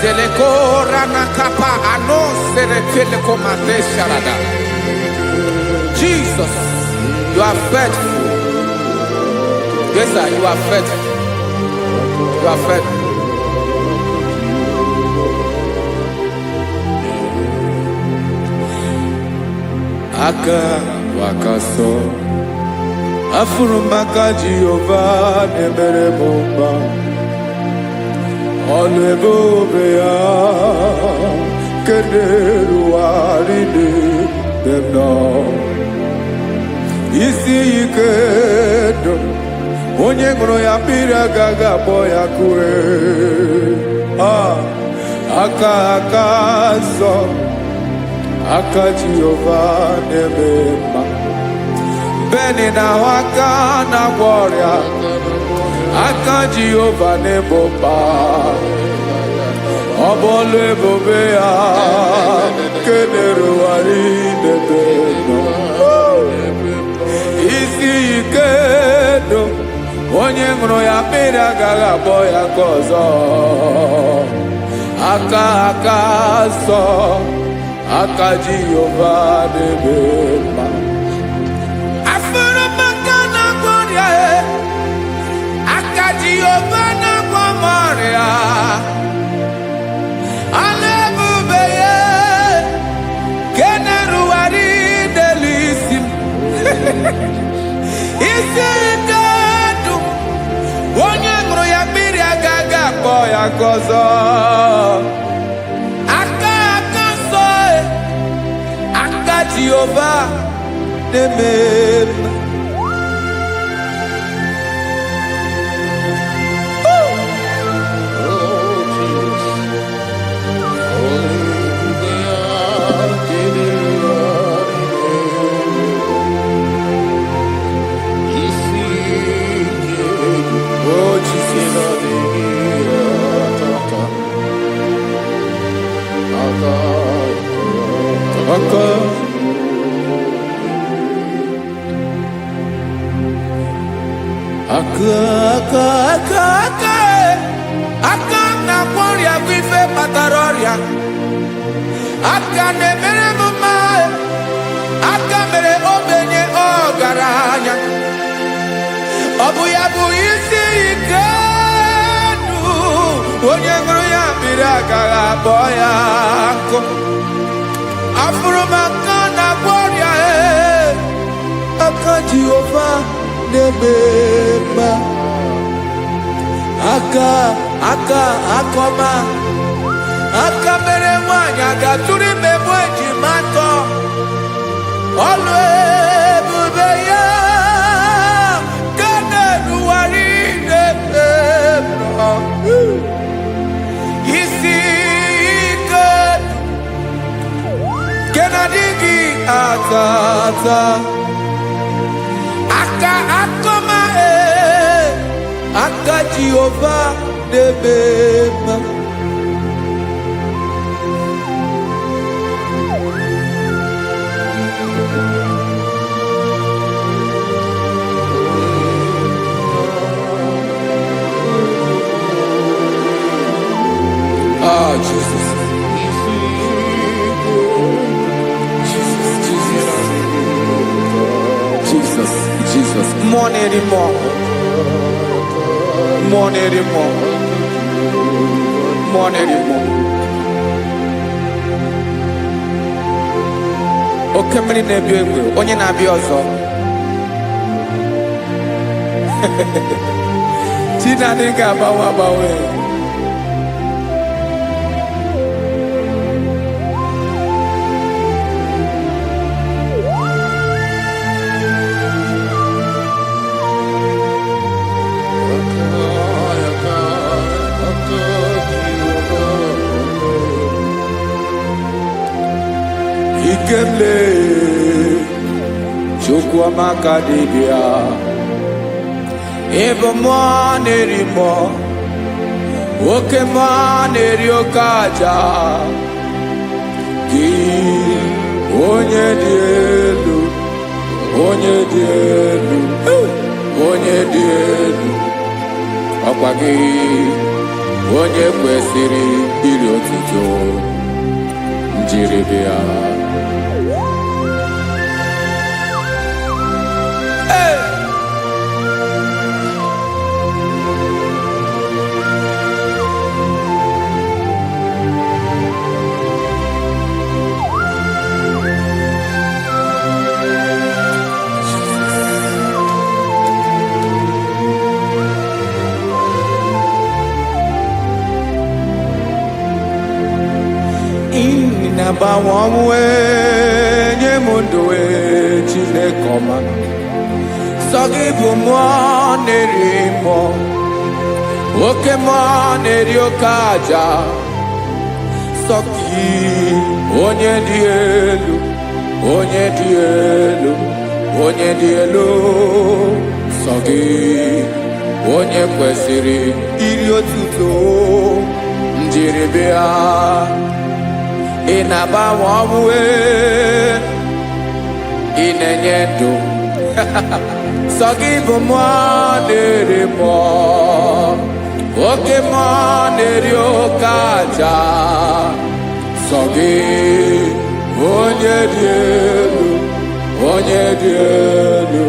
Zeleko ranakapa ano serepele komate sharada. Jesus, you are faithful. Yes, sir, you are faithful. You are faithful. Aka wakaso afurumaka Jehovah nebere bomba. Ọlụ ebube ya keneruarị n'ebe m nọ. Isi ike ndụ onye ṅụrụ ya mmiri agaghị agbọ ya kue. Aka nsọ, aka Jehova na-eme mma. Beni na-ahụ aka na-agwọ ọrịa, aka Jehova na-ebo mba. Ọ bụ ọlụ ebube ya kenerugharị n'ebe ike ndụ onye ṅụrụ ya mmiri agaghị akpọ ya ka ọzọ aka nsọ aka Jehova na-eme mma afụrụ maka na-agwọ ọrịa aka Jehova na-agwọ m ọrịa ala ebube ya ke na-erugharị n'elu isi m isi ike ndụ onye ṅụrụ ya mmiri agaghị akpọ ya ka ọzọ aka nsọ aka Jehova na-eme mma aka na-agwọ ọrịa bụ ife kpatara ọrịa aka na-emere m mma aka mere ogbenye ọgaranya ọ bụ ya bụ isi ike ndụ onye ṅụrụ ya mmiri agaghị akpọ ya nkụ afụrụ m aka na-agwọ ọrịa aka Jehova na-eme mma aka ọma aka mere nwanyị ga-atụrụ ime bụ ejima atọ ọlụ ebube ya ka na-erugharị n'ebe isi ike ke na-adịghị ata aka ọma aka Jehova na-eme mma Jesus. More anymore. Oke mmiri na-ebi egbe onye na-abịa ọzọ Chinadị ga-agbanwe Ikemle Chukwuamaka dibịa ebe mmụọ na-eri mmụọ oke mmụọ na-eri oke aja gị onye dị elu ọkwa gị onye kwesịrị iri otuto njiribịa na-agbanwe ọnwụ nye m ndụ Chineke ọma sọ gị bụ mmụọ na-eri mmụọ oke mmụọ na-eri oke aja sọ gị onye dị elu sọ gị onye kwesịrị iri otuto njiribịa ị na-agbanwe ọnwụ ị na-enye ndụ sọ gị bụ mmụọ na-eri mmụọ, oke mmụọ na-eri oke aja. Sọ gị onye dị elu, onye dị elu,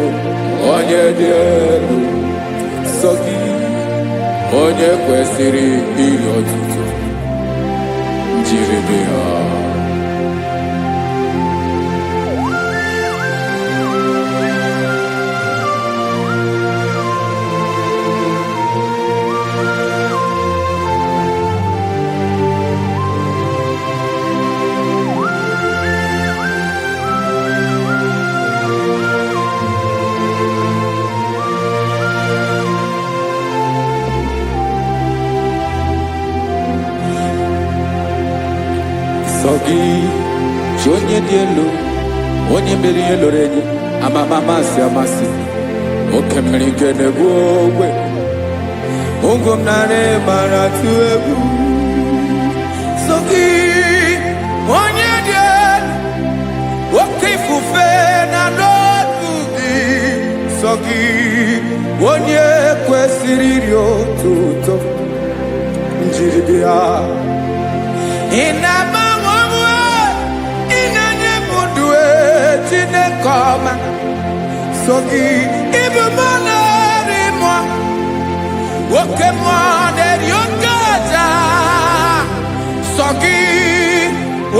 onye dị elu. Sọ gị onye kwesịrị ihe otuto jiri bịa. Sọ gị chi onye dị elu, onye mere ihe lụrụ enyi, amama amasị amasị, oke mmiri nke na-egbu ogwe, ụgwọ m nara mara tụ egwu. Sọ gị onye dị elu, oke ifufe na n'ọdụ gị. Sọ gị onye kwesịrị iri otuto njiri bịa. Ị na-agbanwe onwe, ị na-enye m ndụ Chineke ọma. Sọ gị ịbụ mmụọ na-eri mmụọ, oke mmụọ na-eri oke aja. Sọ gị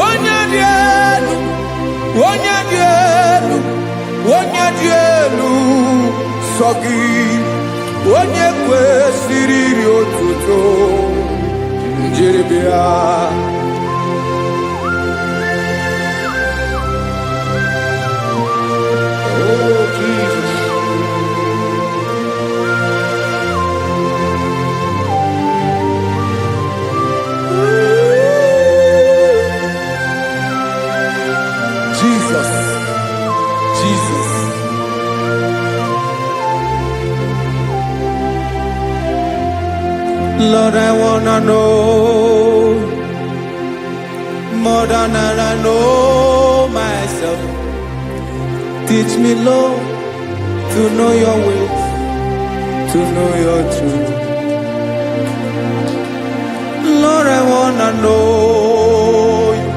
onye dị elu, onye dị elu, onye dị elu. Sọ gị onye kwesịrị iri otuto njiri bịa. Oh, Jesus. Jesus, Jesus. Lord, I wanna know more than I know myself. Teach me, Lord, to know your ways, to know your truth. Lord, I wanna know you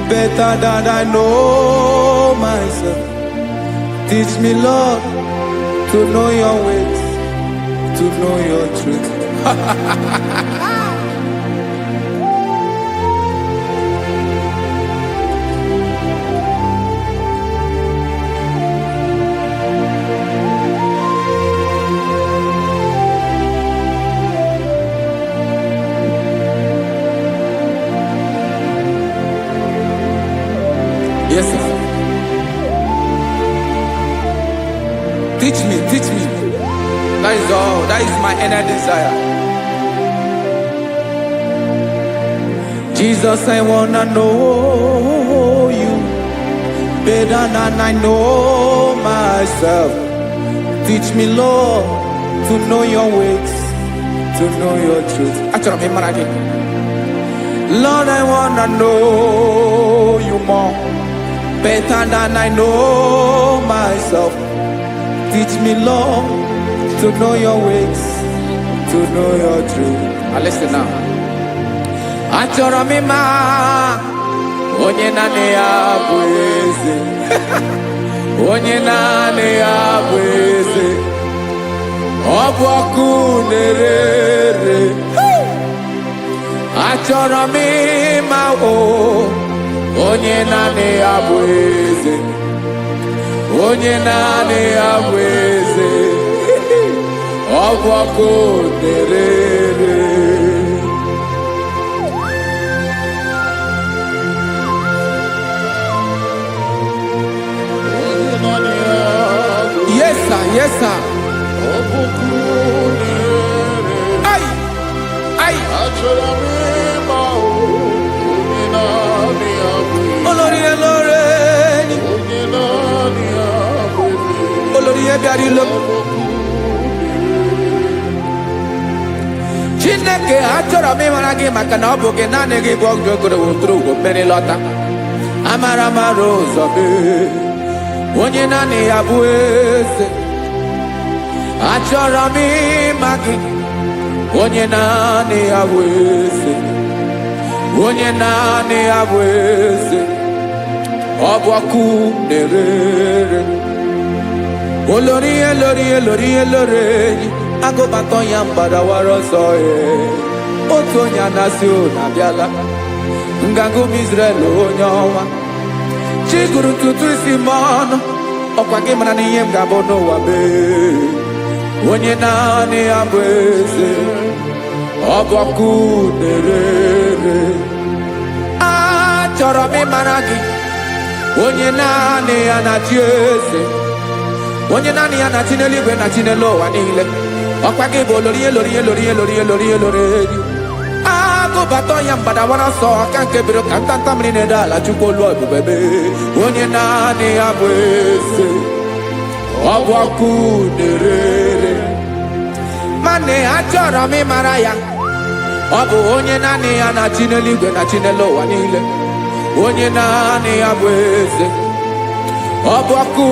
better than I know myself. Teach me, Lord, to know your ways, to know your truth. Yes, sir. Teach me, teach me. That is all. That is my inner desire. Jesus, I wanna know you better than I know myself. Teach me, Lord, to know your ways, to know your truth. Lord, I wanna know you more, better than I know myself. Teach me, Lord, to know your ways, to know your truth. Listen now. Achọrọ m ịma onye naanị ya bụ eze, onye naanị ya bụ eze, ọ bụ ọkụ na-ere. Achọrọ m ịma onye naanị ya bụ eze, onye naanị ya bụ eze, ọ bụ ọkụ na-ere. Yes, sir. Yes, sir. Ay, ay. Olórí Olórí, Olórí ebiari lo. Chineke achọrọ m ịmara gị maka na ọ bụ gị naanị gị bụ ọgụ ogologo tụrụ ụgwọ mmeri lọta. Amara mara ụzọ gị. onye naanị ya bụ eze. Achọrọ m ịma gị, onye naanị ya bụ eze, onye naanị ya bụ eze. Ọ bụ ọkụ na-erere, olori elori elori elori enyi, agụbatọ ya mgbadawara ọsọ ya. Otu onye anasị ụlọ abịala, nganga ụmụ Izrel onye ọnwa. Chi gụrụ ntutu isi m ọnụ, ọkwa gị mara na ihe m ga-abụ n'ụwa mee. Onye naanị ya bụ eze, ọ bụ ọkụ na-erere. Achọrọ m ịmara gị, onye naanị ya na-achị eze, onye naanị ya na-achị n'eluigwe na chi n'elu ụwa niile. Ọkwa gị bụ olori elori elori elori elori elori enyi, agụbatọ ya mgbadawara ọsọ aka nke biro ka ntanta mmiri na-ede ala Chukwu olu ebube mee. Onye naanị ya bụ eze, ọ bụ ọkụ na-erere. Mane achọrọ m ịmara ya, ọ bụ onye naanị ya na-achị n'eluigwe na chi n'elu ụwa niile. Onye naanị ya bụ eze, ọ bụ ọkụ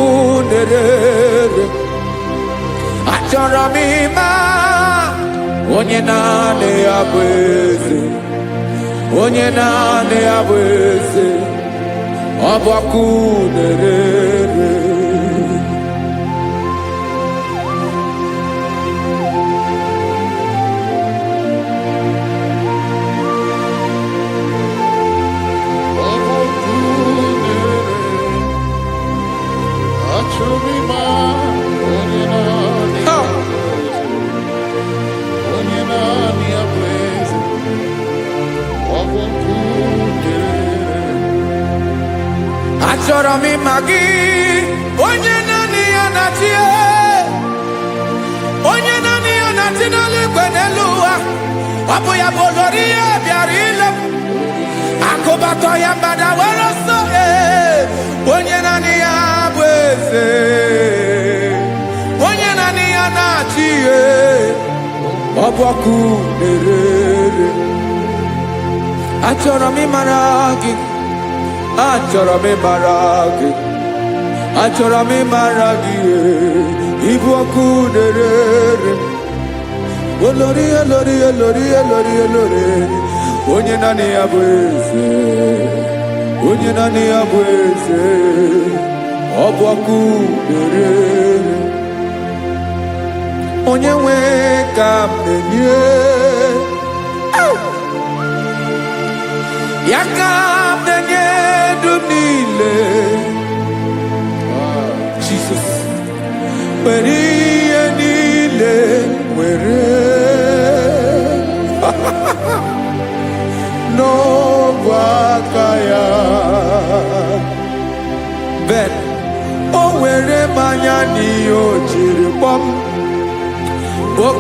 na-erere. Achọrọ m ịma onye naanị ya bụ eze, onye naanị ya bụ eze, ọ bụ ọkụ na-erere. Achọrọ m ịma gị, onye naanị ya na-achị, onye naanị ya na-achị n'eluigwe n'elu ụwa. Ọ bụ ya bụ olori ya bịara ile, akụbatọ ya mgbadawara ọsọ. Onye naanị ya bụ eze, onye naanị ya na-achị, ọ bụ ọkụ na-erere. Achọrọ m ịmara gị, achọrọ m ịmara gị, achọrọ m ịmara gị, ịbụ ọkụ na-erere. Olori elori elori elori elori, onye naanị ya bụ eze, onye naanị ya bụ eze, ọ bụ ọkụ na-erere. Onye nwe ka m na-enye, ya ka m na-enye dum niile. Jesus, were ihe niile were n'ọbụ aka ya. Ben o were mmanya n'ihe o jiri kpọm,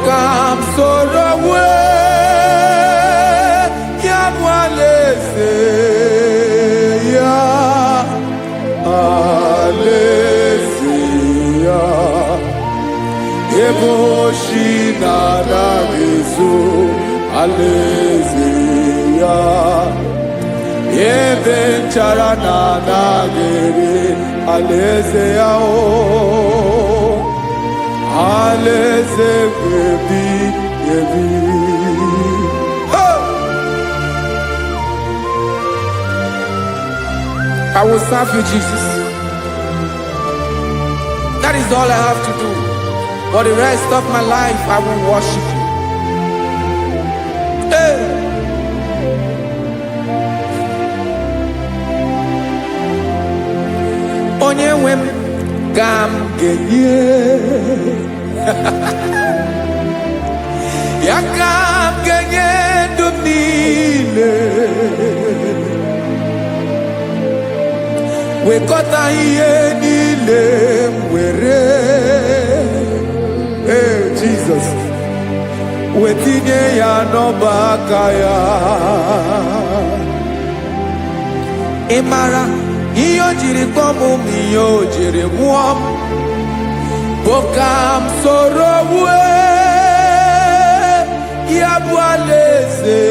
ka m soro wee ya bụ alaeze ya, alaeze ya. Ebe oshi na-anaghị ezo, alaeze ya. Ebe nchara na-anaghị ere, alaeze ya. Alaeze ebi ebi. I will serve you, Jesus. That is all I have to do. For the rest of my life, I will worship you. Hey. Onye nwe m ka m ga-enye, ya ka m ga-enye ndụ m niile. Wekọta ihe niile m were, Jesus, wetinye ya n'ọba aka ya. Ị mara ihe o jiri kpọọ m, ihe o jiri mụọ m, bụ ka m soro wee ya bụ alaeze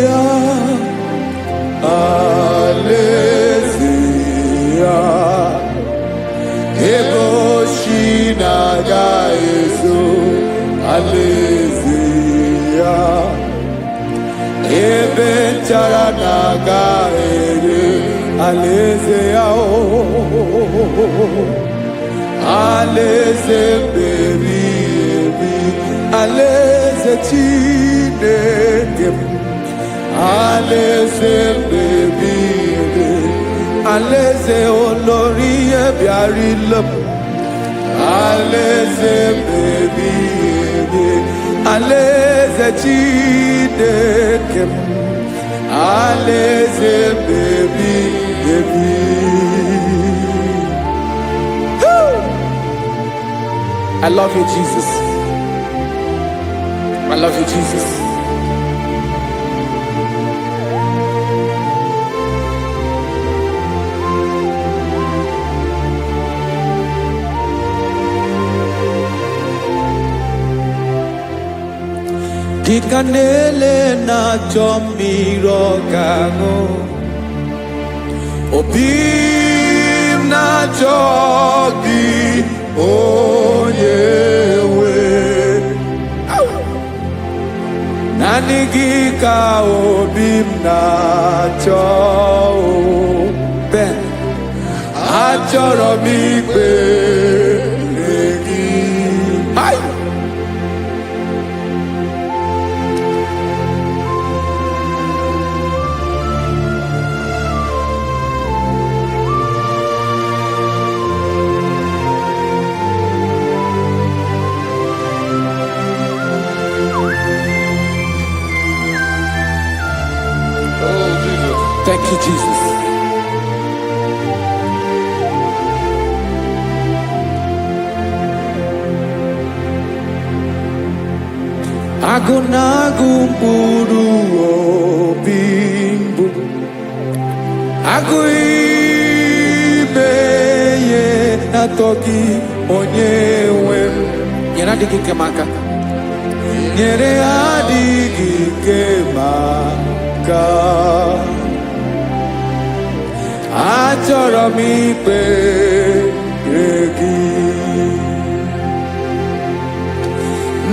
ya, alaeze ya. alaeze ya ebe nchara na-aga ere alaeze ya alaeze mmebi ebi alaeze Chineke m alaeze mmebi ebi alaeze olórí ebiarila m alaeze mmebi ebi alaeze Chineke m alaeze mmebi ebi. I love you, Jesus. I love you, Jesus. Kikanele na chomiro kago Obim na chogi onyewe Nanigi ka obim na cho Ben achoro mi gbe egi Hai Thank you, Jesus. Agụnagụ mkpụrụ obi mbụ agụ ime ihe atọ gị onye nwe m nyere adịghị ike m aka nyere adịghị ike m aka achọrọ m ikpere gị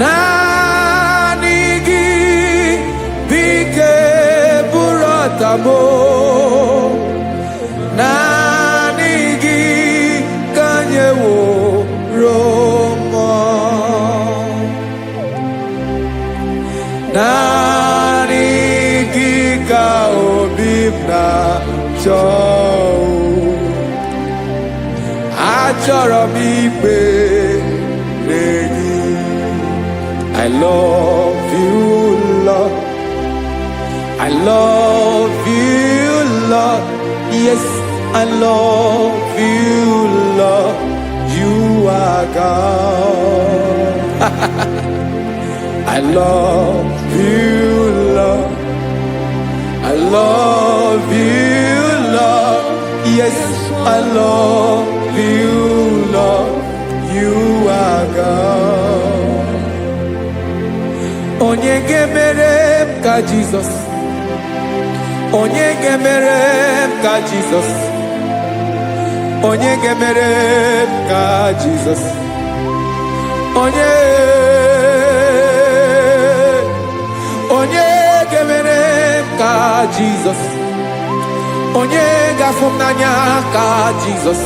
naanị gị bike bụrụ ọtabo naanị gị ka nyeworo m naanị gị ka obi m na-achọ achọrọ m ikpere gị I love you, Lord. I love you, Lord. Yes, I love you, Lord. You are God. I love you, Lord. I love you, Lord. Yes, I love you, Lord. You are God. Onye gemere m ka Jesus. Onye gemere m ka Jesus. Onye gemere m ka Jesus. Onye gemere m ka Jesus. Onye gafum n'anya ka Jesus.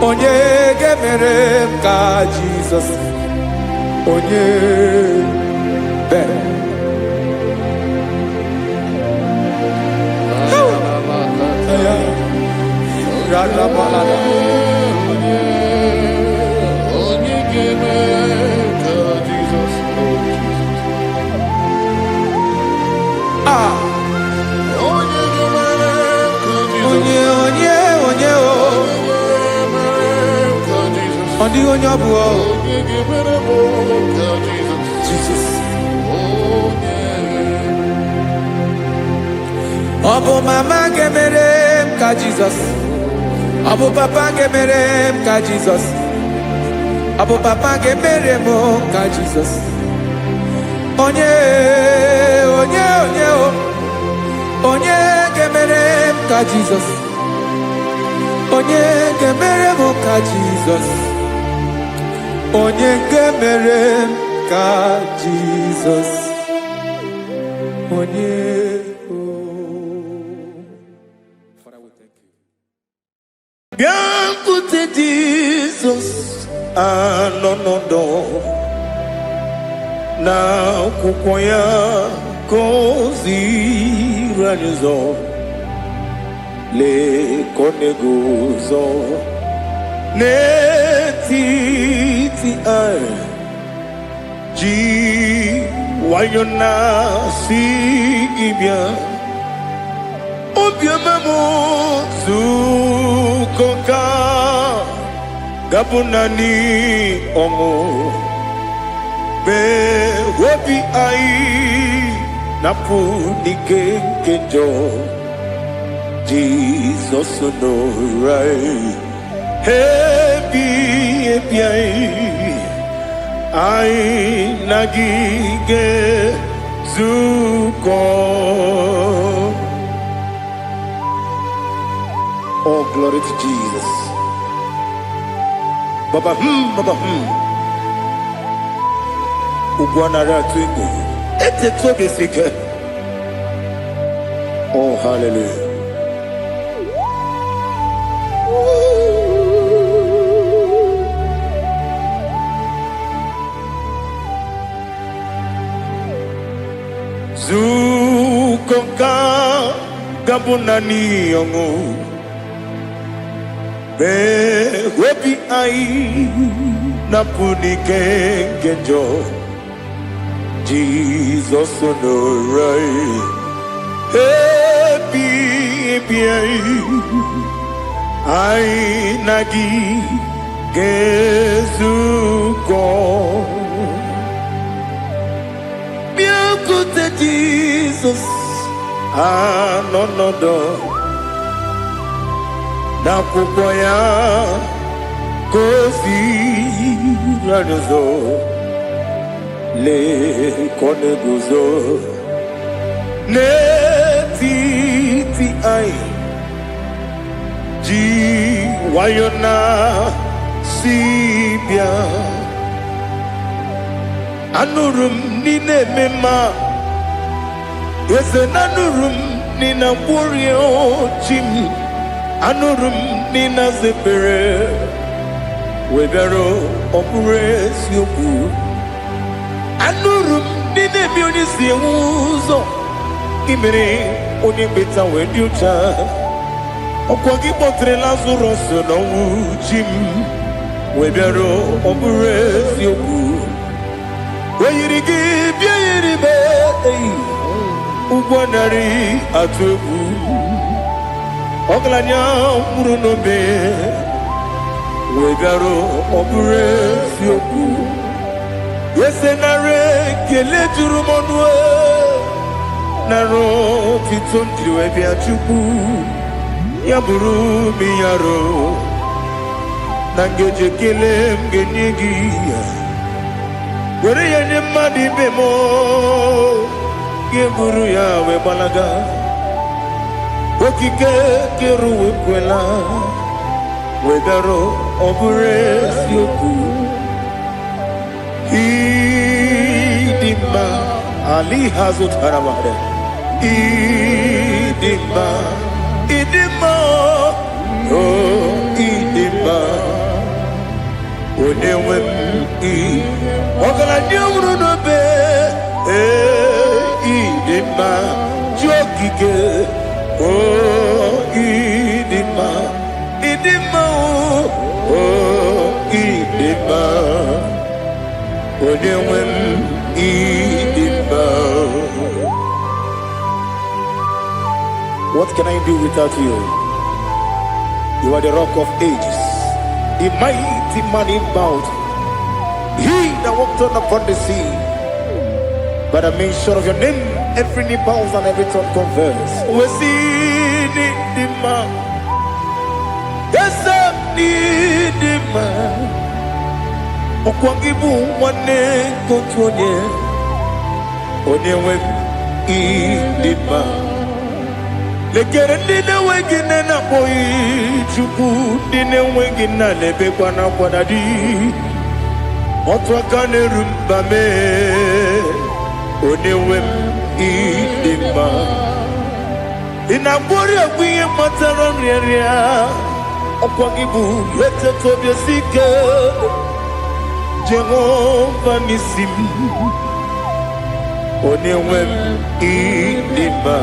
Onye gemere m ka Jesus. Onye Jesus. Obu mama gemere m ka Jesus. Obu papa gemere m ka Jesus. Obu papa gemere m ka Jesus. Onye gemere m ka Jesus. Onye gemere m ka Jesus. Onye gemere m ka Jesus onye Father, we thank you. Bịakwute Jizọs anọnọdụ n'akwụkwọ ya ka o ziri anyị ụzọ, lee ka ọ na-eguzo n'etiti anyị, ji nwayọọ na-asị gị bịa. Obiọma m zukọ ka gabụ naanị ọṅụ, mee obi anyị napụ n'ike nke njọ. Jizọs nọrọ anyị ebi ebi anyị na gị ga-ezukọ. Oh, glory to Jesus. Baba, Baba, Ugwanara twingo. Ete tobe sike. Oh, hallelujah. Zukonka gabunani yongo. Webi ai napuni kenjo. Jesus onorai happy ai nagi gezuko. Biakute Jesus anonodo n'akwụkwọ ya ka o ziri anyị ụzọ, lee ka ọ na-eguzo n'etiti anyị, ji nwayọọ na-asị bịa. Anụrụ m n'i na-eme mma, eze na anụrụ m n'i na-agbụrị ochi m, anụrụ m n'i na-azepere webịara ọ bụrụ eziokwu. Anụrụ m n'i na-ebi onye si enwe ụzọ, gị mere onye mkpeta wee dị ụcha. Ọkwa gị kpọtere Lazarọs n'ọnwụ, chi m webịara ọ bụrụ eziokwu. O yiri gị bịa yiri be ụgwọ narị atụ egwu. Ọgaranya mkpụrụ n'obe webịara ọ bụrụ eziokwu. Ese nara ekele juru m ọnụ, nara otito njiri wee bịa Chukwu. Ya bụrụ m ya ro na ngeji ekele m ga-enye gị, were ya nye mmadụ ibe m, ga-eburu ya wee gbalaga. Okike kere wekwela webịara ọ bụrụ eziokwu. Ịdị mma Ali hazụtara mmadụ, ịdị mma, ịdị mma, oh ịdị mma, onye nwe m ọgaranya nwụrụ n'obe. Ịdị mma ji okike, oh ịdị mma, ịdị mma, oh ịdị mma, onye nwe m ịdị mma. What can I do without you? You are the rock of ages, the mighty man in battle, he that walked on upon the sea. By the mention of your name, every knee bows and every tongue confesses. We see the man, yes, the man. Okwangibu wane kotonye, onyewe the man. Lekere ndine wengine na boyi Chukwu ndine wengine lebekwa na kwanadi. Otwakane rumbame onewem idima inabori agwiye matara nriaria okwagibu yete tobye sike Jehovah nisim onewem idima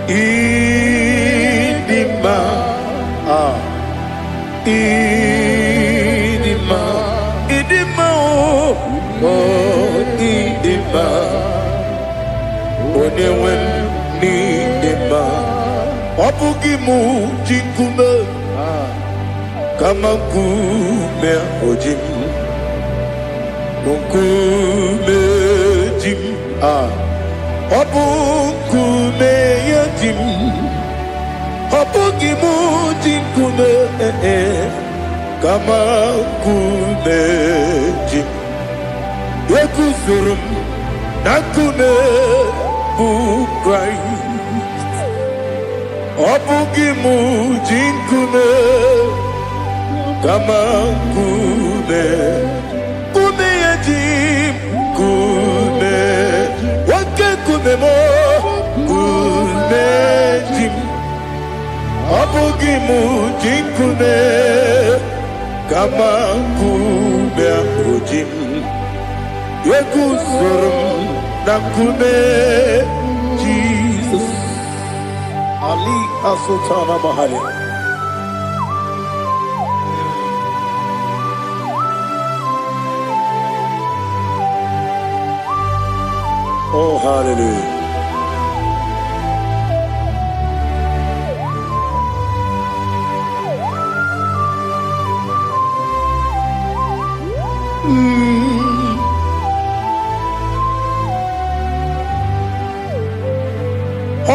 idima idima idima oh idima onewem idima obugimu jikume kama kume ojim kume jim obukume yajim obugimu jikume kama kume jim yekuzurum nakume bukrai obugimu jikume kama kume kume yajim kume wake kume mo kume jim obugimu jikume kama kume ojim yekuzurum nakume Jesus Ali Asutana Mahali. Oh, hallelujah.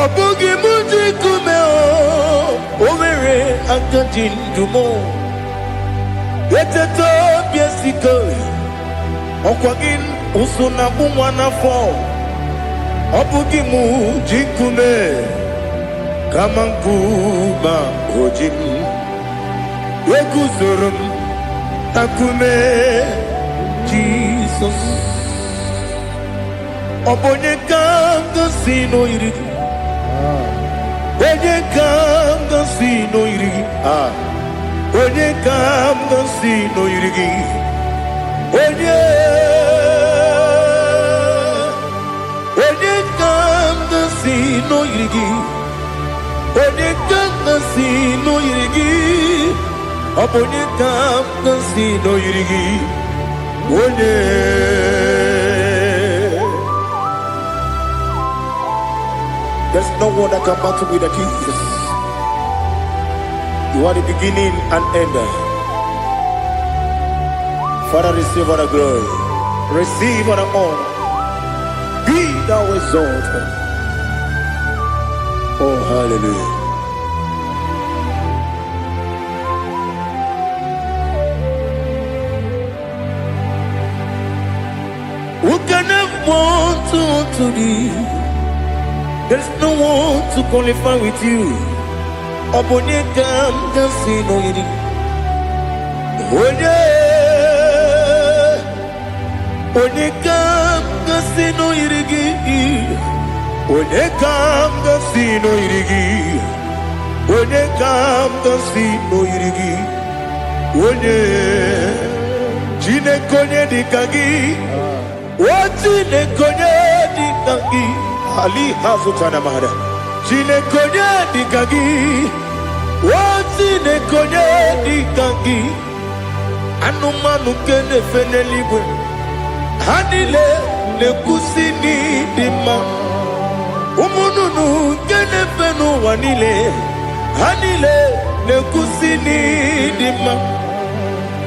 Obugi muji kume o omere akajin dumo eteto biesiko okwagin usuna bumwana fo obugi muji kume kama nkuba ojim wekuzurum takume Jesus obonye kanga sino irigi Onye kanga sino irigi Onye kanga sino irigi Onye kanga sino irigi Onye kanga sino irigi Onye kanga sino irigi Onye There's no one that can battle with Jesus. You are the beginning and end. Father, receive all the glory. Receive all the honor. Be thou exalted. Oh, hallelujah. Who can have one to thee? There's no one to qualify with you. Obonye kam kasino yiri. Onye kam kasino yiri. Onye kam kasino yiri. Onye kam kasino yiri. Onye jine konye dikagi. Wajine konye dikagi. Ali Hazutana Mahara. Jine konye dikagi. Wajine konye dikagi. Anumanu kene fene libwe. Hanile ne kusini dima. Umununu kene fenu wanile. Hanile ne kusini dima.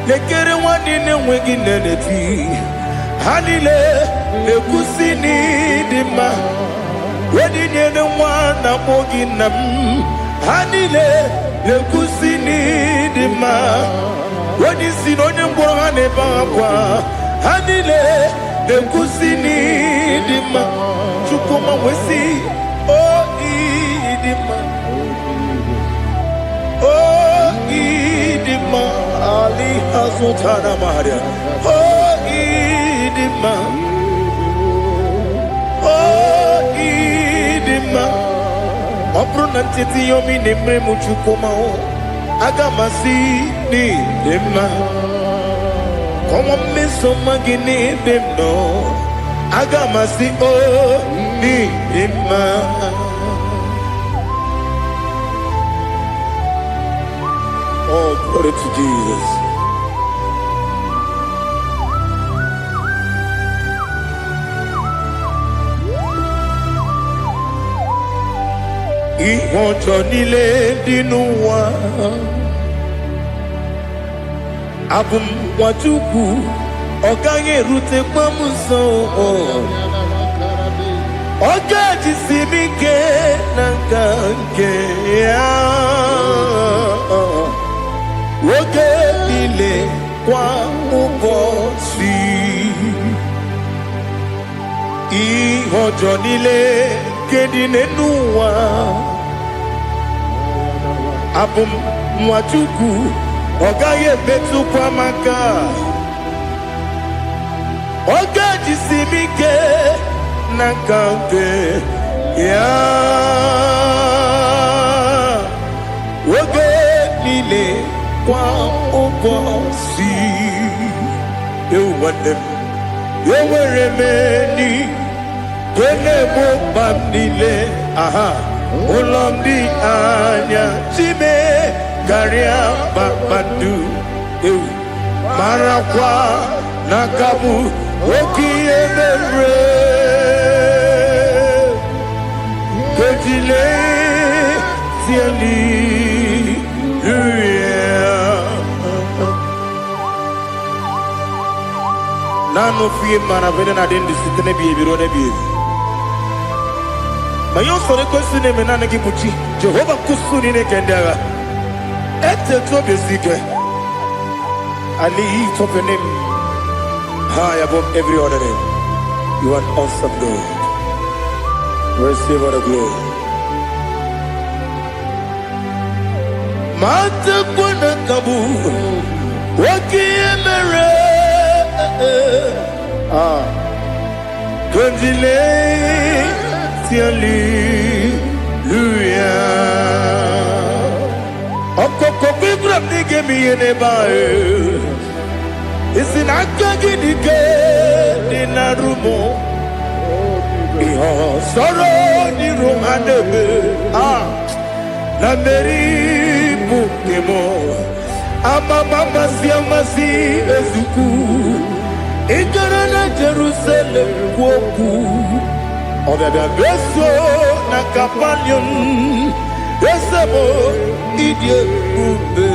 Lekere wanine wegi neneti. Hanile ne kusini dima. Wedi nyene wana moginam. Hanile ne kusini dima. Wedi sinonye mborane bakwa. Hanile ne kusini dima. Chukuma wesi oh idima. Oh idima Ali Azutana Maria. Oh, Idima. Oh, Idima. Opronantiti yomi neme muchukoma. Agamasi ni dema. Como me somagini demno. Agamasi oh ni dema. Oh, glory to Jesus. Ìwọ̀njọ́ nílé dínú wa. Abumwatuku ọ̀gá yẹn rute pọ́nmú sàn. Ọ̀gá ti sinmi ké nàkànkè yá. Oge nílé kwa ụbọ si. Ìwọ̀njọ́ nílé kéde nínú wa. Abumwatuku ọ̀gá yẹn bẹ́tù kwamaka. Ọ̀gá ti sinmi ké nàkànkè yá. Oge nílé kwa ụbọ si. Ewuwadem ewere meni kene mo bam nílé. Aha. Ụlọ ndị anya chime karịa kpakpando ewu marakwa n'akabu oke ihe mere kejile tieli nanu fie mana vene na dendi sitene biebiro ne biebi mayo sore kwesi ne mena ne gibuchi Jehova kusuni ne kendaga ete to besike Ali top your name high above every other name. You are an awesome God. Receive all the glory. Mata kuna kabu waki emere Kundile tiali luya Okoko bibram nige miye nebae Isinaka gidike dinarumo Iho soro ni romanebe Na meri bukemo Ama mama siamasi ezuku Ijara na Jerusalem kwoku Obebe beso na kapanion Esebo idye ube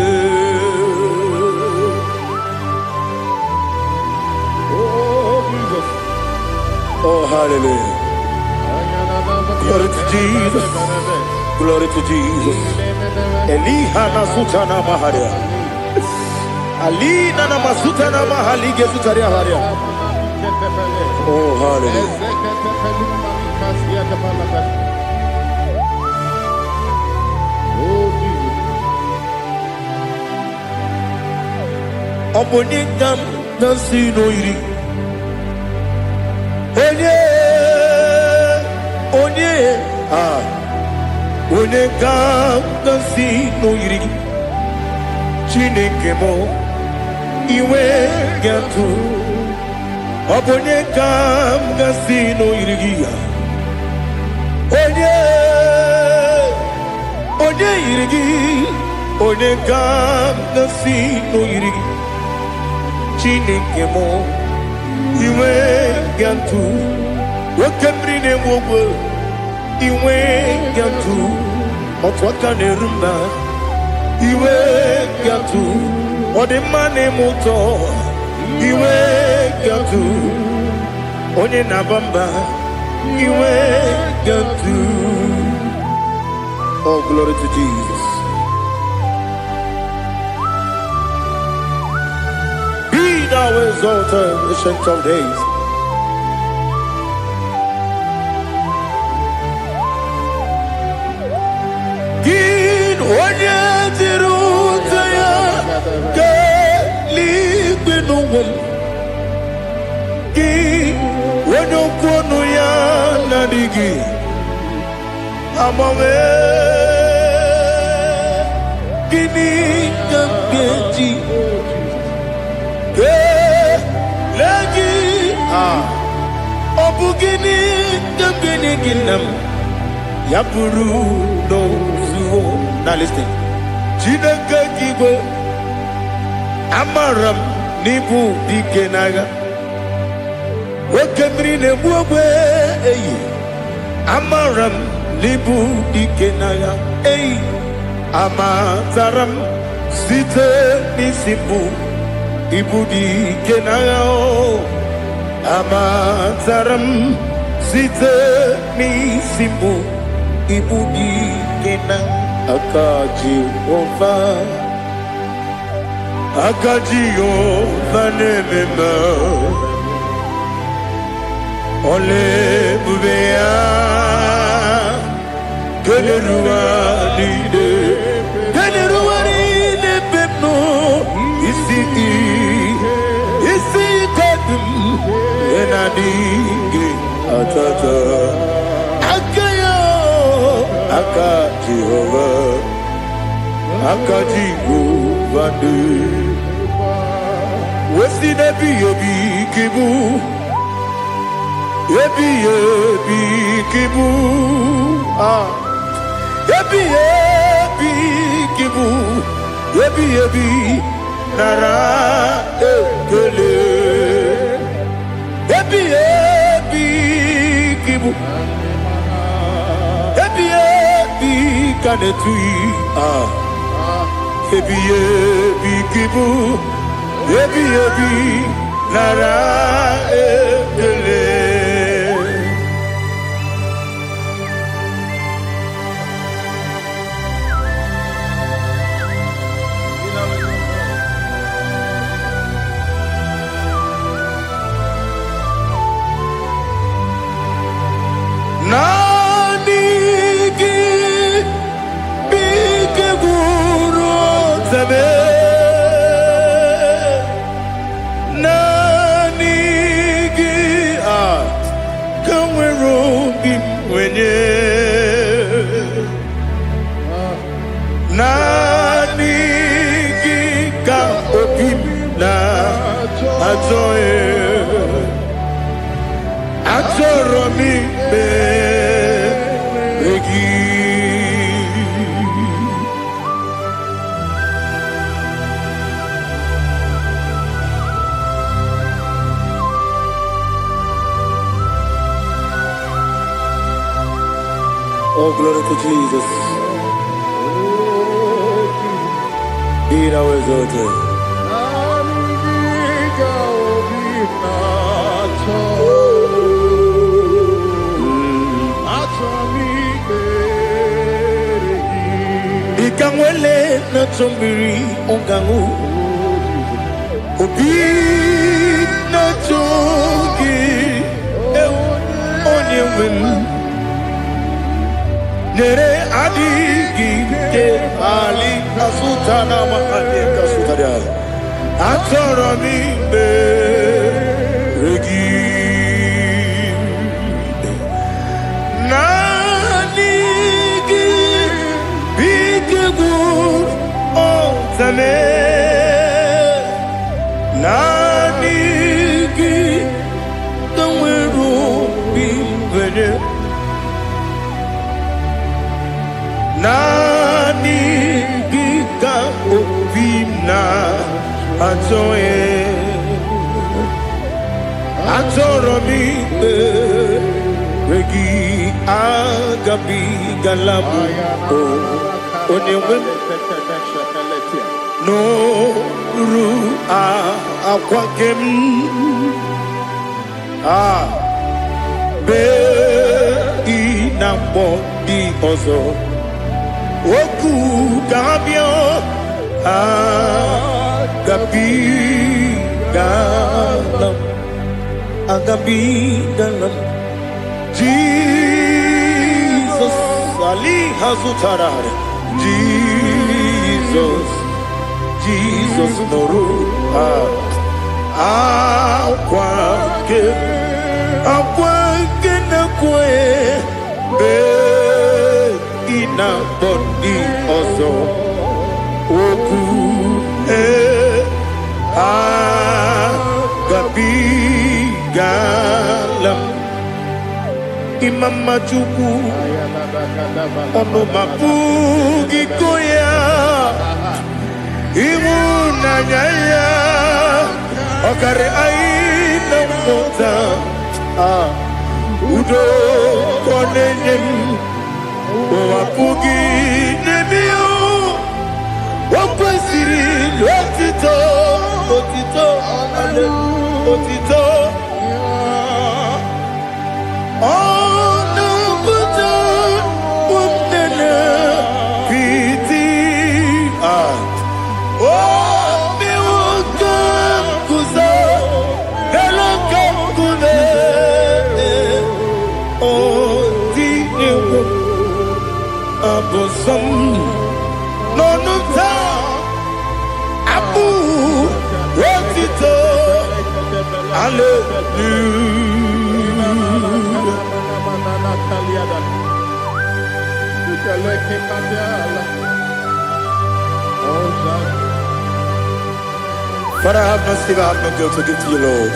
Oh, hallelujah. Glory to Jesus. Glory to Jesus. Elihana sutana maharia. Alina na masutana mahali gesutaria haria. Oh, hallelujah. Obonikam nasino iri. Onye ga-agọzi n'oyiri Chineke mụ iwe ga-atụ ọ bụ onye ga-agọzi n'oyiri gị ya onye yiri gị onye ga-agọzi n'oyiri gị Chineke mụ iwe ga-atụ nwoke mmiri na-egbu ogwe iwe ga-atụ otu aka na-eru mba iwe ga-atụ ọ dị mma na-eme ụtọ iwe ga-atụ onye na-aba mba iwe ga-atụ. Oh, glory to Jesus. Be thou exalted, ancient of days. Onye dịrị ụtọ ya ga-eli no one. When you go no ya na digi. Amame. Gini gamgeji. Lagi. Obugini gamgini ginam. Yapuru no zuo. Now listen. Chineke kigo. Amaram nibu dikenaga. Wekemri ne buwe. Amaram nibu dikenaga. Amataram site nisibu. Ibu dikenaga. Amataram site nisibu. Ibu dikenaga. Akaji ova. Akajiyo vanemema Ole bubea Geleruwa nide pepno Isi kadum Enadinge atata Akayo Akajihova Akajiyo vande Wesi nebi yebi kibu Yebi kibu Yebi kibu Yebi nara ekele Yebi kibu Yebi kanetui Yebi kibu Yebi nara ekele Nanigi bike guru zame Nanigi kanwero bimwenye Nanigi ka opim na atoe Atoromi begi Oh, glory to Jesus. Be thou exalted. Ikamwele na chombiri ongangu Obi na chogi onye wem Nere adigi ke ali asutana mahali kasutaria Atoro mi beregi Zame Nanigi Kamweru bimwenye Nanigi ka opimna Atoe Atoromi Regi agabi galabu Onyewen No ru akwakem be inambo di ozo oku gabio agabi galam Jesus Ali Hazutarare Jesus Noru akwa ke na kwe be ina bodi ozo oku gabi galam Imam Majuku ono mapugi koya imu nanyaya okare aina mota udo konenyen wapugi nebio wakwesiri otito ale otito Father, have mercy, I have no guilt to give to you, Lord.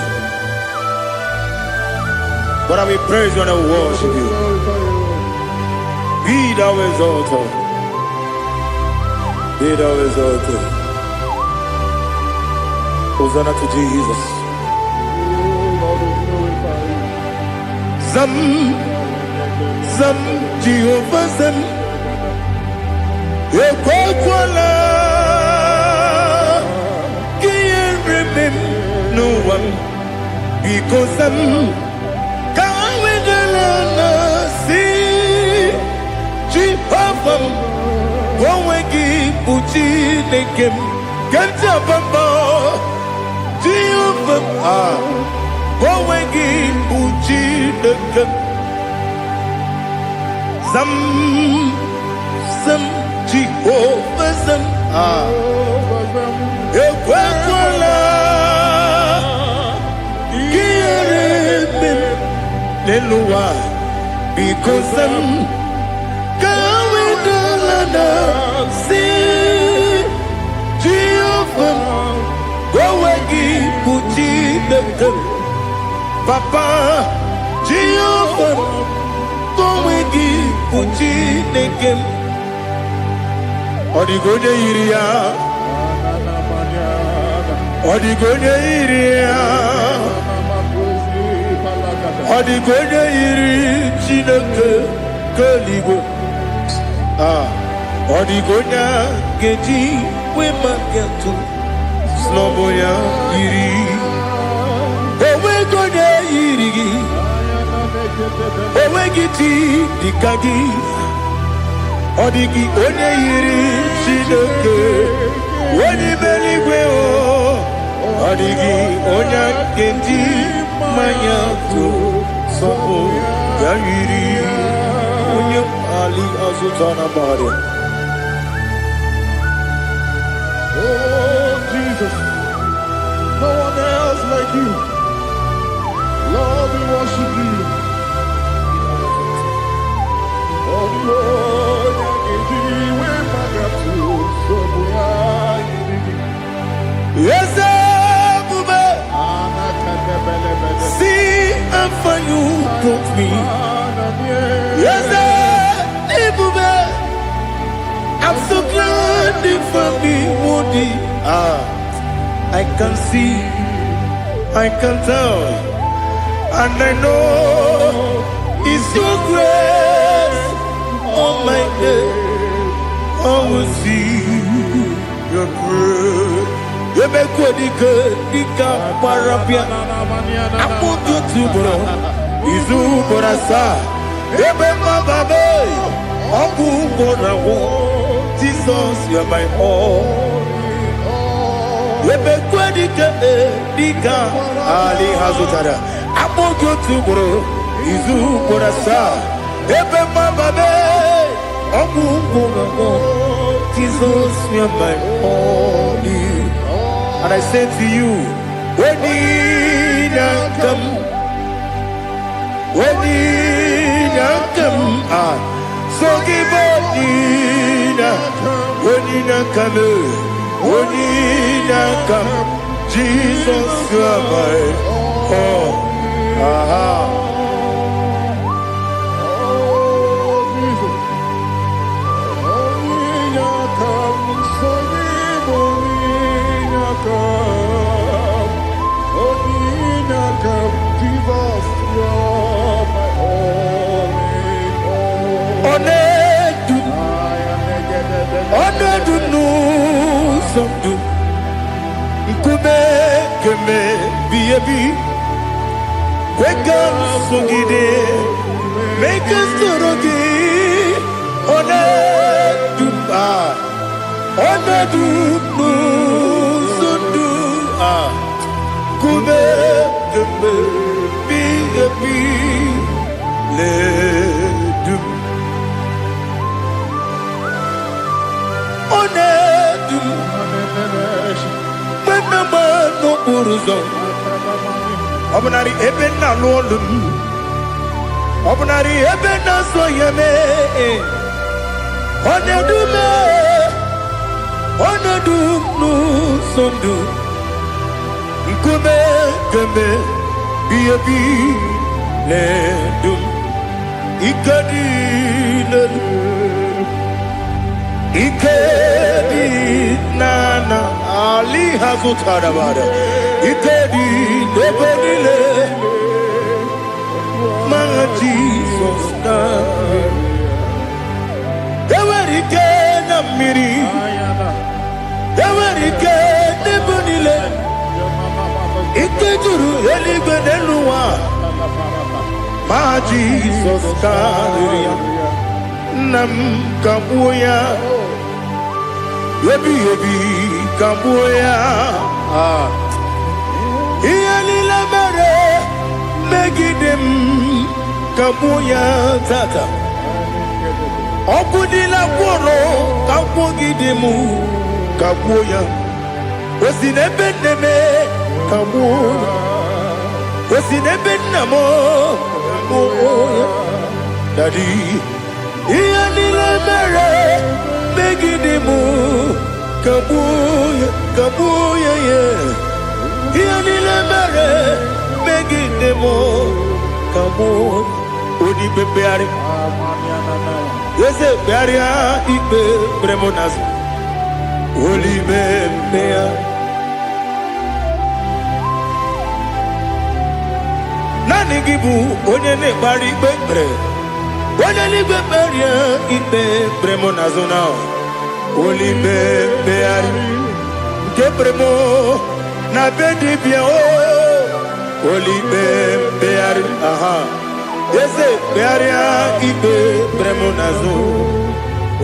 But I will praise you and I will worship you. Be thou exalted. Be thou exalted. Hosanna to Jesus. Zam, Jehovah Zam. Ekwakwala. No one because I'm Kawedalana see Jehovah Gowegi Puchi Nekem Gantabamba Jehovah Gowegi Puchi Nekem Some Jehovah Some Ekwakwala Leluwa because I'm Kawedalana see Jehovah Gowegi Puchi Nekem Papa Jehovah Gowegi Puchi Nekem Odigoje iria Odigoje iria Odigoje iri Chineke Keligo Odigonya Geji Wemagetu Sloboya iri Owegoje iri Owegiti Dikagi Odigi onye iri Chineke Wani beligwe Odigi onya Geji Manya tu sopo yiri unyo ali azutana bari. Oh Jesus, no one else like you. Lord, we worship you. Oh Lord, we magatu sopo yiri. Yes, see how far you brought me. Yes, I'm so glad you found me worthy. I can see, I can tell, and I know it's your grace. Oh my God, I will see your grace. You make what you could, you can't parapia. I want you to bro. Izu borasa. Ebe mababe. Oku borawo. Jesus, you're my all. Ebe kwa dika Ali hazutara. I want you to bro. Izu borasa. Ebe mababe. Oku borawo. Jesus, you're my all. And I say to you, Wenina come, so give Wenina come, Jesus, you are my all. Onedu no somdu Nkume keme biyebi Kweka songide Make us torogi Onedu Onedu no somdu Nkume keme biyebi Ledu no buruzo Obnari ebena lolum Obnari ebena soyeme Onedu no sondu Nkume keme biyebi ledum Ikadi Ikedi nana Ali hazutarabada Ikedi nebodile Ma Jesus na Ewerike na miri Ewerike nebodile Ikeduru eligwe neluwa Ma Jesus na Nam kabuya Yebi kabuya Iyalila mere Megidem kabuya tata Okudila kworo kabugidemu kabuya Wesinebeneme kabuya Wesinebenamo kabuya Daddy Iyalila mere Megidemu kabuya yeah Iyalila mere Megidemu kabuya Odi bebeari Yese bearia ibe bremonas Oli bebea Nani gibu onye ne bari bebre Onye ligwe beria ibe bremonazona Oli bebeari Ke bremo na bedi bia o Oli bebeari aha Yese bearia ibe bremonazo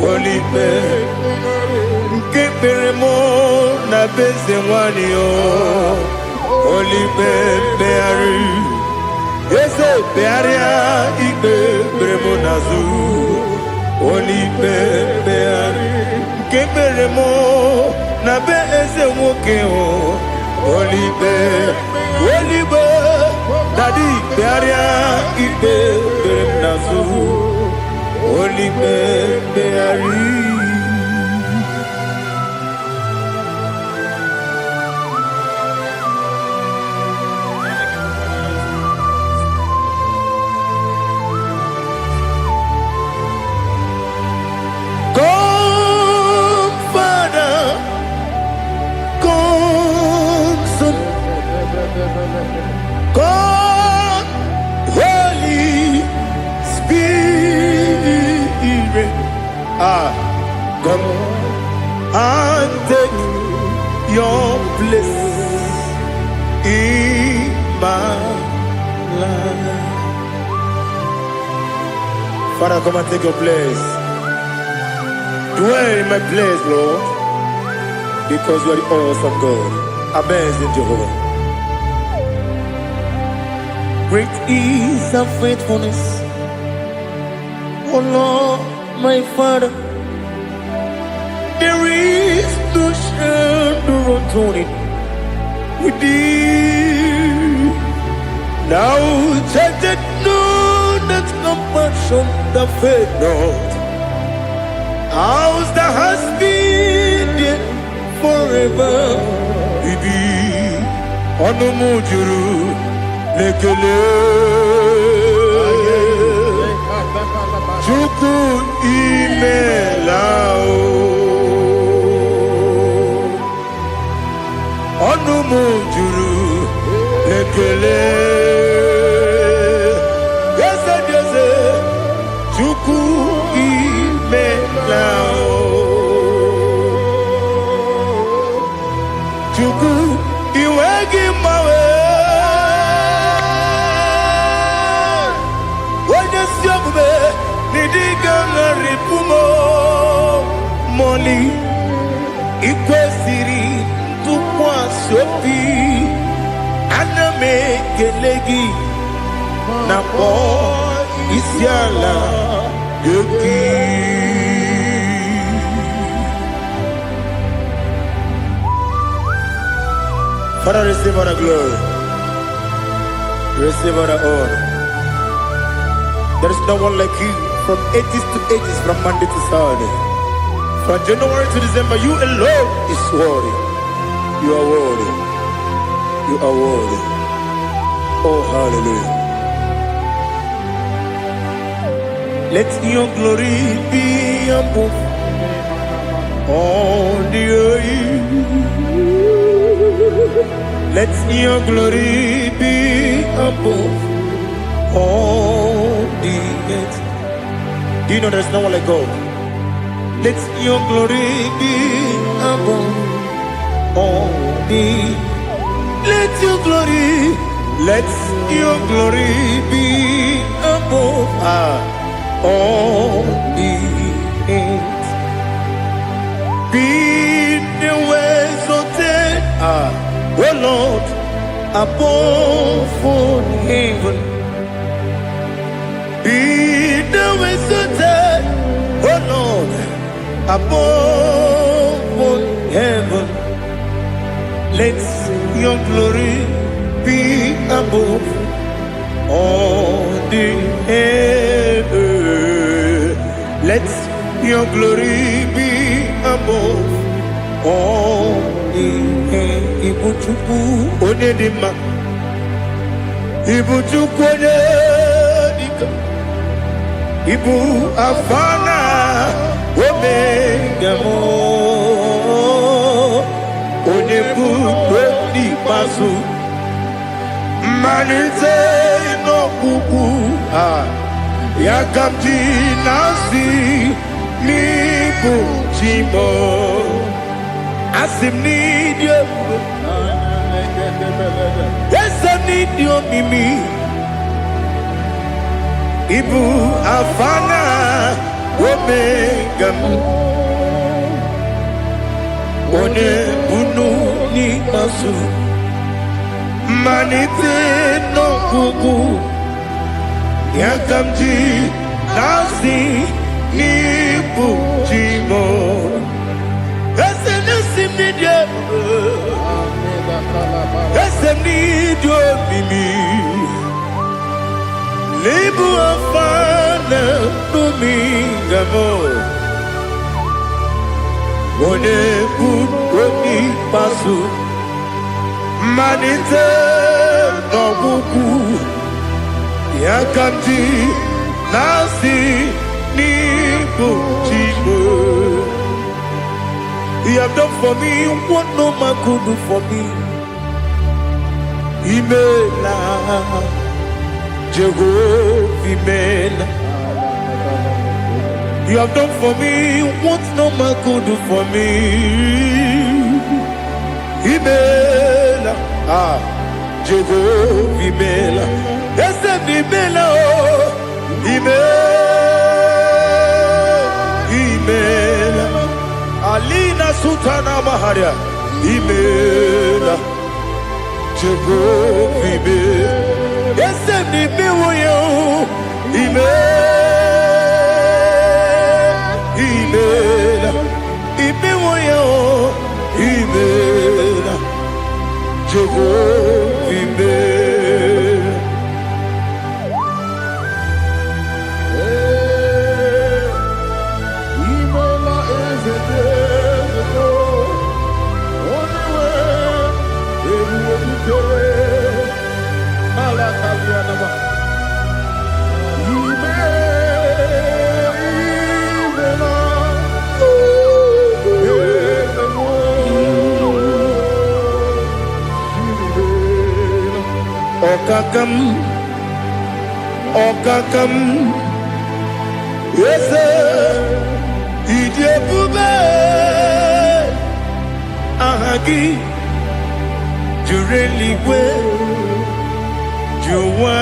Oli bebeari Ke bremo na beze wani o Oli bebeari Yese bearia ibe bremonazo Oli bebeari Ke bremo na beze woke o Oli be Daddy bearia ibe bremonazo Oli bebeari God, Holy Spirit, come and take your place in my life. Father, come and take your place. Dwell in my place, Lord, because you are the awesome God. Amazing Jehovah. Great is thy faithfulness, O Lord, my Father. There is no shadow unto it. with thee. Now take the know that compassion that faith not. Ours that has been there forever. Ibi onumujuru lekele. Chuku imelao. Onumujuru lekele. Yes, Chuku imelao. Chuku iwegi mawe. Wanya siogbe nidiga ngaripumo moli ikwesiri tukwa sopi aname kelegi na po isiala yoki. Father, receive all the glory, receive all the honor. There is no one like you from ages to ages, from Monday to Saturday. From January to December, you alone is worthy. You are worthy. You are worthy. Oh, hallelujah. Let your glory be above all the earth. Let your glory be above all the earth. Do you know there's no one like God? Let your glory be above all the. Let your glory be above all the earth. Be the ways of oh Lord, above all heaven. Be the ways of oh Lord, above all heaven. Let your glory be above all the earth. Let your glory be above all the earth. Ibuchuku onedima, Ibuchuku onedika, Ibu afana omega mo, onebu odi pasu, manite no kuku yakamti nasi mibu chimo. Asim need you. Yes, I need you, Mimi. Ibu afana omega one bunu ni masu manite no kuku yakamji nasi ni bujimo. Yes, I need you, Mimi. Libu afana dominga mo. One buoni pasu. Manite no buku. Yakamji nasi ni bujimo. You have done for me what no man could do for me. Imela, Jehovah, Imela. You have done for me what no man could do for me. Imela, Jehovah, Imela. Yes, Imela, Imela. Alina Sutana Maharia, Imela, Jehovah, Imela. Yes, Imela, Imela, Imela, Imela, Jehovah. Okakam, Okakam, yes, Idiabube, Ahagi, Jureligwe, Juwa,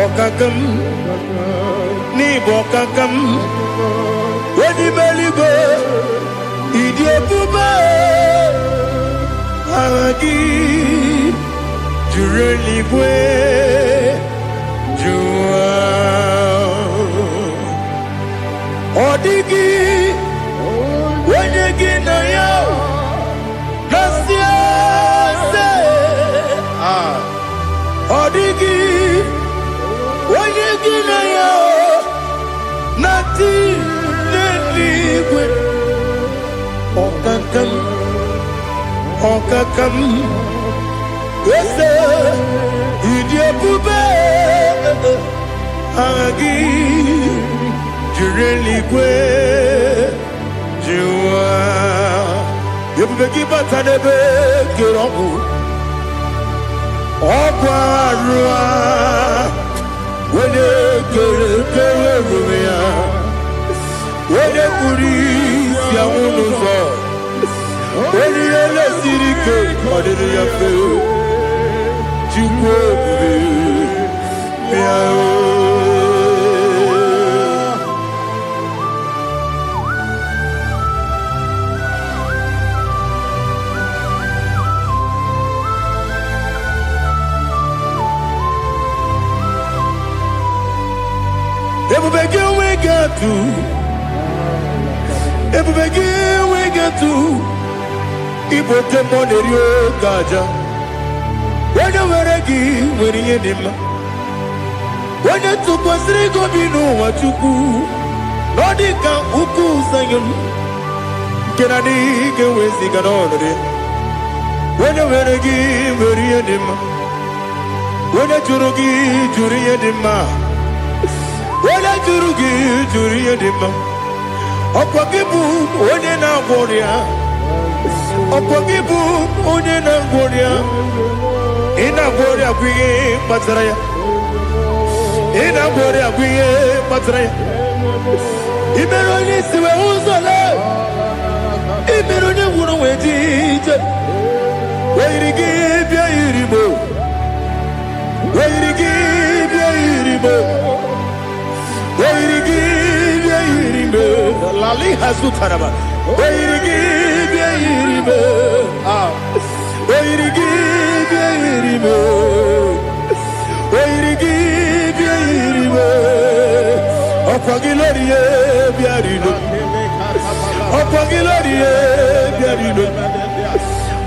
Okakam, Nibo Okakam, Wedibeligo, Idiabube, Ahagi, Jureligwe, Juwa, Odigi, Wedigi na yo, Nasia se, Odigi, Wedigi na yo, Nati Neligwe, Okakam, Okakam, Ese, Idiabube, Agi, Jureligwe, Jua, Yabubeki Batanebe, Kirobu, Okwarua, Wene Kere Rumia, Wene Kuri, Yamunuzo, Wene Yele Sirike, Odiri Yafe, Jukwe, Miao. Everybody we get to. Everybody we get to. Ibo temone rio gaja. When you were a gi, when you did ma. When you took was rigo binu what you go. Nodika uku sayon. Kenani ke wesi ganonre. When you were a gi, when you did ma. When you churugi, churi did ma. Wala juri edema. Okwagibu onye na gworia. Okwagibu onye na gworia. Ina gworia kwiye matara ya. Ina gworia kwiye matara ya. Imero ni siwe uzole. Imero ni wuro wejije. Weirigi bia iribo. Weirigi bia iribo. Lali Hazutaraba.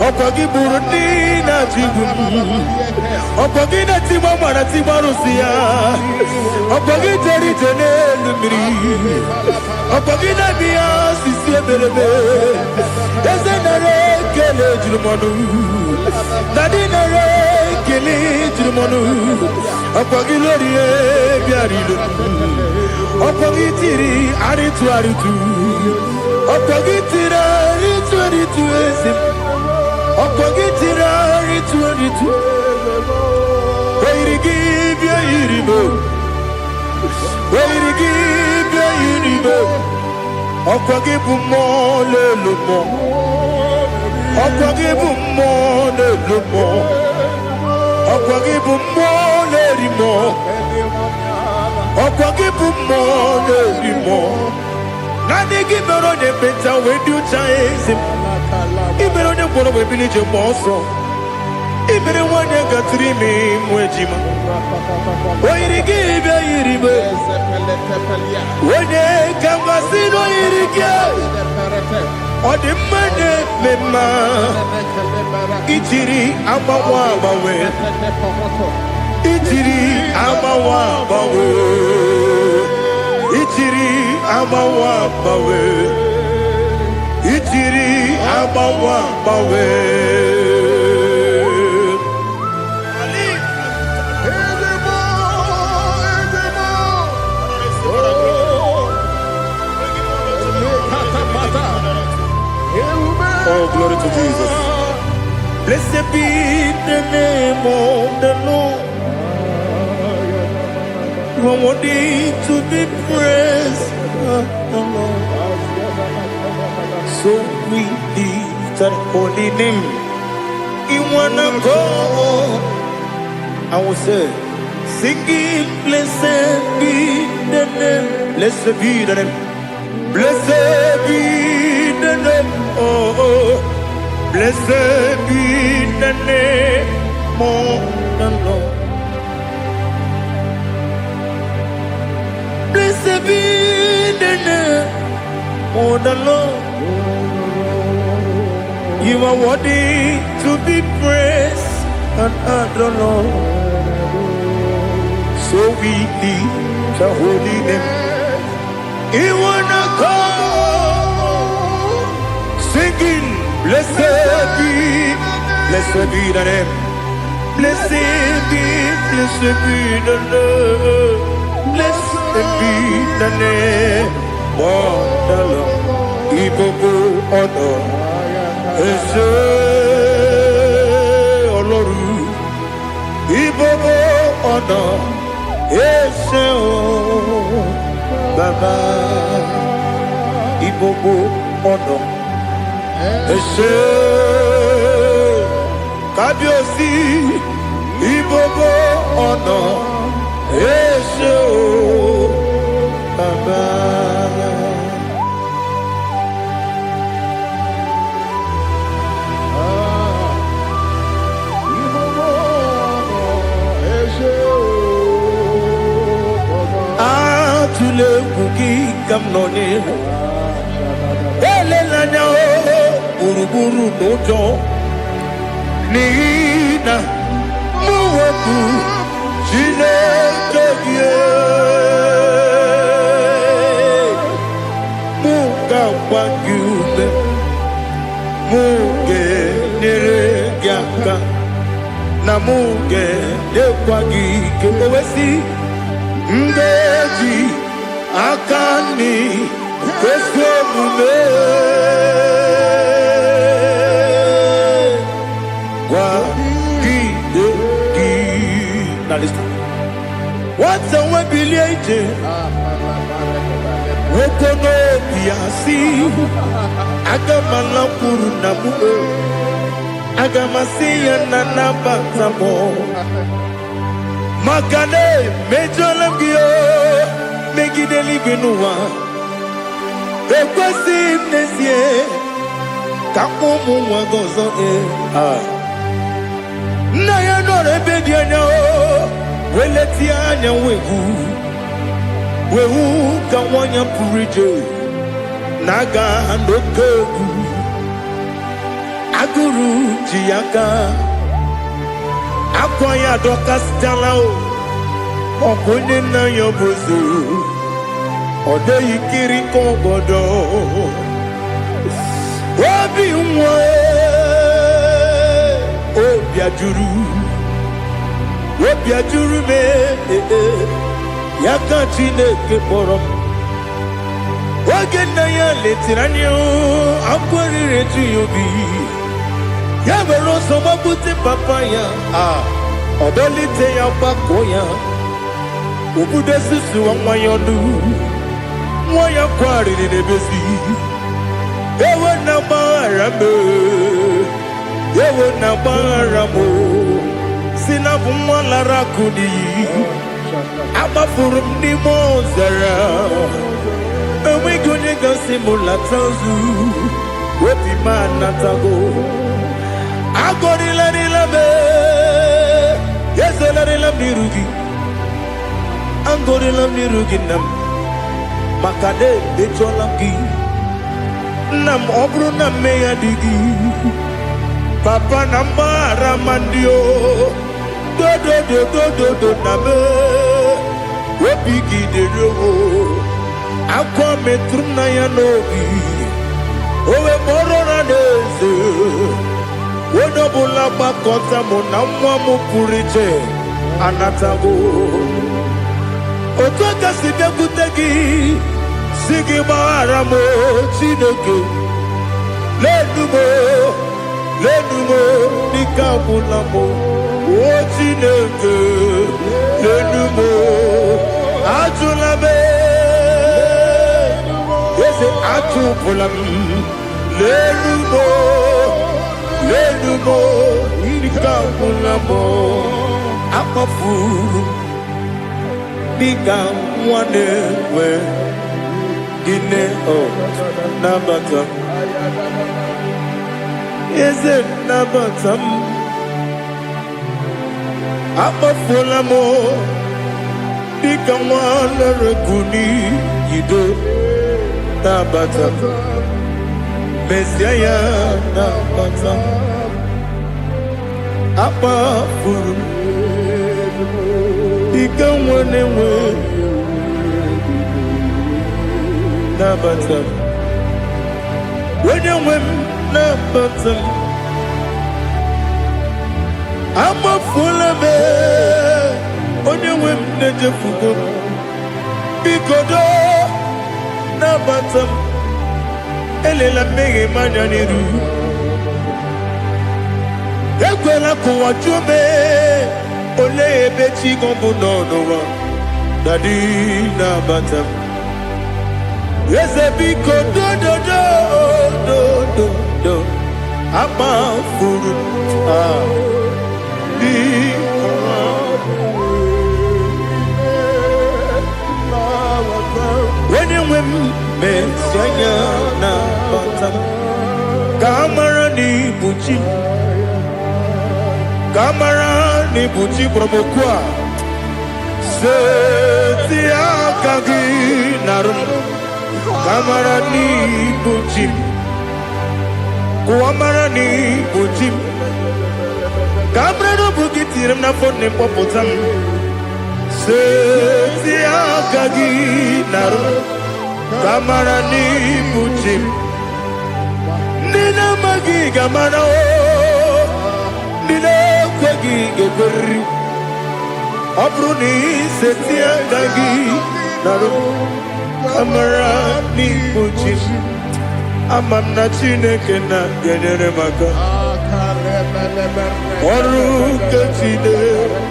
Okwagi Burundi na Jibum. Okwagi na Timamara Timarusia. Okwagi Teri Tenelumri. Okwagi na Bia Sisi Belebe. Ezenare Kele Jumanu. Nadinare Kele Jumanu. Okwagi Lorie Biarido. Okwagi Tiri Aritu Aritu. Okwagi Tira Aritu Aritu Esim. Okogitira ritu Weirigi bia iribo Weirigi bia iribo Okogibu mo le lumo Okogibu mo le lumo Okogibu mo le rimo Okogibu mo le rimo Nani gibero ne beta wedu chaizim Ibero ne boro we bilije moso. Ibere wane gatrimi mwejima. Oirigi bia iribe. Wene kambasino irige. Odimane mema. Itiri amawa bawe. Itiri amawa bawe. Itiri amawa bawe. Itiri amawa bawe. Oh, glory to Jesus. Blessed be the name of the Lord. You are worthy to be praised, the Lord. So we lift that holy name. You wanna go? I will say, singing, blessed be the name. Blessed be the name. Blessed be the name. Oh, blessed be the name of the Lord. Blessed be the name of the Lord. You are worthy to be praised and adored, Lord. So we lift the holy name. You wanna go singing, blessed be the name. Blessed be the Lord. Blessed be the name of the Lord. Ibobo honor, Ese Oloru. Ibobo honor, Ese Baba. Ibobo honor, Ese Kabiosi. Ibobo honor, Ese Baba. Tule kuki kamnoni ele lanya o buruburu nojo nina muweku jine kebie muka wagyume muge nere gyaka na muge dekwagi kewesi ngeji akani kwesomume wa gidegi. Now listen. What's a webiliate? Wokono biasi agamala puru namu agamasiya nanabatamo Makane mejolambio megideli benua ekwesi nesie kakomu wagozo na ya nore bedianya weleti anya wehu kawanya purije naga ndokeku aguru jiyaka akwaya doka stalao okonye na yobozo ode yikiri kogodo obi nwa obi ajuru me yaka Chineke kpọrọ oge na ya letiranya akwarire tu yobi ya mere ọsọ gbapute papa ya ọdọlite ya gbakọ ya obodo susu nwa ya ọdụ nwa ya kwariri n'ebezi ewe na gbaghara m si na bụ nwa lara akụ n'iyi agbafuru m n'ime ọzara enweghị onye gasị m lata ozu obi m anatago agọrịlarịla m ezelarịla m n'iru gị agọrịla m n'iru gị nna m maka na emechuola m gị nna m ọ bụrụ na mmehie dị gị papa na mgbaghara ma ndị o dodododododo na me obi gị dịrị owo akwa metụrụ na ya n'obi owe kpọrọ na n'eze onye ọbụla gbakọta mụ na nwa m pụrụ iche anatago otu aka si bịakwute gị si gị gbaghara m Chineke n'elu m lenumo dịka agwụla m o Chineke lenumo ajụla m eze ajụpụla m lenumo dịka agwụla m akpafuru dịka nwa na-enwe gịnị nabata m eze nabata m akpafuola m dịka nwa na-ereku n'iyido nabata m mesia ya nabata m akpafuru dịka nwa na-enwe nabata m onye nwe m nabata m amafuola m onye nwe m na-ejefugo m biko do nabata m elela mmehie m anya n'iru ekwela ka ụwa jụọ m olee ebe chi gị bụ n'ụwa dadi nabata m eze biko do akpafuru onye nwe m mesi anya nabata m ka amara na ibu chi ka amara na ibu chi gwara m okwu a seti aka gị narụ m kamara n'ibu ji m kụwamara n'ibu ji m ka mara n'obu gị tiri m n'afọ na mkpọpụta m seti aka gị narụ kamara n'ibu ji m ndị na-amaghị ga-amara ndị na-ekweghị ga-ekweriri ọ bụrụ na iseti aka gị narụ amara n'ibu chi ama m na Chineke na-enyere m aka ọrụ nke Chineke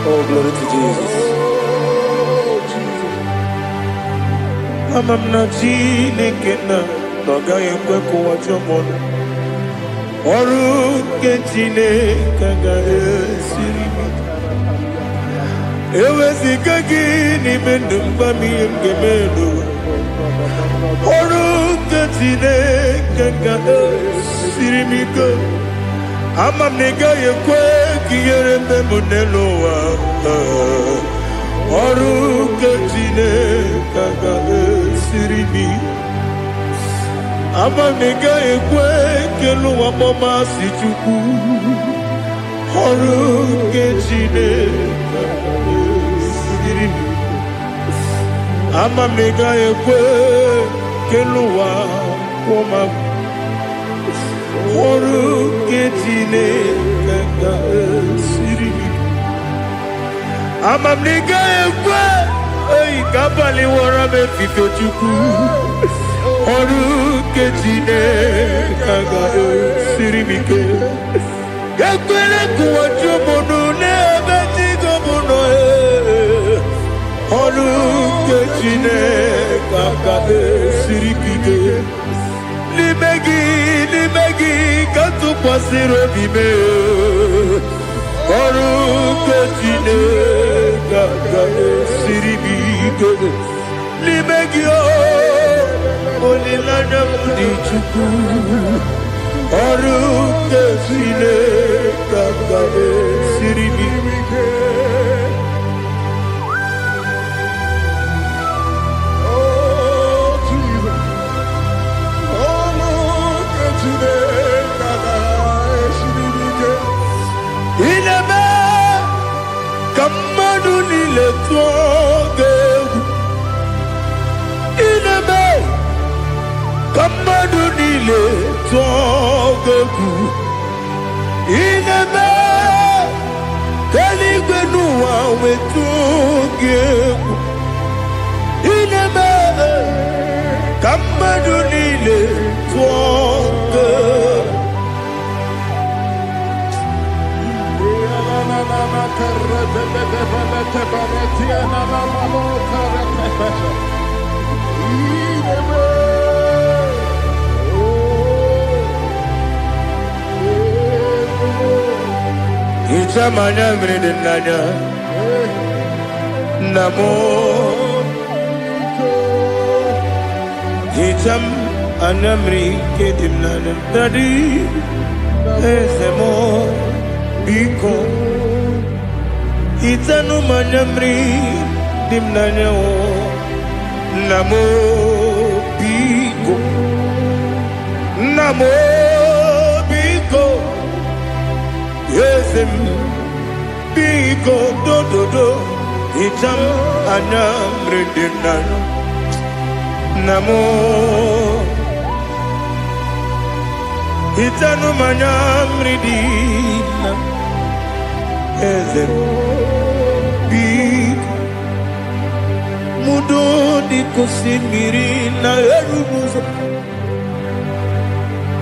Oh, glory to Jesus. Ama m na Chineke na ọ gaghị ekwe ka ụwa jụọ m ọnụ ọrụ nke Chineke ga-esiri m eweziga gị n'ime ndụ mgba m ihe m ga-eme n'ụwa ọrụ nke Chineke ga-esiri m ike ama m na ị gaghị ekwe ka ihere mbe m n'elu ụwa ọrụ nke Chineke ga-esiri m ama m na ị gaghị ekwe ka elu ụwa mmasị Chukwu ọrụ nke Chineke ga-esiri m ama m na ị gaghị ekwe ka elu ụwa kwụma ọrụ nke Chineke ga-esiri m ama m na ị gaghị ekwe ka abalị wara m efife Chukwu ọrụ nke Chineke ga-esiri m ike ekwela ka ụwa jụọ m n'ebe chi gị bụ nọ ọrụ nke Chineke ga-esiri m ike n'ime gị ka tụkwasịrị obi m ọrụ nke Chineke ga-esiri m ike n'ime gị olileanya m dị Chukwu ọrụ nke Chineke ga-esiri m ike ineme ka mmadụ niile tụọ gị niile tọgegwu inebe eluigwe n'ụwa wetu gị egwu inebe ka mmadụ niile tụọ gị. Ichamanya mrede nanya namo Icham anamri kedim nanya dadi ezemo biko Itanu manyamri dimnanya o namo biko namo biko Yesem biko do do do Icham anamri dimnanya namo Itanu manyamri dimnanya Yesem Mudo di kusimiri na erubuzo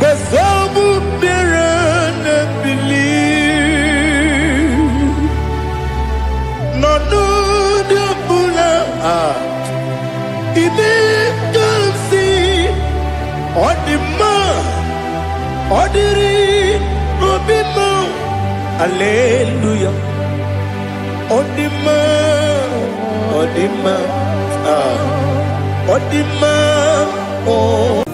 Besabu birane believe No no de bula Ibe kansi Odima Odiri Obima Hallelujah Odima Odima Odima oh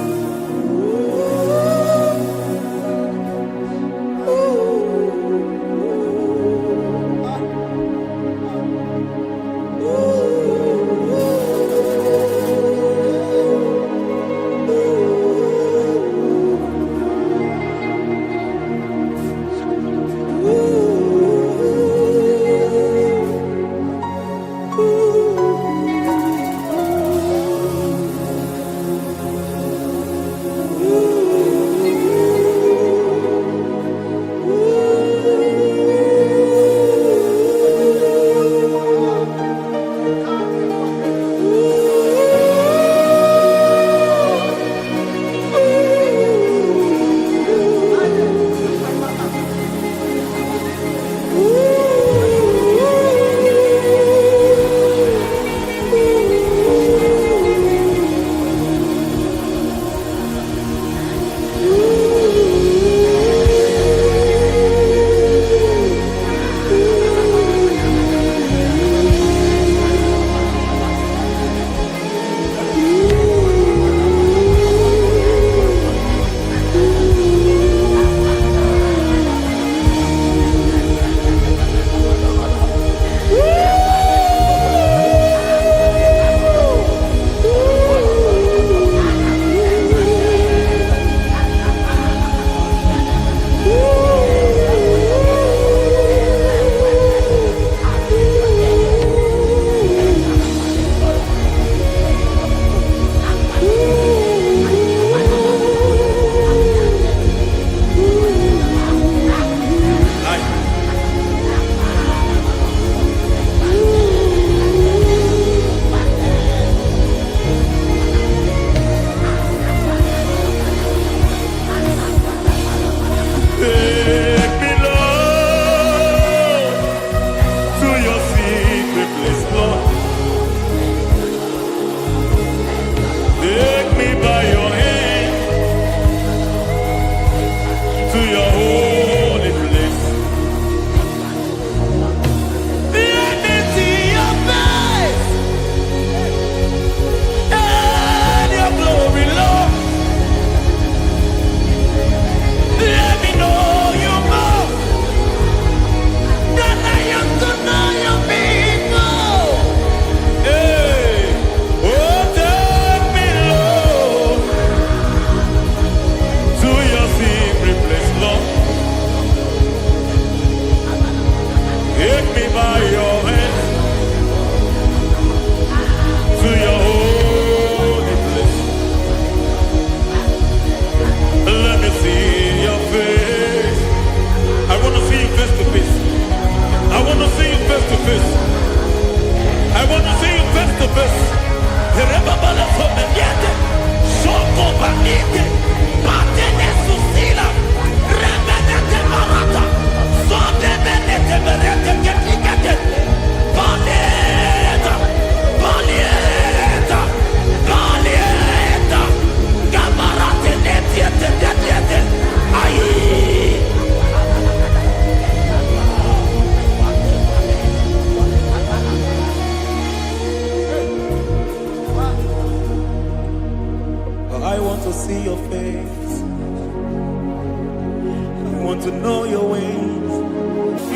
I want to see your face. I want to know your ways.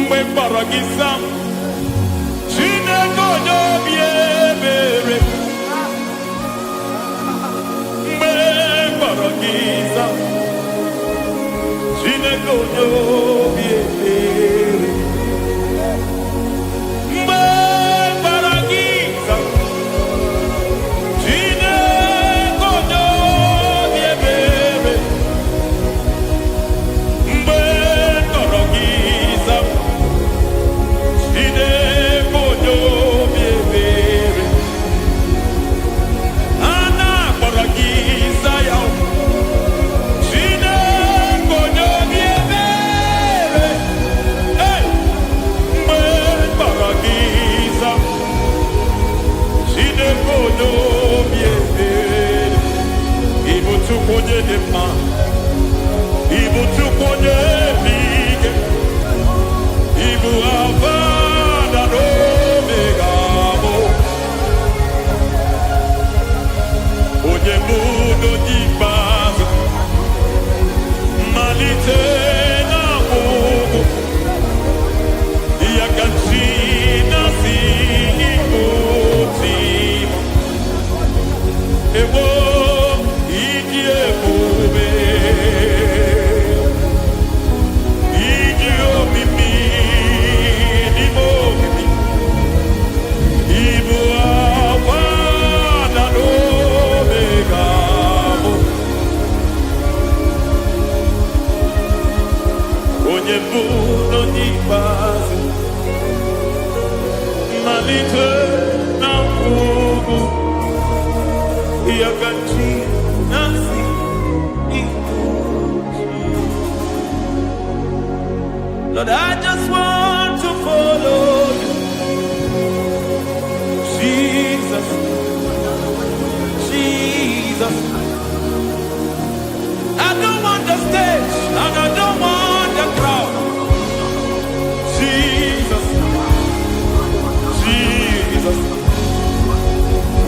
Mgbe mkpọrọ gị sam, Chineke onye obi ebere. Mgbe mkpọrọ gị sam, Chineke onye obi ebere. Mgbe mkpọrọ gị sam, Chineke onye obi ebere. Mgbe mkpọrọ gị sam, Chineke onye obi ebere. A na-akpọrọ gị Zion, Chineke onye obi ebere. Hey! Mgbe mkpọrọ gị Zion, Chineke onye obi ebere. Ị bụ Chukwu onye dị mma, ị bụ Chukwu onye dị ike, ị bụ Alfa na Omega bụ onye bụ n'onye ikpeazụ, mmalite na ọgwụgwụ, ya ka chi na-asị Igbo tim. Ewo ịdị ebube, ịdị omimi n'ime omimi, ịbụ Alfa na Omega bụ onye mbụ na onye ikpeazụ, mmalite na ọgwụgwụ, ya ka chi na-asị Igbo tim. Lord, I just want to follow you, Jesus, Jesus. I don't want the stage and I don't want the crowd. Jesus, Jesus.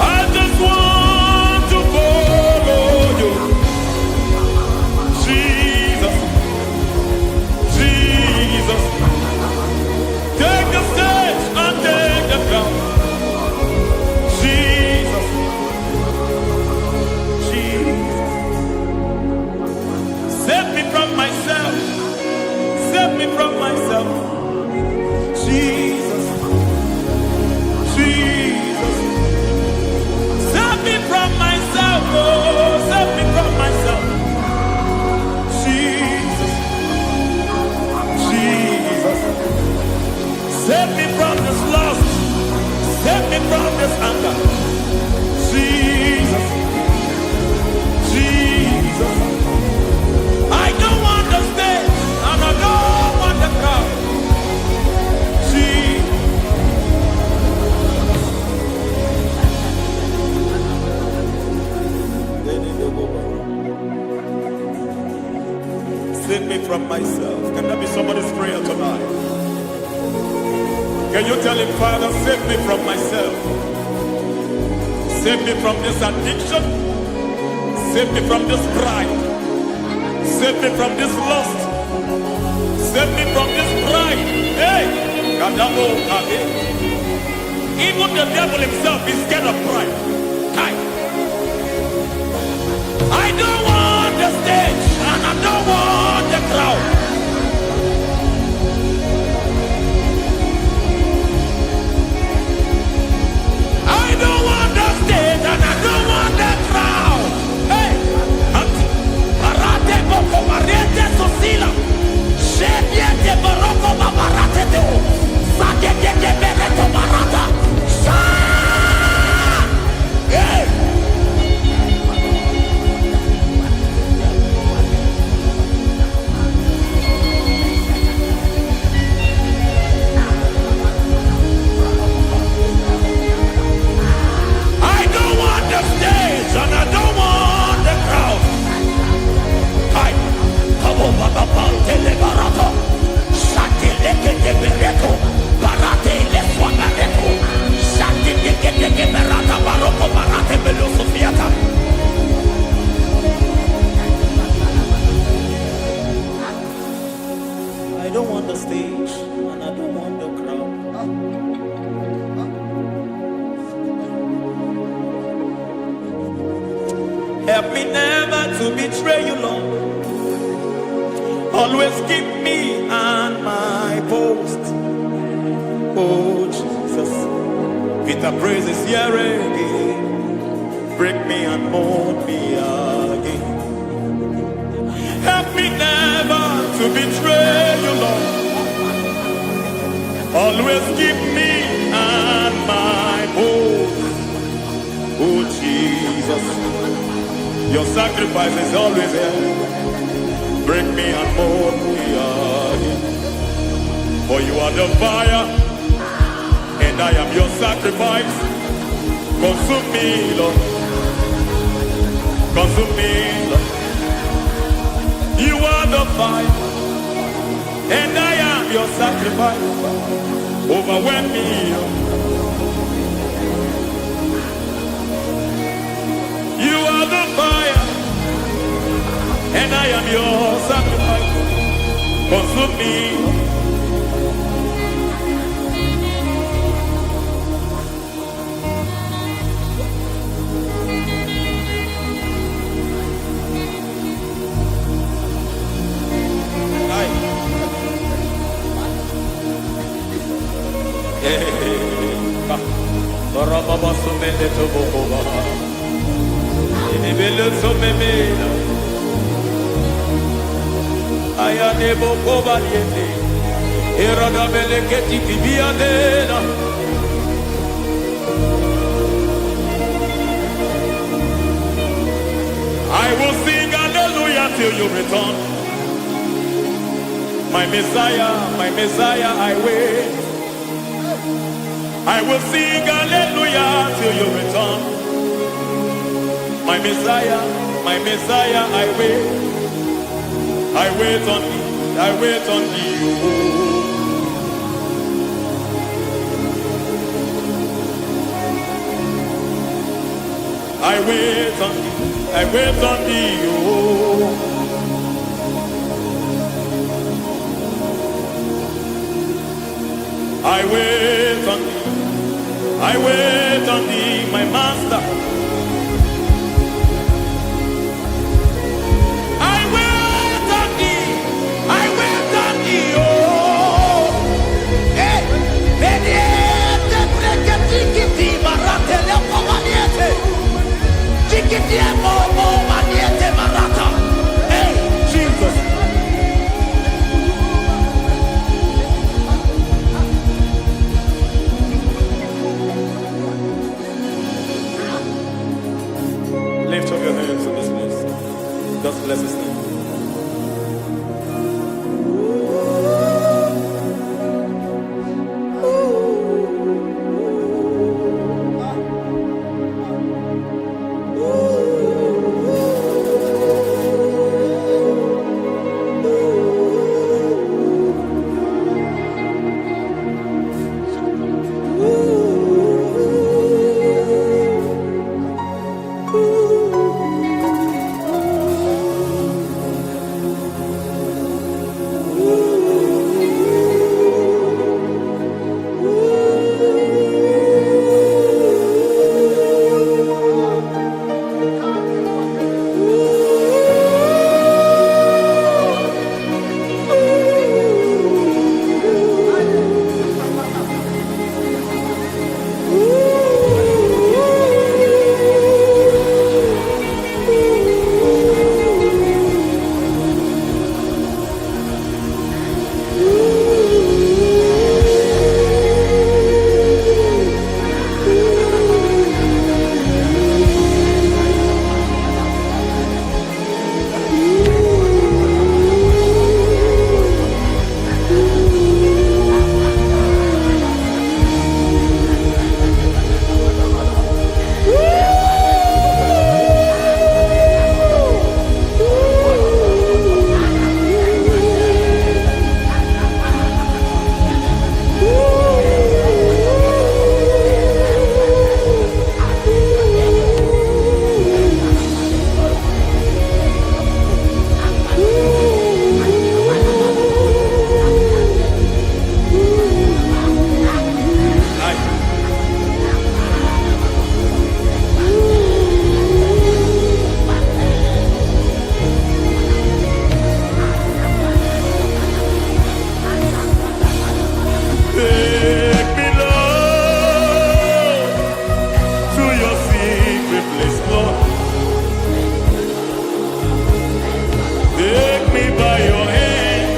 I just want to follow you, Jesus, Jesus. Take the stage and take the crown. Jesus, Jesus. Save me from myself. Save me from myself. Jesus, Jesus. Save me from myself. Oh, save me from myself. Jesus, Jesus. Save me from this lust. Save me from this anger. Jesus, Jesus. I don't want the stage and I don't want the crowd. Jesus. Save me from myself. Can that be somebody's prayer tonight? Can you tell him, Father, save me from myself? Save me from this addiction. Save me from this pride. Save me from this lust. Save me from this pride. Hey! Kadamo Kade. Even the devil himself is scared of pride. Hi. I don't want the stage and I don't want the crowd. I don't want the stage and I don't want the crowd. Hey, Parate Boko Mariete Sosila. Shebiete Baroko Babarate Deo. Sadete de Bereto Barata. Hey! Help me never to betray you, Lord. Always keep me on my post. Oh Jesus, with the praises here again, break me and mold me again. Help me never to betray you, Lord. Always keep me on my post. Oh Jesus, your sacrifice is always there. Break me and mold me again. For you are the fire, and I am your sacrifice. Consume me, Lord. Consume me, Lord. You are the fire, and I am your sacrifice. Overwhelm me, Lord. You are the fire, and I am your sacrifice. Consume me. I will sing hallelujah till you return. My Messiah, I wait. I will sing hallelujah till you return. My Messiah, I wait. I wait on thee, I wait on thee. Oh. I wait on thee, I wait on thee. Oh. I wait on thee, I wait on thee, my master. I wait on thee, I wait on thee, oh. Hey, vediete, prega tikiti, marate le pomaniete. Tikiti e momo maniete marata. Hey, Jesus. Lift up your hands in this place. Just bless his name. me by your hand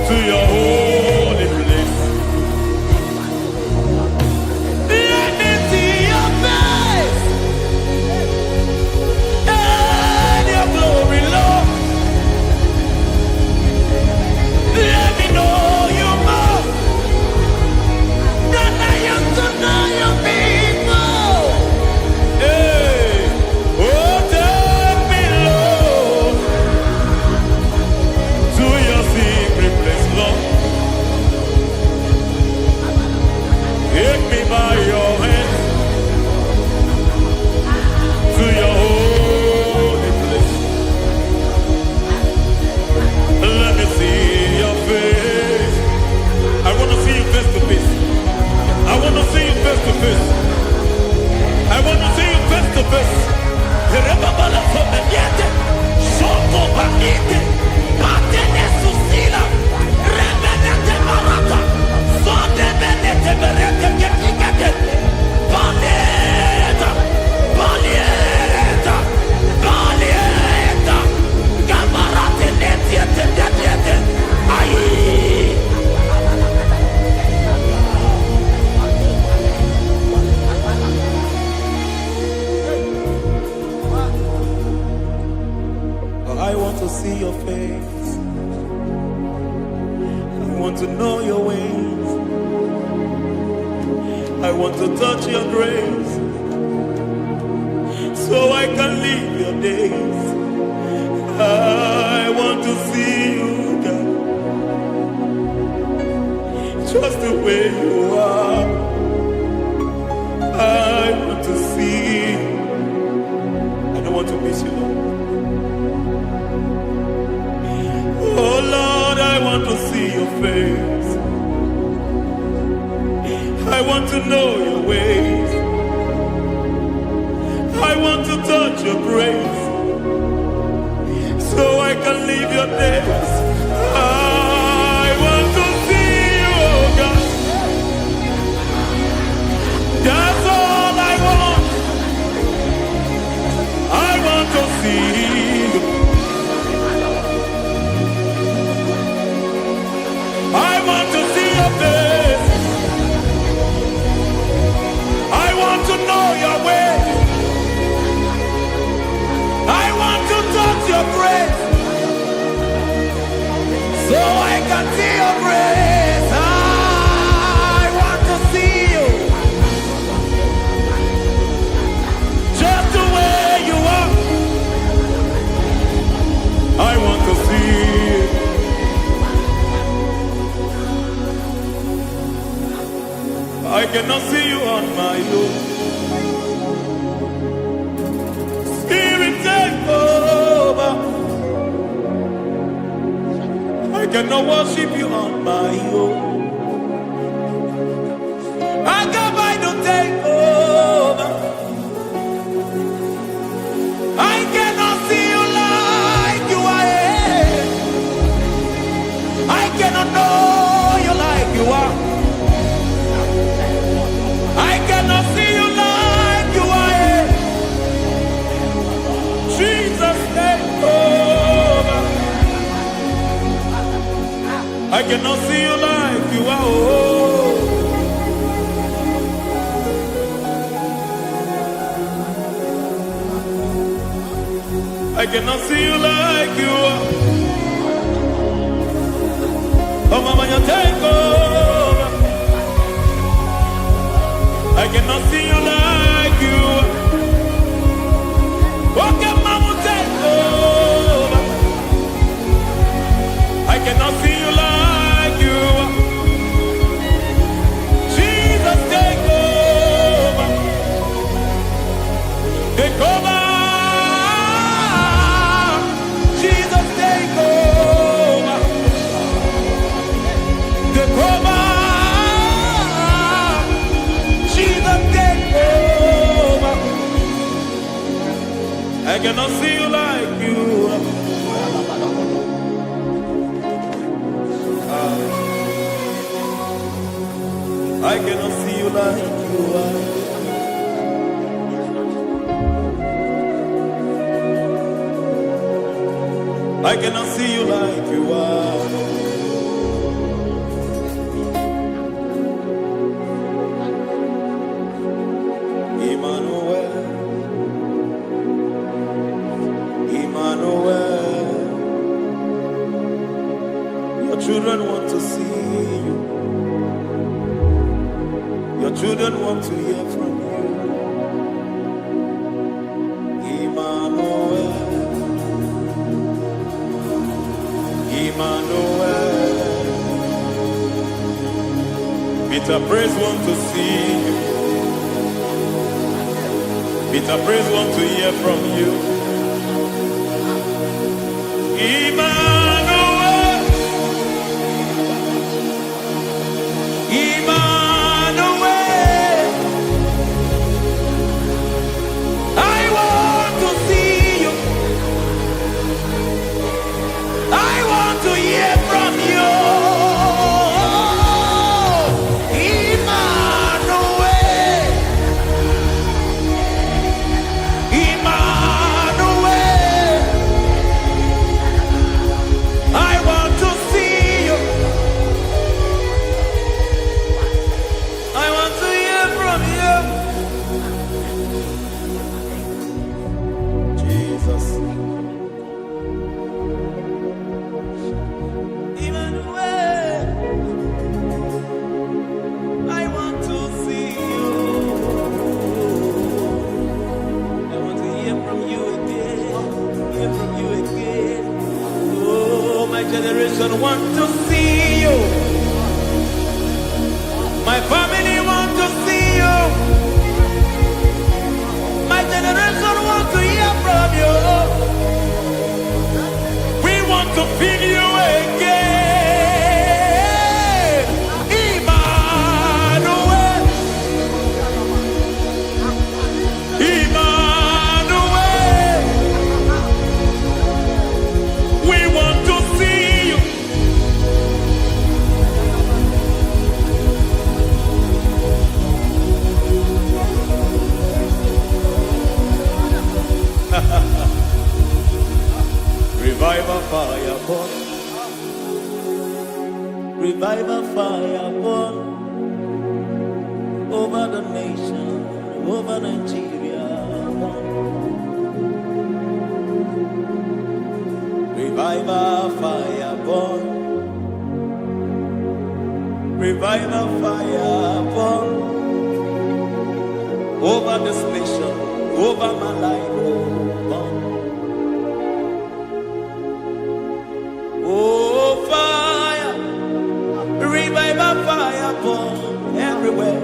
to your holy place. Let me see your face and your glory, Lord. Let me know you more than I used to know you people. Hey, oh, take me, Lord, to your secret place, Lord. Take me by your hand to your holy place. Let me see your face. I want to see you face to face. I want to see you face to face. I want to see you face to face. Rebabala sometiente, soko bakite, patene susila, rebenete barata, sonde benete berete ketikete, balieta, balieta, balieta, gamarate netiete netiete, aye. I want to see your face. I want to know your ways. I want to touch your grace so I can live your days. I want to see you, God, just the way you are. I want to see you. I don't want to miss you, Lord. Oh Lord, I want to see your face. I want to know your ways. I want to touch your grace so I can live your days. I want to see you, oh God. That's all I want. I want to see you. I want to see your face. I want to know your way. I want to touch your grace so I can see your grace. I want to see you just the way you are. I want to see you. I cannot see you on my own. Spirit, take over. I cannot worship you on my own. I come by to take over. I cannot see you like you are. I cannot know you like you are. I cannot see you like you are. Jesus, take over. I cannot see you like you are. Oh. I cannot see you like you are. Oh, Mama, you take over. I cannot see you like you. Okay, Mama, take over. I cannot see you like you. Jesus, take over. Take over. Jesus, take over. Take over. I cannot see you like you. I cannot see you like you are. I cannot see you like you are. Emmanuel, Emmanuel, your children want to see you. Your children want to hear from you. Emmanuel, Emmanuel. Peter Praise want to see you. Peter Praise want to hear from you. Emmanuel, Emmanuel, I want to see you. I want to hear from you. Emmanuel, Emmanuel, I want to see you. I want to hear from you. Jesus. Emmanuel, I want to see you. I want to hear from you again. Hear from you again. Oh, my generation want to see you. My family want to see you. My generation want to hear from you. We want to feel you again. Emmanuel, Emmanuel, we want to see you. Revival fire burn. Revival fire burn over the nation, over Nigeria. Revival fire burn. Revival fire burn over this nation, over my life. Burn. Oh, fire, revival fire burn everywhere.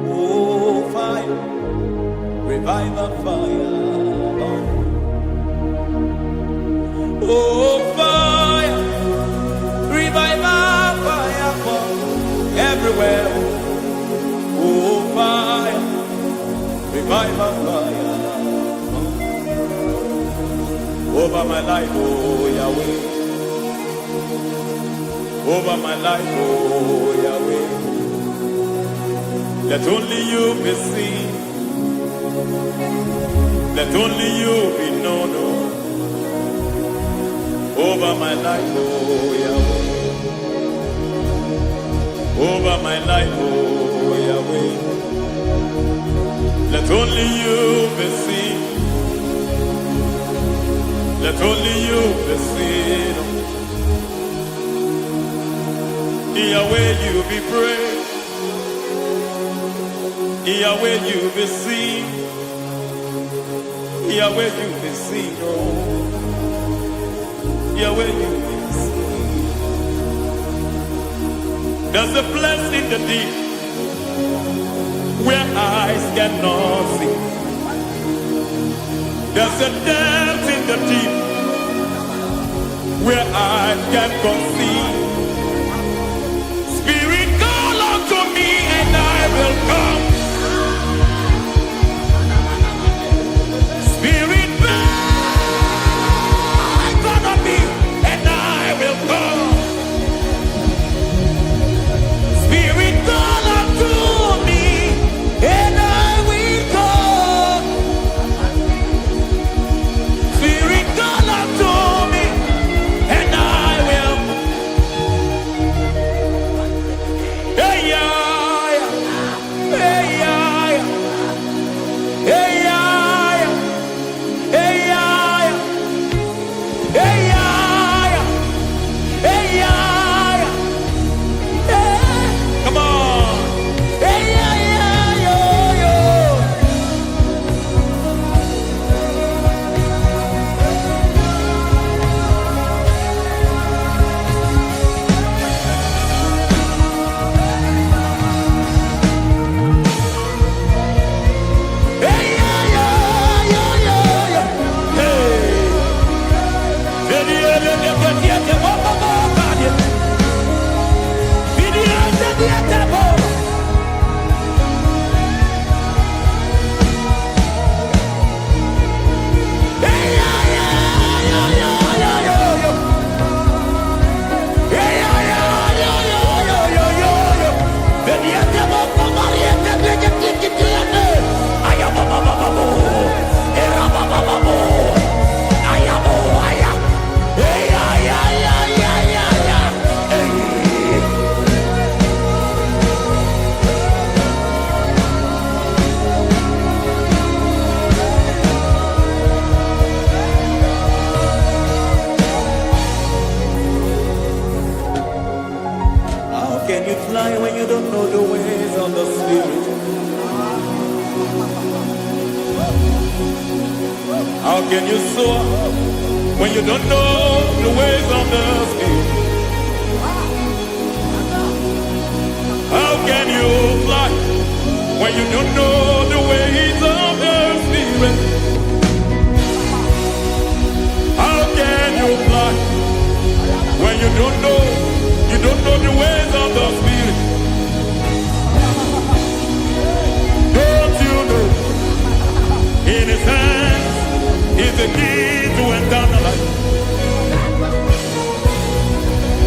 Oh, fire, revival fire burn. Oh, fire, revival fire burn everywhere. Oh, fire, revival fire burn over my life, oh Yahweh. Over my life, oh Yahweh. Let only you be seen. Let only you be known. Over my life, oh Yahweh. Over my life, oh Yahweh. Let only you be seen. Let only you be seen. Yahweh, you be praised. Yahweh, you be seen. Yahweh, you be seen. Oh, Yahweh, you be seen. There's a place in the deep where eyes cannot see. There's a depth in the deep where eyes can conceive. Spirit, call unto me and I will come. Spirit, breathe on me and I will come. Spirit, call unto me and I will come. Spirit, call unto me. How can you soar when you don't know the ways of the Spirit? How can you fly when you don't know the ways of the Spirit? How can you fly when you don't know the ways of the Spirit? Don't you know in His hands is the key to eternal life?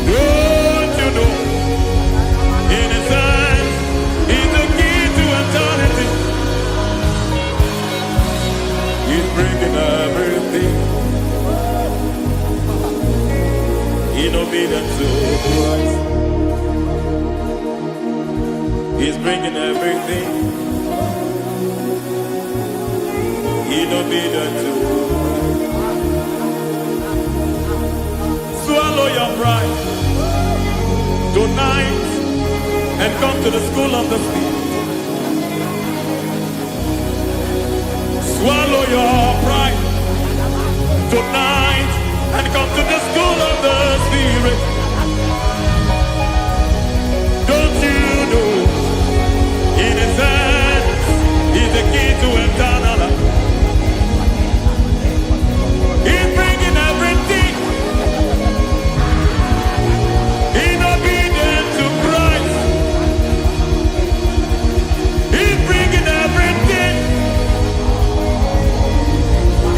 Don't you know in His hands is the key to eternity? He's bringing everything in obedience to Christ. He's bringing everything in obedience to Christ. Swallow your pride tonight and come to the school of the Spirit. Swallow your pride tonight and come to the school of the Spirit. Don't you know in His hands is the key to eternal life? He's bringing everything in obedience to Christ. He's bringing everything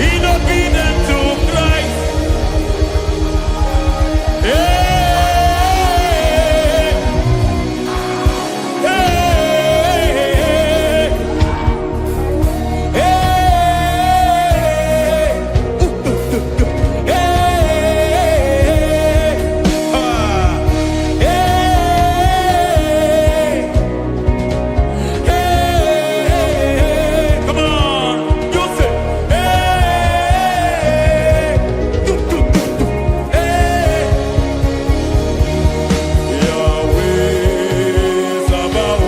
in obedience to Christ. Hey, hey, hey, come on, you say, Yahweh Sabaoth,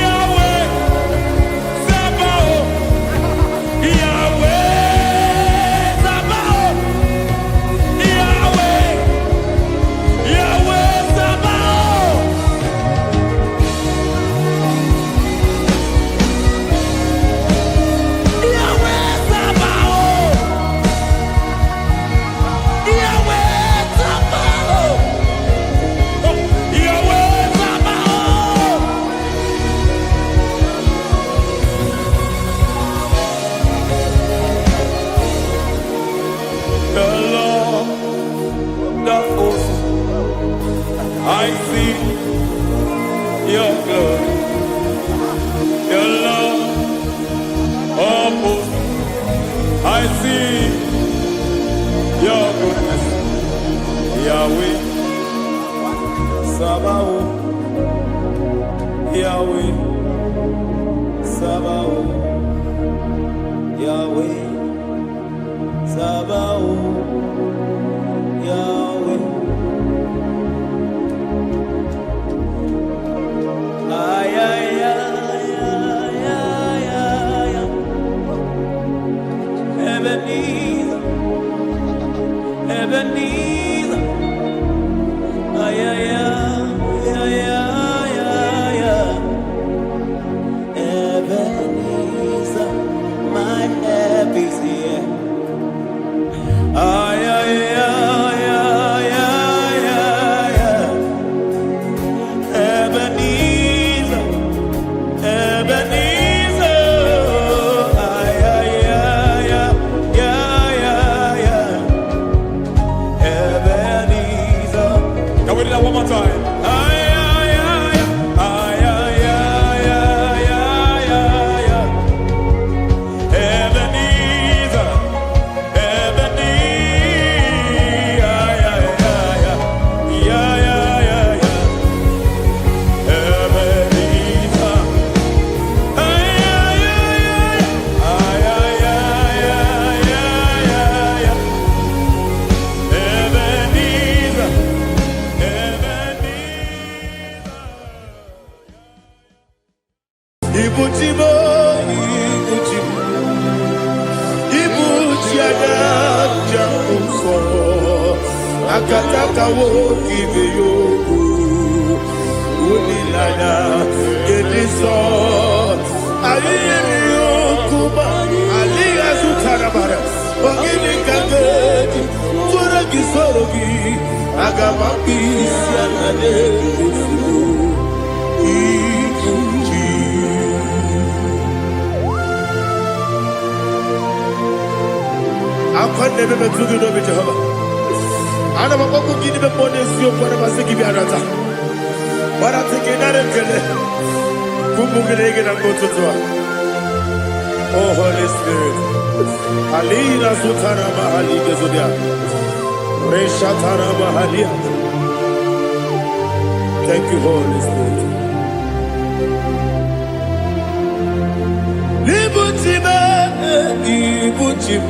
Yahweh Sabaoth, Yahweh Sabaoth, Yahweh, Yahweh Sabaoth. Yahweh Sabaoth, Yahweh Sabaoth, Yahweh Sabaoth. The Lord, the host, I see your glory. The Lord of hosts, I see your goodness. Yahweh Sabaoth, Yahweh Sabaoth, Yahweh Sabaoth, Yahweh. Ay, ay, ay, ay, ay, ay, ay. Ebenezer, Ebenezer. Ay, ay, ay, ay, ay, ay, ay. Ebenezer, my help is here. Ay, ay, ay, ay, ay, ay, ay. Ebenezer, Ebenezer. Ay, ay, ay, ay, ay, ay, ay. jamuso akataka woki beyoku unilaya ediso aliyokuba aliyasutarabara ogini kageti tura kisorogi agamapisi anade Akwande bebe tugi no be Jehovah. Ana makoku gini be bone sio kwa na masiki bi anata. Bara teke na rekele. Kumugirege na ngototwa. Oh Holy Spirit. Alina sutara mahali gezodia. Resha tara mahali. Thank you, Holy Spirit. Libutime, ibutim.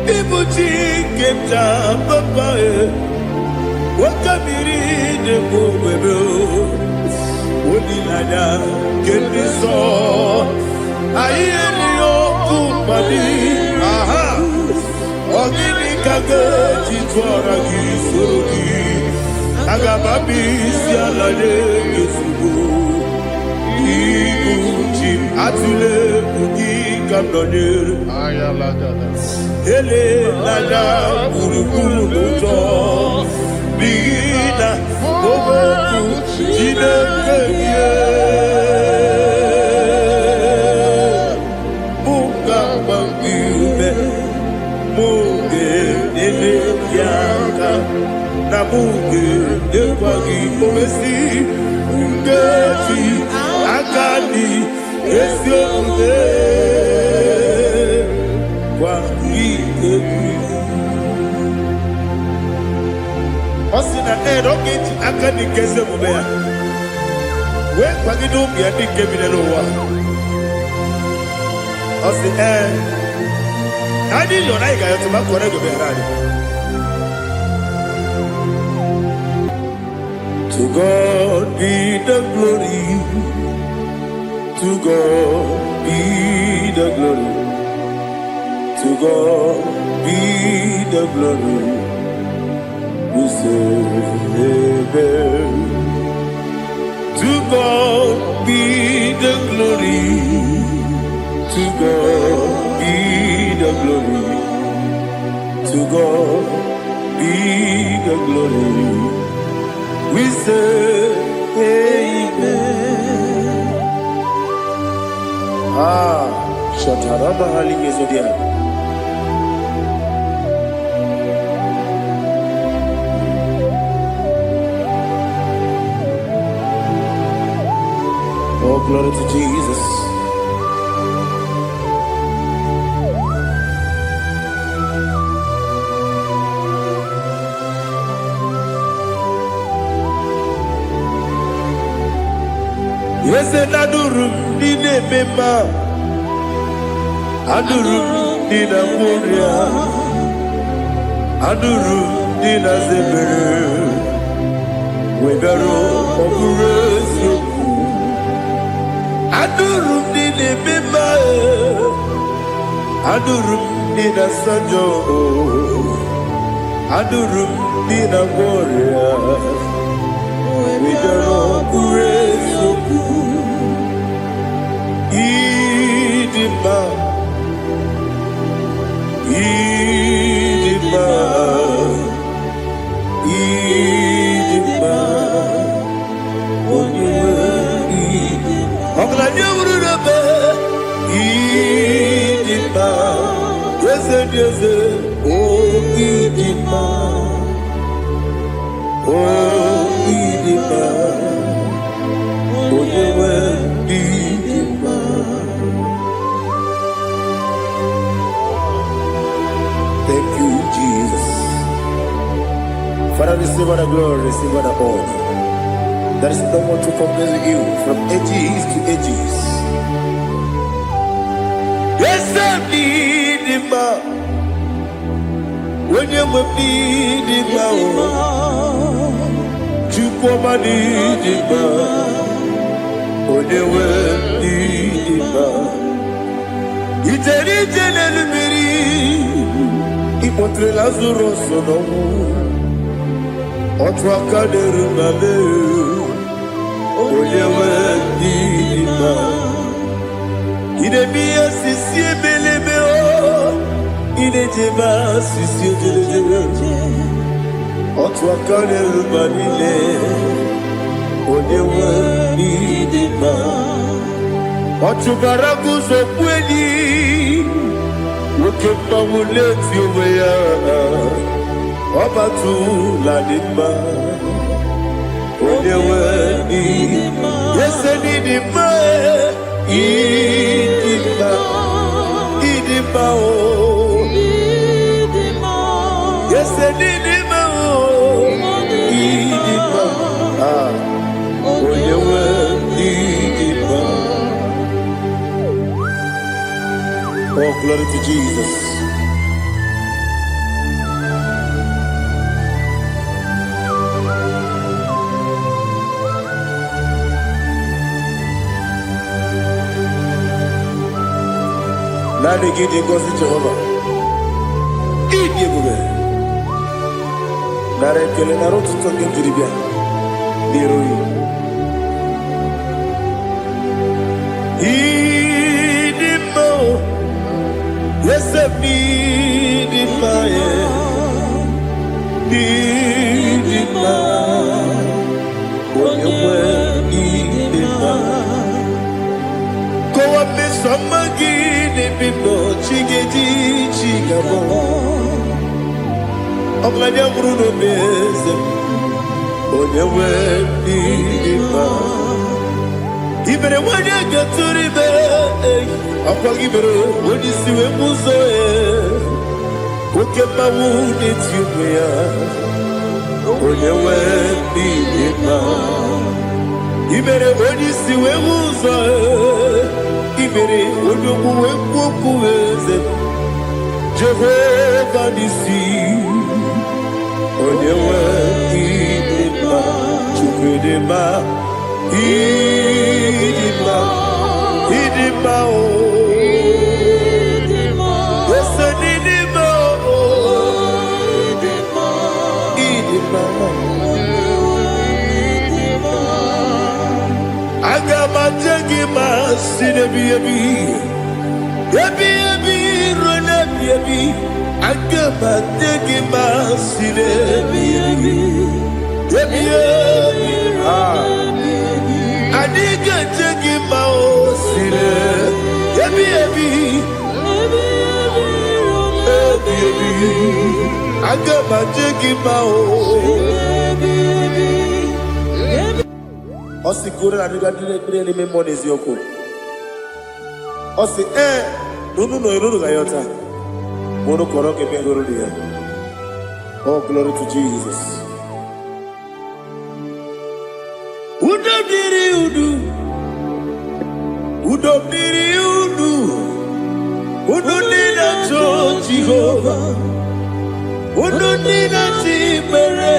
Ibuti kemta papa wakamiri de bobebe onilada kemiso ayeni okupali aha ogini kage titwara kisorogi agababi sialade yesugo ibuti atule ugi kamdonir ayalada ele nada kurukuru luto bigina oboku jinekeye muka bangibe muge ele yaka na muge ekwagi omesi ngeti akani esiokude Osina roketi akani keze mubea. We kwagido mi adi kemine lowa. Osi Adi yona iga yotu makore go berani. To God be the glory. To God be the glory. To God be the glory. We say amen. To God be the glory. To God be the glory. To God be the glory. We say amen. Shataraba hali yezodia. Oh, glory to Jesus. Yes, and Adurum Nine Mema Adurum Nina Moria Adurum Nina Zebere Webero Operation Adurum Nine Mema Adurum Nina Sanjo Adurum Nina Moria Webero Operation Idima, Idima, Idima, Idima, Idima, yes, oh Idima, oh Idima, oh Idima. Thank you, Jesus. Father, receive all the glory, receive all the honor. There is no one to compare with you from ages to ages. Yes, I need him. When you need him, you come and need him. When you need him, it's a little bit. kpọtere Lazarus n'ọnwụ otu aka na-eru n'ala onye nwe ndị mma ị na-eme ihe sisi ebelebe ị na-ejebe sisi ojelejebe otu aka na-eru mba niile onye nwe ndị mma ọ chụbara gị ụzọ kpu enyi nwoke mmanwụ na-eti onwe ya ọ batụla dị mma onye nwe ndị ese n'ịdị mma ịdị mma ịdị mma o ese n'ịdị mma o ịdị mma onye nwe ịdị mma. Oh, glory to Jesus. Nani gidi ngozi Jehovah. Gidi ebube. Nare kele na rotu toke njiribia. Diroi. Idimo. Yese bidima ye. Bidima. Onyewe idima. Kowa mesomagi. Bibo chigedi chigabo Oglanya Bruno Beze Onyewe Bidima Ibere wanya gaturibe Akwa gibere wani siwe muzoe Koke mawu netiume ya Onyewe Bidima Ibere wani siwe muzoe Ibere odogu ekwoku eze Jehovah nisi Onyewe idima Chukwudema Idima Idima o Ese nidima o Idima Agama jengima sinebi Ebi rona ebi Agama jengima sinebi Ebi Adiga jengima o sine Ebi Agama jengima o Osi kure na duga dire ni memo nezi yoko. Osi nunu no iruru gayota. Mono koroke mengoro dia. Oh, glory to Jesus. Udo diri udu. Udo diri udu. Udo nina cho Jehovah. Udo nina chibere.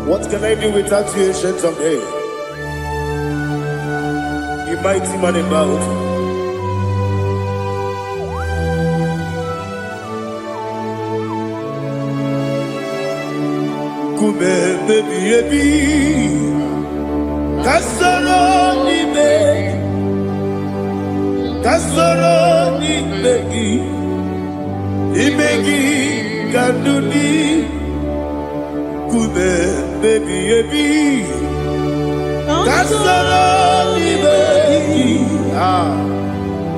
What can I do without you, ancient of days? You mighty man in battle. Kume baby ebi, kasoro ni begi. Imegi kanduni Kube baby ebi Kasoro ni begi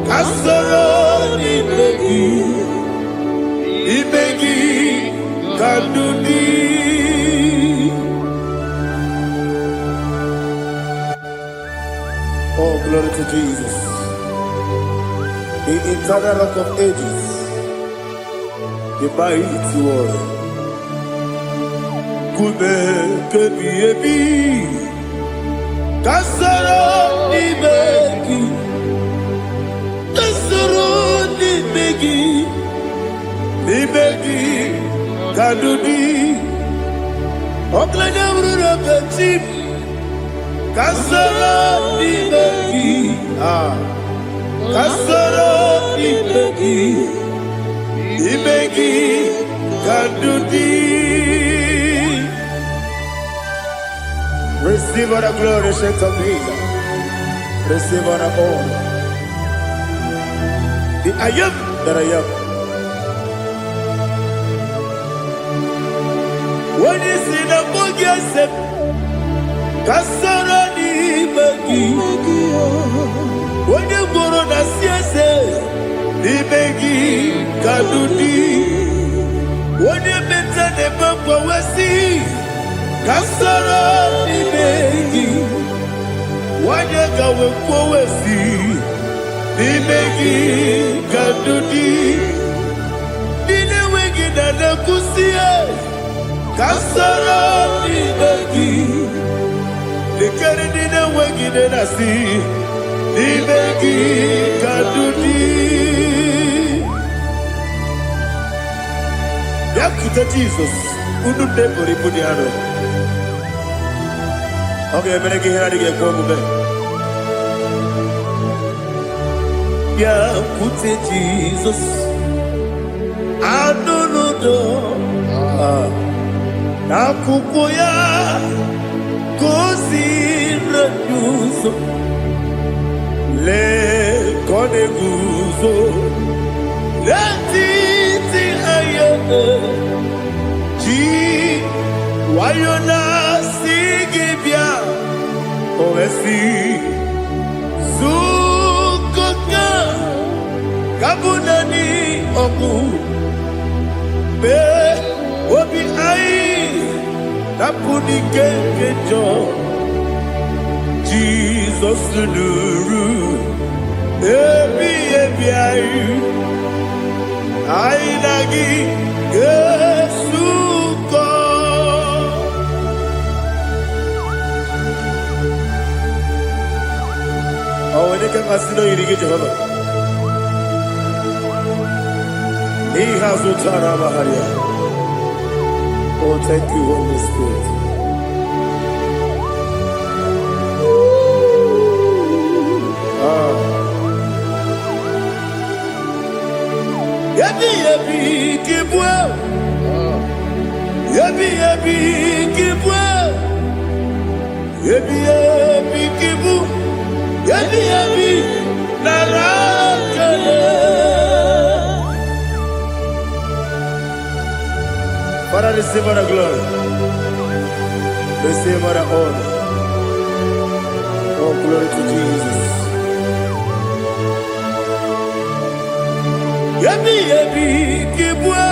Kasoro ni begi Imegi kanduni Oh, glory to Jesus. The eternal rock of ages, the mighty one. Kube kebi ebi, kasoro ni begi, ni begi, kadudi, oklanya urura beti, kasoro ni begi, Kadudi. Receive all the glory, shake of Jesus. Receive all the honor. The I am that I am. When you see the book, yourself, Kasarani Bagi. When you go on the CSA, the Bagi Kadudi. When you mention the book, Wasi, Kasarani Bagi. When you go with Wasi, the Bagi Kadudi. Dine Wagi Dana Kusia. Kasarani Bagi. The Canadian Wagi Denasi, the Bagi Kadudi. Yakuta Jesus, Udu Tempori Pudiano. Okay, I'm going to get here to get Yakuta Jesus, I don't know. Nakukoya. Kosi refuso le kone guzo le titi aye ji wayona sigibia oesi sukoka kabunani oku be obi ai Tapuni kekejo Jesus nuru ebi ayu ainagi Yesuko Awene kasino irige Jehovah He has utara baharia. Oh, thank you, Holy Spirit. Yabi yabi kibwa. Yabi yabi kibwa. Yabi yabi kibu. Yabi yabi narakale. Father, receive all the glory. Receive all the honor. Oh, glory to Jesus. Yabi yabi kibwa.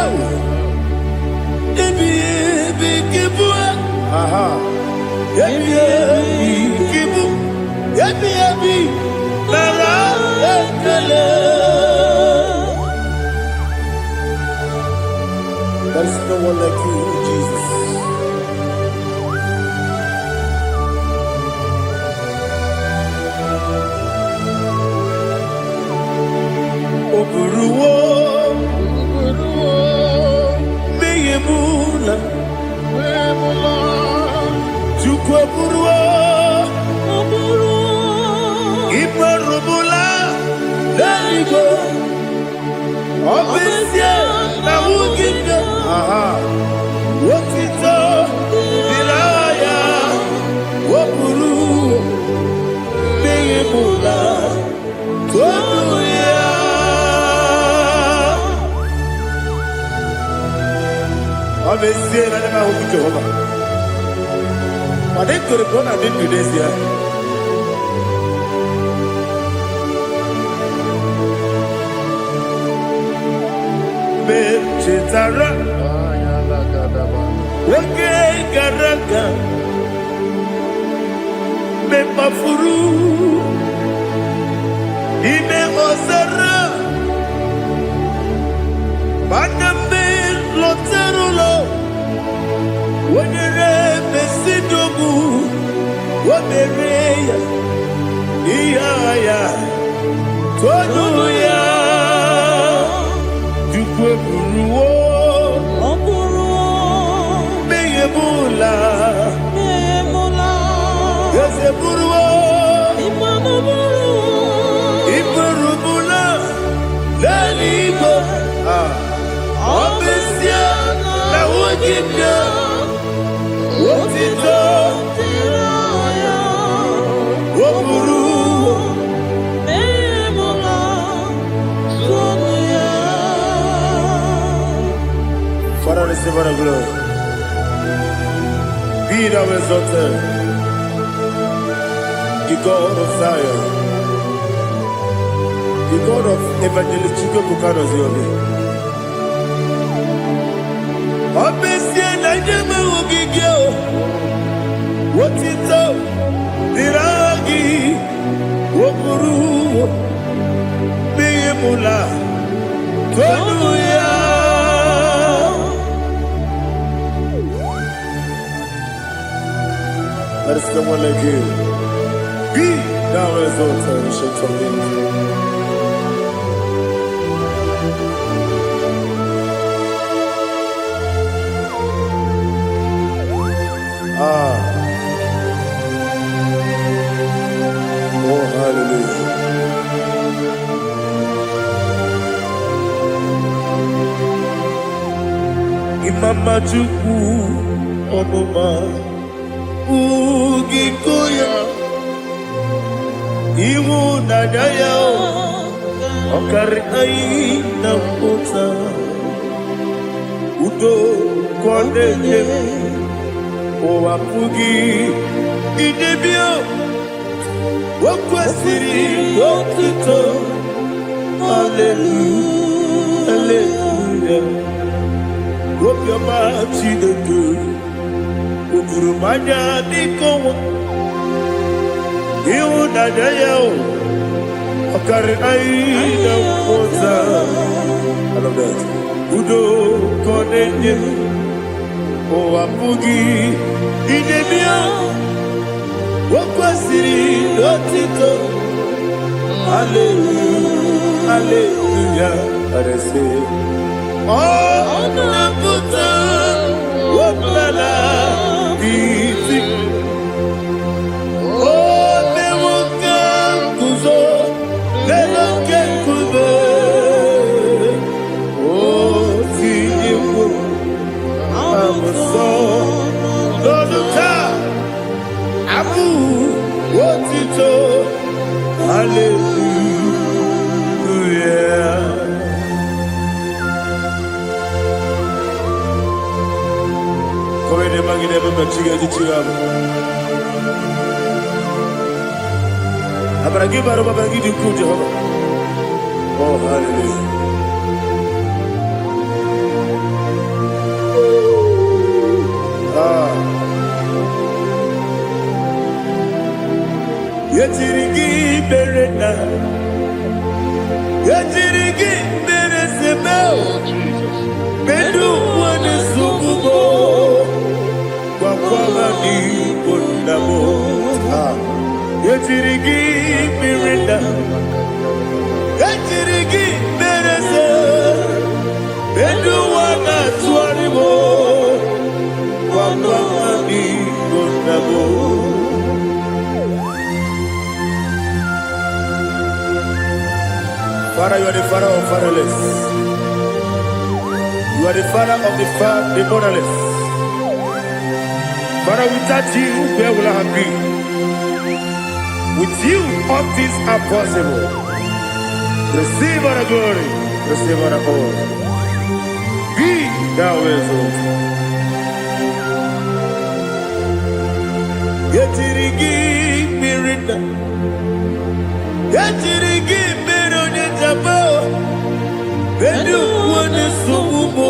Yabi yabi kibwa. Aha. Yabi yabi kibu. Yabi yabi nara ekele. There is no one like you, Jesus. Oburuwo, meyemula, chukwu oburuwo, imarubula, leligo, obesie na wugide. Wotito, Dilaya, Wopuru, Beyemula, Tonuya. Obviously, I never hope to Jehovah. But they could have gone and did this year. Chitara, okay, Garaka, Mepafuru, Ine Osara, Baname Loterulo, when you Besidogu, what the Rea, Iaya, Tonuya. Oburuwo, Meyemula, Yeseburuwo, Imarubula, Leligo, Obesia, Ogibia, Otito, Oburu, Memola, Sonia. Father, receive our glory. Be thou exalted, the God of Zion, the God of Evangelist Chike Bukanos Yomi. Obesia Naijeme Ogigio, Wotito, Diragi, Wokuru, Beyemula, Hallelujah. There is someone like you. Be thou exalted, ancient of days. Oh, hallelujah. Imama Chukwu Ọmụma Ugikoya Iwu Nadaya Ọkari Ayi na Mpụta Udo Kọnenye Ụwapụghị Idebio Wakwesịrị Otuto Hallelujah Hallelujah Obiọma Chineke Oburu manya n'ikowo Ịhụnanya ya ọkarị anyị na mmụta. I love that. Udo ka ọ na-enye ụwa apụghị idebe ya. O kwesịrị otito. Hallelujah, hallelujah. And I say, oh, na-apụta ọbụla isi. Oh, na-enwoke nguzo na-enwoke nkume. Oh, tinyewo amụsọ n'ọdụ taa. Abụ otito. Hallelujah. Come in the magnet of the chicken. Abragi baro abragi di ku Jehovah. Oh, hallelujah. Ah. Yetirigi berena. Yetirigi beresebel. Bedu wane sukubo. Wakwala ni bondabo. Ah. Yetirigi berena. Yetirigi berese. Bedu wana tuaribo. Wakwala ni bondabo. Father, you are the father of fatherless. You are the father of the motherless. Father, without you, where will I have been? With you, all things are possible. Receive our glory, receive our honor. Be thou exalted. Yetirigi mirina, yetirigi mirona jabo, bedu wane sukubo,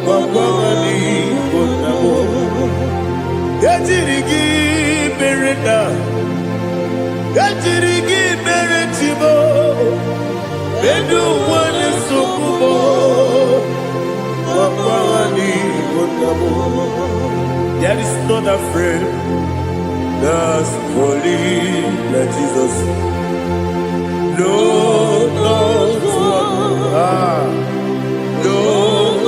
wakwani bonabo. Yetirigi mirina, yetirigi miretibo, bedu wane sukubo, wakwani bonabo. There is not a friend that's holy like Jesus. No, not one. No,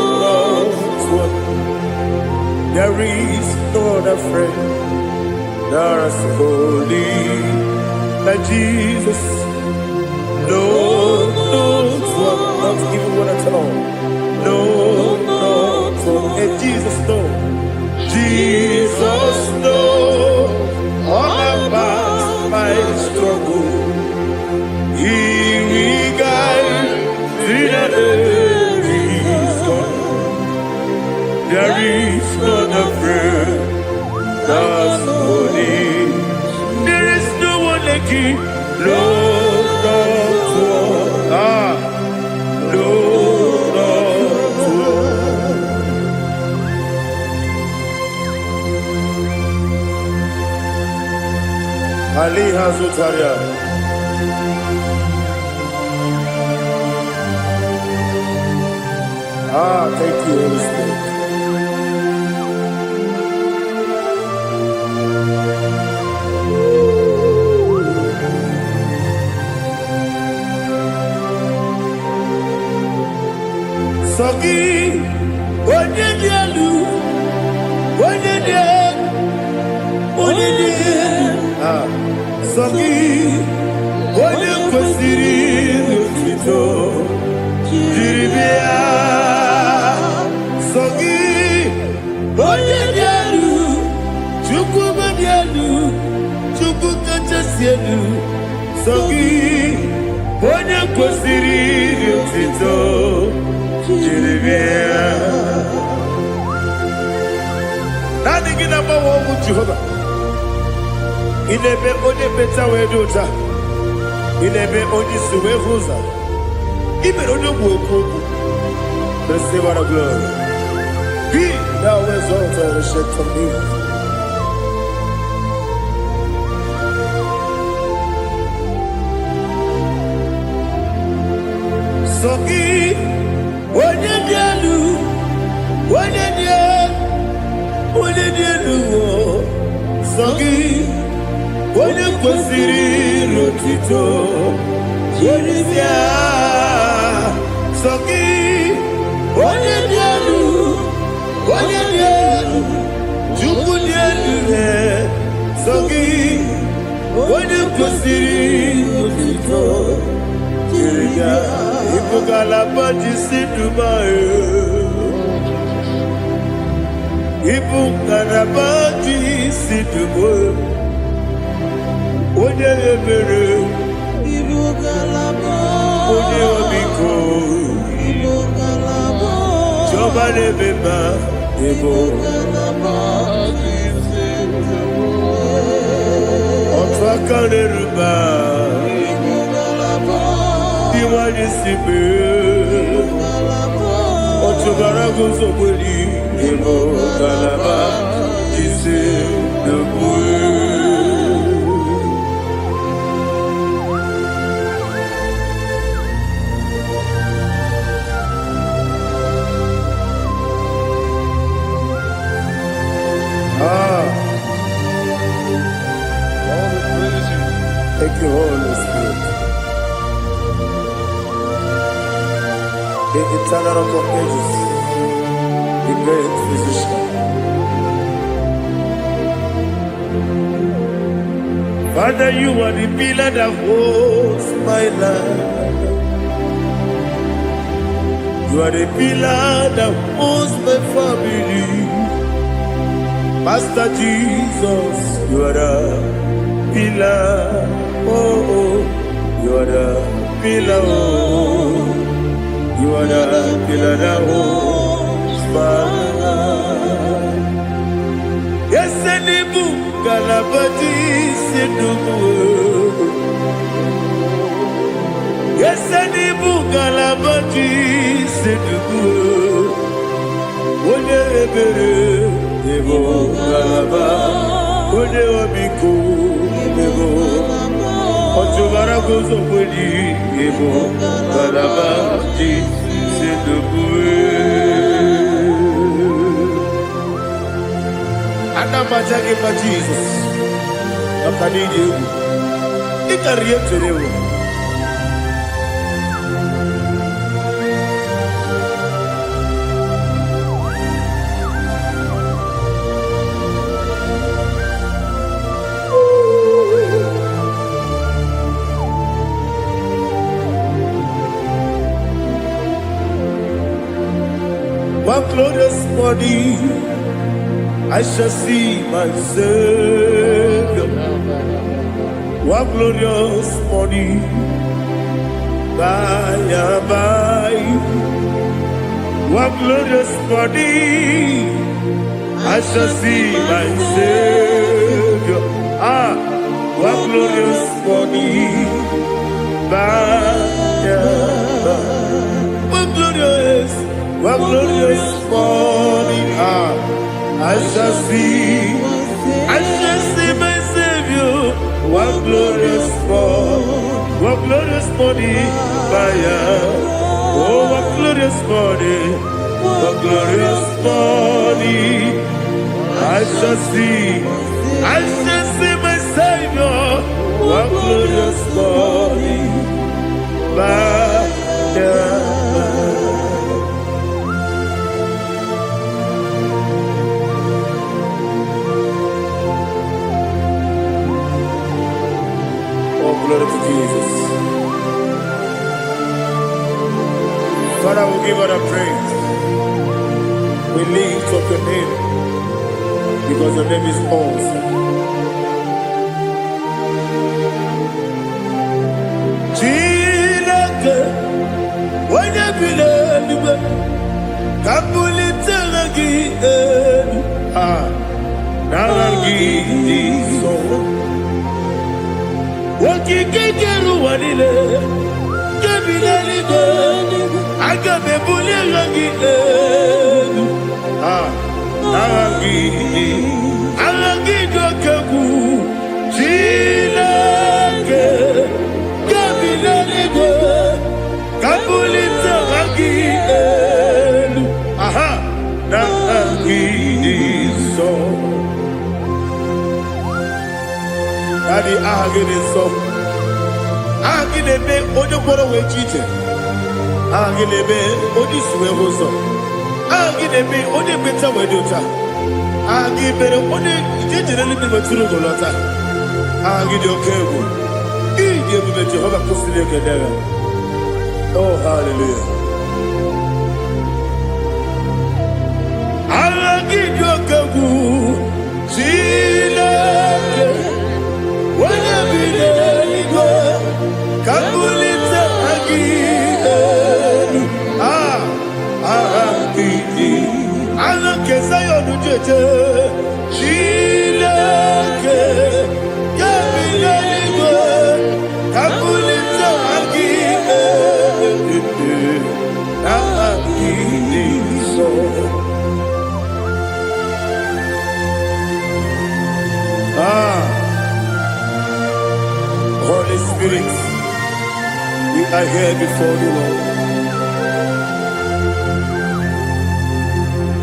not one. There is no other friend that's holy like Jesus. No, not one. Not even one at all. No, not one. struggle. He will guide till the end is gone. There is not a friend that's holy. There is no one like him. Lord of war. Lord of war. Ali Hazutaria. Thank you, Holy Spirit. Sogi, onye dielu, onye dielu, onye dielu. Sogi, onye kwesịrị otito, jiri bịa. Sogi, onye dielu, Chukwu dielu, Chukwu kachasị elu. Sogi, onye kwesịrị otito. Nani gina mawa omu Jehovah. Inebe onye beta wedota. Inebe onye suwe huza. Ibe onye mwoku. Receive our glory. Be thou exalted and shed from me. Sogi. Onye dielu, onye dielu, Sogi, onye kwesịrị otito, jiri bịa. Sogi, onye dielu, Chukwu dielu, Sogi, onye kwesịrị otito, jiri bịa. Ipugalaba jisidumae, Ipugalaba jisidumae, onye ebere, Ipugalaba, onye obiko, Ipugalaba, Jọba lebeba, Ipugalaba jisidumae, Otu aka n'eruba, Iwani sibe, Otubara guzobeli, Ipugalaba jisidumae. Thank you, Holy Spirit. The eternal rock of ages, the great physician. Father, you are the pillar that holds my life. You are the pillar that holds my family. Master Jesus, you are the pillar. Oh, you are the pillar. Oh, you are the pillar that holds my life. Yes, Enibu Galabati Sidubu. Yes, Enibu Galabati Sidubu. One ebere, Ebo Galaba, One Obiku, Ebo. Otubara gozo kweli, Ebo Galaba, Sidubu. Anamajage pa Jesus. Akanije. Ikariye terewo. My glorious body, I shall see my Savior. What glorious morning, by and by. What glorious morning, I shall see my Savior. Ah, what glorious morning, by and by. What glorious morning, ah, I shall see my Savior. What glorious morning, fire. Oh, what glorious morning, I shall see my Savior. What glorious morning, fire. Glory to Jesus. Father, we give all the praise. We lift up your name because your name is awesome. Chineke, onye bile eluigwe, ka mbulitele gị elu, n'agha gị dị nsọ. Okike kere ụwa niile, kebile eluigwe, aga m ebuli agha gị elu, agha gị dị oke egwu. Chineke, kebile eluigwe, ka mbulite agha gị elu, n'agha gị dị nsọ. Daddy, agha nsọ, agha na-eme onye gwọrọ wee chi ije, agha na-eme onye isi wee hụ ụzọ, agha na-eme onye mmecha wee dị ụcha, agha mere onye ije jere eluigwe metụrụ ụgwọ lọta. Agha dị oke egwu, ịdị ebube Jehova kwụsịrị ekele ya. Oh, hallelujah. Agha gị dị oke egwu, Chineke, onye bi n'eluigwe, ka mbulite gị elu, agha gị dị, agha nke Zayọn jeje. Chineke, ka bi n'eluigwe, ka mbulite gị elu, agha gị dị nsọ. Holy Spirit, we are here before you, Lord.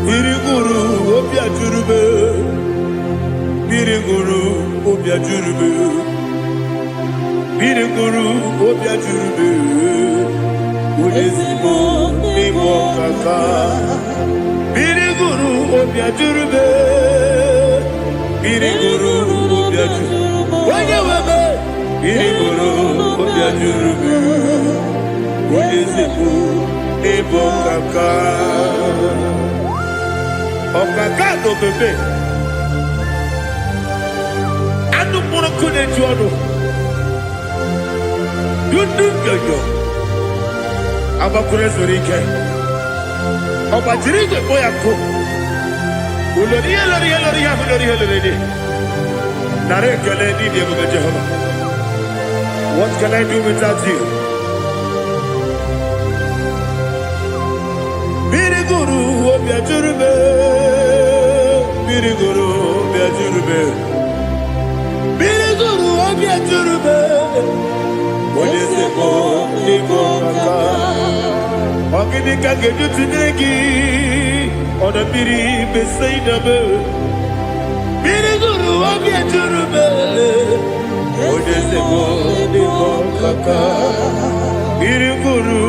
Biriguru obia jurube, biriguru obia jurube, biriguru obia jurube. Udezimo imo kaka, biriguru obia jurube, biriguru obia jurube. Wanyewebe. Biriguru obia jurube, udezimo imo kaka. Ọ̀kàkà tó bèbè, anúmúrú kú ní ju ọdún, dúdú yọ̀yọ̀, abakùnrin sọ̀rọ̀ ike, ọ̀bàjìrì ìgbẹ̀gbọ́ ya kó, olórí yẹ lórí yẹ lórí yẹ lórí yẹ lórí yẹ, nàrẹ́ ìkẹlẹ́ ní ìdí ẹ̀bùn Jehova. What can I do without you? Biriguru obia jurube, biriguru obia jurube, biriguru obia jurube. Odezimo imo kaka, ogini kageju tinegi, ona biri beseinabe. Biriguru obia jurube, odezimo imo kaka, biriguru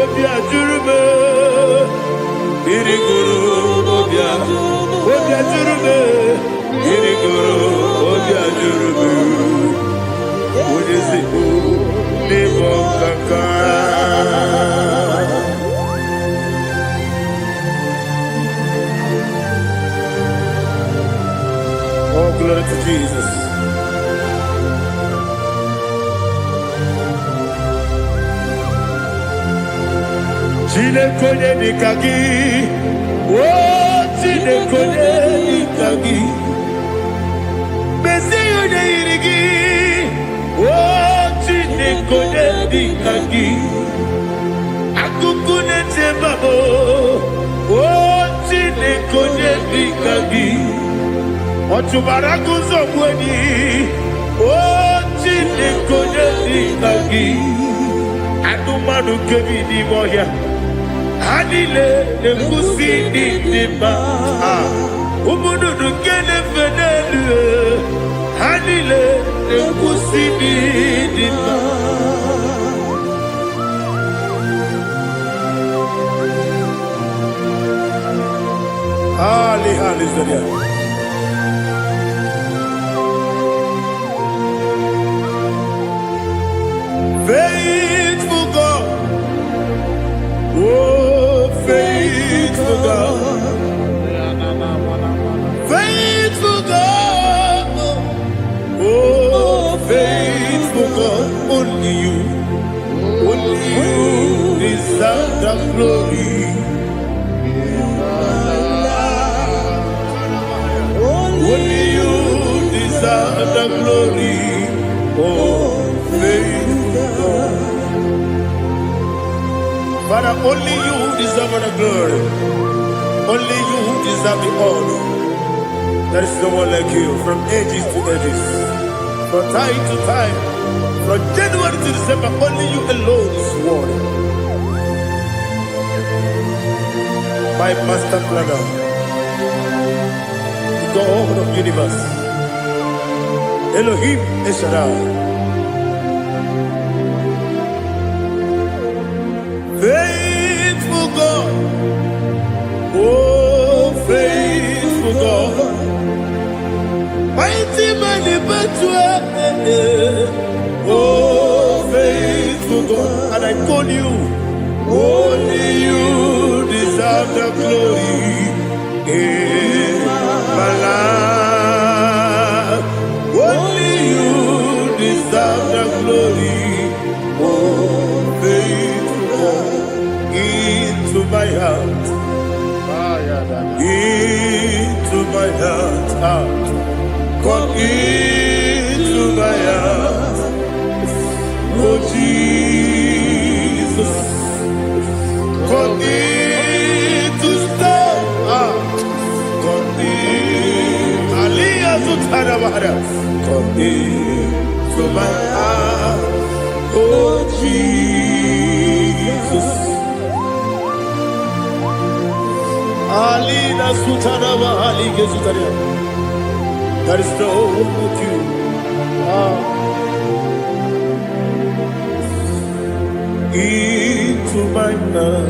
obia jurube. Biriguru obia jurube, biriguru obia jurube. Udezimo imo kaka. Oh, glory to Jesus. Chinekonye nikagi, oh chinekonye nikagi. Mesiyo ne irigi, oh chinekonye nikagi. Akukune tebabo, oh chinekonye nikagi. Otubaraku zobweni, oh chinekonye nikagi. Anumanu kebi ni moya. Anile nekusi ni niba. Umudu nukene fenelu. Anile nekusi ni niba. Ali Zaria. Faithful God. Oh, faithful God. Faithful God. Oh, faithful God. Only you deserve the glory. Only you deserve the glory. Oh, faithful God. Father, only you deserve the glory. Only you deserve the honor. There is no one like you from ages to ages, from time to time, from January to December. Only you alone is worthy. My master planner, the God of the universe, Elohim Eshadai. Faithful God, oh faithful God, mighty man in battle, oh faithful God, and I call you, only you deserve the glory in my life, only you deserve the glory, oh faithful God. Into my heart, into my heart, come into my heart, oh Jesus, come in to stay, come in, Aliyah Zutana, come into my heart, oh Jesus. Alina Sutanava Ali Gezutaria. There is no one like you. Into my heart.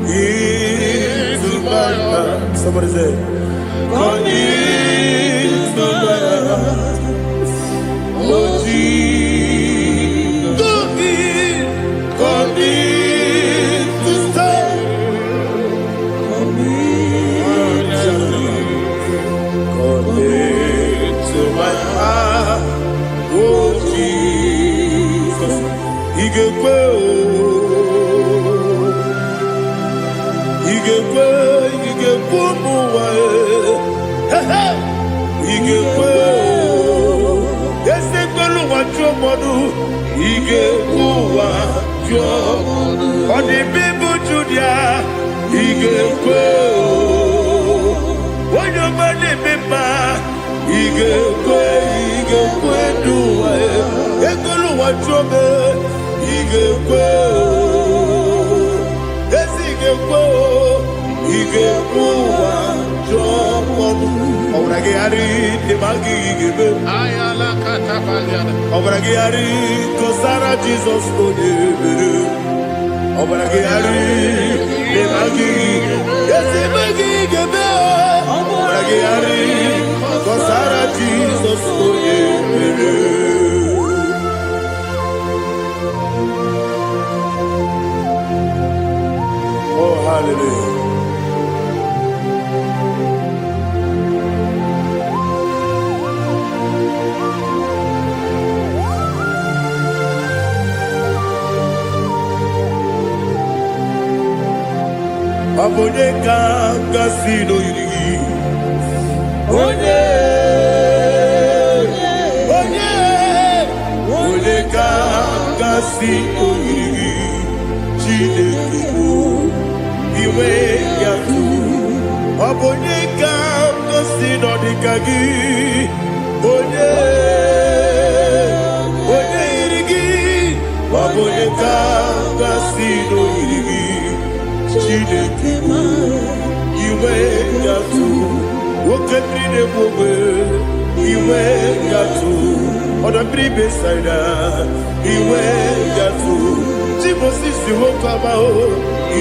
Into my heart. Somebody say, come into my heart. Oh Jesus. Come in to stay. To my heart, oh Jesus, Igekwe, muwa, Igekwe, yese kwelu wachomodu, Igekwe wachomodu, odi bibu judia, Igekwe, wanyomane mema. Igekwe duwa, ekolu wachobe. Igekwe, esi igekwe wachobe. Obrage ari temagi igebe. Ayala katapaliana. Obrage ari kosara Jesus odebere. Obrage ari temagi esi igebe. Obrage ari kosara Jesus odebere. Oh, hallelujah. onye ka gasị n'oyiri gị onye ka gasị n'oyiri gị Chineke bụ iwe ya tu ọ bụ onye ka gasị n'ọdịka gị onye yiri gị ọ bụ onye ka gasị n'oyiri gị Chineke bụ iwe ya tu nwoke mmiri na-egbu ogbe iwe ya tu ọdọ mmiri besaida iwe ya tu Moses nwoke amahụ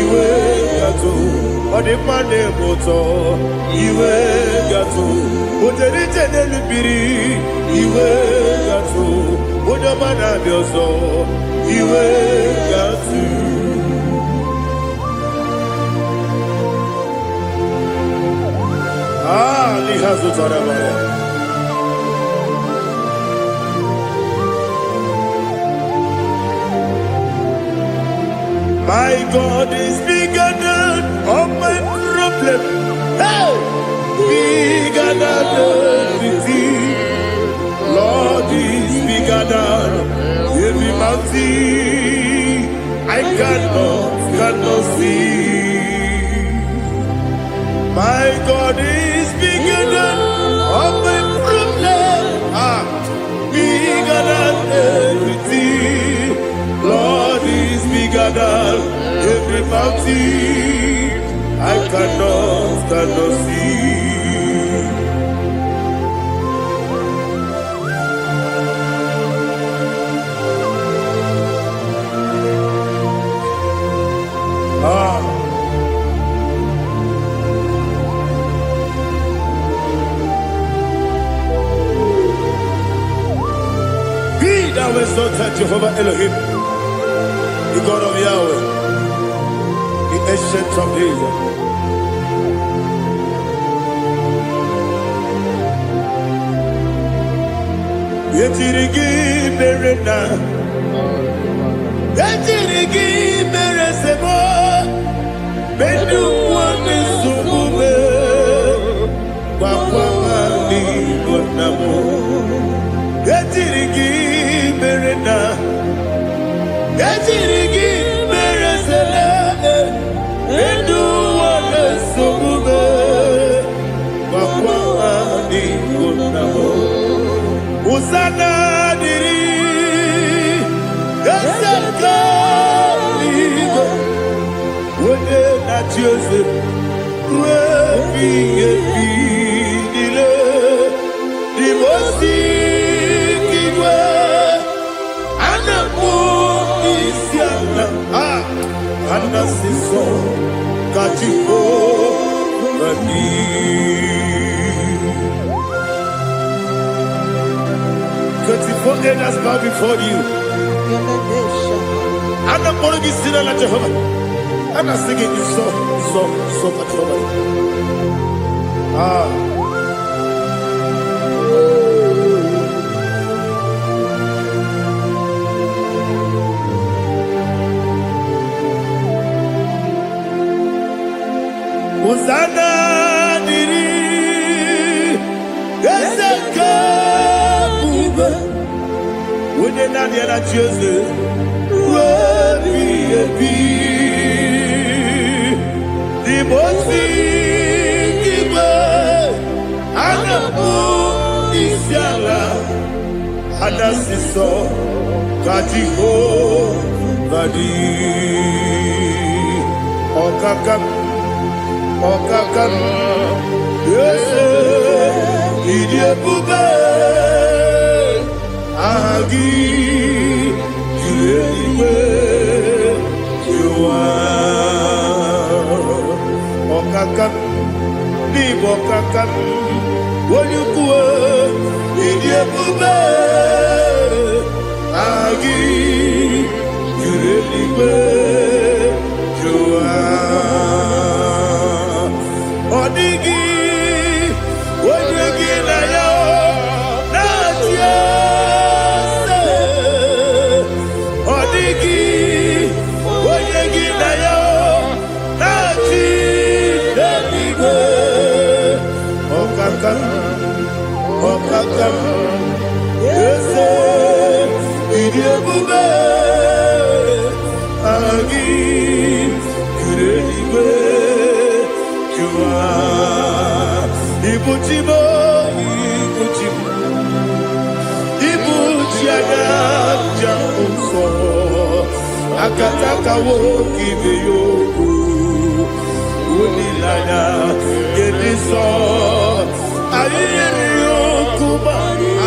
iwe ya tu ọdịmma na-eme ụtọ iwe ya tu ojerije n'elu mmiri iwe ya tu onye ọma na-abịa ọzọ iwe ya tu My God is bigger than all my problem. Hey! Bigger than everything. Lord is bigger than every mountain I cannot see. My God is bigger than all my problem. Bigger than everything. Lord is bigger than every mountain I cannot see. Be thou exalted, Jehovah Elohim, the God of Yahweh, the ancient of days. Yetirigi berena, yetirigi beresebo, bedu wane sumube, wakwani gonamo. Yetirigi berena, yetirigi beresele, bedu wane sumube, wakwani gonamo. Usana diri, yasaka ligo, wode na Joseph, webi dile, divosi kiwe, anamu isiana, anasiso kachiko bani. 24 elders bow before you. I'm not going to be singing like Jehovah. I'm not singing this song for Jehovah. Hosanna diri, Ezeka. When you're not here at Joseph, the most big Anamu Isiala, Anasiso, Katiho, Badi, Okakam, yes, Idiabube. Agi, Juliwe, Jua, Okakan, Nibokakan, Wanyukua, Idiabube, Agi, Juliwe, Jua, Odigi, Wanyuki na yo, Natia. Odigi, Oyegi na yo, Nachi. Okakam, Ese, Idiabube, Agi, Kurediwe, Jua, Ibuchibo, Ibuchiaga, Jamuso, Akataka woki beyoku, Unilana, Gediso, Ayeriyokuba,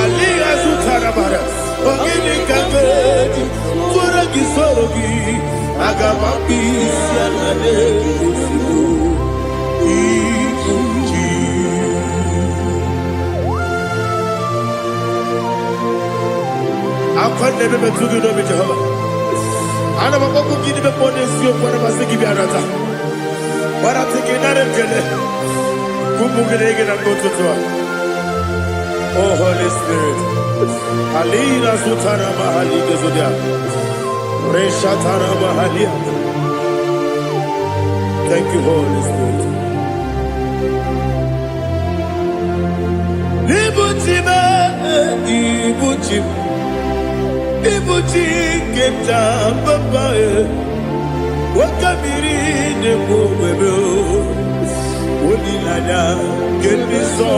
Aliya Zutarabara, Ogini Kagedi, Furagi Sorogi, Agamapi, Sianade, Ikuchi. I've never to do with Jehovah. I never go to give the bonus you for the Masiki Biarata. But I think another Gene. Kumugregin and go to Tua. Oh, Holy Spirit. Alina Sutara Mahali Gezudia. Reshatara Mahalia. Thank you, Holy Spirit. Ibuchima, Ibuchim. Ibuchi keta papa wakabiri ne mwebe Unilada keniso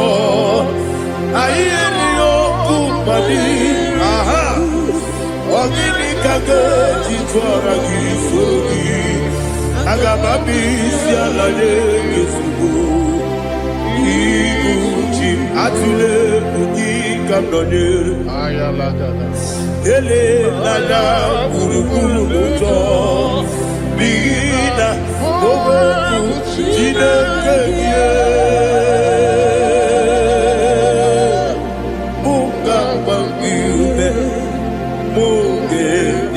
Ayeri okupadi Aha Ogini kage jitwara gisogi Agababi sialade gesugo Ibuchi atule uki kamdone Ayalagada Ele lala kurukuru moto Bina Bobo Jine kenye Munga bangiume Munge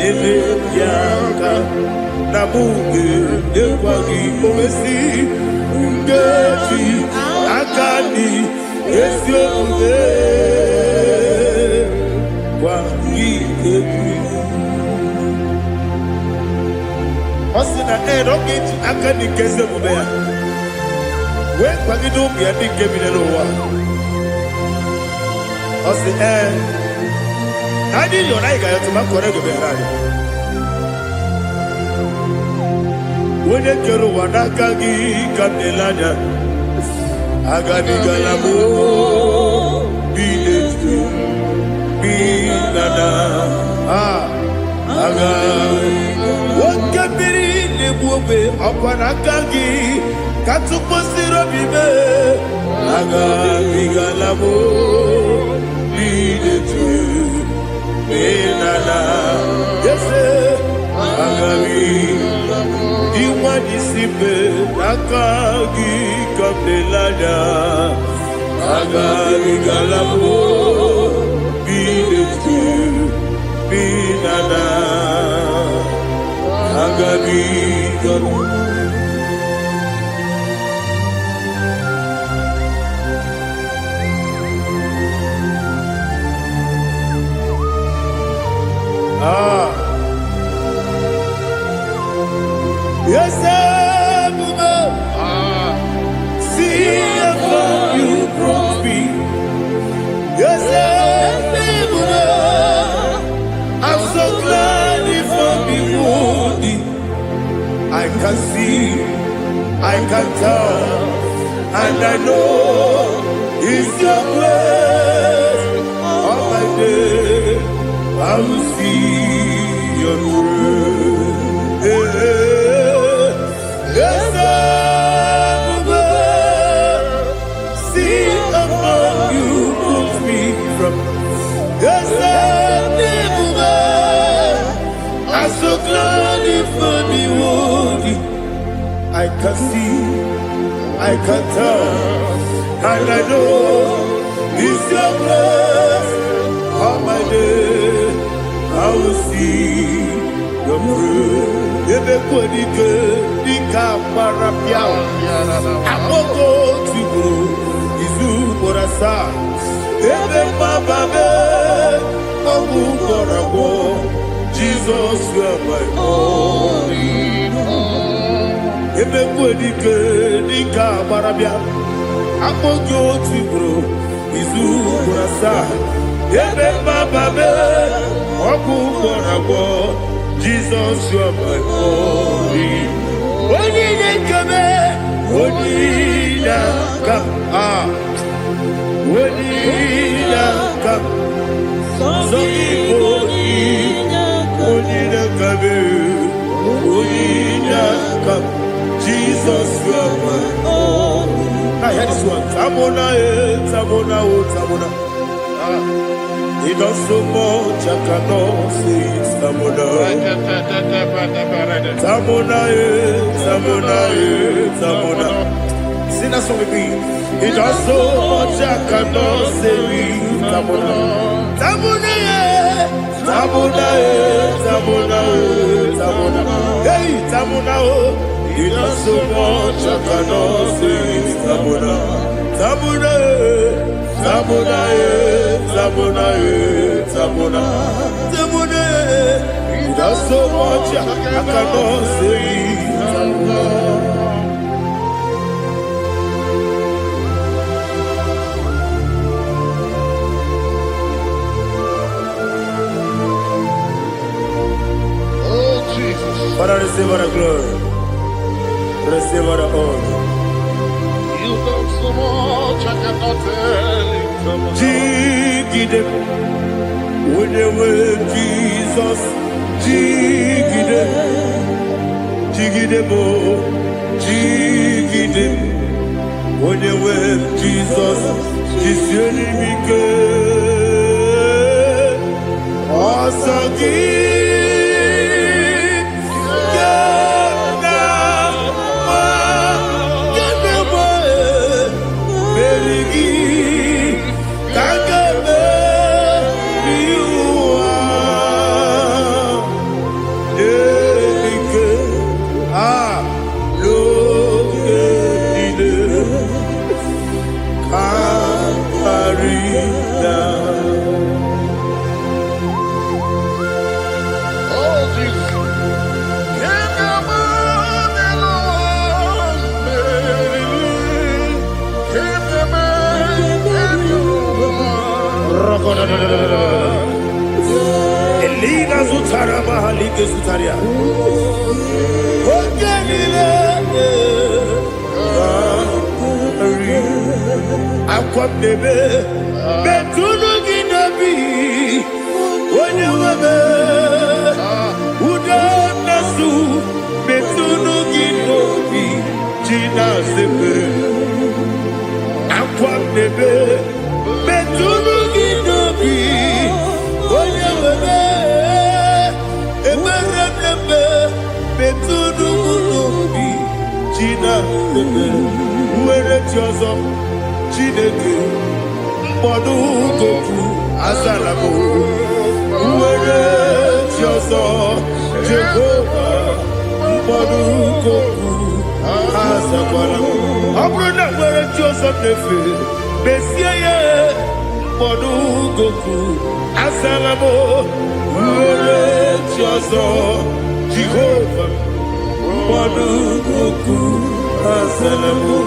ele yaka Na munge ekwagi omesi Ungeji akani Esyo ude Osina rocket akani keze mubea. We kwagido bia dike binelo wa. Osi Nadi yo na igayo tuma kore go behari. Wene kero wadaka gi kandelanya. Agani galamo biletu. Binana aga wakabiri nebuobe akwanakagi katuposiro bibe aga bigalamo bidetu binana yese aga iwani sibe akagi kabelada aga bigalamo Binana Agabi Yes, see how you brought me. Yes, I'm so glad if I'm worthy. I can see, I can tell, and I know it's your grace. All my day, I will see your grace. Yes, see how you brought me from. Yes, I'm so glad if I'm worthy. I can see, I can tell, and I know it's your grace. All my day, I will see your grace. Ebe kodike, dika parapiao. Amoko tibo, izu borasa. Ebe mababe, omu borabo. Jesus, you are my only home. Ebe kodike, dika parapiao. akpọghị otu ugboro izu ugboro asaa ebe baba be ọkụ ugboro abụọ Jizọs you are my holy onye na-ekebe onye na-aka onye na-aka sọ igbo onye na-akabe onye na-aka Jesus you are my holy. I heard this one. Tamona, Tamona, Tamona. He does so much I cannot say it. Tamona, Tamona, Tamona, Tamona. Sing that song with me. He does so much I cannot say it. Tamona, Tamona, Tamona, Tamona, Tamona. Hey, Tamona, he does so much I cannot say it. Tamona, Tamona, Tamona, Tamona, Tamona, Tamona. He does so much I cannot say it. Tamona. Father, receive all the glory. Receive all the honor. You done so much I cannot tell it. Jigide, when you were Jesus, Jigide, Jigide bo, Jigide, when you were Jesus, Jisieni Mike, Asagi. Eliga Zutara Mahalike Zutaria. Aquabebe Betunu Ginabi Wanyawebe Uda Nasu Betunu Ginobi China Sepe Aquabebe Betunu Ginobi Wanyawebe Eberebebe Betunu Ginobi China Sepe Uwere Tiozo Chineke mkpọdụ goku azalabo uwere chi ọzọ Jehova mkpọdụ goku azakwala ọ bụrụ na nwere chi ọzọ na-efe mesie ya mkpọdụ goku azalabo uwere chi ọzọ Jehova mkpọdụ goku azalabo